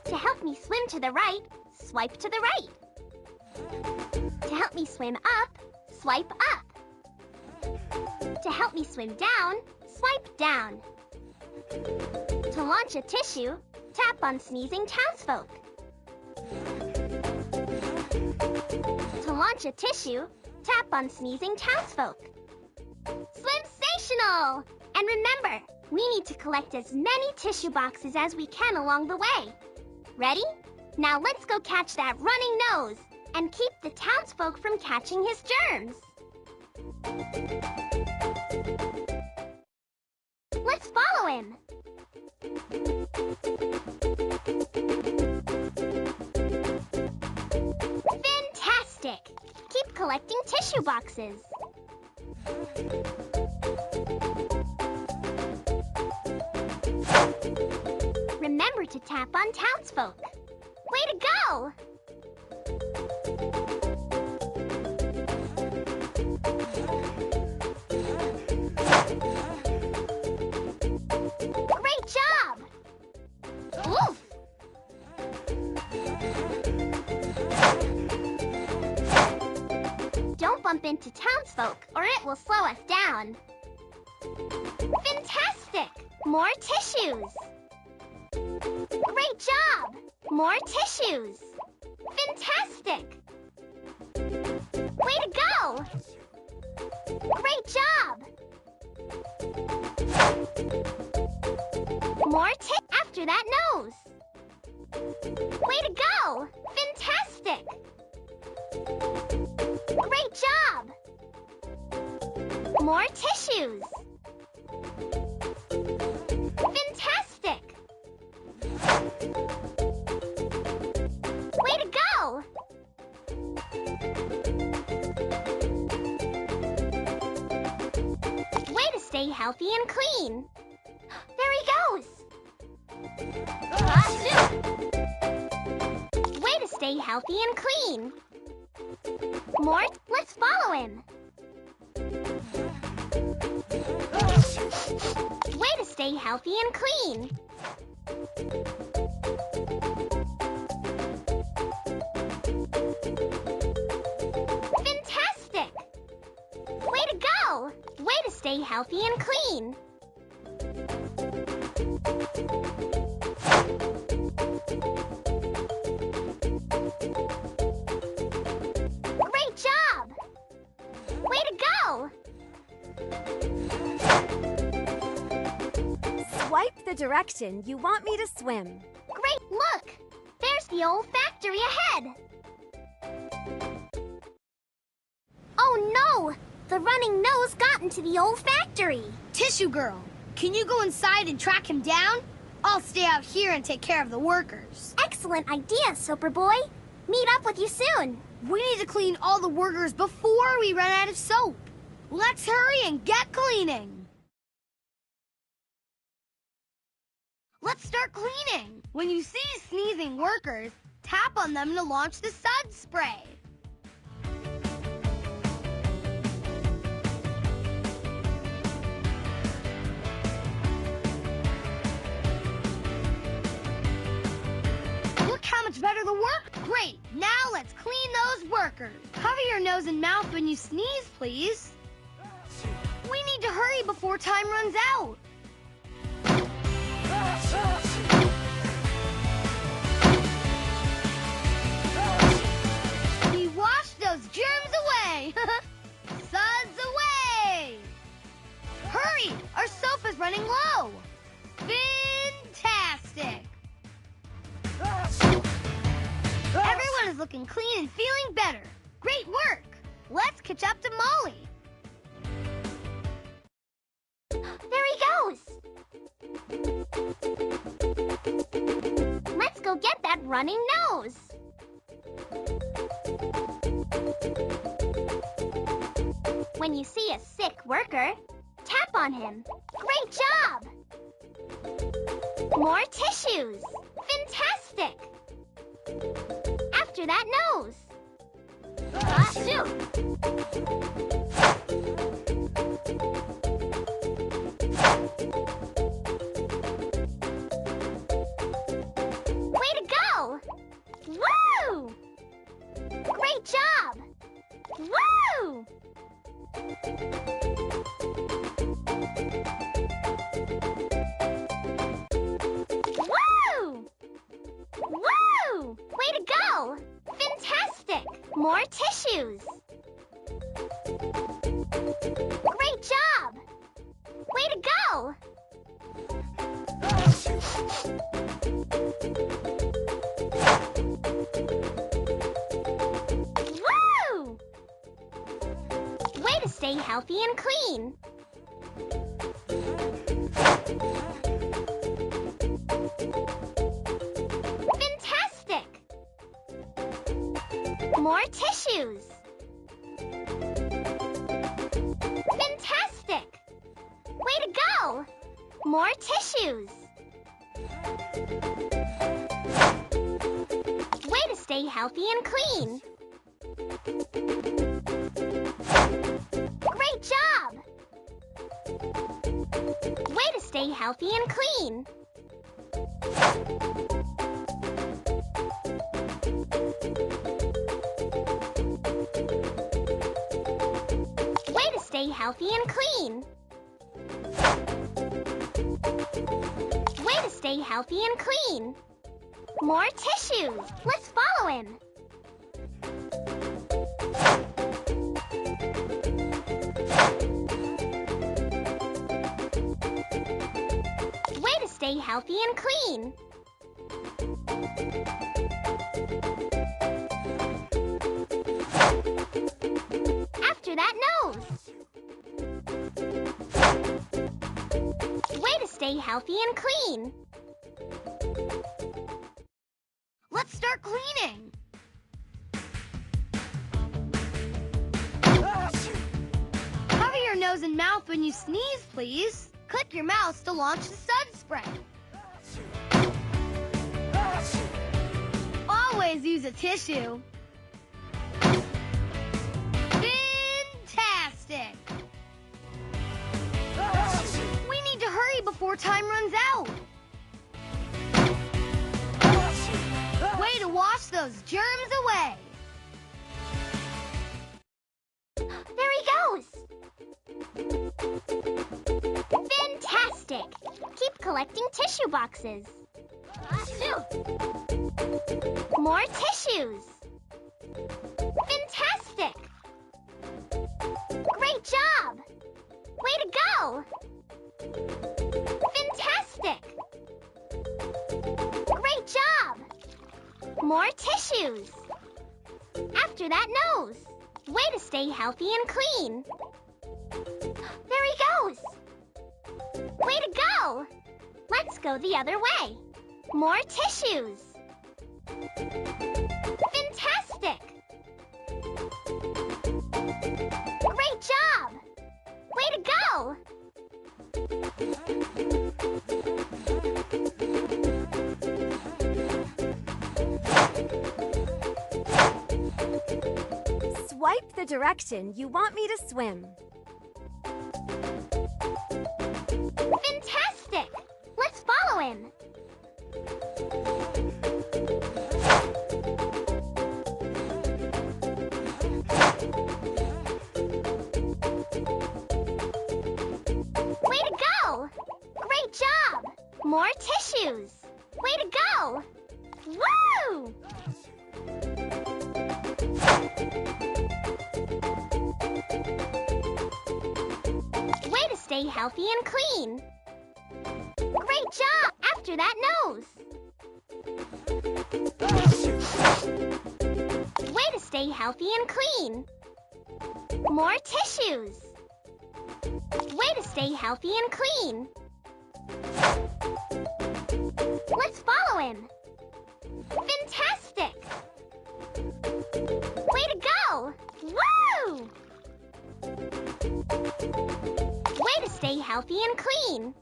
To help me swim to the right, swipe to the right. To help me swim up, swipe up. To help me swim down, swipe down. To launch a tissue, tap on sneezing townsfolk. To launch a tissue, tap on sneezing townsfolk. Swimsational! And remember, we need to collect as many tissue boxes as we can along the way. Ready? Now let's go catch that running nose and keep the townsfolk from catching his germs. Let's follow him. Fantastic! Keep collecting tissue boxes. Remember to tap on townsfolk. Way to go! Great job! Oof! Don't bump into townsfolk, or it will slow us down. Fantastic! More tissues! Great job! More tissues! Fantastic! Way to go! Great job! More after that nose! Way to go! Fantastic! Great job! More tissues! Fantastic! Way to go! Way to stay healthy and clean! There he goes! Way to stay healthy and clean! Mort, let's follow him! Way to stay healthy and clean! Fantastic! Way to go! Way to stay healthy and clean! Great job! Way to go!
Swipe the direction you want me to swim.
Great, look! There's the old factory ahead! Oh no! The running nose got into the old factory!
Tissue Girl, can you go inside and track him down? I'll stay out here and take care of the workers.
Excellent idea, Superboy! Meet up with you soon!
We need to clean all the workers before we run out of soap. Let's hurry and get cleaning! Let's start cleaning! When you see sneezing workers, tap on them to launch the Sud Spray. Look how much better the work. Great, now let's clean those workers. Cover your nose and mouth when you sneeze, please. We need to hurry before time runs out. We wash those germs away. Suds away. Hurry, is looking clean and feeling better. Great work. Let's catch up to Molly.
There he goes! Let's go get that running nose. When you see a sick worker, tap on him. Great job! More tissues. Fantastic! After that nose. Shoot! Way to go! Woo! Great job! Woo! Woo! Woo! Way to go! Fantastic! More tissues. Great job! Way to go! Woo! Way to stay healthy and clean. Fantastic! More tissues. Fantastic! Way to go! More tissues. Way to stay healthy and clean. Great job! Way to stay healthy and clean. Way to stay healthy and clean. Way to stay healthy and clean. More tissues. Let's follow him. Way to stay healthy and clean. After that nose. Way to stay healthy and clean.
Let's start cleaning. Cover your nose and mouth when you sneeze, please. Click your mouse to launch the sun spray. Always use a tissue. Fantastic! We need to hurry before time runs out. Way to wash those germs away.
There he goes! Fantastic! Keep collecting tissue boxes. More tissues. Fantastic! Great job! Way to go! Fantastic! Great job! More tissues. After that nose. Way to stay healthy and clean. There he goes. Way to go. Let's go the other way. More tissues. Fantastic. Great job. Way to go.
Swipe the direction you want me to swim.
Fantastic. Let's follow him. Way to go! Great job! More tissues. Way to go! Woo! Way to stay healthy and clean. Great job! After that nose.
stay healthy and clean. More tissues. Way to stay healthy and clean. Let's follow him. Fantastic! Way to go! Woo! Way to stay healthy and clean.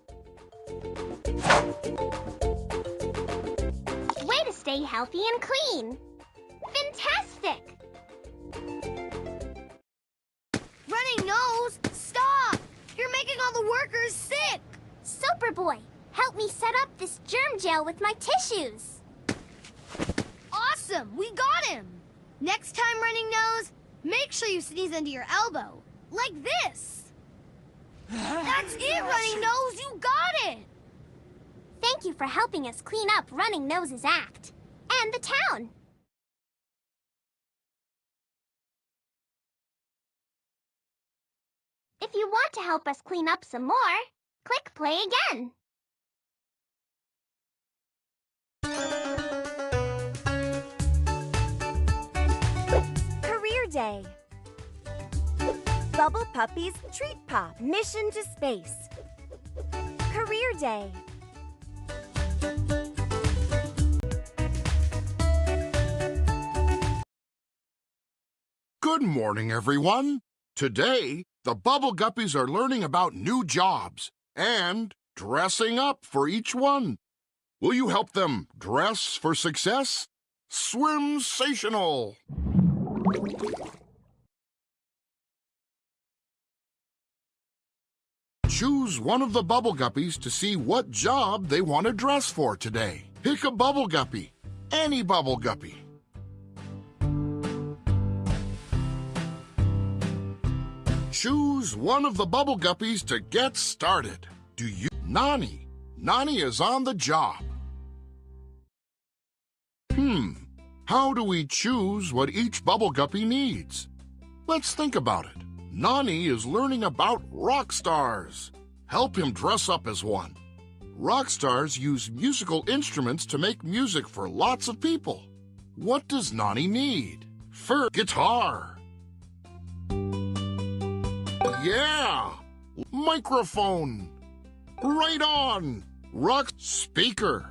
Way to stay healthy and clean. Fantastic!
Running nose, stop! You're making all the workers sick!
Superboy, help me set up this germ gel with my tissues.
Awesome! We got him! Next time, Running Nose, make sure you sneeze into your elbow. Like this! That's it, Running Nose! You got it!
Thank you for helping us clean up Running Nose's act. And the town. If you want to help us clean up some more, click play again.
Career Day. Bubble Puppy's Treat Pop Mission to Space. Career Day.
Good morning, everyone. Today, the Bubble Guppies are learning about new jobs and dressing up for each one. Will you help them dress for success? Swim-sational! Choose one of the Bubble Guppies to see what job they want to dress for today. Pick a Bubble Guppy, any Bubble Guppy. Choose one of the Bubble Guppies to get started. Do you... Nani. Nani is on the job. How do we choose what each Bubble Guppy needs? Let's think about it. Nani is learning about rock stars. Help him dress up as one. Rock stars use musical instruments to make music for lots of people. What does Nani need? First, guitar. Yeah! Microphone. Right on! Rock speaker.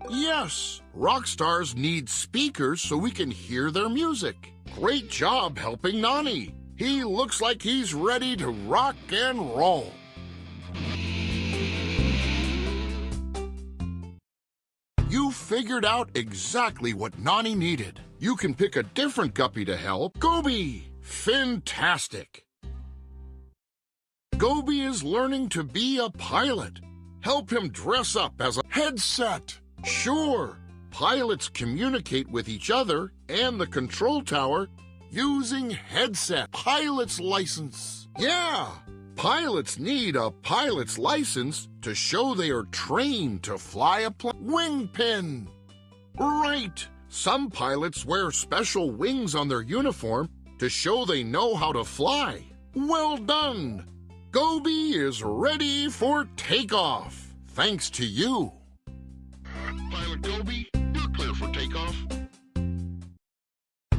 Yes, rock stars need speakers so we can hear their music. Great job helping Nani. He looks like he's ready to rock and roll. You figured out exactly what Nani needed. You can pick a different Guppy to help. Goby! Fantastic! Goby is learning to be a pilot. Help him dress up as a headset. Sure, pilots communicate with each other and the control tower using headset. Pilot's license. Yeah, pilots need a pilot's license to show they are trained to fly a plane. Wing pin. Right, some pilots wear special wings on their uniform to show they know how to fly. Well done. Goby is ready for takeoff, thanks to you. Pilot Goby, you're clear for takeoff.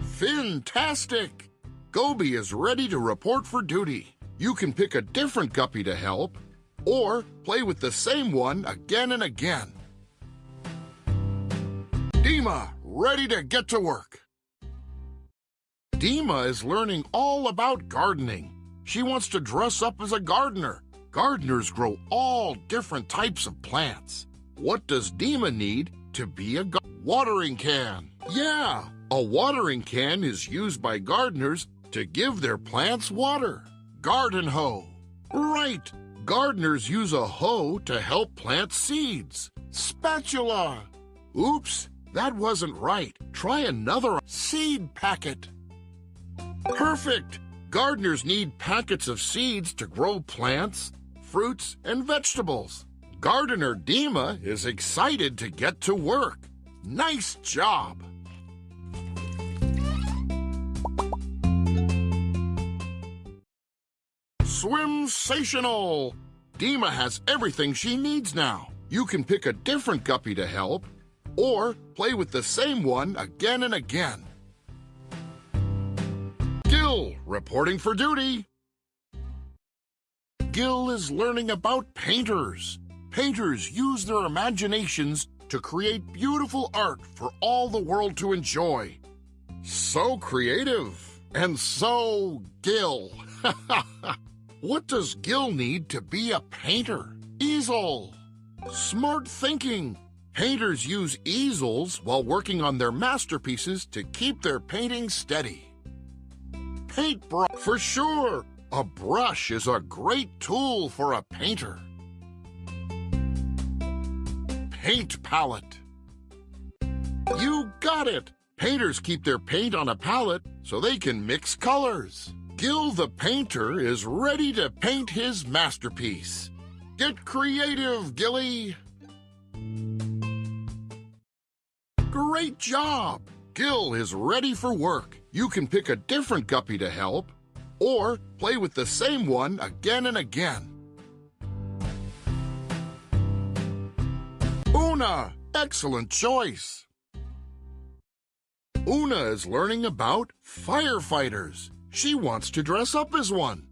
Fantastic! Goby is ready to report for duty. You can pick a different Guppy to help, or play with the same one again and again. Dima, ready to get to work. Dima is learning all about gardening. She wants to dress up as a gardener. Gardeners grow all different types of plants. What does Dima need to be a watering can? Yeah, a watering can is used by gardeners to give their plants water. Garden hoe. Right, gardeners use a hoe to help plant seeds. Spatula. Oops, that wasn't right. Try another. Seed packet. Perfect. Gardeners need packets of seeds to grow plants, fruits, and vegetables. Gardener Dima is excited to get to work. Nice job! Swim-sational! Dima has everything she needs now. You can pick a different Guppy to help, or play with the same one again and again. Gil, reporting for duty. Gil is learning about painters. Painters use their imaginations to create beautiful art for all the world to enjoy. So creative and so Gil. What does Gil need to be a painter? Easel. Smart thinking. Painters use easels while working on their masterpieces to keep their painting steady. Paintbrush. For sure, a brush is a great tool for a painter. Paint palette. You got it! Painters keep their paint on a palette so they can mix colors. Gil the painter is ready to paint his masterpiece. Get creative, Gilly! Great job! Gil is ready for work. You can pick a different guppy to help, or play with the same one again and again. Una, excellent choice. Una is learning about firefighters. She wants to dress up as one.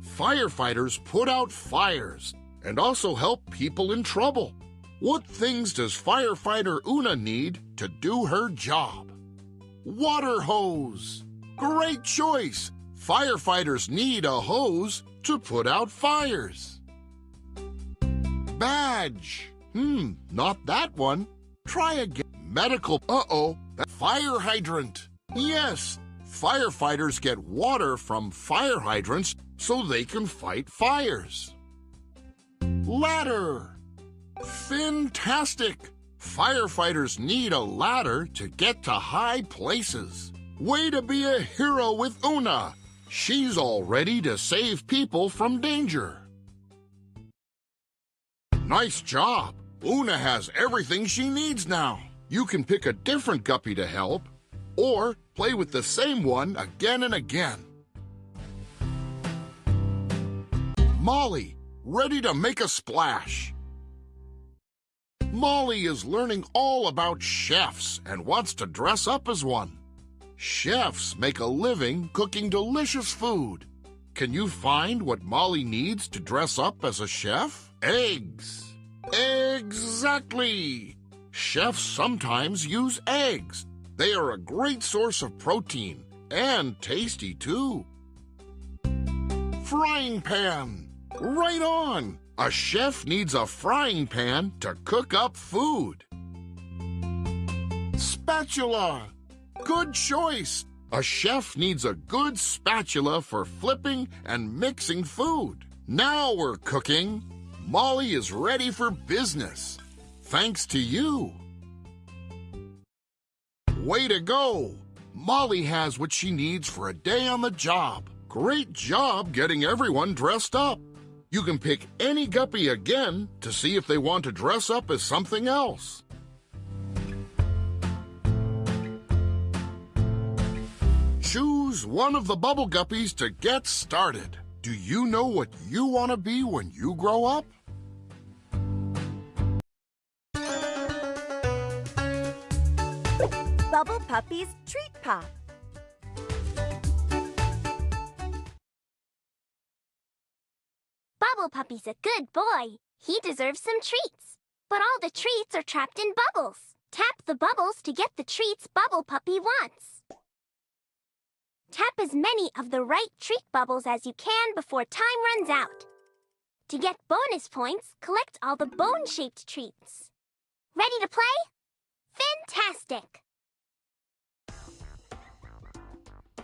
Firefighters put out fires and also help people in trouble. What things does firefighter Una need to do her job? Water hose. Great choice. Firefighters need a hose to put out fires. Badge. Not that one. Try again. Medical. Fire hydrant. Yes, firefighters get water from fire hydrants so they can fight fires. Ladder. Fantastic. Firefighters need a ladder to get to high places. Way to be a hero with Una. She's all ready to save people from danger. Nice job. Una has everything she needs now. You can pick a different guppy to help, or play with the same one again and again. Molly, ready to make a splash. Molly is learning all about chefs and wants to dress up as one. Chefs make a living cooking delicious food. Can you find what Molly needs to dress up as a chef? Eggs. Exactly. Chefs sometimes use eggs. They are a great source of protein and tasty too. Frying pan. Right on. A chef needs a frying pan to cook up food. Spatula. Good choice. A chef needs a good spatula for flipping and mixing food. Now we're cooking. Molly is ready for business. Thanks to you. Way to go! Molly has what she needs for a day on the job. Great job getting everyone dressed up. You can pick any guppy again to see if they want to dress up as something else. Choose one of the bubble guppies to get started. Do you know what you want to be when you grow up?
Bubble Puppy's Treat Pop.
Bubble Puppy's a good boy. He deserves some treats. But all the treats are trapped in bubbles. Tap the bubbles to get the treats Bubble Puppy wants. Tap as many of the right treat bubbles as you can before time runs out. To get bonus points, collect all the bone-shaped treats. Ready to play? Fantastic!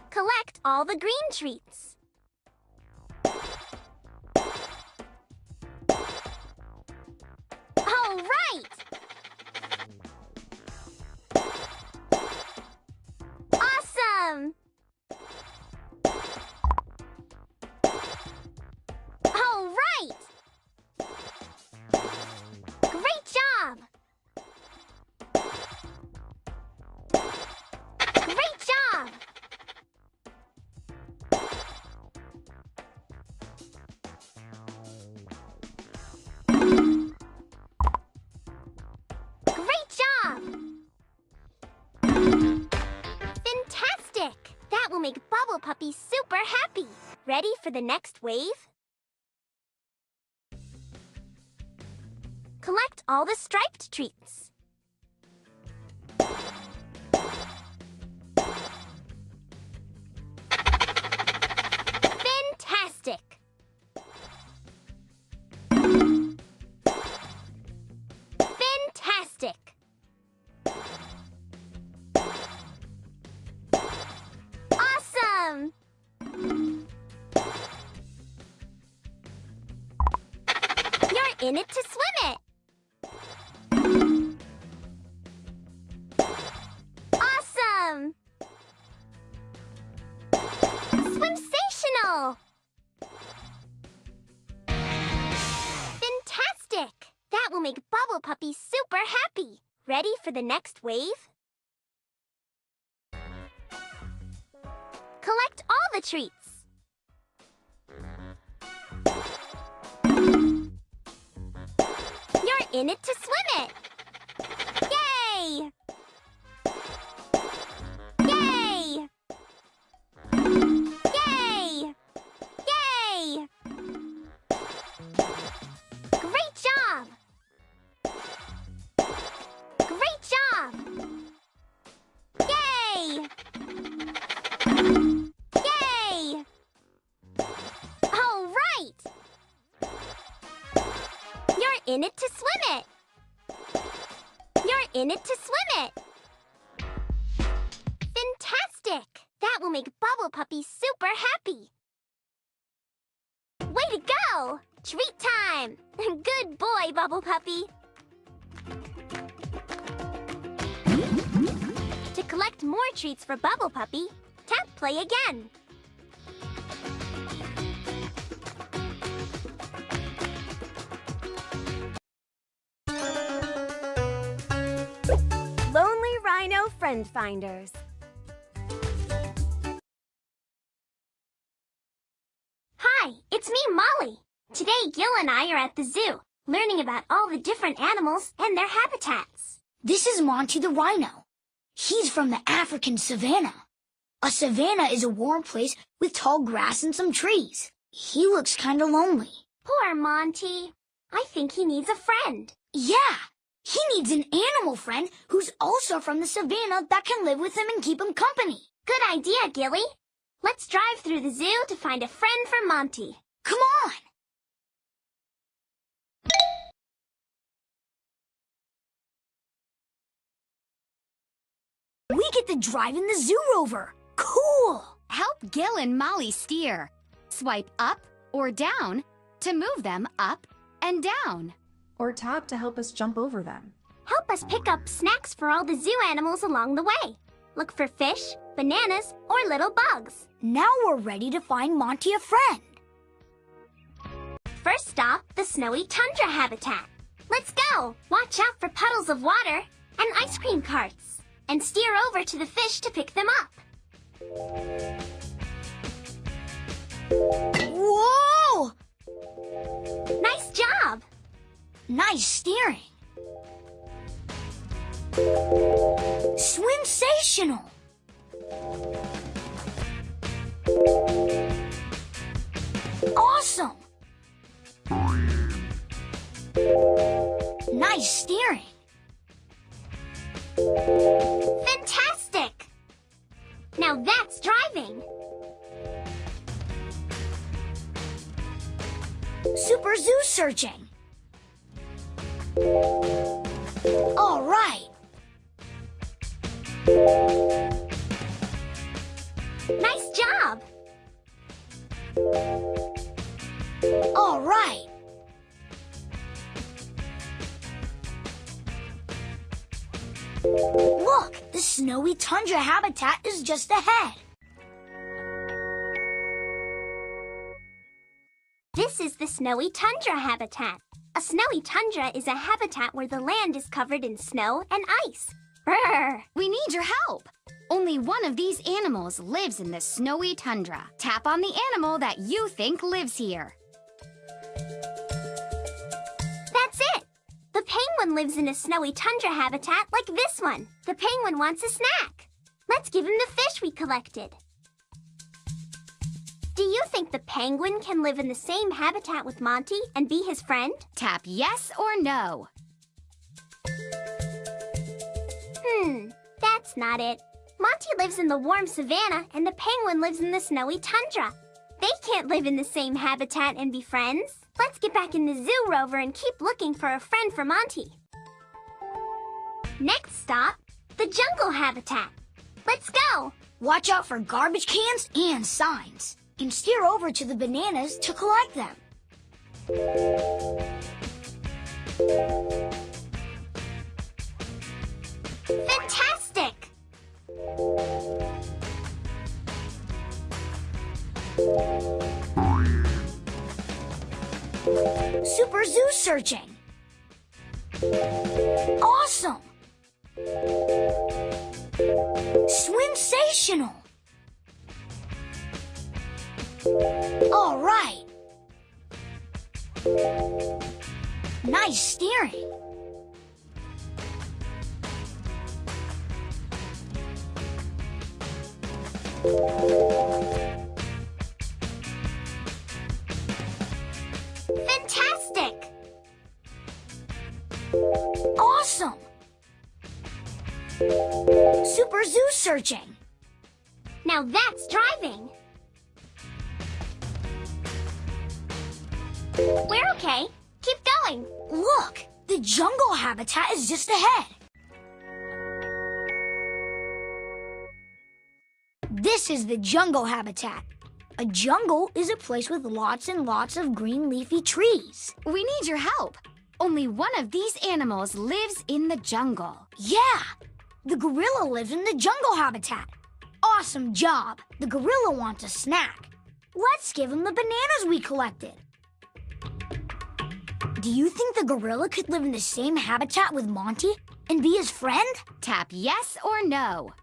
Collect all the green treats. All right! Awesome! All right! Great job! Great job! Great job! Fantastic! will make Bubble Puppy super happy. Ready for the next wave? Collect all the striped treats. Fantastic! Fantastic! Awesome! You're in it to swim it! Awesome! Swimsational! Fantastic! That will make Bubble Puppy super happy. Ready for the next wave? Collect all the treats. You're in it to swim it. Yay! Yay! Yay! Yay! Great job! Great job! Yay! Yay! All right! You're in it to swim it. You're in it to swim it. Fantastic! That will make Bubble Puppy super happy. Way to go! Treat time! Good boy, Bubble Puppy. To collect more treats for Bubble Puppy, tap play again.
Lonely Rhino Friend Finders.
Hi, it's me, Molly. Today, Gil and I are at the zoo, learning about all the different animals and their habitats.
This is Monty the rhino. He's from the African savanna. A savanna is a warm place with tall grass and some trees. He looks kind of lonely.
Poor Monty. I think he needs a friend.
Yeah, he needs an animal friend who's also from the savanna that can live with him and keep him company.
Good idea, Gilly. Let's drive through the zoo to find a friend for Monty.
Come on! We get to drive in the zoo rover. Cool!
Help Gil and Molly steer. Swipe up or down to move them up and down.
Or tap to help us jump over them.
Help us pick up snacks for all the zoo animals along the way. Look for fish, bananas, or little bugs.
Now we're ready to find Monty a friend.
First stop, the snowy tundra habitat. Let's go! Watch out for puddles of water and ice cream carts. And steer over to the fish to pick them up.
Whoa!
Nice job!
Nice steering. Swimsational! Awesome! Nice steering.
Fantastic! Now that's driving.
Super zoo searching. All right.
Nice job!
All right. Look, the snowy tundra habitat is just ahead.
This is the snowy tundra habitat. A snowy tundra is a habitat where the land is covered in snow and ice. Brr!
We need your help. Only one of these animals lives in the snowy tundra. Tap on the animal that you think lives here.
That's it! The penguin lives in a snowy tundra habitat like this one. The penguin wants a snack. Let's give him the fish we collected. Do you think the penguin can live in the same habitat with Monty and be his friend?
Tap yes or no.
That's not it. Monty lives in the warm savanna and the penguin lives in the snowy tundra. They can't live in the same habitat and be friends. Let's get back in the zoo, Rover, and keep looking for a friend for Monty. Next stop, the jungle habitat. Let's go!
Watch out for garbage cans and signs, and steer over to the bananas to collect them.
Fantastic!
Super zoo searching. Awesome! Sensational! All right. Nice steering.
Fantastic!
Awesome! Super zoo searching.
Now that's driving. We're okay. Keep going.
Look, the jungle habitat is just ahead. This is the jungle habitat. A jungle is a place with lots and lots of green leafy trees.
We need your help. Only one of these animals lives in the jungle.
Yeah, the gorilla lives in the jungle habitat. Awesome job. The gorilla wants a snack. Let's give him the bananas we collected. Do you think the gorilla could live in the same habitat with Monty and be his friend?
Tap yes or no.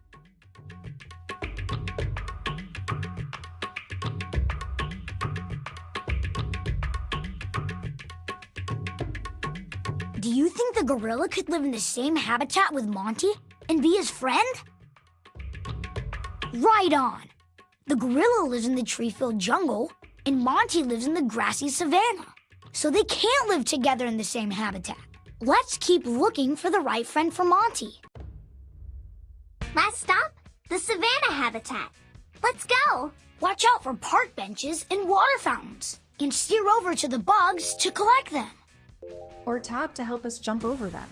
Do you think the gorilla could live in the same habitat with Monty and be his friend? Right on. The gorilla lives in the tree-filled jungle, and Monty lives in the grassy savanna. So they can't live together in the same habitat. Let's keep looking for the right friend for Monty.
Last stop, the savanna habitat. Let's go.
Watch out for park benches and water fountains, and steer over to the bugs to collect them.
Or tap to help us jump over them.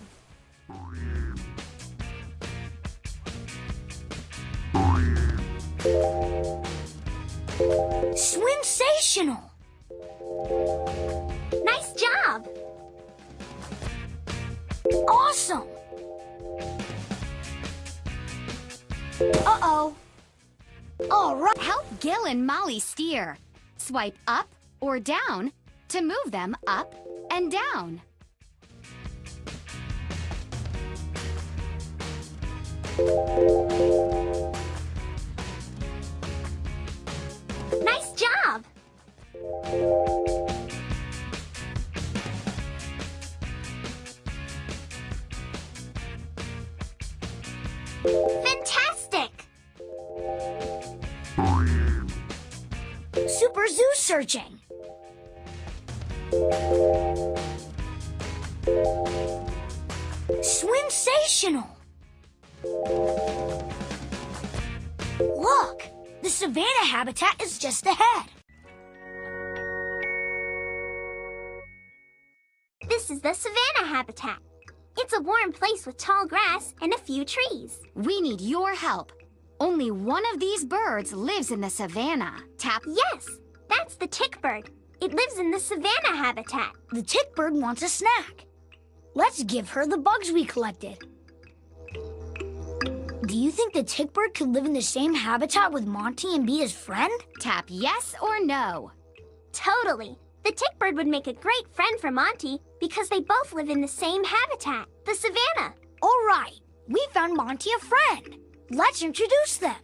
Sensational!
Nice job!
Awesome! Uh-oh. All right.
Help Gil and Molly steer. Swipe up or down to move them up and down.
Nice job! Fantastic!
Super zoo searching. Sensational! Look, the savanna habitat is just ahead.
This is the savanna habitat. It's a warm place with tall grass and a few trees.
We need your help. Only one of these birds lives in the savanna. Tap.
Yes, that's the tick bird. It lives in the savanna habitat.
The tick bird wants a snack. Let's give her the bugs we collected. Do you think the tick bird could live in the same habitat with Monty and be his friend?
Tap yes or no.
Totally. The tick bird would make a great friend for Monty because they both live in the same habitat, the savanna.
All right, we found Monty a friend. Let's introduce them.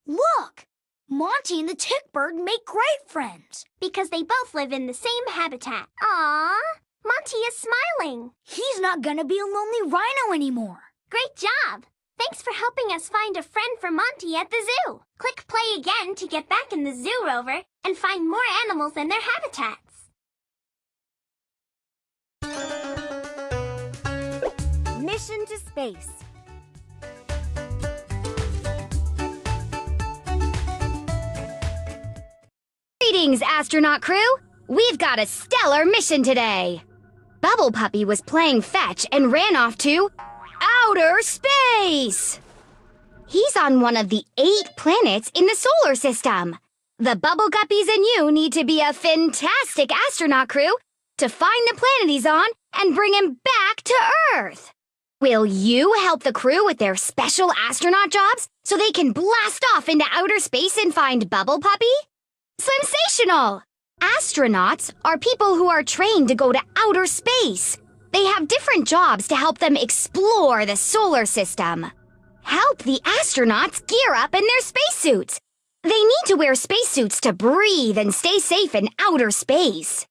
Look, Monty and the tick bird make great friends.
Because they both live in the same habitat. Aww, Monty is smiling.
He's not gonna be a lonely rhino anymore.
Great job. Thanks for helping us find a friend for Monty at the zoo. Click play again to get back in the zoo rover and find more animals in their habitats.
Mission to space.
Greetings, astronaut crew! We've got a stellar mission today! Bubble Puppy was playing fetch and ran off to outer space! He's on one of the 8 planets in the solar system. The Bubble Guppies and you need to be a fantastic astronaut crew to find the planet he's on and bring him back to Earth. Will you help the crew with their special astronaut jobs so they can blast off into outer space and find Bubble Puppy? Sensational! Astronauts are people who are trained to go to outer space. They have different jobs to help them explore the solar system. Help the astronauts gear up in their spacesuits. They need to wear spacesuits to breathe and stay safe in outer space.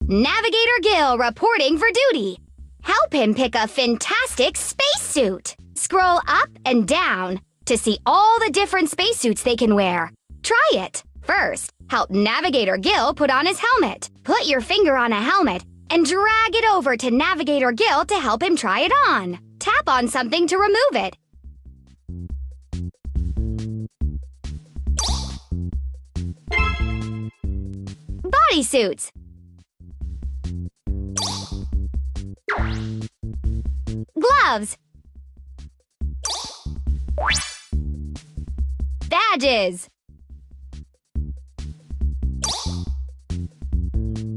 Navigator Gil reporting for duty. Help him pick a fantastic spacesuit. Scroll up and down to see all the different spacesuits they can wear. Try it. First, help Navigator Gil put on his helmet. Put your finger on a helmet and drag it over to Navigator Gil to help him try it on. Tap on something to remove it. Bodysuits. Gloves. Badges.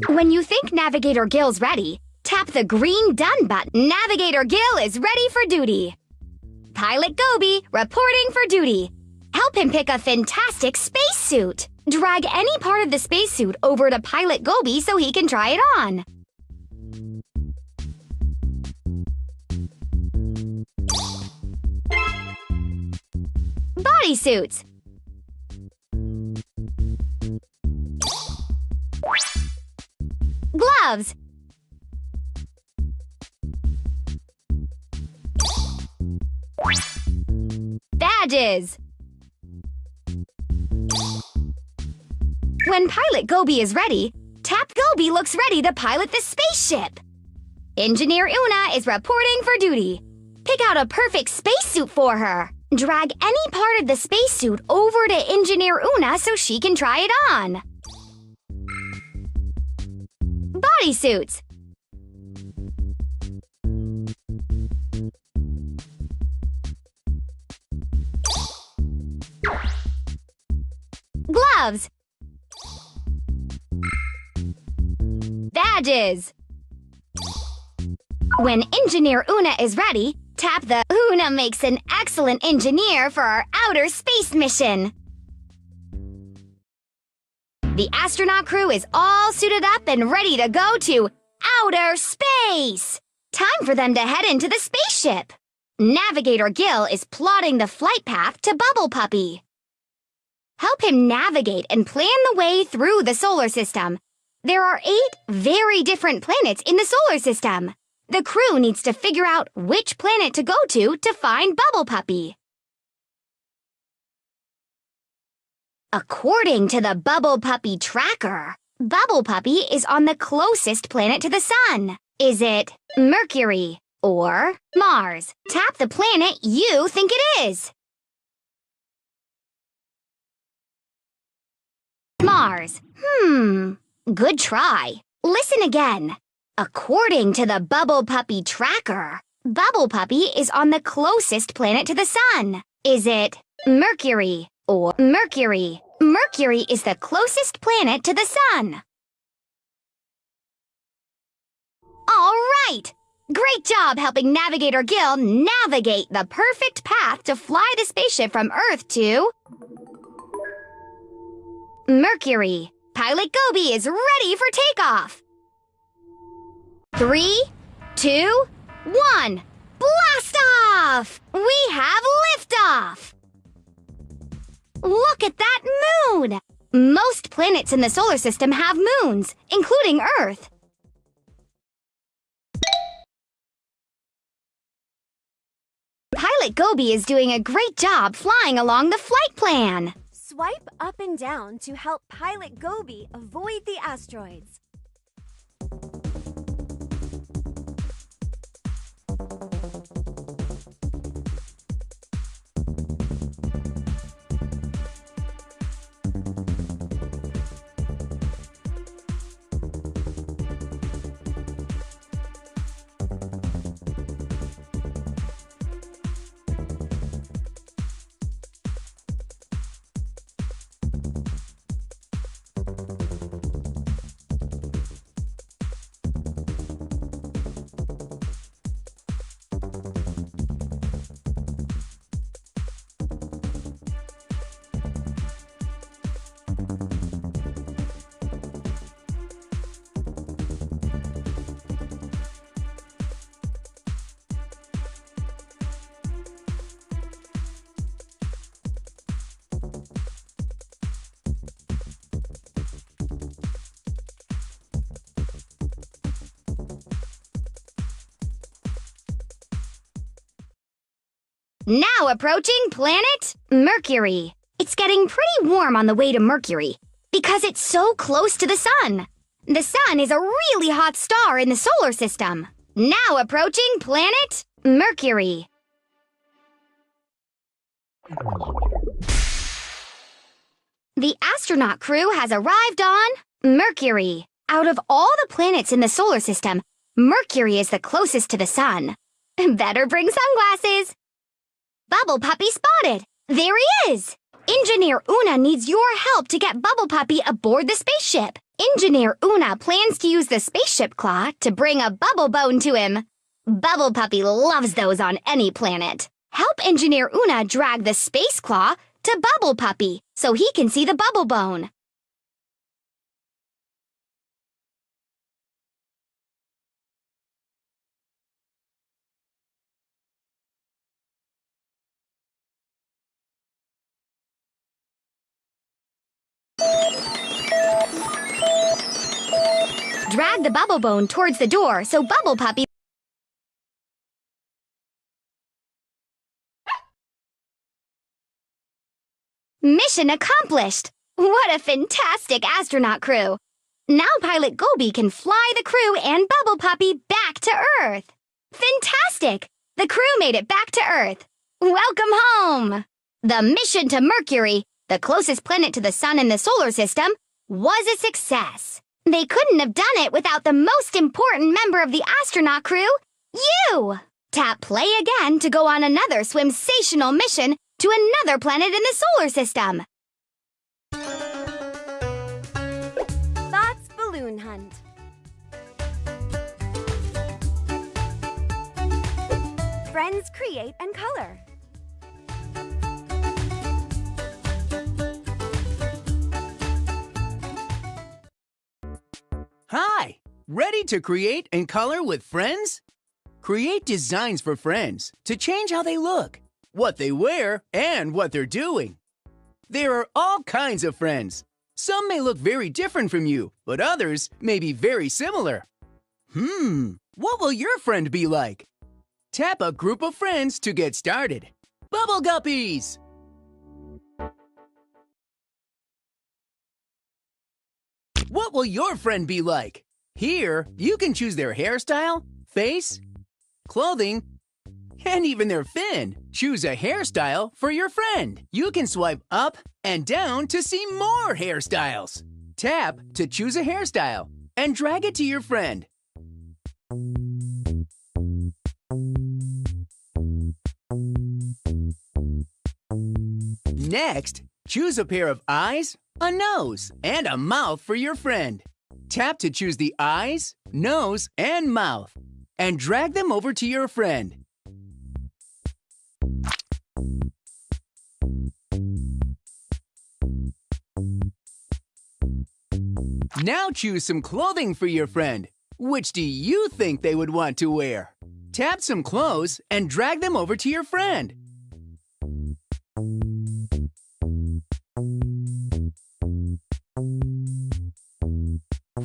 When you think Navigator Gil's ready, tap the green Done button. Navigator Gil is ready for duty. Pilot Goby reporting for duty. Help him pick a fantastic spacesuit. Drag any part of the spacesuit over to Pilot Goby so he can try it on. Bodysuits. Gloves. Badges. When Pilot Goby is ready, tap Goby looks ready to pilot the spaceship. Engineer Una is reporting for duty. Pick out a perfect spacesuit for her. Drag any part of the spacesuit over to Engineer Una so she can try it on. Bodysuits. Gloves. Badges. When Engineer Una is ready, tap the Una makes an excellent engineer for our outer space mission. The astronaut crew is all suited up and ready to go to outer space. Time for them to head into the spaceship. Navigator Gil is plotting the flight path to Bubble Puppy. Help him navigate and plan the way through the solar system. There are 8 very different planets in the solar system. The crew needs to figure out which planet to go to find Bubble Puppy. According to the Bubble Puppy tracker, Bubble Puppy is on the closest planet to the sun. Is it Mercury or Mars? Tap the planet you think it is. Mars. Good try. Listen again. According to the Bubble Puppy tracker, Bubble Puppy is on the closest planet to the sun. Is it Mercury or Mercury? Mercury is the closest planet to the sun. All right! Great job helping Navigator Gil navigate the perfect path to fly the spaceship from Earth to Mercury. Pilot Goby is ready for takeoff. 3, 2, 1. Blast off! We have liftoff! Look at that moon! Most planets in the solar system have moons, including Earth. Goby is doing a great job flying along the flight plan.
Swipe up and down to help Pilot Goby avoid the asteroids.
Now approaching planet Mercury. It's getting pretty warm on the way to Mercury because it's so close to the sun. The sun is a really hot star in the solar system. Now approaching planet Mercury. The astronaut crew has arrived on Mercury. Out of all the planets in the solar system, Mercury is the closest to the sun. Better bring sunglasses. Bubble Puppy spotted! There he is! Engineer Una needs your help to get Bubble Puppy aboard the spaceship. Engineer Una plans to use the spaceship claw to bring a bubble bone to him. Bubble Puppy loves those on any planet. Help Engineer Una drag the space claw to Bubble Puppy so he can see the bubble bone. Drag the bubble bone towards the door so Bubble Puppy... Mission accomplished! What a fantastic astronaut crew! Now Pilot Goby can fly the crew and Bubble Puppy back to Earth! Fantastic! The crew made it back to Earth! Welcome home! The mission to Mercury, the closest planet to the sun in the solar system, was a success. They couldn't have done it without the most important member of the astronaut crew, you! Tap play again to go on another swimsational mission to another planet in the solar system.
That's Balloon Hunt. Friends create and color.
Hi! Ready to create and color with friends? Create designs for friends to change how they look, what they wear, and what they're doing. There are all kinds of friends. Some may look very different from you, but others may be very similar. What will your friend be like? Tap a group of friends to get started. Bubble Guppies! What will your friend be like? Here, you can choose their hairstyle, face, clothing, and even their fin. Choose a hairstyle for your friend. You can swipe up and down to see more hairstyles. Tap to choose a hairstyle and drag it to your friend. Next, choose a pair of eyes, a nose, and a mouth for your friend. Tap to choose the eyes, nose, and mouth, and drag them over to your friend. Now choose some clothing for your friend. Which do you think they would want to wear? Tap some clothes and drag them over to your friend.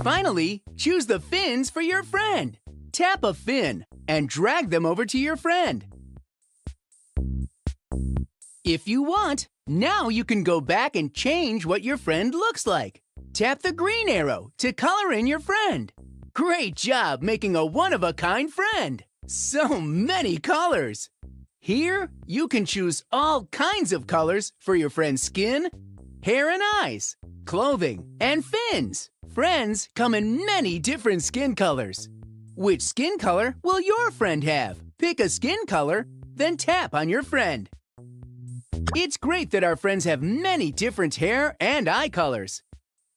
Finally, choose the fins for your friend. Tap a fin and drag them over to your friend. If you want, now you can go back and change what your friend looks like. Tap the green arrow to color in your friend. Great job making a one-of-a-kind friend. So many colors. Here, you can choose all kinds of colors for your friend's skin, hair and eyes, clothing, and fins. Friends come in many different skin colors. Which skin color will your friend have? Pick a skin color, then tap on your friend. It's great that our friends have many different hair and eye colors.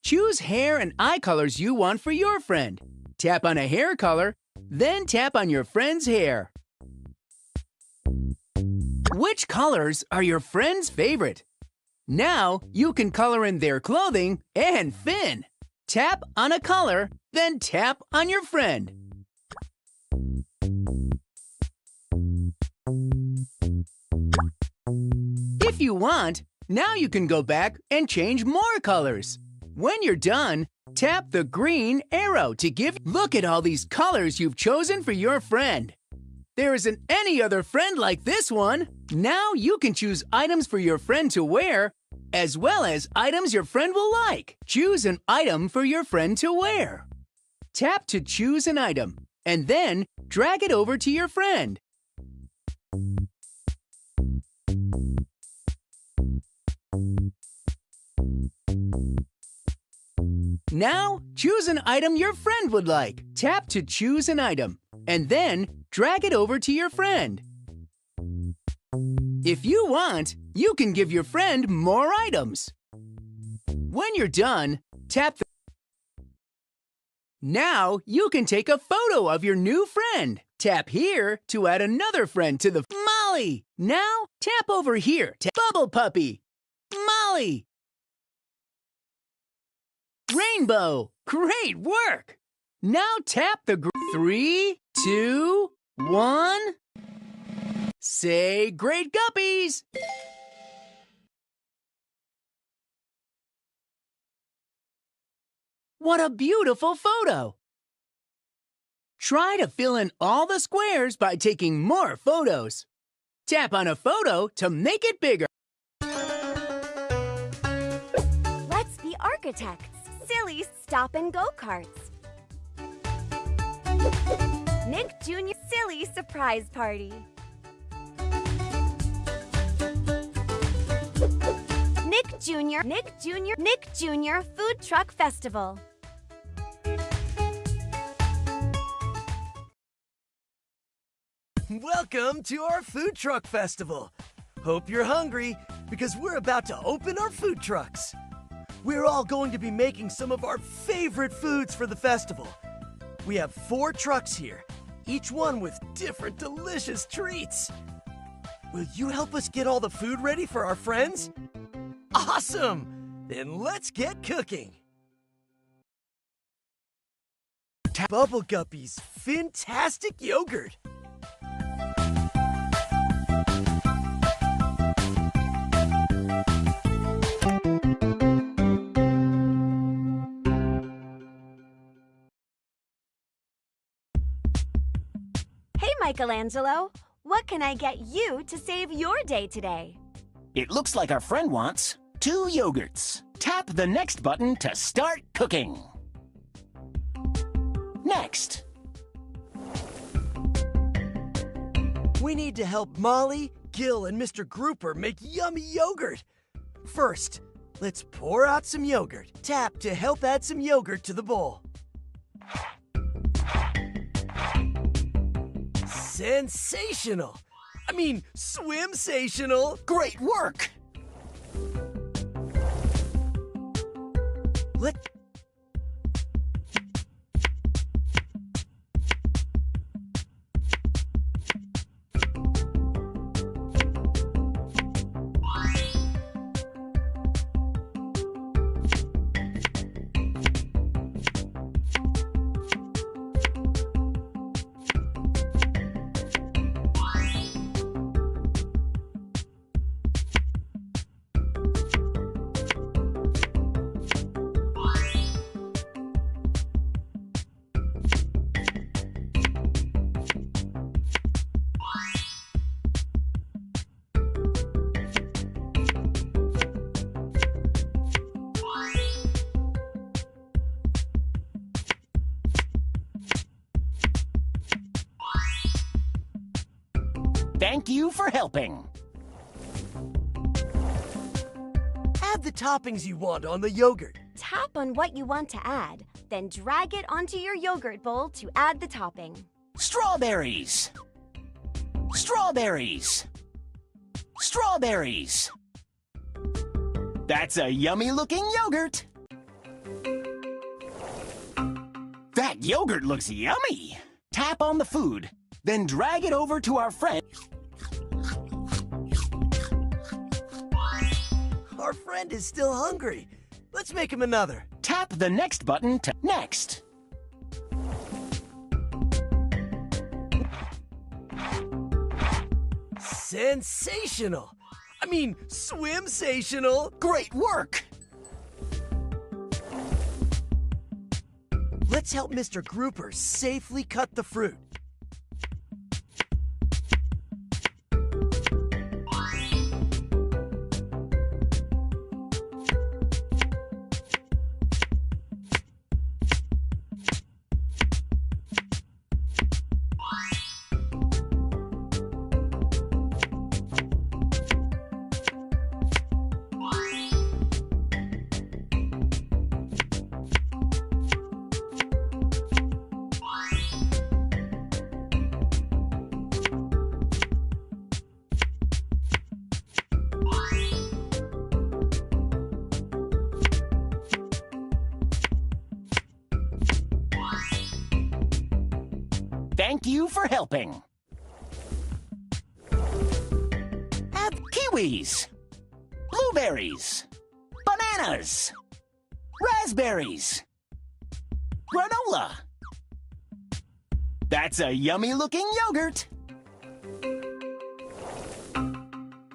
Choose hair and eye colors you want for your friend. Tap on a hair color, then tap on your friend's hair. Which colors are your friend's favorite? Now you can color in their clothing and fin. Tap on a color, then tap on your friend. If you want, now you can go back and change more colors. When you're done, tap the green arrow to look at all these colors you've chosen for your friend. There isn't any other friend like this one. Now you can choose items for your friend to wear, as well as items your friend will like. Choose an item for your friend to wear. Tap to choose an item, and then drag it over to your friend. Now, choose an item your friend would like. Tap to choose an item, and then drag it over to your friend. If you want, you can give your friend more items. When you're done, tap the... Now, you can take a photo of your new friend. Tap here to add another friend to the... Molly! Now, tap over here to Bubble Puppy. Molly! Rainbow! Great work! Now tap the 3, 2, 1. Say great guppies! What a beautiful photo! Try to fill in all the squares by taking more photos. Tap on a photo to make it bigger.
Let's be architects. Silly stop and go karts. Nick Jr. Silly surprise party. Nick Jr. Food Truck Festival.
Welcome to our food truck festival. Hope you're hungry because we're about to open our food trucks. We're all going to be making some of our favorite foods for the festival. We have 4 trucks here, each one with different delicious treats. Will you help us get all the food ready for our friends? Awesome! Then let's get cooking. Bubble Guppy's fantastic yogurt.
Hey, Michelangelo, what can I get you to save your day today?
It looks like our friend wants 2 yogurts. Tap the next button to start cooking. Next.
We need to help Molly, Gil, and Mr. Grouper make yummy yogurt. First, let's pour out some yogurt. Tap to help add some yogurt to the bowl. Sensational! I mean, swim-sational!
Great work!
Let...
Thank you for helping.
Add the toppings you want on the yogurt.
Tap on what you want to add, then drag it onto your yogurt bowl to add the topping.
Strawberries. Strawberries. Strawberries. That's a yummy-looking yogurt. That yogurt looks yummy. Tap on the food, then drag it over to our friend.
Our friend is still hungry. Let's make him another.
Tap the next button to next.
Sensational! I mean, swim-sational!
Great work!
Let's help Mr. Grouper safely cut the fruit.
Thank you for helping. Have kiwis, blueberries, bananas, raspberries, granola. That's a yummy-looking yogurt.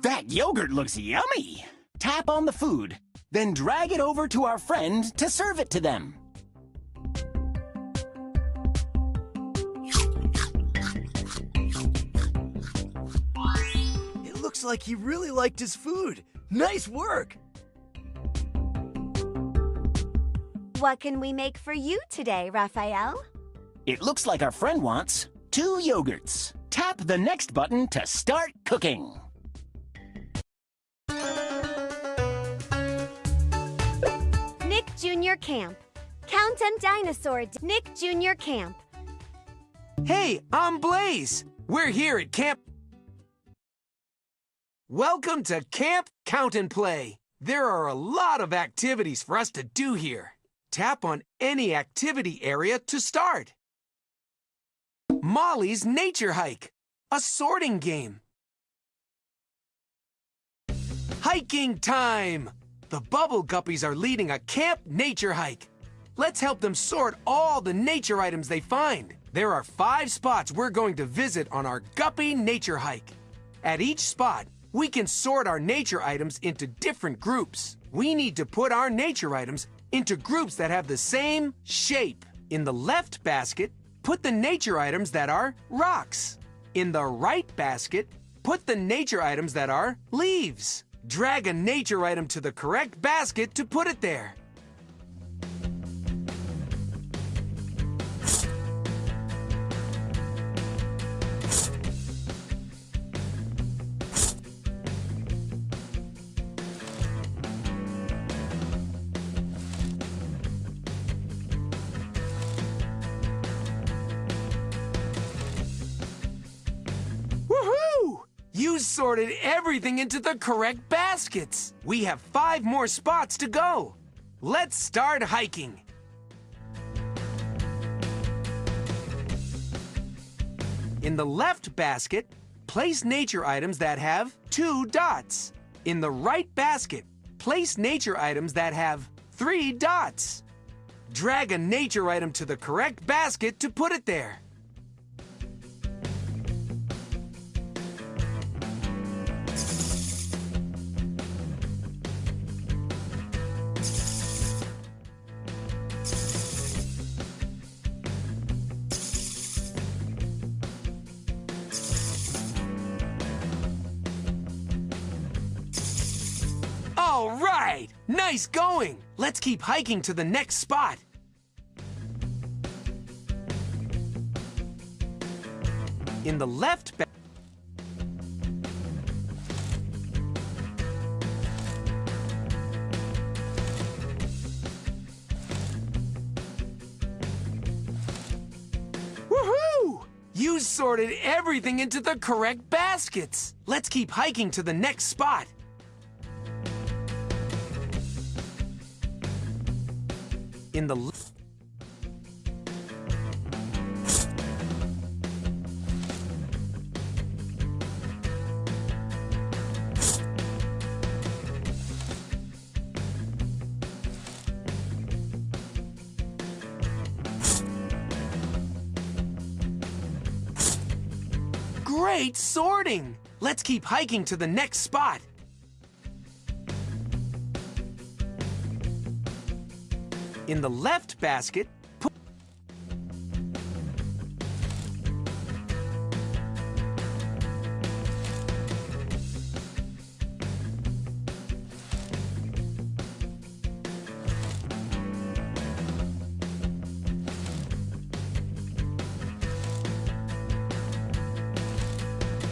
That yogurt looks yummy. Tap on the food, then drag it over to our friend to serve it to them.
Looks like he really liked his food. Nice work!
What can we make for you today, Raphael?
It looks like our friend wants 2 yogurts. Tap the next button to start cooking.
Nick Jr. Camp. Count 'em Dinosaur. Nick Jr. Camp.
Hey, I'm Blaze. We're here at Camp. Welcome to Camp Count and Play. There are a lot of activities for us to do here. Tap on any activity area to start. Molly's Nature Hike, a sorting game. Hiking time! The Bubble Guppies are leading a camp nature hike. Let's help them sort all the nature items they find. There are 5 spots we're going to visit on our Guppy Nature Hike. At each spot, we can sort our nature items into different groups. We need to put our nature items into groups that have the same shape. In the left basket, put the nature items that are rocks. In the right basket, put the nature items that are leaves. Drag a nature item to the correct basket to put it there. Woohoo! You sorted everything into the correct baskets. We have 5 more spots to go. Let's start hiking. In the left basket, place nature items that have 2 dots. In the right basket, place nature items that have 3 dots. Drag a nature item to the correct basket to put it there. All right! Nice going! Let's keep hiking to the next spot. In the left You sorted everything into the correct baskets. Let's keep hiking to the next spot. In the Great sorting! Let's keep hiking to the next spot. In the left basket, put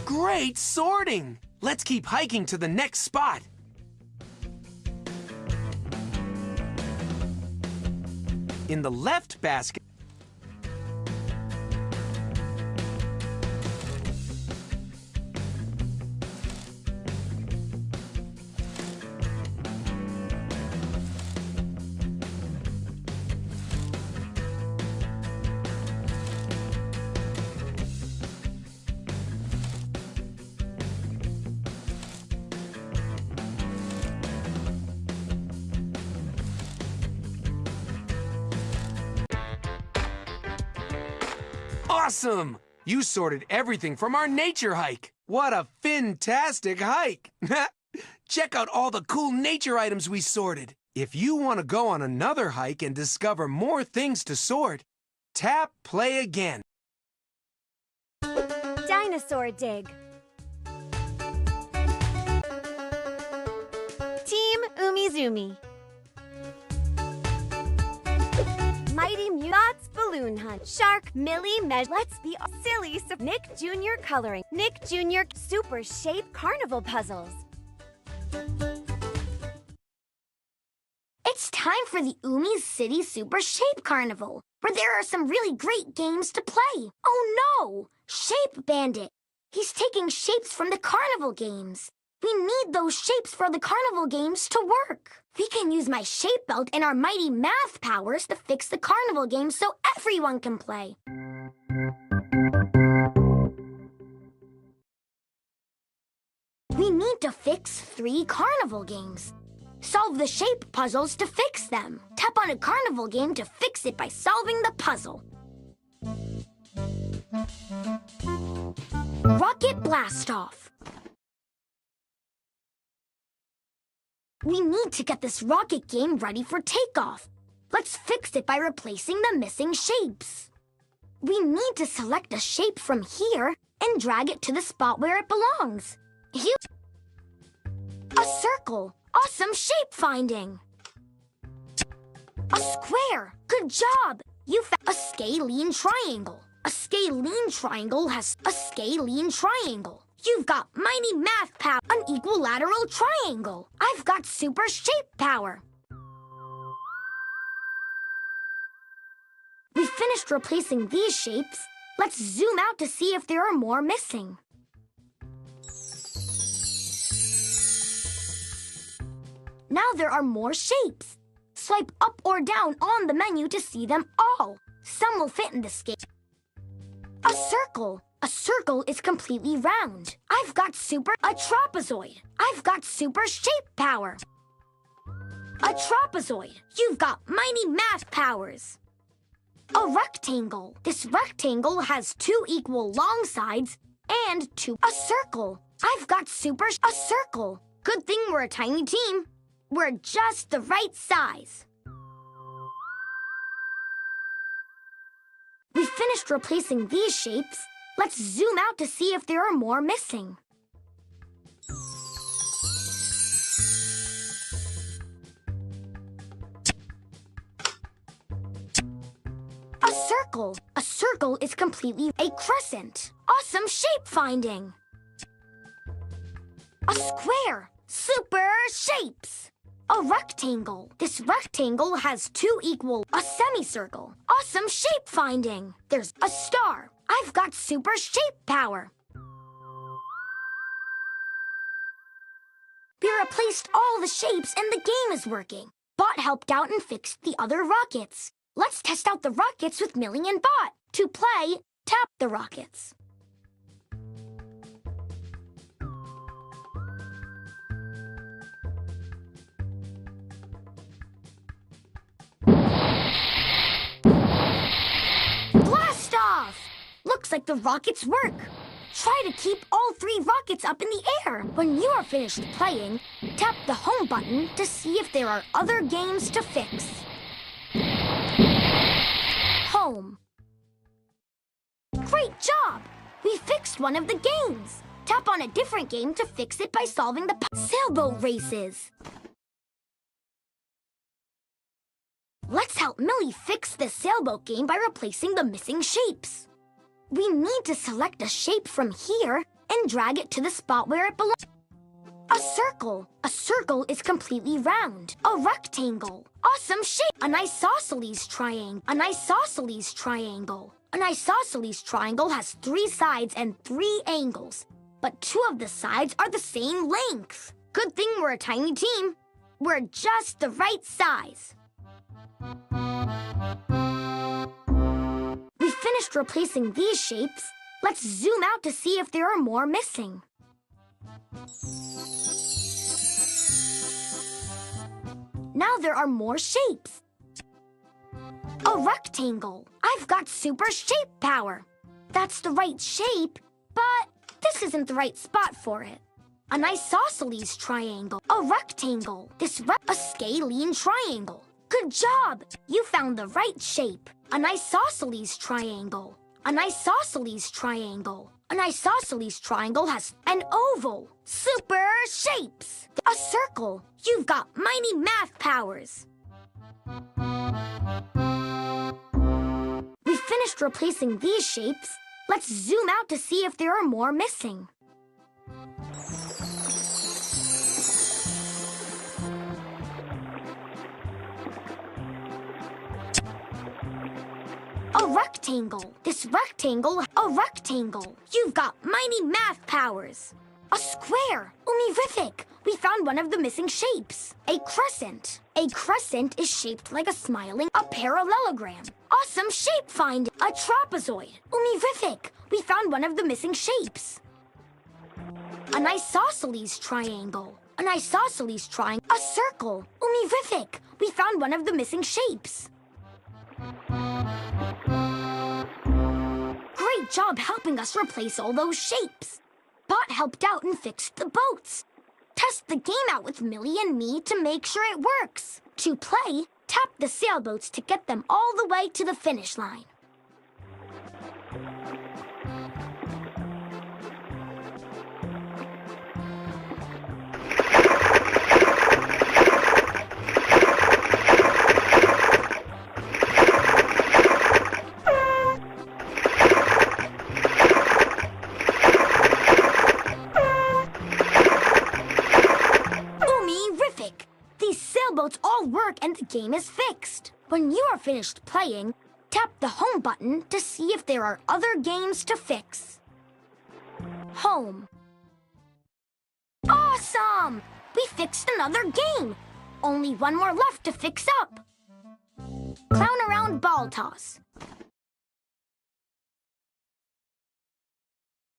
Great sorting! Let's keep hiking to the next spot. In the left basket, awesome! You sorted everything from our nature hike. What a fantastic hike! Check out all the cool nature items we sorted. If you want to go on another hike and discover more things to sort, tap play again.
Dinosaur Dig. Team Umizoomi. Mighty Mubots Balloon Hunt. Shark, Millie, Let's be silly. Nick Jr. Coloring. Nick Jr. Super Shape Carnival Puzzles.
It's time for the Umi's City Super Shape Carnival, where there are some really great games to play. Oh no! Shape Bandit. He's taking shapes from the carnival games. We need those shapes for the carnival games to work. We can use my shape belt and our mighty math powers to fix the carnival games so everyone can play. We need to fix 3 carnival games. Solve the shape puzzles to fix them. Tap on a carnival game to fix it by solving the puzzle. Rocket Blast Off. We need to get this rocket game ready for takeoff. Let's fix it by replacing the missing shapes. We need to select a shape from here and drag it to the spot where it belongs. Here. A circle. Awesome shape finding. A square. Good job. You found a scalene triangle. A scalene triangle has a scalene triangle. You've got mighty math power. An equilateral triangle. I've got super shape power. We finished replacing these shapes. Let's zoom out to see if there are more missing. Now there are more shapes. Swipe up or down on the menu to see them all. Some will fit in the scale. A circle. A circle is completely round. I've got a trapezoid. I've got super shape power. A trapezoid. You've got mighty math powers. A rectangle. This rectangle has 2 equal long sides and 2. A circle. I've got a circle. Good thing we're a tiny team. We're just the right size. We finished replacing these shapes. Let's zoom out to see if there are more missing. A circle. A circle is completely a crescent. Awesome shape finding. A square. Super shapes. A rectangle. This rectangle has two equal. A semicircle. Awesome shape finding. There's a star. I've got super shape power. We replaced all the shapes and the game is working. Bot helped out and fixed the other rockets. Let's test out the rockets with Millie and Bot. To play, tap the rockets. Blast off! Looks like the rockets work. Try to keep all three rockets up in the air. When you are finished playing, tap the home button to see if there are other games to fix. Home. Great job! We fixed one of the games. Tap on a different game to fix it by solving the sailboat races. Let's help Millie fix the sailboat game by replacing the missing shapes. We need to select a shape from here and drag it to the spot where it belongs. A circle. A circle is completely round. A rectangle. Awesome shape. An isosceles triangle. An isosceles triangle. An isosceles triangle has 3 sides and 3 angles, but 2 of the sides are the same length. Good thing we're a tiny team. We're just the right size. We finished replacing these shapes. Let's zoom out to see if there are more missing. Now there are more shapes. A rectangle. I've got super shape power. That's the right shape, but this isn't the right spot for it. An isosceles triangle. A rectangle. A scalene triangle. Good job! You found the right shape. An isosceles triangle. An isosceles triangle. An isosceles triangle has an oval. Super shapes. A circle. You've got mighty math powers. We finished replacing these shapes. Let's zoom out to see if there are more missing. A rectangle. A rectangle. You've got mighty math powers. A square. Umirific. We found one of the missing shapes. A crescent. A crescent is shaped like a smiling, a parallelogram. Awesome shape find. A trapezoid. Umirific. We found one of the missing shapes. An isosceles triangle. An isosceles triangle. A circle. Umirific. We found one of the missing shapes. Great job helping us replace all those shapes. Bot helped out and fixed the boats. Test the game out with Millie and me to make sure it works. To play, tap the sailboats to get them all the way to the finish line. Sailboats all work and the game is fixed. When you are finished playing, tap the home button to see if there are other games to fix. Home. Awesome! We fixed another game. Only one more left to fix up. Clown around ball toss.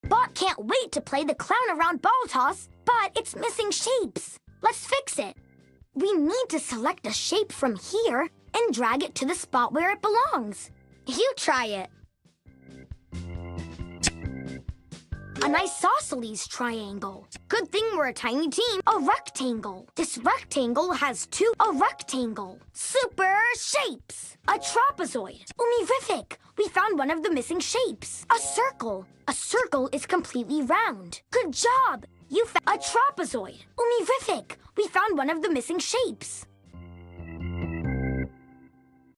Bot can't wait to play the clown around ball toss, but it's missing shapes. Let's fix it. We need to select a shape from here and drag it to the spot where it belongs. You try it. An isosceles triangle. Good thing we're a tiny team. A rectangle. This rectangle has 2. A rectangle. Super shapes. A trapezoid. Umirific. We found one of the missing shapes. A circle. A circle is completely round. Good job. You found a trapezoid. Umirific. We found one of the missing shapes.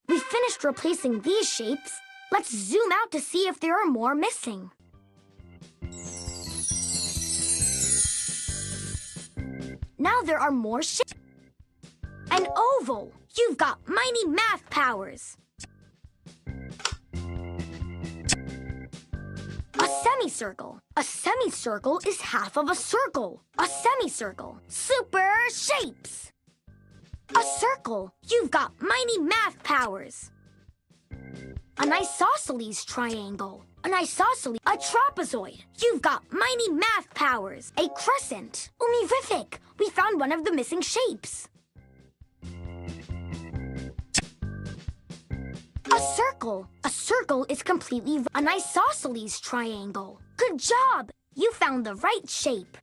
We finished replacing these shapes. Let's zoom out to see if there are more missing. Now there are more shapes. An oval. You've got mighty math powers. A semicircle. A semicircle is half of a circle. A semicircle. Super shapes. A circle. You've got mighty math powers. An isosceles triangle. An isosceles. A trapezoid. You've got mighty math powers. A crescent. Umirific. We found one of the missing shapes. A circle. A circle is completely an isosceles triangle. Good job! You found the right shape.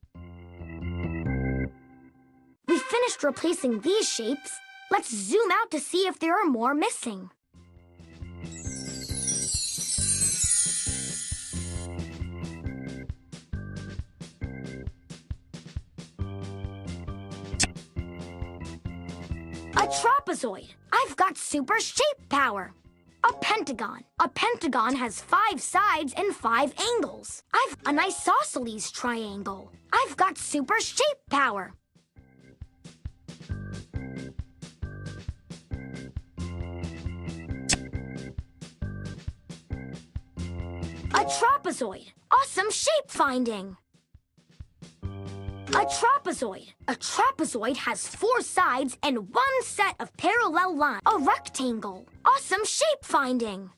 We finished replacing these shapes. Let's zoom out to see if there are more missing. A trapezoid. I've got super shape power. A pentagon. A pentagon has 5 sides and 5 angles. I've an isosceles triangle. I've got super shape power. A trapezoid. Awesome shape finding. A trapezoid. A trapezoid has 4 sides and 1 set of parallel lines. A rectangle. Awesome shape finding.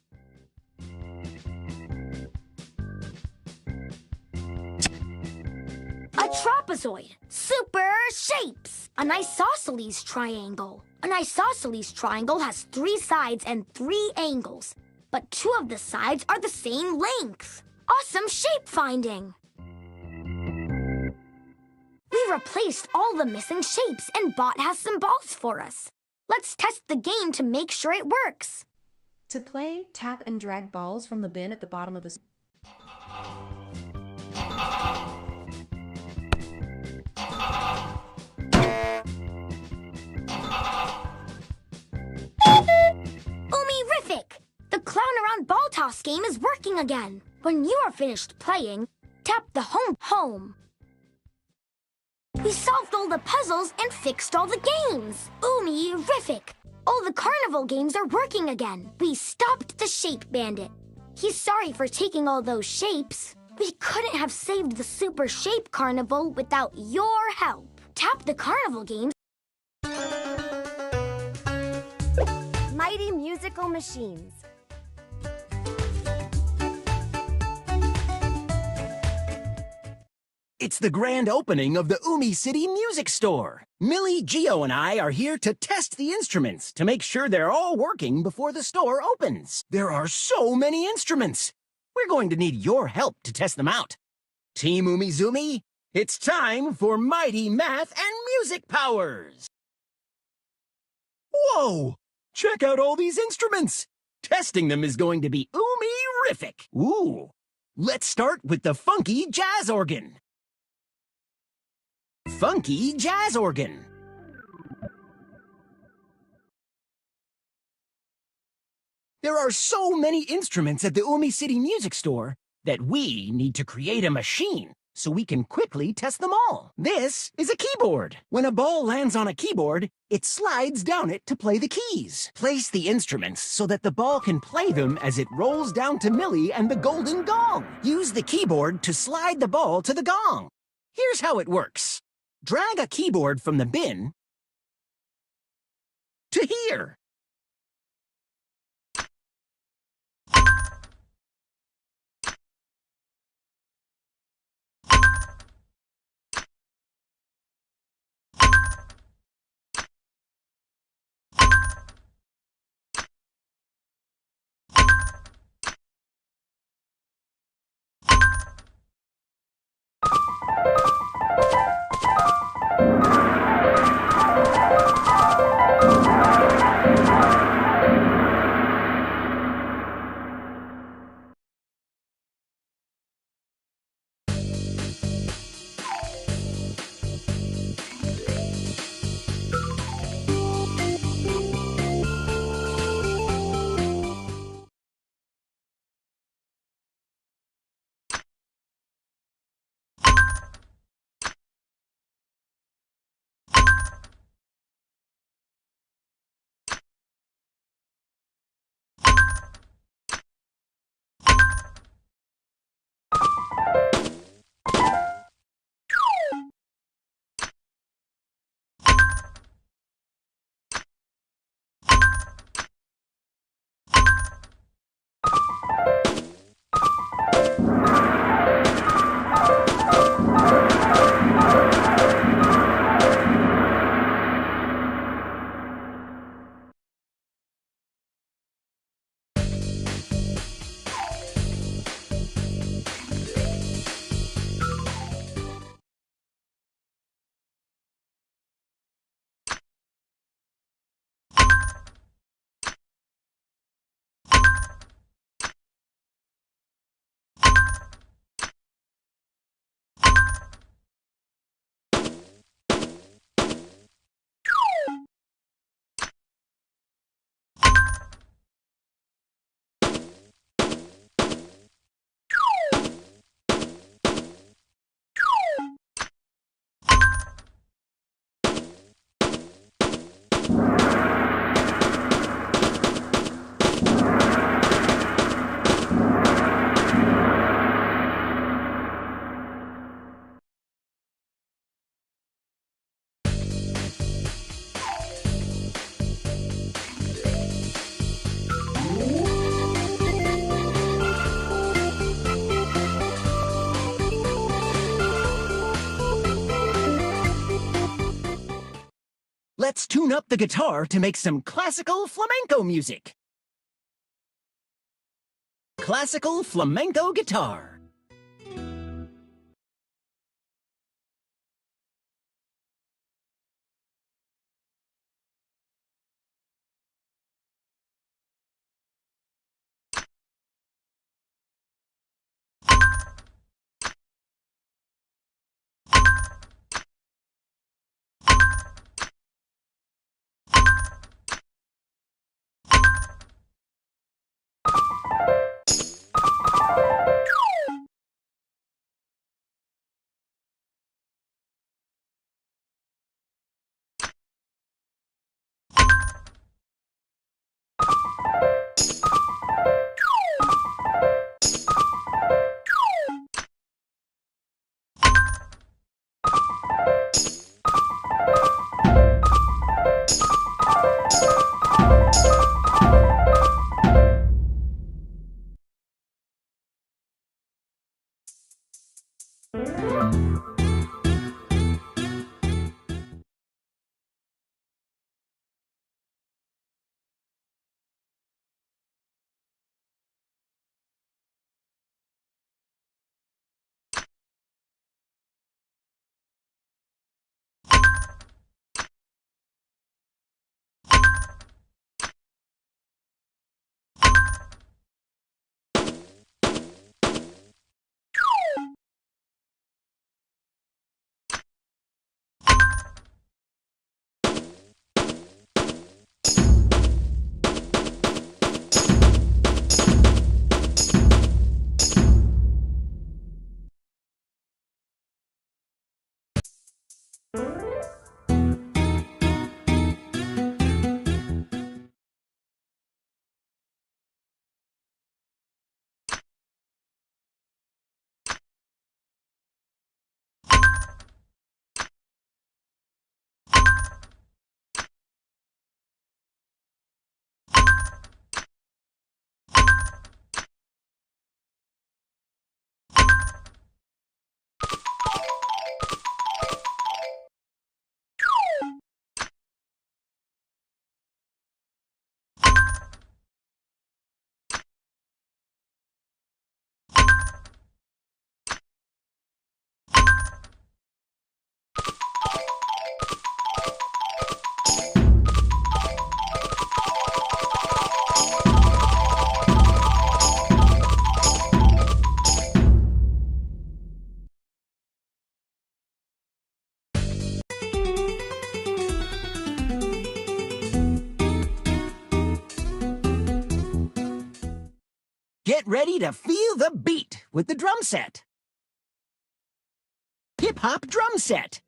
A trapezoid. Super shapes. An isosceles triangle. An isosceles triangle has 3 sides and 3 angles, but 2 of the sides are the same length. Awesome shape finding. We replaced all the missing shapes and Bot has some balls for us. Let's test the game to make sure it works.
To play, tap and drag balls from the bin at the bottom of the...
Umirific! The clown around ball toss game is working again. When you are finished playing, tap the home. We solved all the puzzles and fixed all the games. Umirific! All the carnival games are working again. We stopped the Shape Bandit. He's sorry for taking all those shapes. We couldn't have saved the Super Shape Carnival without your help. Tap the carnival games.
Mighty musical machines.
It's the grand opening of the Umi City Music Store. Millie, Gio, and I are here to test the instruments to make sure they're all working before the store opens. There are so many instruments. We're going to need your help to test them out. Team Umizoomi, it's time for mighty math and music powers. Whoa! Check out all these instruments. Testing them is going to be Umi-rific. Ooh! Let's start with the funky jazz organ. Funky jazz organ. There are so many instruments at the Umi City Music Store that we need to create a machine so we can quickly test them all. This is a keyboard. When a ball lands on a keyboard, it slides down it to play the keys. Place the instruments so that the ball can play them as it rolls down to Millie and the golden gong. Use the keyboard to slide the ball to the gong. Here's how it works. Drag a keyboard from the bin to here.
Let's tune up the guitar to make some classical flamenco music. Classical flamenco guitar. Get ready to feel the beat with the drum set. Hip-hop drum set.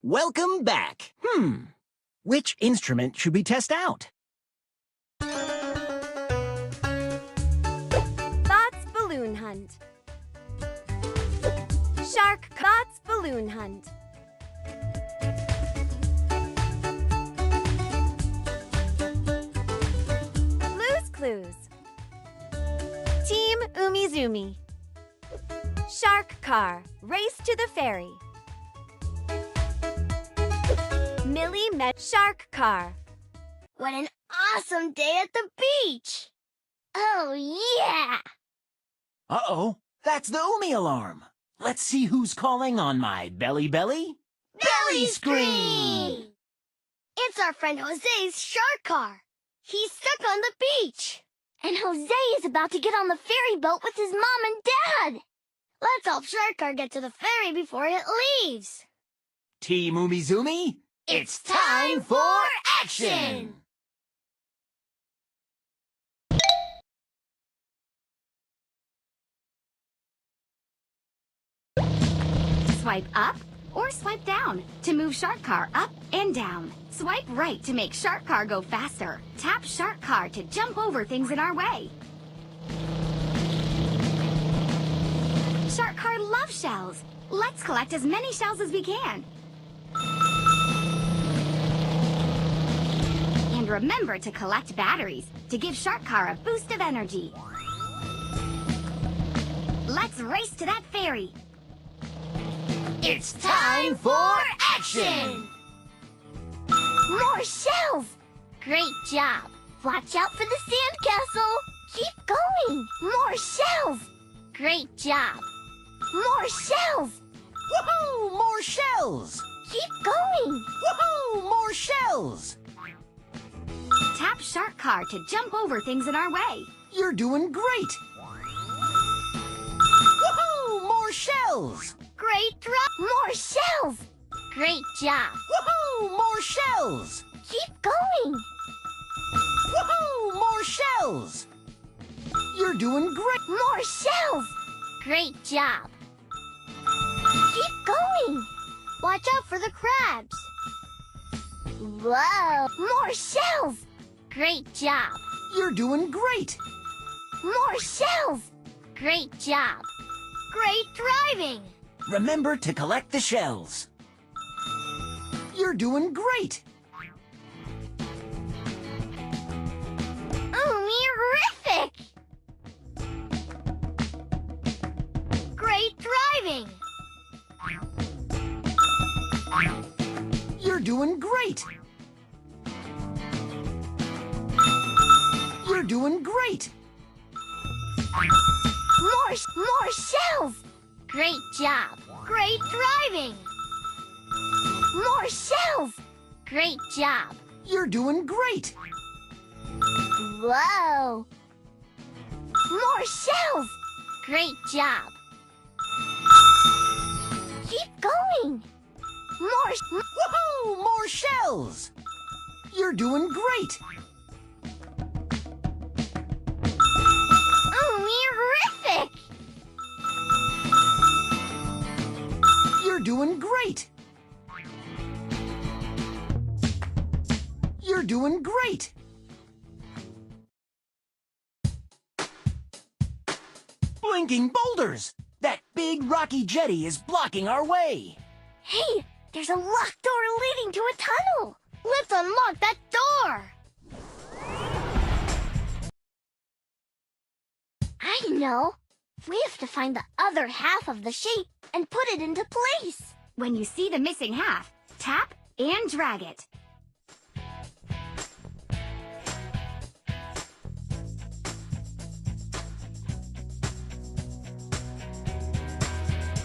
Welcome back. Which instrument should we test out?
Thoughts Balloon Hunt. Shark Thoughts Balloon Hunt. Blue's Clues. Team Umizoomi. Shark Car, Race to the Ferry. Millie met Shark Car.
What an awesome day at the beach! Oh, yeah!
Uh-oh, that's the Umi alarm. Let's see who's calling on my belly.
Belly scream! It's our friend Jose's shark car. He's stuck on the beach. And Jose is about to get on the ferry boat with his mom and dad. Let's help Shark Car get to the ferry before it leaves.
Team Umizoomi, it's time for action!
Swipe up or swipe down to move Shark Car up and down. Swipe right to make Shark Car go faster. Tap Shark Car to jump over things in our way. Shark Car loves shells. Let's collect as many shells as we can. And remember to collect batteries to give Shark Car a boost of energy. Let's race to that ferry.
It's time for action!
More shells! Great job! Watch out for the sandcastle! Keep going! More shells! Great job! More shells!
Woohoo! More shells!
Keep going!
Woohoo! More shells!
Tap Shark Car to jump over things in our way.
You're doing great! Woohoo! More shells!
Great drop! More shells! Great job!
Woohoo! More shells!
Keep going!
Woohoo! More shells! You're doing great!
More shells! Great job! Keep going! Watch out for the crabs! Whoa! More shells! Great job!
You're doing great!
More shells! Great job! Great driving!
Remember to collect the shells. You're doing great!
Terrific! Great driving!
You're doing great! You're doing great!
More shells! Great job! Great driving! More shells! Great job!
You're doing great!
Whoa! More shells! Great job! Keep going!
Woohoo! More shells! You're doing great!
Terrific!
You're doing great! You're doing great! Blinking boulders! That big rocky jetty is blocking our way!
Hey, there's a locked door leading to a tunnel! Let's unlock that door! I know! We have to find the other half of the shape and put it into place!
When you see the missing half, tap and drag it.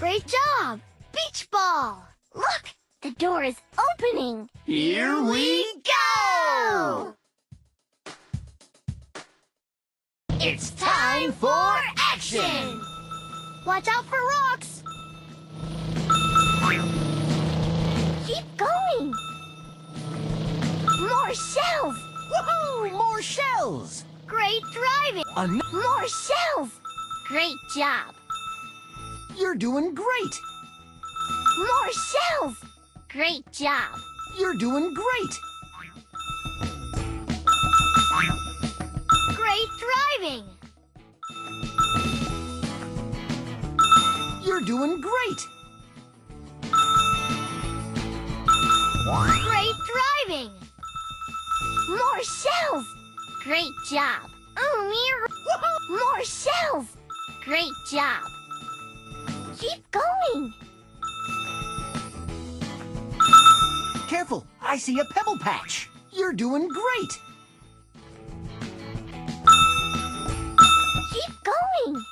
Great job! Beach ball! Look! The door is opening!
Here we go!
It's time for action!
Watch out for rocks! Keep going! More shells!
Woohoo! More shells!
Great driving! More shells! Great job!
You're doing great!
More shells!
Great job.
You're doing great.
Great driving.
You're doing great.
Great driving.
More shells. Great job. More shells. Great job. Keep going.
Careful, I see a pebble patch. You're doing great.
Keep going.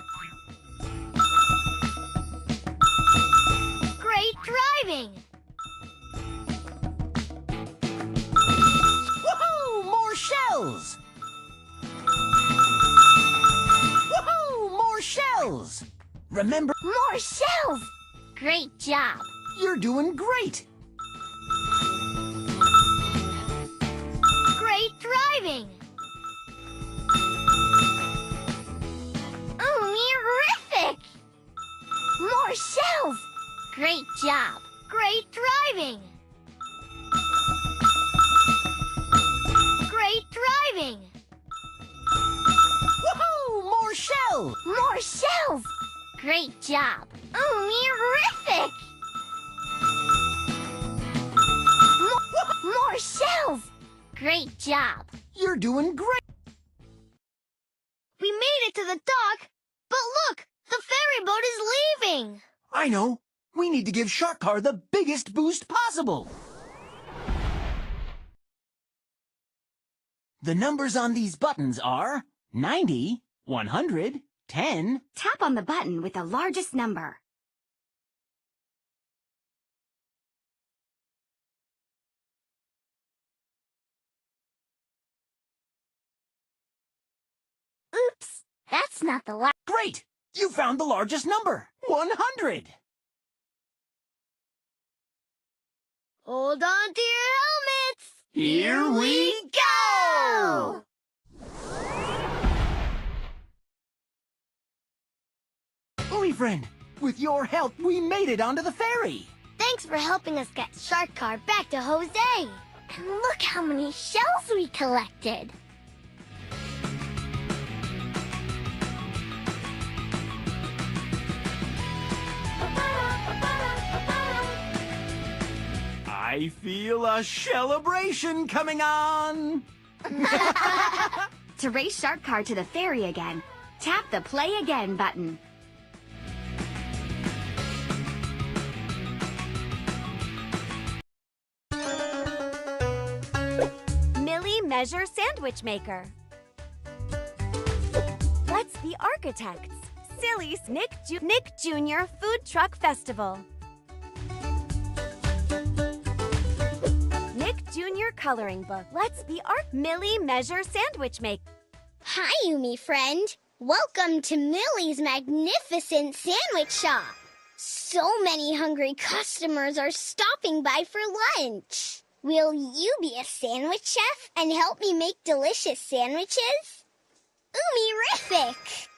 Great driving.
Woohoo! More shells. Woohoo! More shells. Remember,
More shells. Great job.
you're doing great.
Great driving.
Terrific. More shells. Great job.
Great driving. Great driving.
Woohoo! More shells.
More shells. Great job. Terrific. More shells. Great job.
You're doing great.
We made it to the dock, but look, the ferry boat is leaving.
I know. We need to give Shark Car the biggest boost possible. The numbers on these buttons are 90, 100, 10.
Tap on the button with the largest number.
Oops, that's not the last.
Great! You found the largest number, 100.
Hold on to your helmets.
Here we go! Ooey friend, with your help, we made it onto the ferry.
Thanks for helping us get Shark Car back to Jose.
And look how many shells we collected.
I feel a celebration coming on.
To race Shark Car to the ferry again, tap the Play Again button.
Millie Measure Sandwich Maker. Let's be architects. Silly's Nick Jr. Food Truck Festival. Nick Jr. Coloring Book. Let's be Millie Measure Sandwich Maker.
Hi, Yumi friend. Welcome to Millie's magnificent sandwich shop. So many hungry customers are stopping by for lunch. Will you be a sandwich chef and help me make delicious sandwiches? Oomy-rific!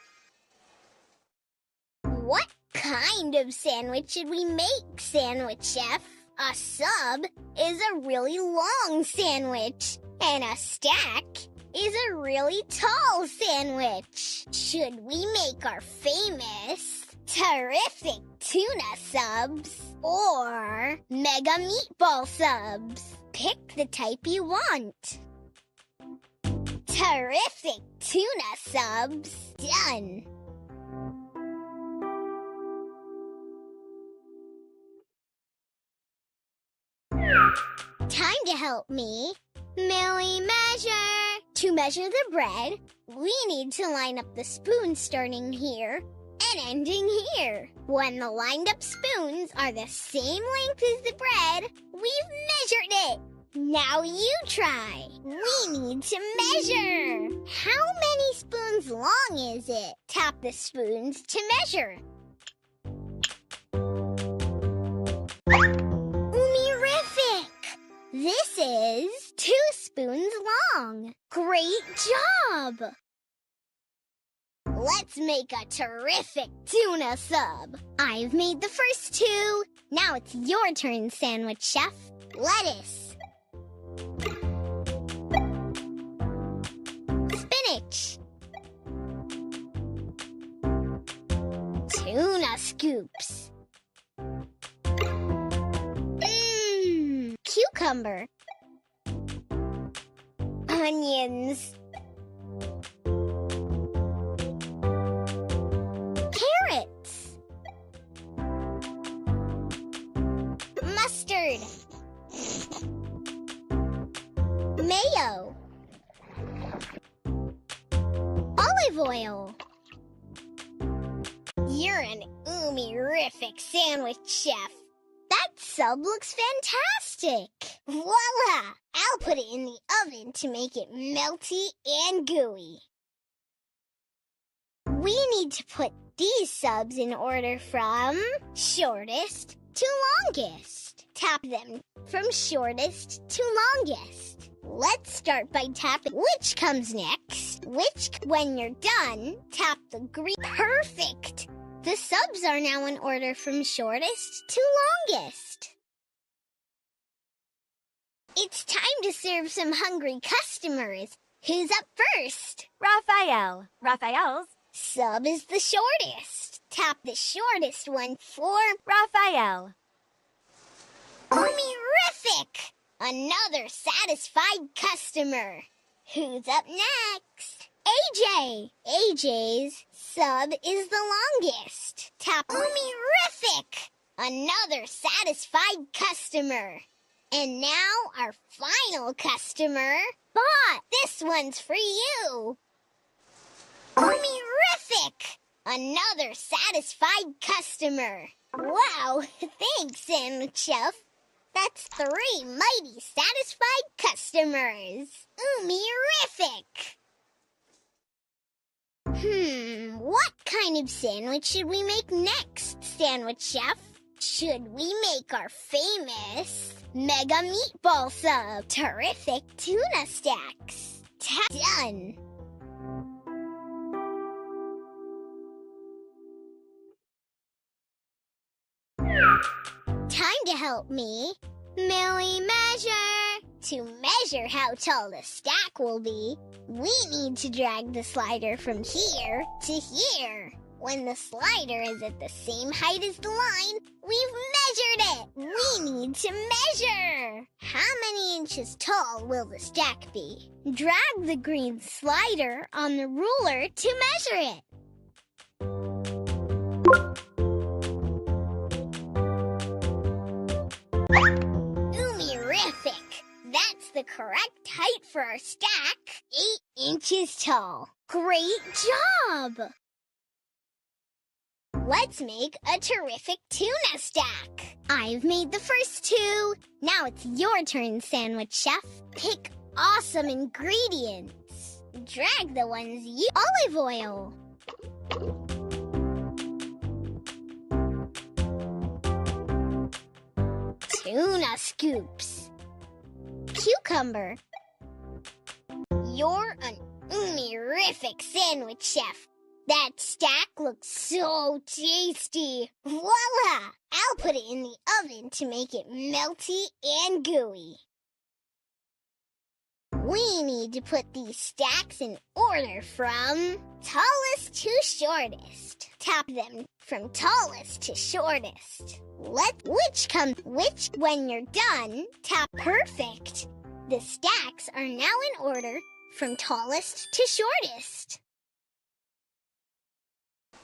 What kind of sandwich should we make, Sandwich Chef? A sub is a really long sandwich, and a stack is a really tall sandwich. Should we make our famous, terrific tuna subs or mega meatball subs? Pick the type you want. Terrific tuna subs. Done. Time to help me. Millie measure. To measure the bread, we need to line up the spoons starting here and ending here. When the lined up spoons are the same length as the bread, we've measured it. Now you try. We need to measure. How many spoons long is it? Tap the spoons to measure. Oomy-rific! This is 2 spoons long. Great job! Let's make a terrific tuna sub. I've made the first two. Now it's your turn, Sandwich Chef. Lettuce. Spinach. Tuna scoops. Cucumber. Onions. Carrots. Mustard. Mayo. Olive oil. You're an oomy-rific sandwich chef. That sub looks fantastic. Voila! I'll put it in the oven to make it melty and gooey. We need to put these subs in order from shortest to longest. Tap them from shortest to longest. Let's start by tapping which comes next. When you're done, tap the green. Perfect! The subs are now in order from shortest to longest. It's time to serve some hungry customers. Who's up first?
Raphael. Raphael's
sub is the shortest. Tap the shortest one for
Raphael.
Oomy-rific! Another satisfied customer. Who's up next? AJ. AJ's sub is the longest. Tap Oomy-rific! Another satisfied customer. And now our final customer. Bot, this one's for you. Oomy-rific! Another satisfied customer. Wow, thanks, Sandwich Chef. That's 3 mighty satisfied customers. Oomy-rific! What kind of sandwich should we make next, Sandwich Chef? Should we make our famous Mega Meatball Sub? Terrific tuna stacks. Done. Time to help me. Millie measure. To measure how tall the stack will be, we need to drag the slider from here to here. When the slider is at the same height as the line, we've measured it. We need to measure. How many inches tall will the stack be? Drag the green slider on the ruler to measure it. Oomy-rific! That's the correct height for our stack. 8 inches tall. Great job! Let's make a terrific tuna stack. I've made the first 2. Now it's your turn, Sandwich Chef. Pick awesome ingredients. Drag the ones you... Olive oil. Tuna scoops. Cucumber. You're an oomy-rific sandwich chef. That stack looks so tasty. Voila! I'll put it in the oven to make it melty and gooey. We need to put these stacks in order from tallest to shortest. Tap them from tallest to shortest. When you're done, tap perfect. The stacks are now in order from tallest to shortest.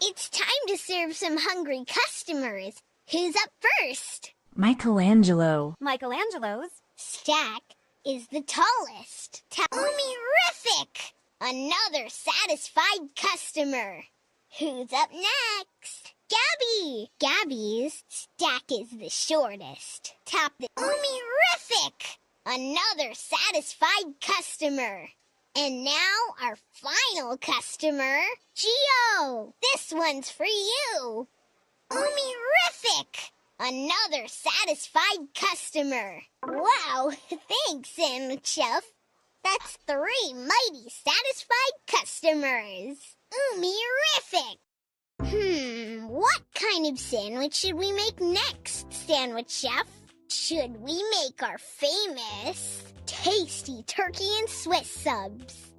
It's time to serve some hungry customers. Who's up first?
Michelangelo.
Michelangelo's
stack is the tallest. Oomy-rific! Another satisfied customer. Who's up next? Gabby! Gabby's stack is the shortest. Tap the Oomy-rific! Another satisfied customer. And now our final customer, Gio. This one's for you. Oomy-rific! Another satisfied customer. Wow, thanks, Sandwich Chef. That's 3 mighty satisfied customers. Ooh-me-rific! What kind of sandwich should we make next, Sandwich Chef? Should we make our famous, tasty turkey and Swiss subs?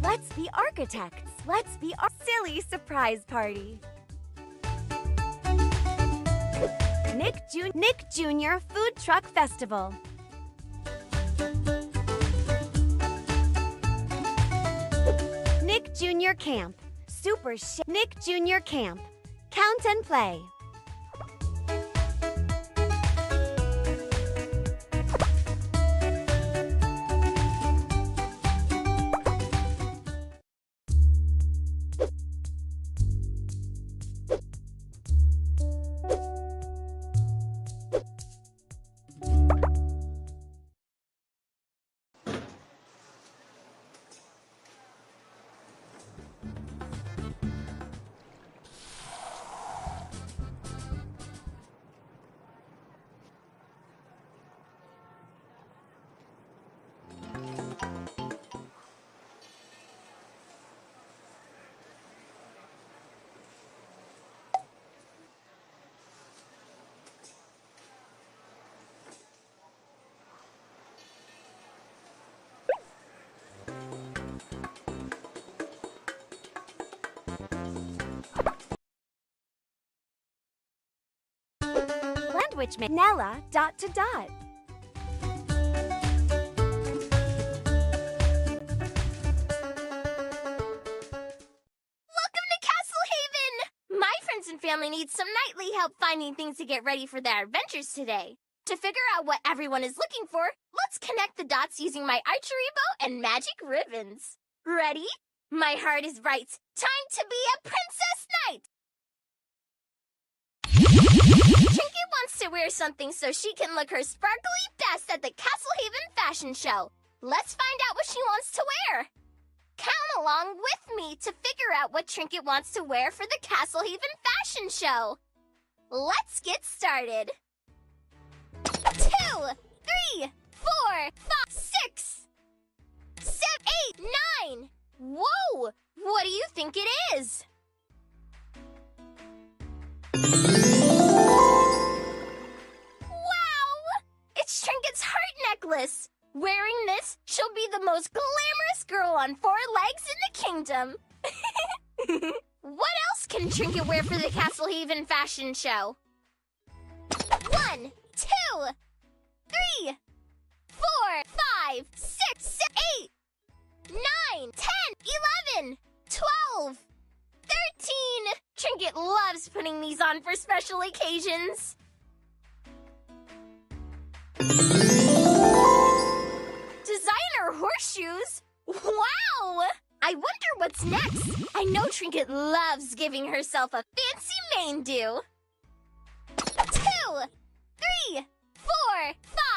Let's be architects. Let's be our silly surprise party. Nick Jr. Food Truck Festival. Nick Jr. Camp. Nick Jr. Camp. Count and play. Sandwich Nella dot to dot.
Welcome to Castle Haven! My friends and family need some nightly help finding things to get ready for their adventures today. To figure out what everyone is looking for, let's connect the dots using my archery bow and magic ribbons. Ready? My heart is right. Time to be a princess knight! Trinket wants to wear something so she can look her sparkly best at the Castle Haven fashion show. Let's find out what she wants to wear. Come along with me to figure out what Trinket wants to wear for the Castle Haven fashion show. Let's get started. 2, 3, 4, 5, 6, 7, 8, 9. Whoa! What do you think it is? It's Trinket's heart necklace! Wearing this, she'll be the most glamorous girl on 4 legs in the kingdom! What else can Trinket wear for the Castle Haven fashion show? 1, 2, 3, 4, 5, 6, 7, 8, 9, 10, 11, 12, 13! Trinket loves putting these on for special occasions. Designer horseshoes? Wow! I wonder what's next. I know Trinket loves giving herself a fancy mane do. 2, 3, 4,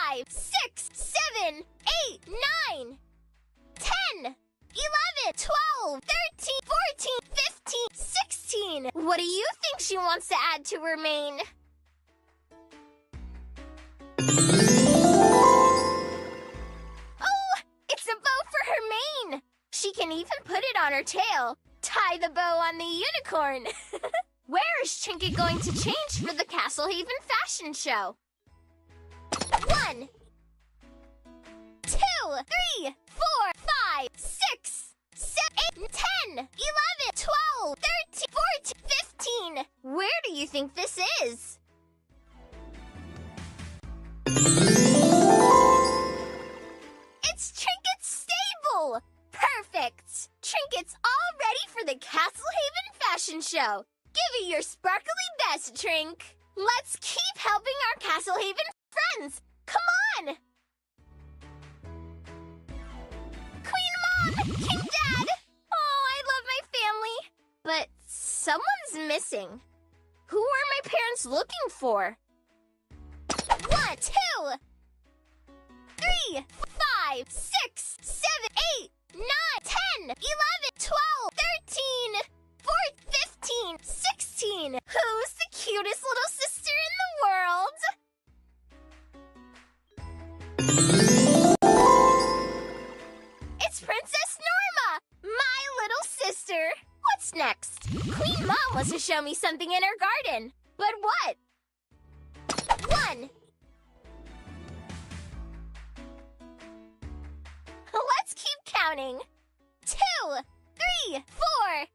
5, 6, 7, 8, 9, 10, 11, 12, 13, 14, 15, 16. What do you think she wants to add to her mane? Oh, it's a bow for her mane. She can even put it on her tail. Tie the bow on the unicorn. Where is Trinket going to change for the Castle Haven fashion show? 1, 2, 3, 4, 5, 6, 7, 8, 10, 11, 12, 13, 14, 15. Where do you think this is? It's Trinket's stable! Perfect! Trinket's all ready for the Castle Haven fashion show. Give it your sparkly best, Trink. Let's keep helping our Castle Haven friends. Come on! Queen Mom! King Dad! Oh, I love my family. But someone's missing. Who are my parents looking for? 1, 2, 3, 5, 6, 7, 8, 9, 10, 11, 12, 13, 14, 15, 16. Who's the cutest little sister in the world? It's Princess What's next? Queen Mom wants to show me something in her garden. But what? 1. Let's keep counting. 2, 3, 4,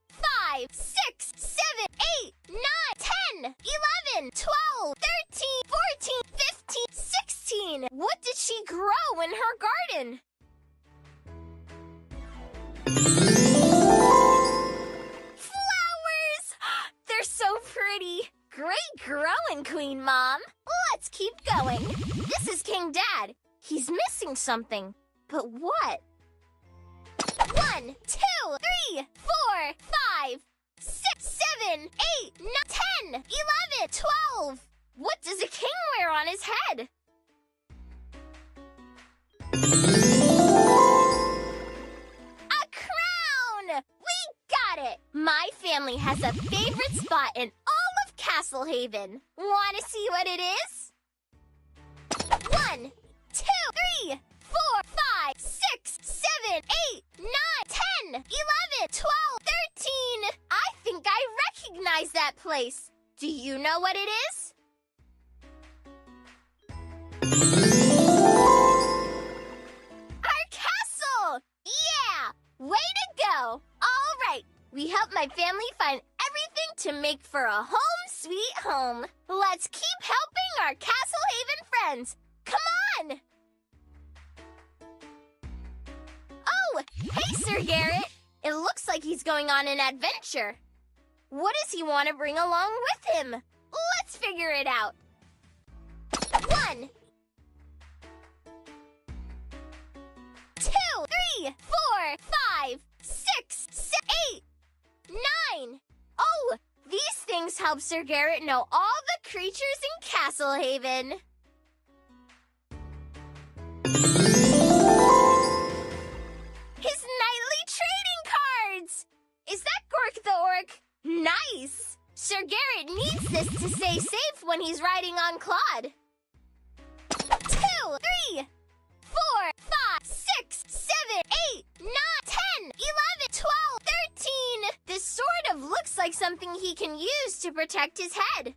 5, 6, 7, 8, 9, 10, 11, 12, 13, 14, 15, 16. What did she grow in her garden? Flowers! They're so pretty. Great growing, Queen Mom. Let's keep going. This is King Dad. He's missing something. But what? 1, 2, 3, 4, 5, 6, 7, 8, 9, 10, 11, 12. What does a king wear on his head? A crown! We got it! My family has a favorite spot in all of Castlehaven. Want to see what it is? 1, 2, 3, 4, 5, 6, 7, 8, 9, 10, 11, 12, 13. I think I recognize that place. Do you know what it is? Our castle! Yeah! Way to go! All right, we helped my family find everything to make for a home sweet home. Let's keep helping our Castlehaven friends. Come on! Oh, hey, Sir Garrett. It looks like he's going on an adventure. What does he want to bring along with him? Let's figure it out. 1, 2, 3, 4, 5, 6, 7, 8, 9. Oh, these things help Sir Garrett know all the creatures in Castlehaven. His nightly trading cards! Is that Gork the Orc? Nice! Sir Garrett needs this to stay safe when he's riding on Claude. 2, 3, 4, 5, 6, 7, 8, 9, 10, 11, 12, 13. This sort of looks like something he can use to protect his head.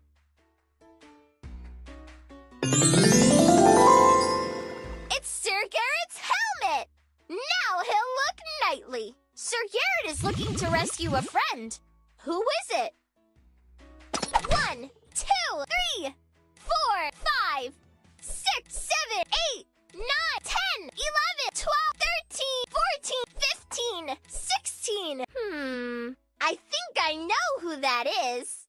It's Sir Garrett's helmet! Now he'll look knightly. Sir Garrett is looking to rescue a friend. Who is it? 1, 2, 3, 4, 5, 6, 7, 8, 9, 10, 11, 12, 13, 14, 15, 16. I think I know who that is.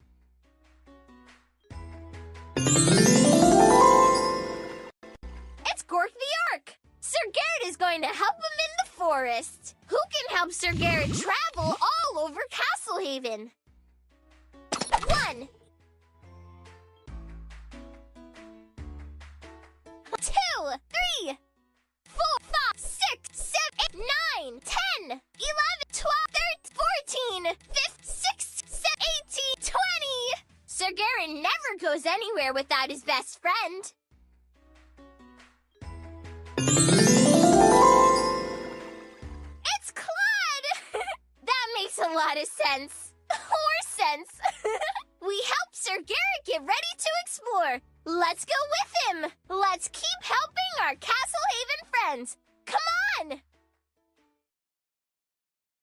It's Gork the Orc. Sir Garrett is going to help him in the forest. Who can help Sir Garrett travel all over Castlehaven? 1, 2, 3, 4, 5, 6, 7, 8, 9, 10, 11, 12, 13, 14, 15, 16, 17, 18, 20. Sir Garrett never goes anywhere without his best friend. It's Claude! That makes a lot of sense. Or sense. We help Sir Garrett get ready to explore. Let's go with him. Let's keep helping our Castlehaven friends. Come on!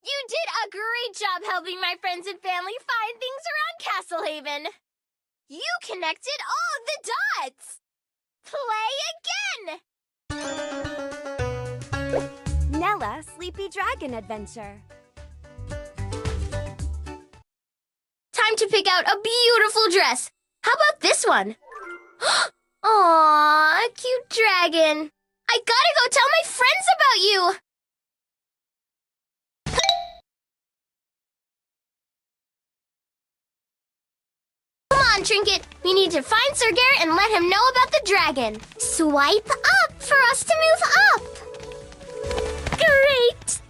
You did a great job helping my friends and family find things around Castlehaven. You connected all the dots. Play again.
Nella Sleepy Dragon Adventure.
Time to pick out a beautiful dress. How about this one? Aww, cute dragon. I gotta go tell my friends about you. Come on, Trinket. We need to find Sir Garrett and let him know about the dragon.
Swipe up for us to move up.
Great.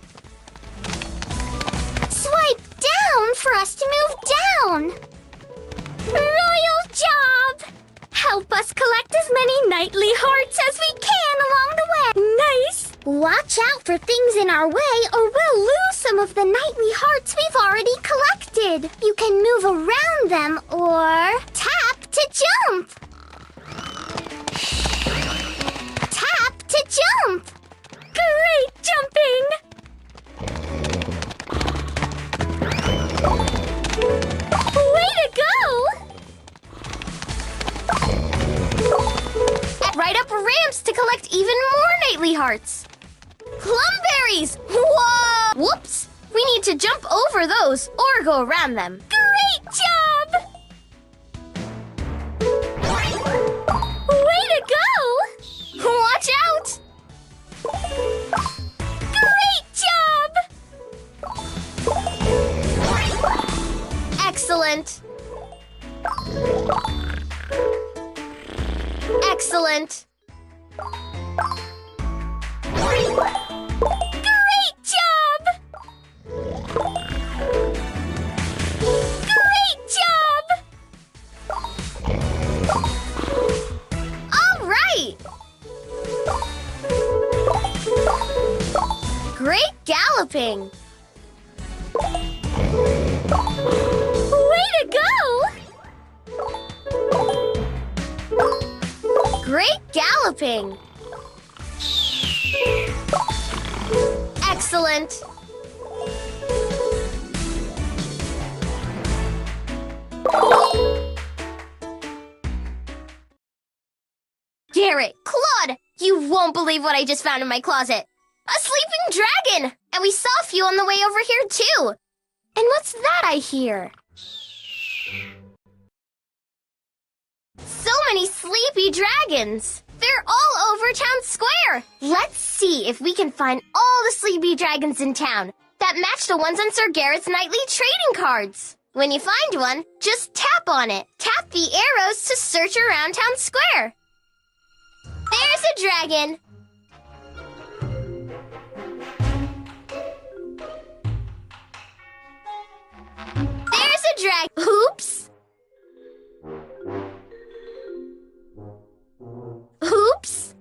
Swipe down for us to move down.
Royal job! Help us collect as many knightly hearts as we can along the way. Nice!
Watch out for things in our way or we'll lose some of the nightly hearts we've already collected. You can move around them or tap to jump. Tap to jump. Great jumping! Way to go!
Right up ramps to collect even more nightly hearts. Plumberries! Whoa! Whoops! We need to jump over those or go around them.
Great job! Way to go!
Watch out!
Great job!
Excellent! Excellent!
Great job! Great job!
All right! Great galloping!
Way to go!
Great galloping! Excellent! Garrett, Claude, you won't believe what I just found in my closet. A sleeping dragon! And we saw a few on the way over here, too. And what's that I hear? So many sleepy dragons! They're all over town square! Let's see if we can find all the sleepy dragons in town that match the ones on Sir Garrett's nightly trading cards. When you find one, just tap on it. Tap the arrows to search around town square. There's a dragon! There's a dragon! Oops! Oops!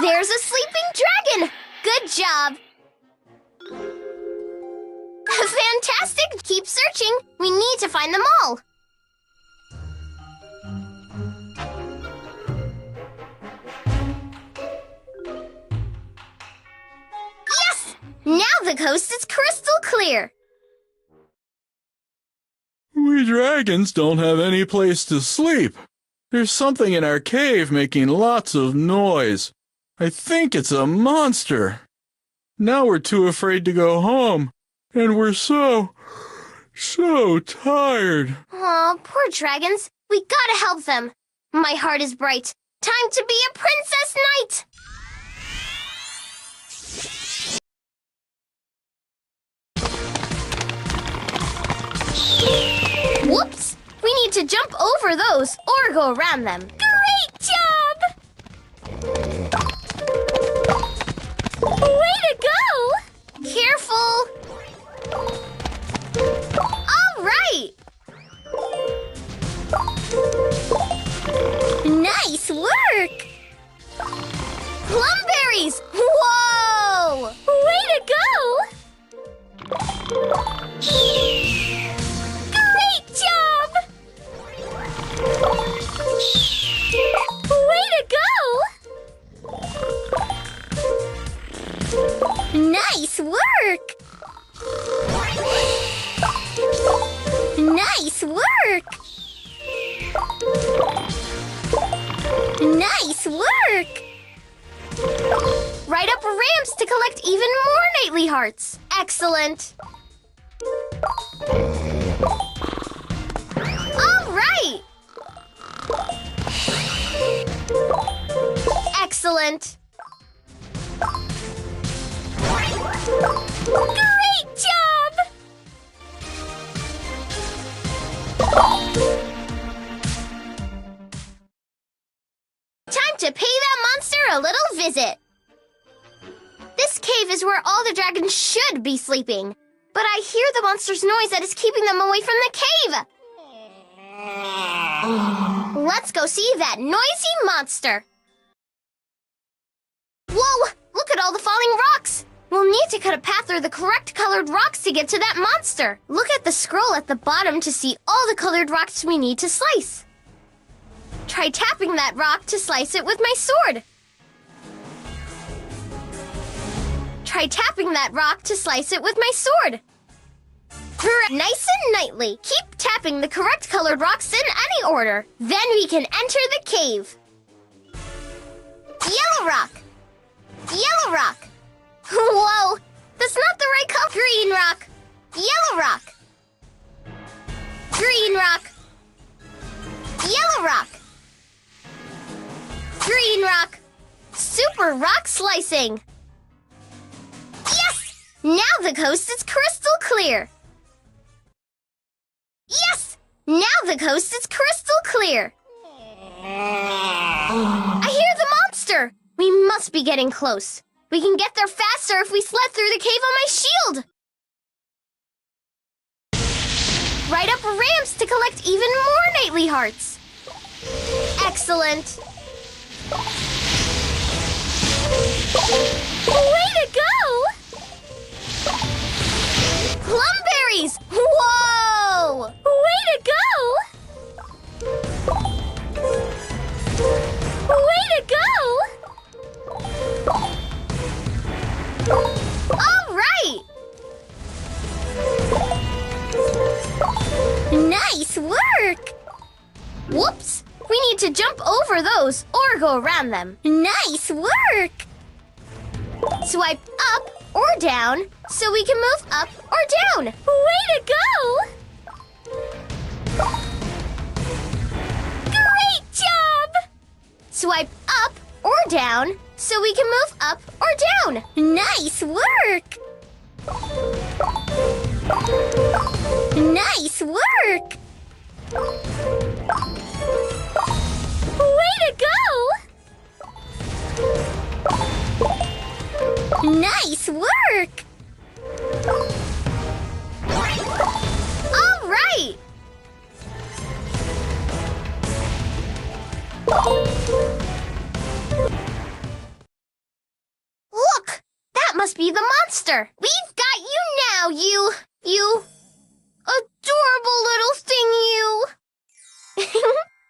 There's a sleeping dragon! Good job! Fantastic! Keep searching! We need to find them all! Yes! Now the coast is crystal clear!
We dragons don't have any place to sleep. There's something in our cave making lots of noise. I think it's a monster. Now we're too afraid to go home, and we're so tired.
Aw, poor dragons. We gotta help them. My heart is bright. Time to be a princess knight! Whoops! We need to jump over those or go around them.
Great job! Way to go!
Careful! All right! Nice work! Plumberries! Whoa!
Way to go! Great job! Way to go!
Nice work! Nice work! Nice work! Right up ramps to collect even more nightly hearts. Excellent! All right! Excellent!
Great job!
Time to pay that monster a little visit. This cave is where all the dragons should be sleeping. But I hear the monster's noise that is keeping them away from the cave.
Let's go see that noisy monster. Whoa! Look at all the falling rocks! We'll need to cut a path through the correct colored rocks to get to that monster. Look at the scroll at the bottom to see all the colored rocks we need to slice. Try tapping that rock to slice it with my sword. Try tapping that rock to slice it with my sword. Nice and nightly. Keep tapping the correct colored rocks in any order. Then we can enter the cave. Yellow rock. Yellow rock. Whoa, that's not the right color. Green rock. Yellow rock. Green rock. Yellow rock. Green rock. Super rock slicing. Yes! Now the coast is crystal clear. Yes! Now the coast is crystal clear. I hear the monster. We must be getting close. We can get there faster if we sled through the cave on my shield. Right up ramps to collect even more nightly hearts. Excellent. Way to go! Plumberries! Whoa! Way to go! Way to go! All right! Nice work! Whoops! We need to jump over those or go around them. Nice work! Swipe up or down so we can move up or down. Way to go! Great job! Swipe up or down so we can move up or down. Nice work! Nice work! Way to go! Nice work! All right! Look! That must be the monster! We've got you now, you adorable little thing, you!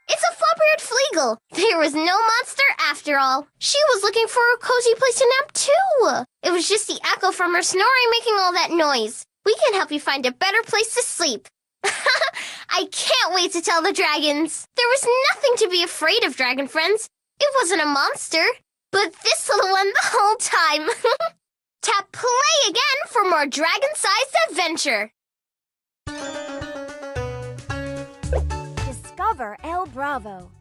It's a flop-haired fleagle. There was no monster after all. She was looking for a cozy place to nap, too. It was just the echo from her snoring making all that noise. We can help you find a better place to sleep. I can't wait to tell the dragons. There was nothing to be afraid of, dragon friends. It wasn't a monster, but this little one the whole time. Tap play again for more dragon-sized adventure.
Discover El Bravo.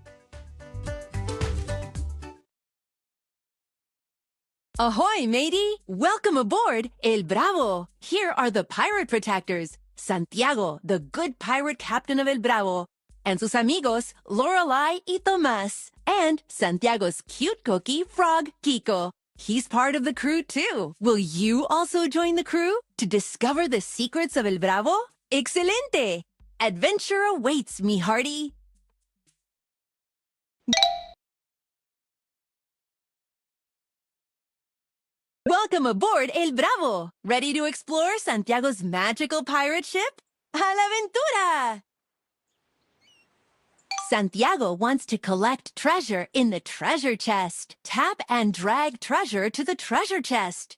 Ahoy, matey! Welcome aboard El Bravo. Here are the pirate protectors. Santiago, the good pirate captain of El Bravo, and sus amigos, Lorelai y Tomás, and Santiago's cute cookie, Frog Kiko. He's part of the crew, too. Will you also join the crew to discover the secrets of El Bravo? Excelente! Adventure awaits, me hearty. Welcome aboard El Bravo! Ready to explore Santiago's magical pirate ship? ¡A la aventura! Santiago wants to collect treasure in the treasure chest. Tap and drag treasure to the treasure chest.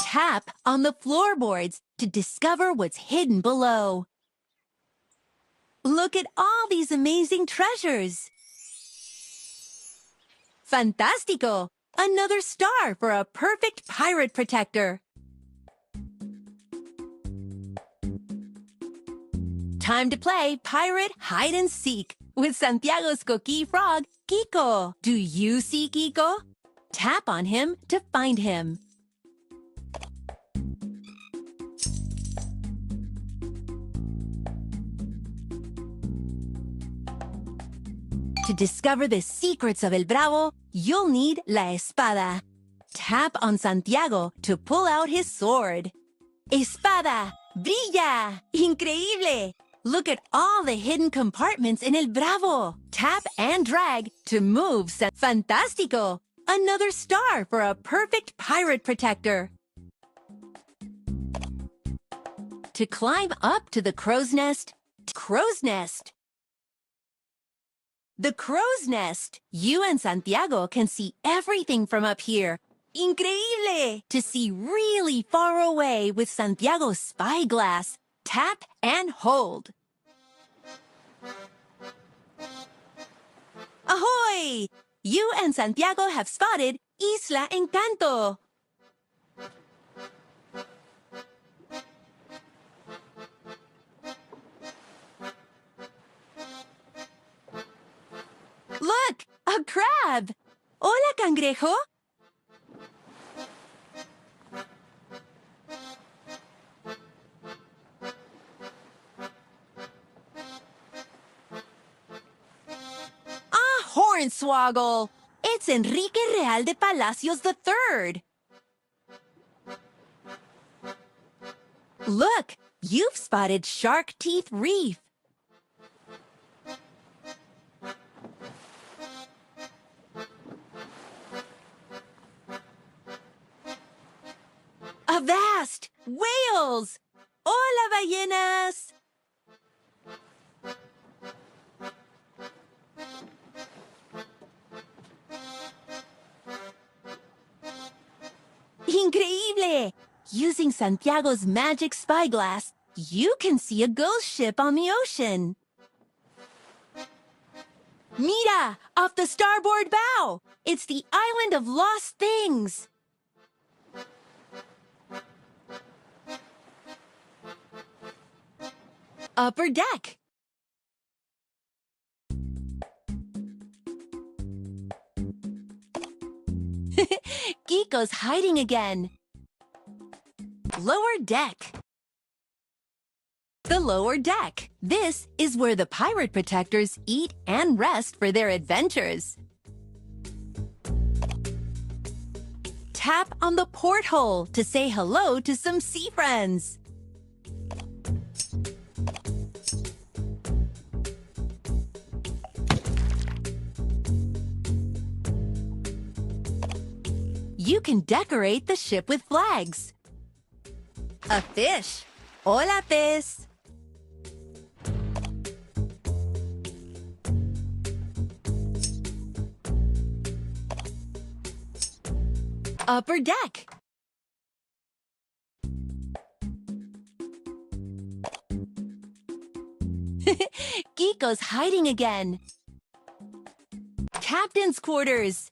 Tap on the floorboards to discover what's hidden below. Look at all these amazing treasures. Fantastico! Another star for a perfect pirate protector. Time to play Pirate Hide and Seek with Santiago's cookie frog, Kiko. Do you see Kiko? Tap on him to find him. To discover the secrets of El Bravo, you'll need La Espada. Tap on Santiago to pull out his sword. Espada! Brilla! Increíble! Look at all the hidden compartments in El Bravo. Tap and drag to move. Fantástico! Another star for a perfect pirate protector. To climb up to the crow's nest. Crow's nest. The crow's nest. You and Santiago can see everything from up here. Increíble! To see really far away with Santiago's spyglass. Tap and hold. Ahoy! You and Santiago have spotted Isla Encanto. Look! A crab! Hola, cangrejo! Hornswoggle! It's Enrique Real de Palacios III. Look! You've spotted Shark Teeth Reef. Avast! Whales! Hola, ballenas! Increíble! Using Santiago's magic spyglass, you can see a ghost ship on the ocean. Mira! Off the starboard bow! It's the island of lost things! Upper deck! Kiko's hiding again. Lower deck. The lower deck. This is where the pirate protectors eat and rest for their adventures. Tap on the porthole to say hello to some sea friends. You can decorate the ship with flags. A fish. Hola, pez. Upper deck. Kiko's hiding again. Captain's quarters.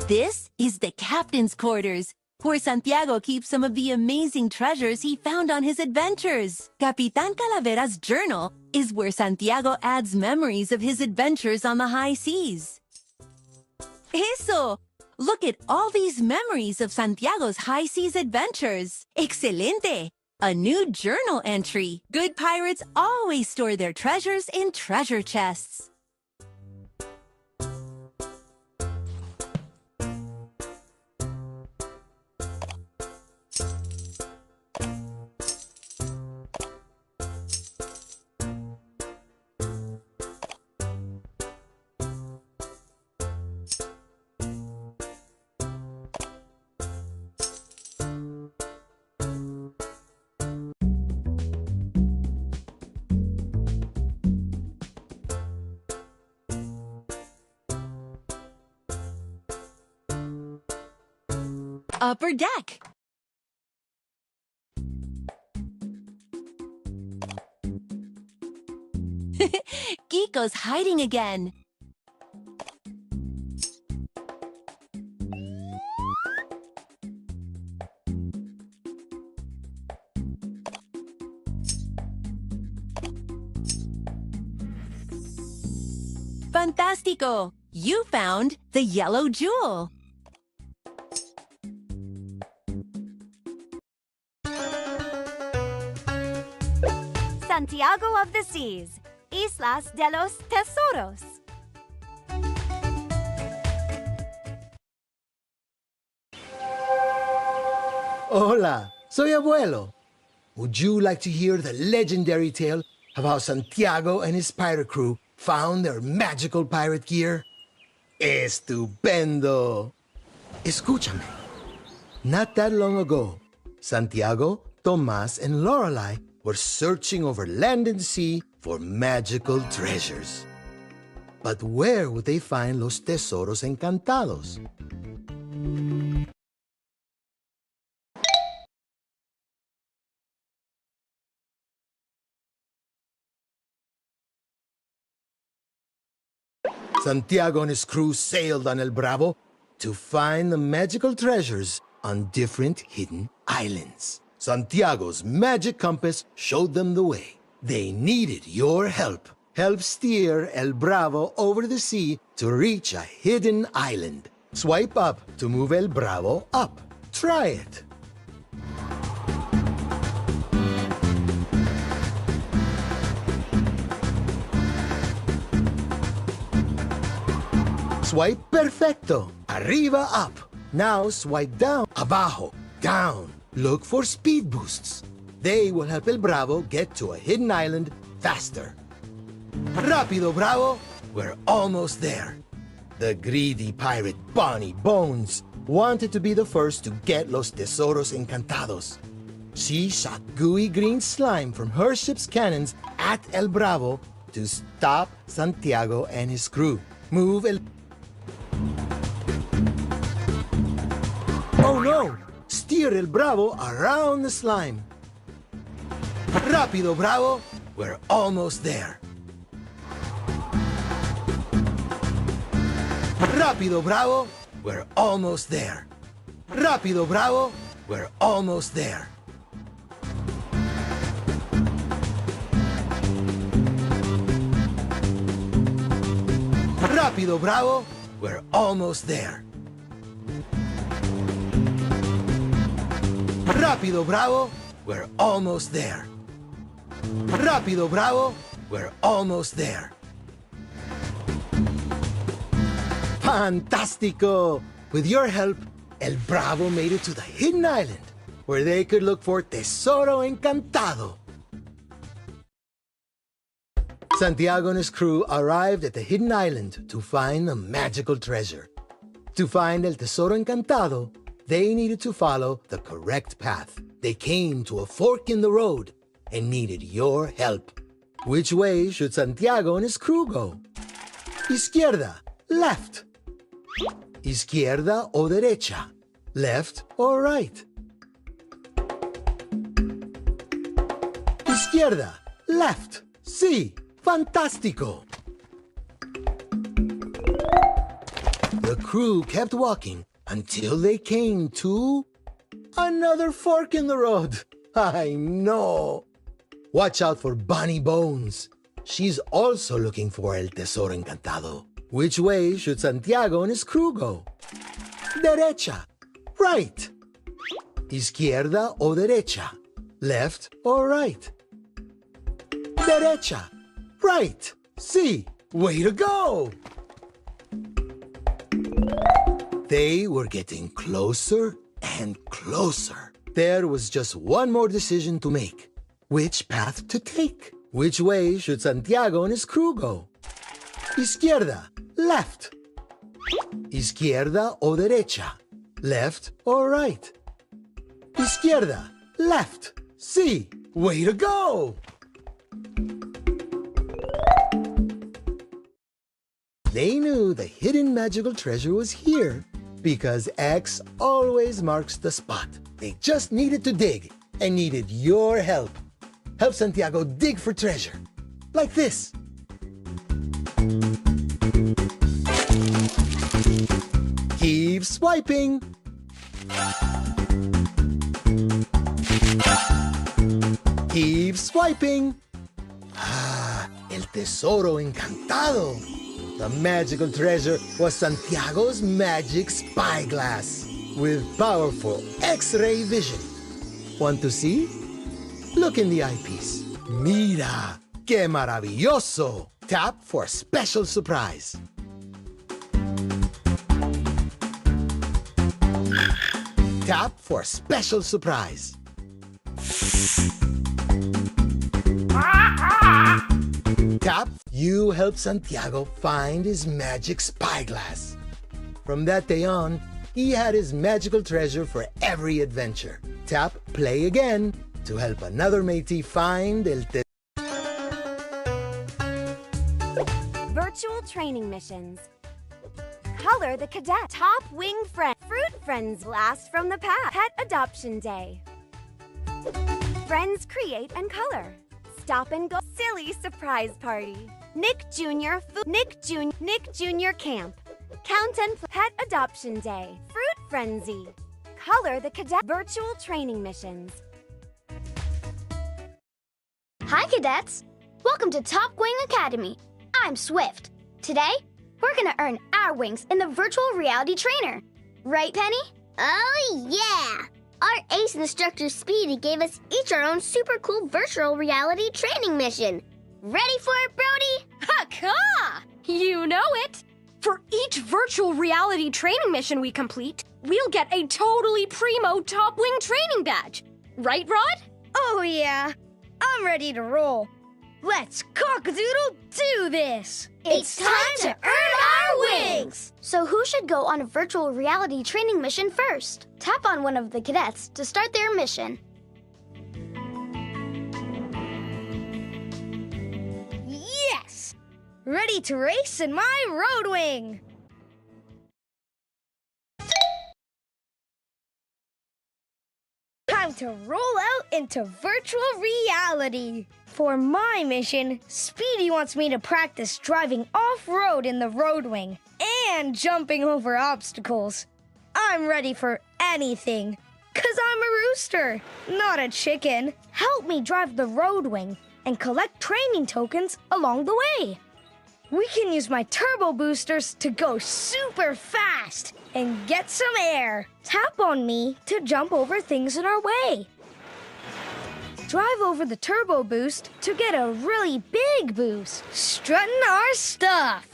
This is the captain's quarters, where Santiago keeps some of the amazing treasures he found on his adventures. Capitan Calavera's journal is where Santiago adds memories of his adventures on the high seas. Eso! Look at all these memories of Santiago's high seas adventures. Excelente! A new journal entry. Good pirates always store their treasures in treasure chests. Upper deck. Kiko's hiding again. Fantástico! You found the yellow jewel.
Santiago of the Seas, Islas de los Tesoros.
Hola, soy abuelo. would you like to hear the legendary tale of how Santiago and his pirate crew found their magical pirate gear? Estupendo! Escúchame. Not that long ago, Santiago, Tomás, and Lorelai were searching over land and sea for magical treasures. But where would they find los tesoros encantados? Santiago and his crew sailed on El Bravo to find the magical treasures on different hidden islands. Santiago's magic compass showed them the way. They needed your help. Help steer El Bravo over the sea to reach a hidden island. Swipe up to move El Bravo up. Try it. Swipe perfecto. Arriba, up. Now swipe down. Abajo, down. Look for speed boosts. They will help El Bravo get to a hidden island faster. Rápido, Bravo. We're almost there. The greedy pirate Bonnie Bones wanted to be the first to get los tesoros encantados. She shot gooey green slime from her ship's cannons at El Bravo to stop Santiago and his crew. Move El... Oh no! Steer El Bravo around the slime. Rápido, Bravo. We're almost there. Rápido, Bravo. We're almost there. Rápido, Bravo. We're almost there. Rápido, Bravo. We're almost there. Rápido, Bravo. We're almost there. Rápido, Bravo. We're almost there. Fantástico! With your help, El Bravo made it to the hidden island, where they could look for Tesoro Encantado. Santiago and his crew arrived at the hidden island to find the magical treasure. To find El Tesoro Encantado, they needed to follow the correct path. They came to a fork in the road and needed your help. Which way should Santiago and his crew go? Izquierda, left. Izquierda o derecha, left or right. Izquierda, left. Sí, fantástico. The crew kept walking until they came to another fork in the road. I know. Watch out for Bonnie Bones. She's also looking for El Tesoro Encantado. Which way should Santiago and his crew go? Derecha, right. Izquierda o derecha, left or right. Derecha, right. Sí, way to go. They were getting closer and closer. There was just one more decision to make. Which path to take? Which way should Santiago and his crew go? Izquierda, left. Izquierda o derecha, left or right. Izquierda, left. Sí, way to go. They knew the hidden magical treasure was here because X always marks the spot. They just needed to dig and needed your help. Help Santiago dig for treasure, like this. Keep swiping. Keep swiping. Ah, El Tesoro Encantado. The magical treasure was Santiago's magic spyglass with powerful X-ray vision. Want to see? Look in the eyepiece. Mira, qué maravilloso. Tap for a special surprise. Tap for a special surprise. Tap, you help Santiago find his magic spyglass. From that day on, he had his magical treasure for every adventure. Tap, play again to help another matey find el
Virtual training missions. Color the cadet. Top wing friend. Fruit friends blast from the past. Pet adoption day. Friends create and color. Stop and go. Silly surprise party. Nick Jr. Nick Jr. camp. Count and pet adoption day. Fruit frenzy. Color the cadet. Virtual training missions.
Hi, cadets. Welcome to Top Wing Academy. I'm Swift. Today, we're gonna earn our wings in the virtual reality trainer. Right, Penny?
Oh, yeah! Our ace instructor Speedy gave us each our own super cool virtual reality training mission. Ready for it, Brody?
Ha-ka! You know it! For each virtual reality training mission we complete, we'll get a totally primo top wing training badge. Right, Rod?
Oh, yeah. I'm ready to roll. Let's cock-a-doodle do this!
It's time to earn our wings! So who should go on a virtual reality training mission first? Tap on one of the cadets to start their mission.
Yes! Ready to race in my road wing! Time to roll out into virtual reality. For my mission, Speedy wants me to practice driving off-road in the road wing and jumping over obstacles. I'm ready for anything, 'cause I'm a rooster, not a chicken. Help me drive the road wing and collect training tokens along the way. We can use my turbo boosters to go super fast and get some air. Tap on me to jump over things in our way. Drive over the turbo boost to get a really big boost. Strutting our stuff.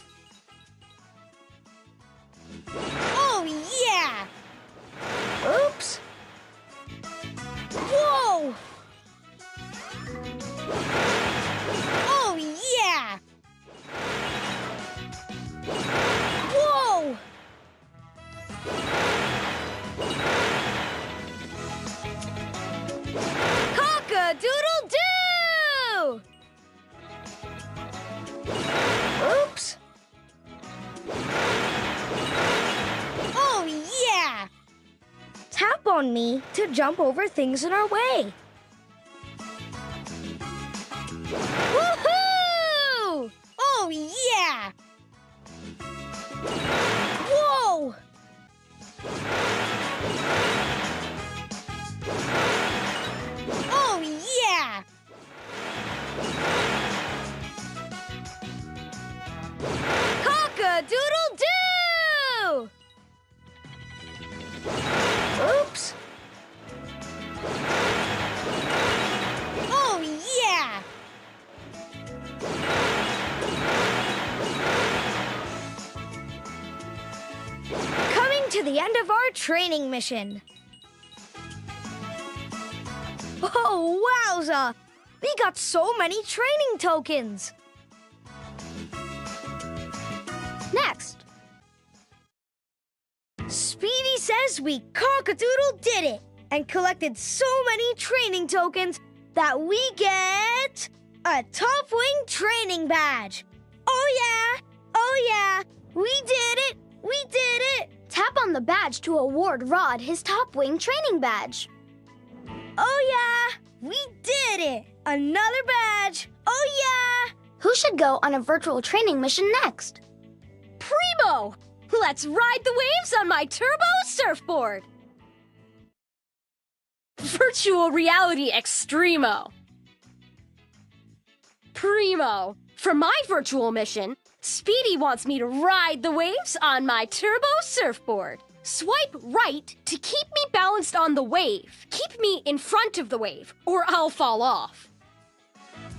Oh, yeah! Oops. Whoa! Oh, yeah! Whoa! Cock-a-doodle-doo! Oops. Oh, yeah! Tap on me to jump over things in our way. Woohoo! Oh, yeah! Whoa! Oh, yeah! Cock-a-doodle-doo! Oops. Oh, yeah! Coming to the end of our training mission. Oh, wowza! We got so many training tokens! Next. Speedy says we cock-a-doodle did it and collected so many training tokens that we get a Top Wing training badge. Oh yeah! Oh yeah! We did it! We did it!
Tap on the badge to award Rod his Top Wing training badge.
Oh yeah! We did it! Another badge! Oh yeah!
Who should go on a virtual training mission next?
Primo! Let's ride the waves on my turbo surfboard! Virtual reality extremo! Primo! For my virtual mission, Speedy wants me to ride the waves on my turbo surfboard. Swipe right to keep me balanced on the wave. Keep me in front of the wave, or I'll fall off.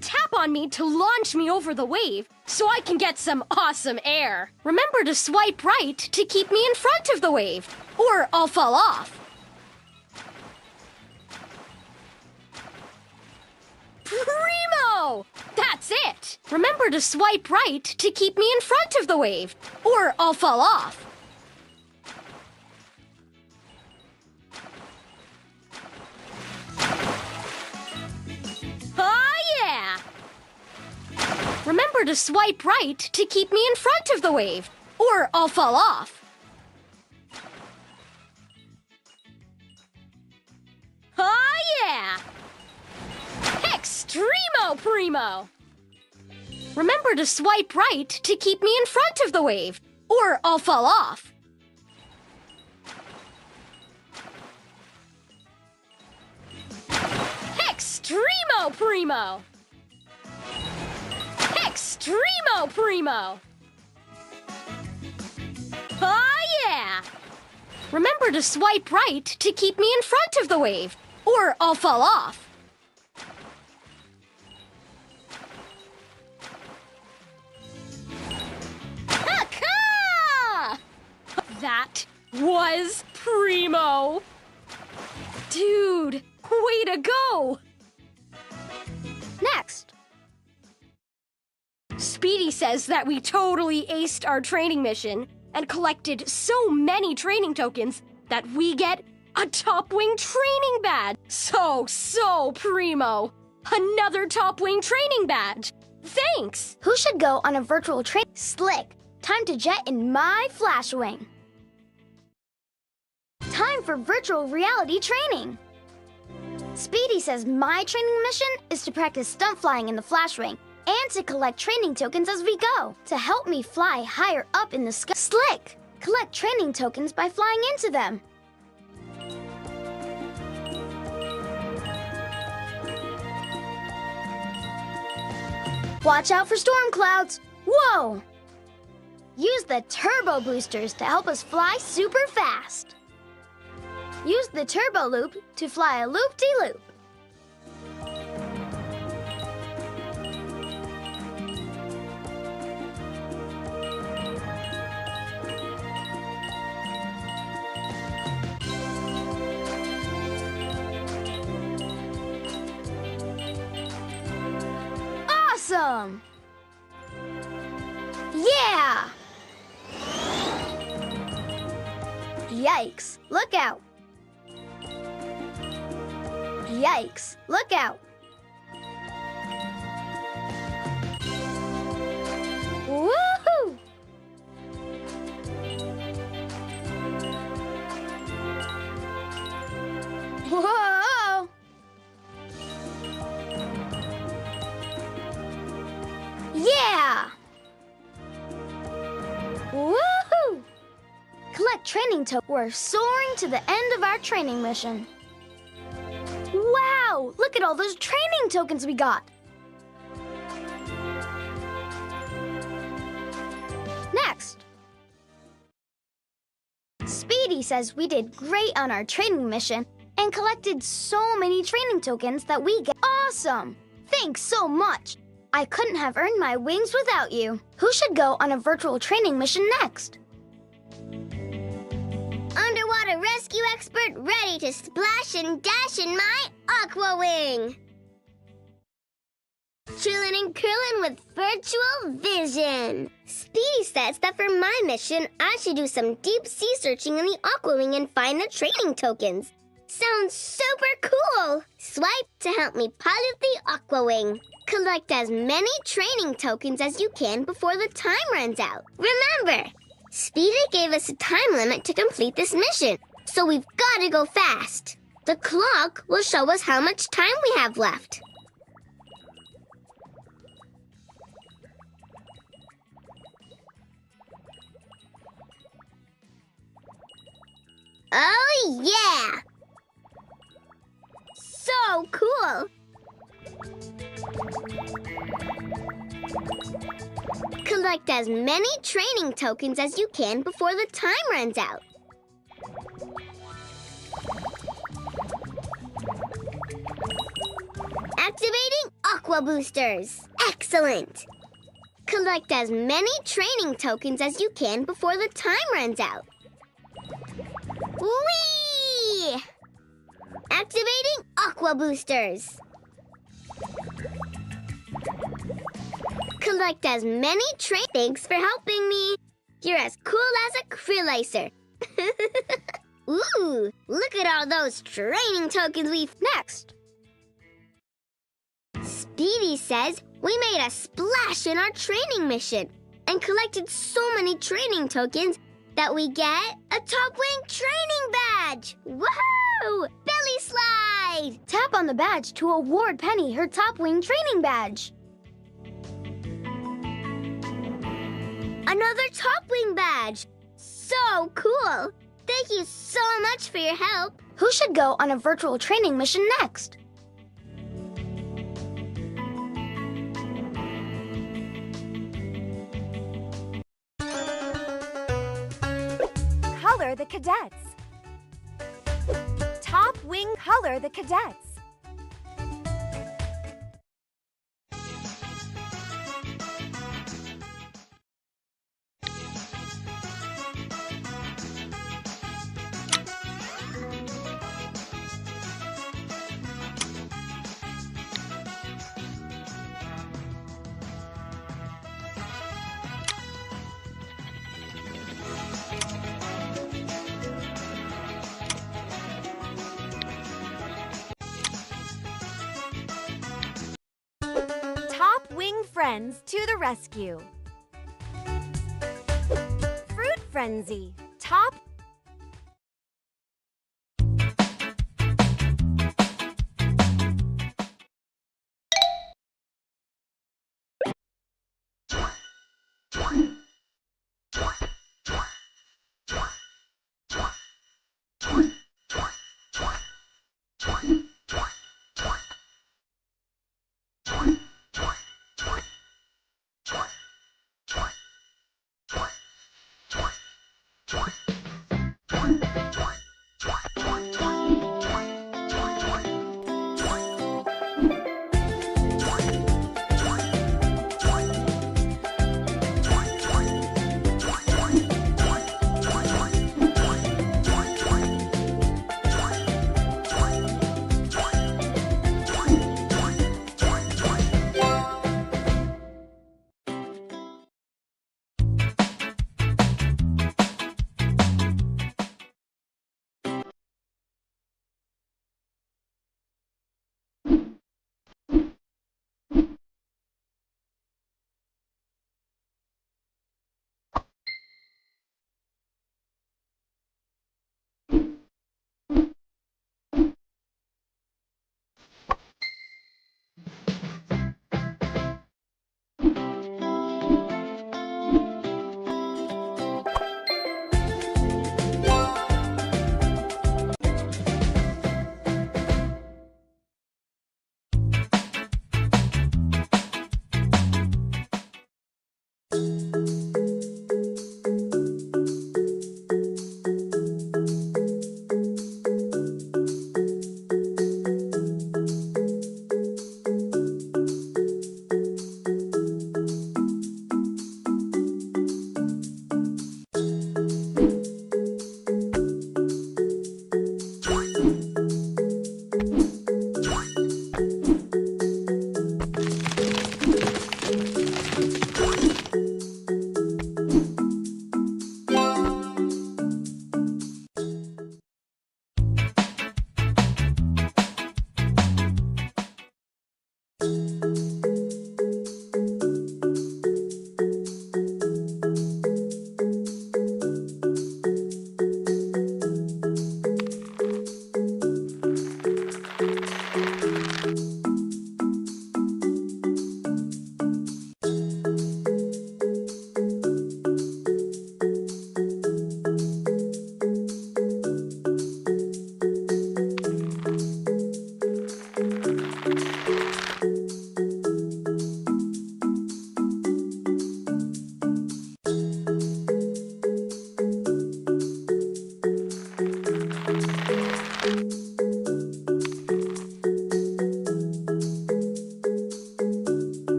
Tap on me to launch me over the wave so I can get some awesome air. Remember to swipe right to keep me in front of the wave, or I'll fall off. Primo! That's it! Remember to swipe right to keep me in front of the wave, or I'll fall off. Oh, yeah! Remember to swipe right to keep me in front of the wave, or I'll fall off. Oh, yeah! Extremo Primo! Remember to swipe right to keep me in front of the wave, or I'll fall off. Extremo Primo! Extremo Primo! Oh, yeah! Remember to swipe right to keep me in front of the wave, or I'll fall off. Ha-ka! That was Primo! Dude, way to go! Next. Speedy says that we totally aced our training mission and collected so many training tokens that we get a Top Wing training badge. So primo. Another Top Wing training badge. Thanks.
Who should go on a virtual train? Slick. Time to jet in my Flash Wing. Time for virtual reality training. Speedy says my training mission is to practice stunt flying in the Flash Wing and to collect training tokens as we go to help me fly higher up in the sky. Slick! Collect training tokens by flying into them. Watch out for storm clouds. Whoa! Use the turbo boosters to help us fly super fast. Use the turbo loop to fly a loop-de-loop. Awesome! Yeah! Yikes, look out! Yikes, look out! Woohoo! Whoa! Yeah! Woohoo! Collect training tokens. We're soaring to the end of our training mission. Wow! Look at all those training tokens we got! Next! Speedy says we did great on our training mission and collected so many training tokens that we get. Awesome! Thanks so much! I couldn't have earned my wings without you. Who should go on a virtual training mission next?
Underwater rescue expert ready to splash and dash in my Aqua Wing. Chillin' and curlin' with virtual vision. Speedy says that for my mission, I should do some deep sea searching in the Aqua Wing and find the training tokens. Sounds super cool. Swipe to help me pilot the Aqua Wing. Collect as many training tokens as you can before the time runs out. Remember, Speedy gave us a time limit to complete this mission, so we've got to go fast. The clock will show us how much time we have left. Oh, yeah! So cool! Collect as many training tokens as you can before the time runs out. Activating Aqua Boosters. Excellent! Collect as many training tokens as you can before the time runs out. Whee! Activating Aqua Boosters. collect as many Thanks for helping me. You're as cool as a Krillicer. Ooh, look at all those training tokens we've next. Speedy says we made a splash in our training mission and collected so many training tokens that we get a Top Wing training badge. Woohoo! Belly slide!
Tap on the badge to award Penny her Top Wing training badge.
Another Top Wing badge. So cool. Thank you so much for your help.
Who should go on a virtual training mission next?
Color the cadets. Top Wing color the cadets. Top Wing friends to the rescue. Fruit Frenzy. Top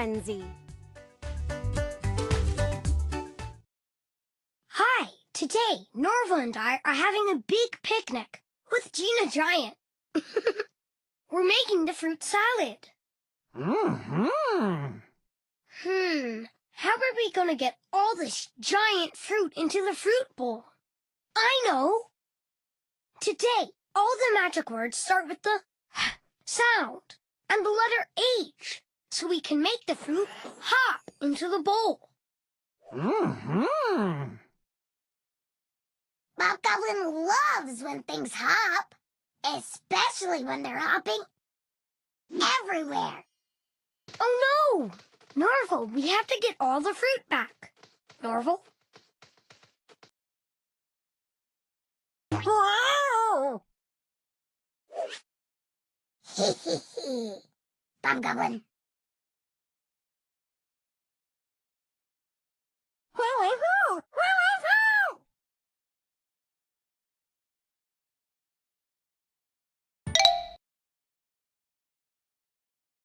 frenzy.
Hi! Today, Norva and I are having a big picnic with Gina Giant. We're making the fruit salad. How are we going to get all this giant fruit into the fruit bowl? I know! Today, all the magic words start with the sound and the letter H, so we can make the fruit hop into the bowl.
Bob Goblin loves when things hop, especially when they're hopping everywhere.
Oh no! Norval, we have to get all the fruit back. Norval?
Whoa! Bob Goblin.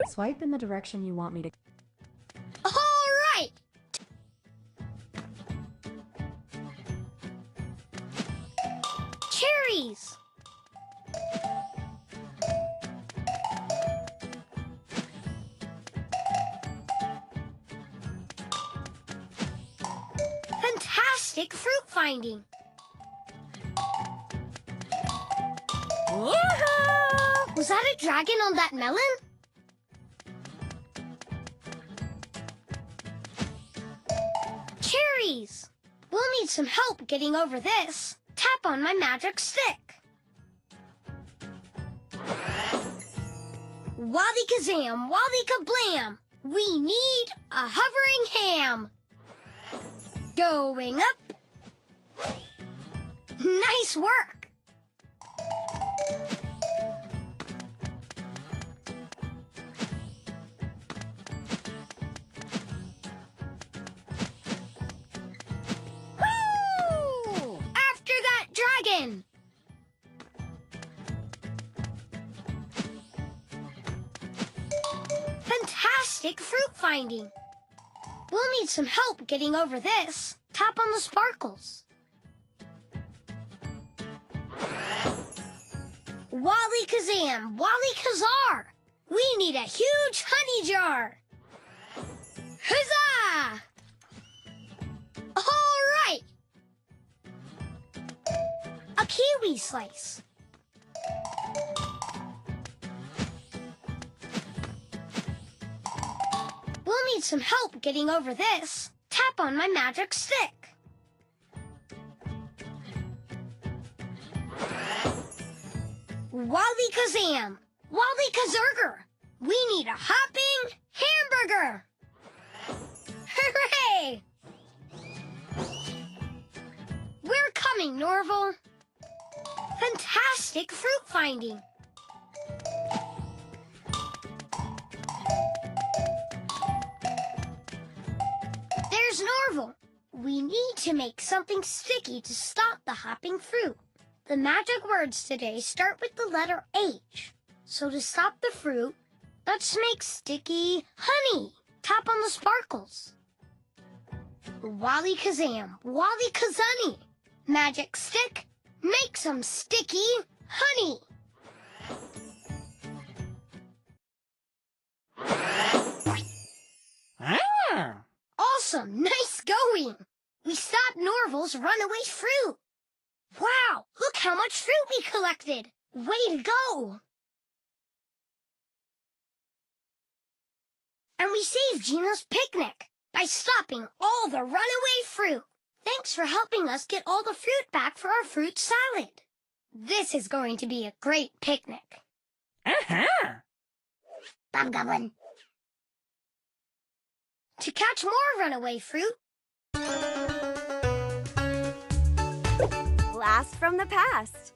Swipe in the direction you want me to.
All right! Cherries! Fantastic fruit finding! Woohoo! Was that a dragon on that melon? Cherries! We'll need some help getting over this. Tap on my magic stick. Wally kazam, wally kablam! We need a hovering ham. Going up. Nice work! Woo! After that dragon! Fantastic fruit finding! We'll need some help getting over this. Tap on the sparkles. Wally kazam, wally kazar! We need a huge honey jar! Huzzah! All right! A kiwi slice. We'll need some help getting over this. Tap on my magic stick. Wally kazam, wally kazurger! We need a hopping hamburger! Hooray! We're coming, Norval. Fantastic fruit finding. There's Norval. We need to make something sticky to stop the hopping fruit. The magic words today start with the letter H. So to stop the fruit, let's make sticky honey. Tap on the sparkles. Wally kazam, wally kazunny. Magic stick, make some sticky honey. Awesome, nice going. We stopped Norval's runaway fruit. Wow, look how much fruit we collected. Way to go. And we saved Gina's picnic by stopping all the runaway fruit. Thanks for helping us get all the fruit back for our fruit salad. This is going to be a great picnic.
Bob Goblin.
To catch more runaway fruit,
Blast from the past.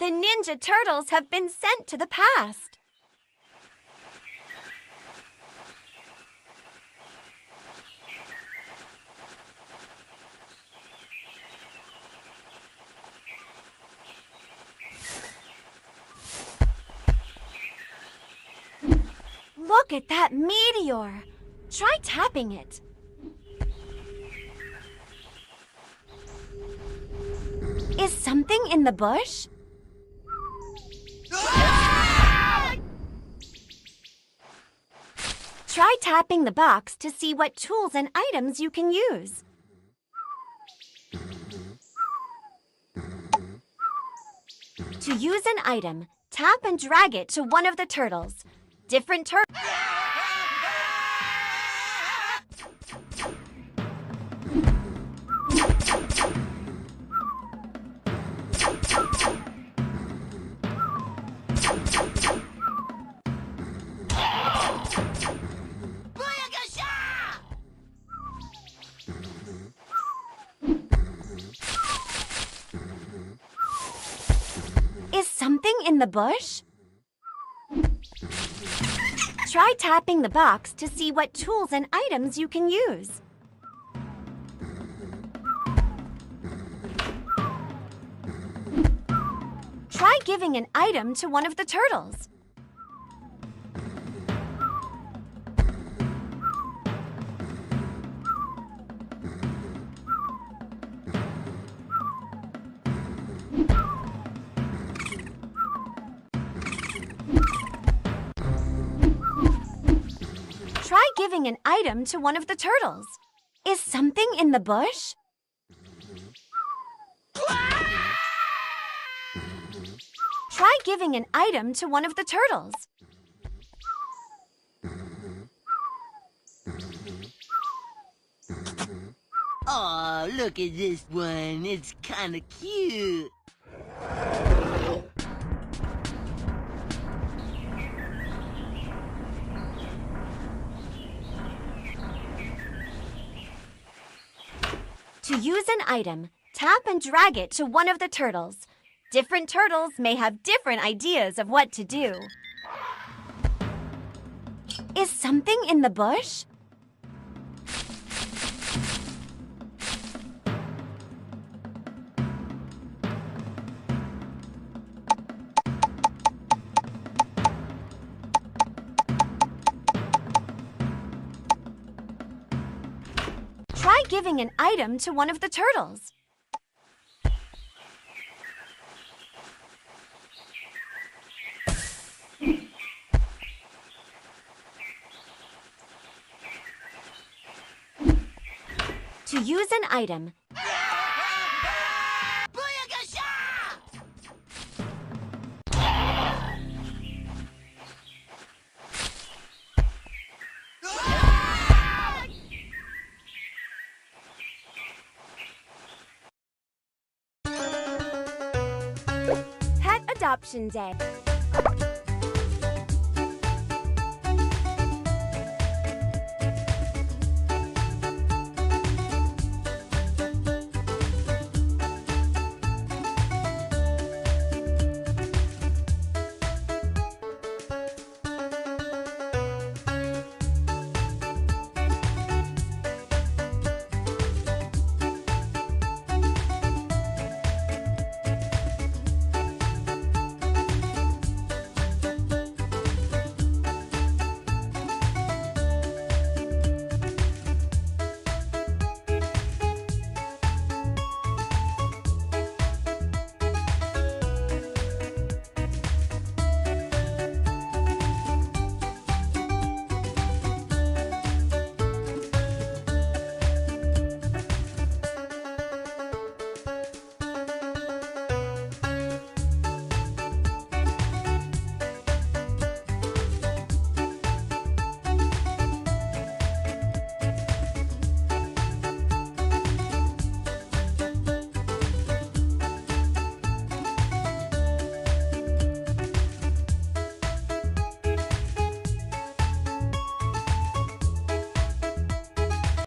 The Ninja Turtles have been sent to the past. Look at that meteor. Try tapping it. Is something in the bush? Try tapping the box to see what tools and items you can use. To use an item, tap and drag it to one of the turtles. Different turtles. Is something in the bush? Try tapping the box to see what tools and items you can use. Try giving an item to one of the turtles. Try giving an item to one of the turtles. Is something in the bush? Try giving an item to one of the turtles.
Aw, look at this one. It's kinda cute.
To use an item, tap and drag it to one of the turtles. Different turtles may have different ideas of what to do. Is something in the bush? Try giving an item to one of the turtles. To use an item, Pet Adoption Day.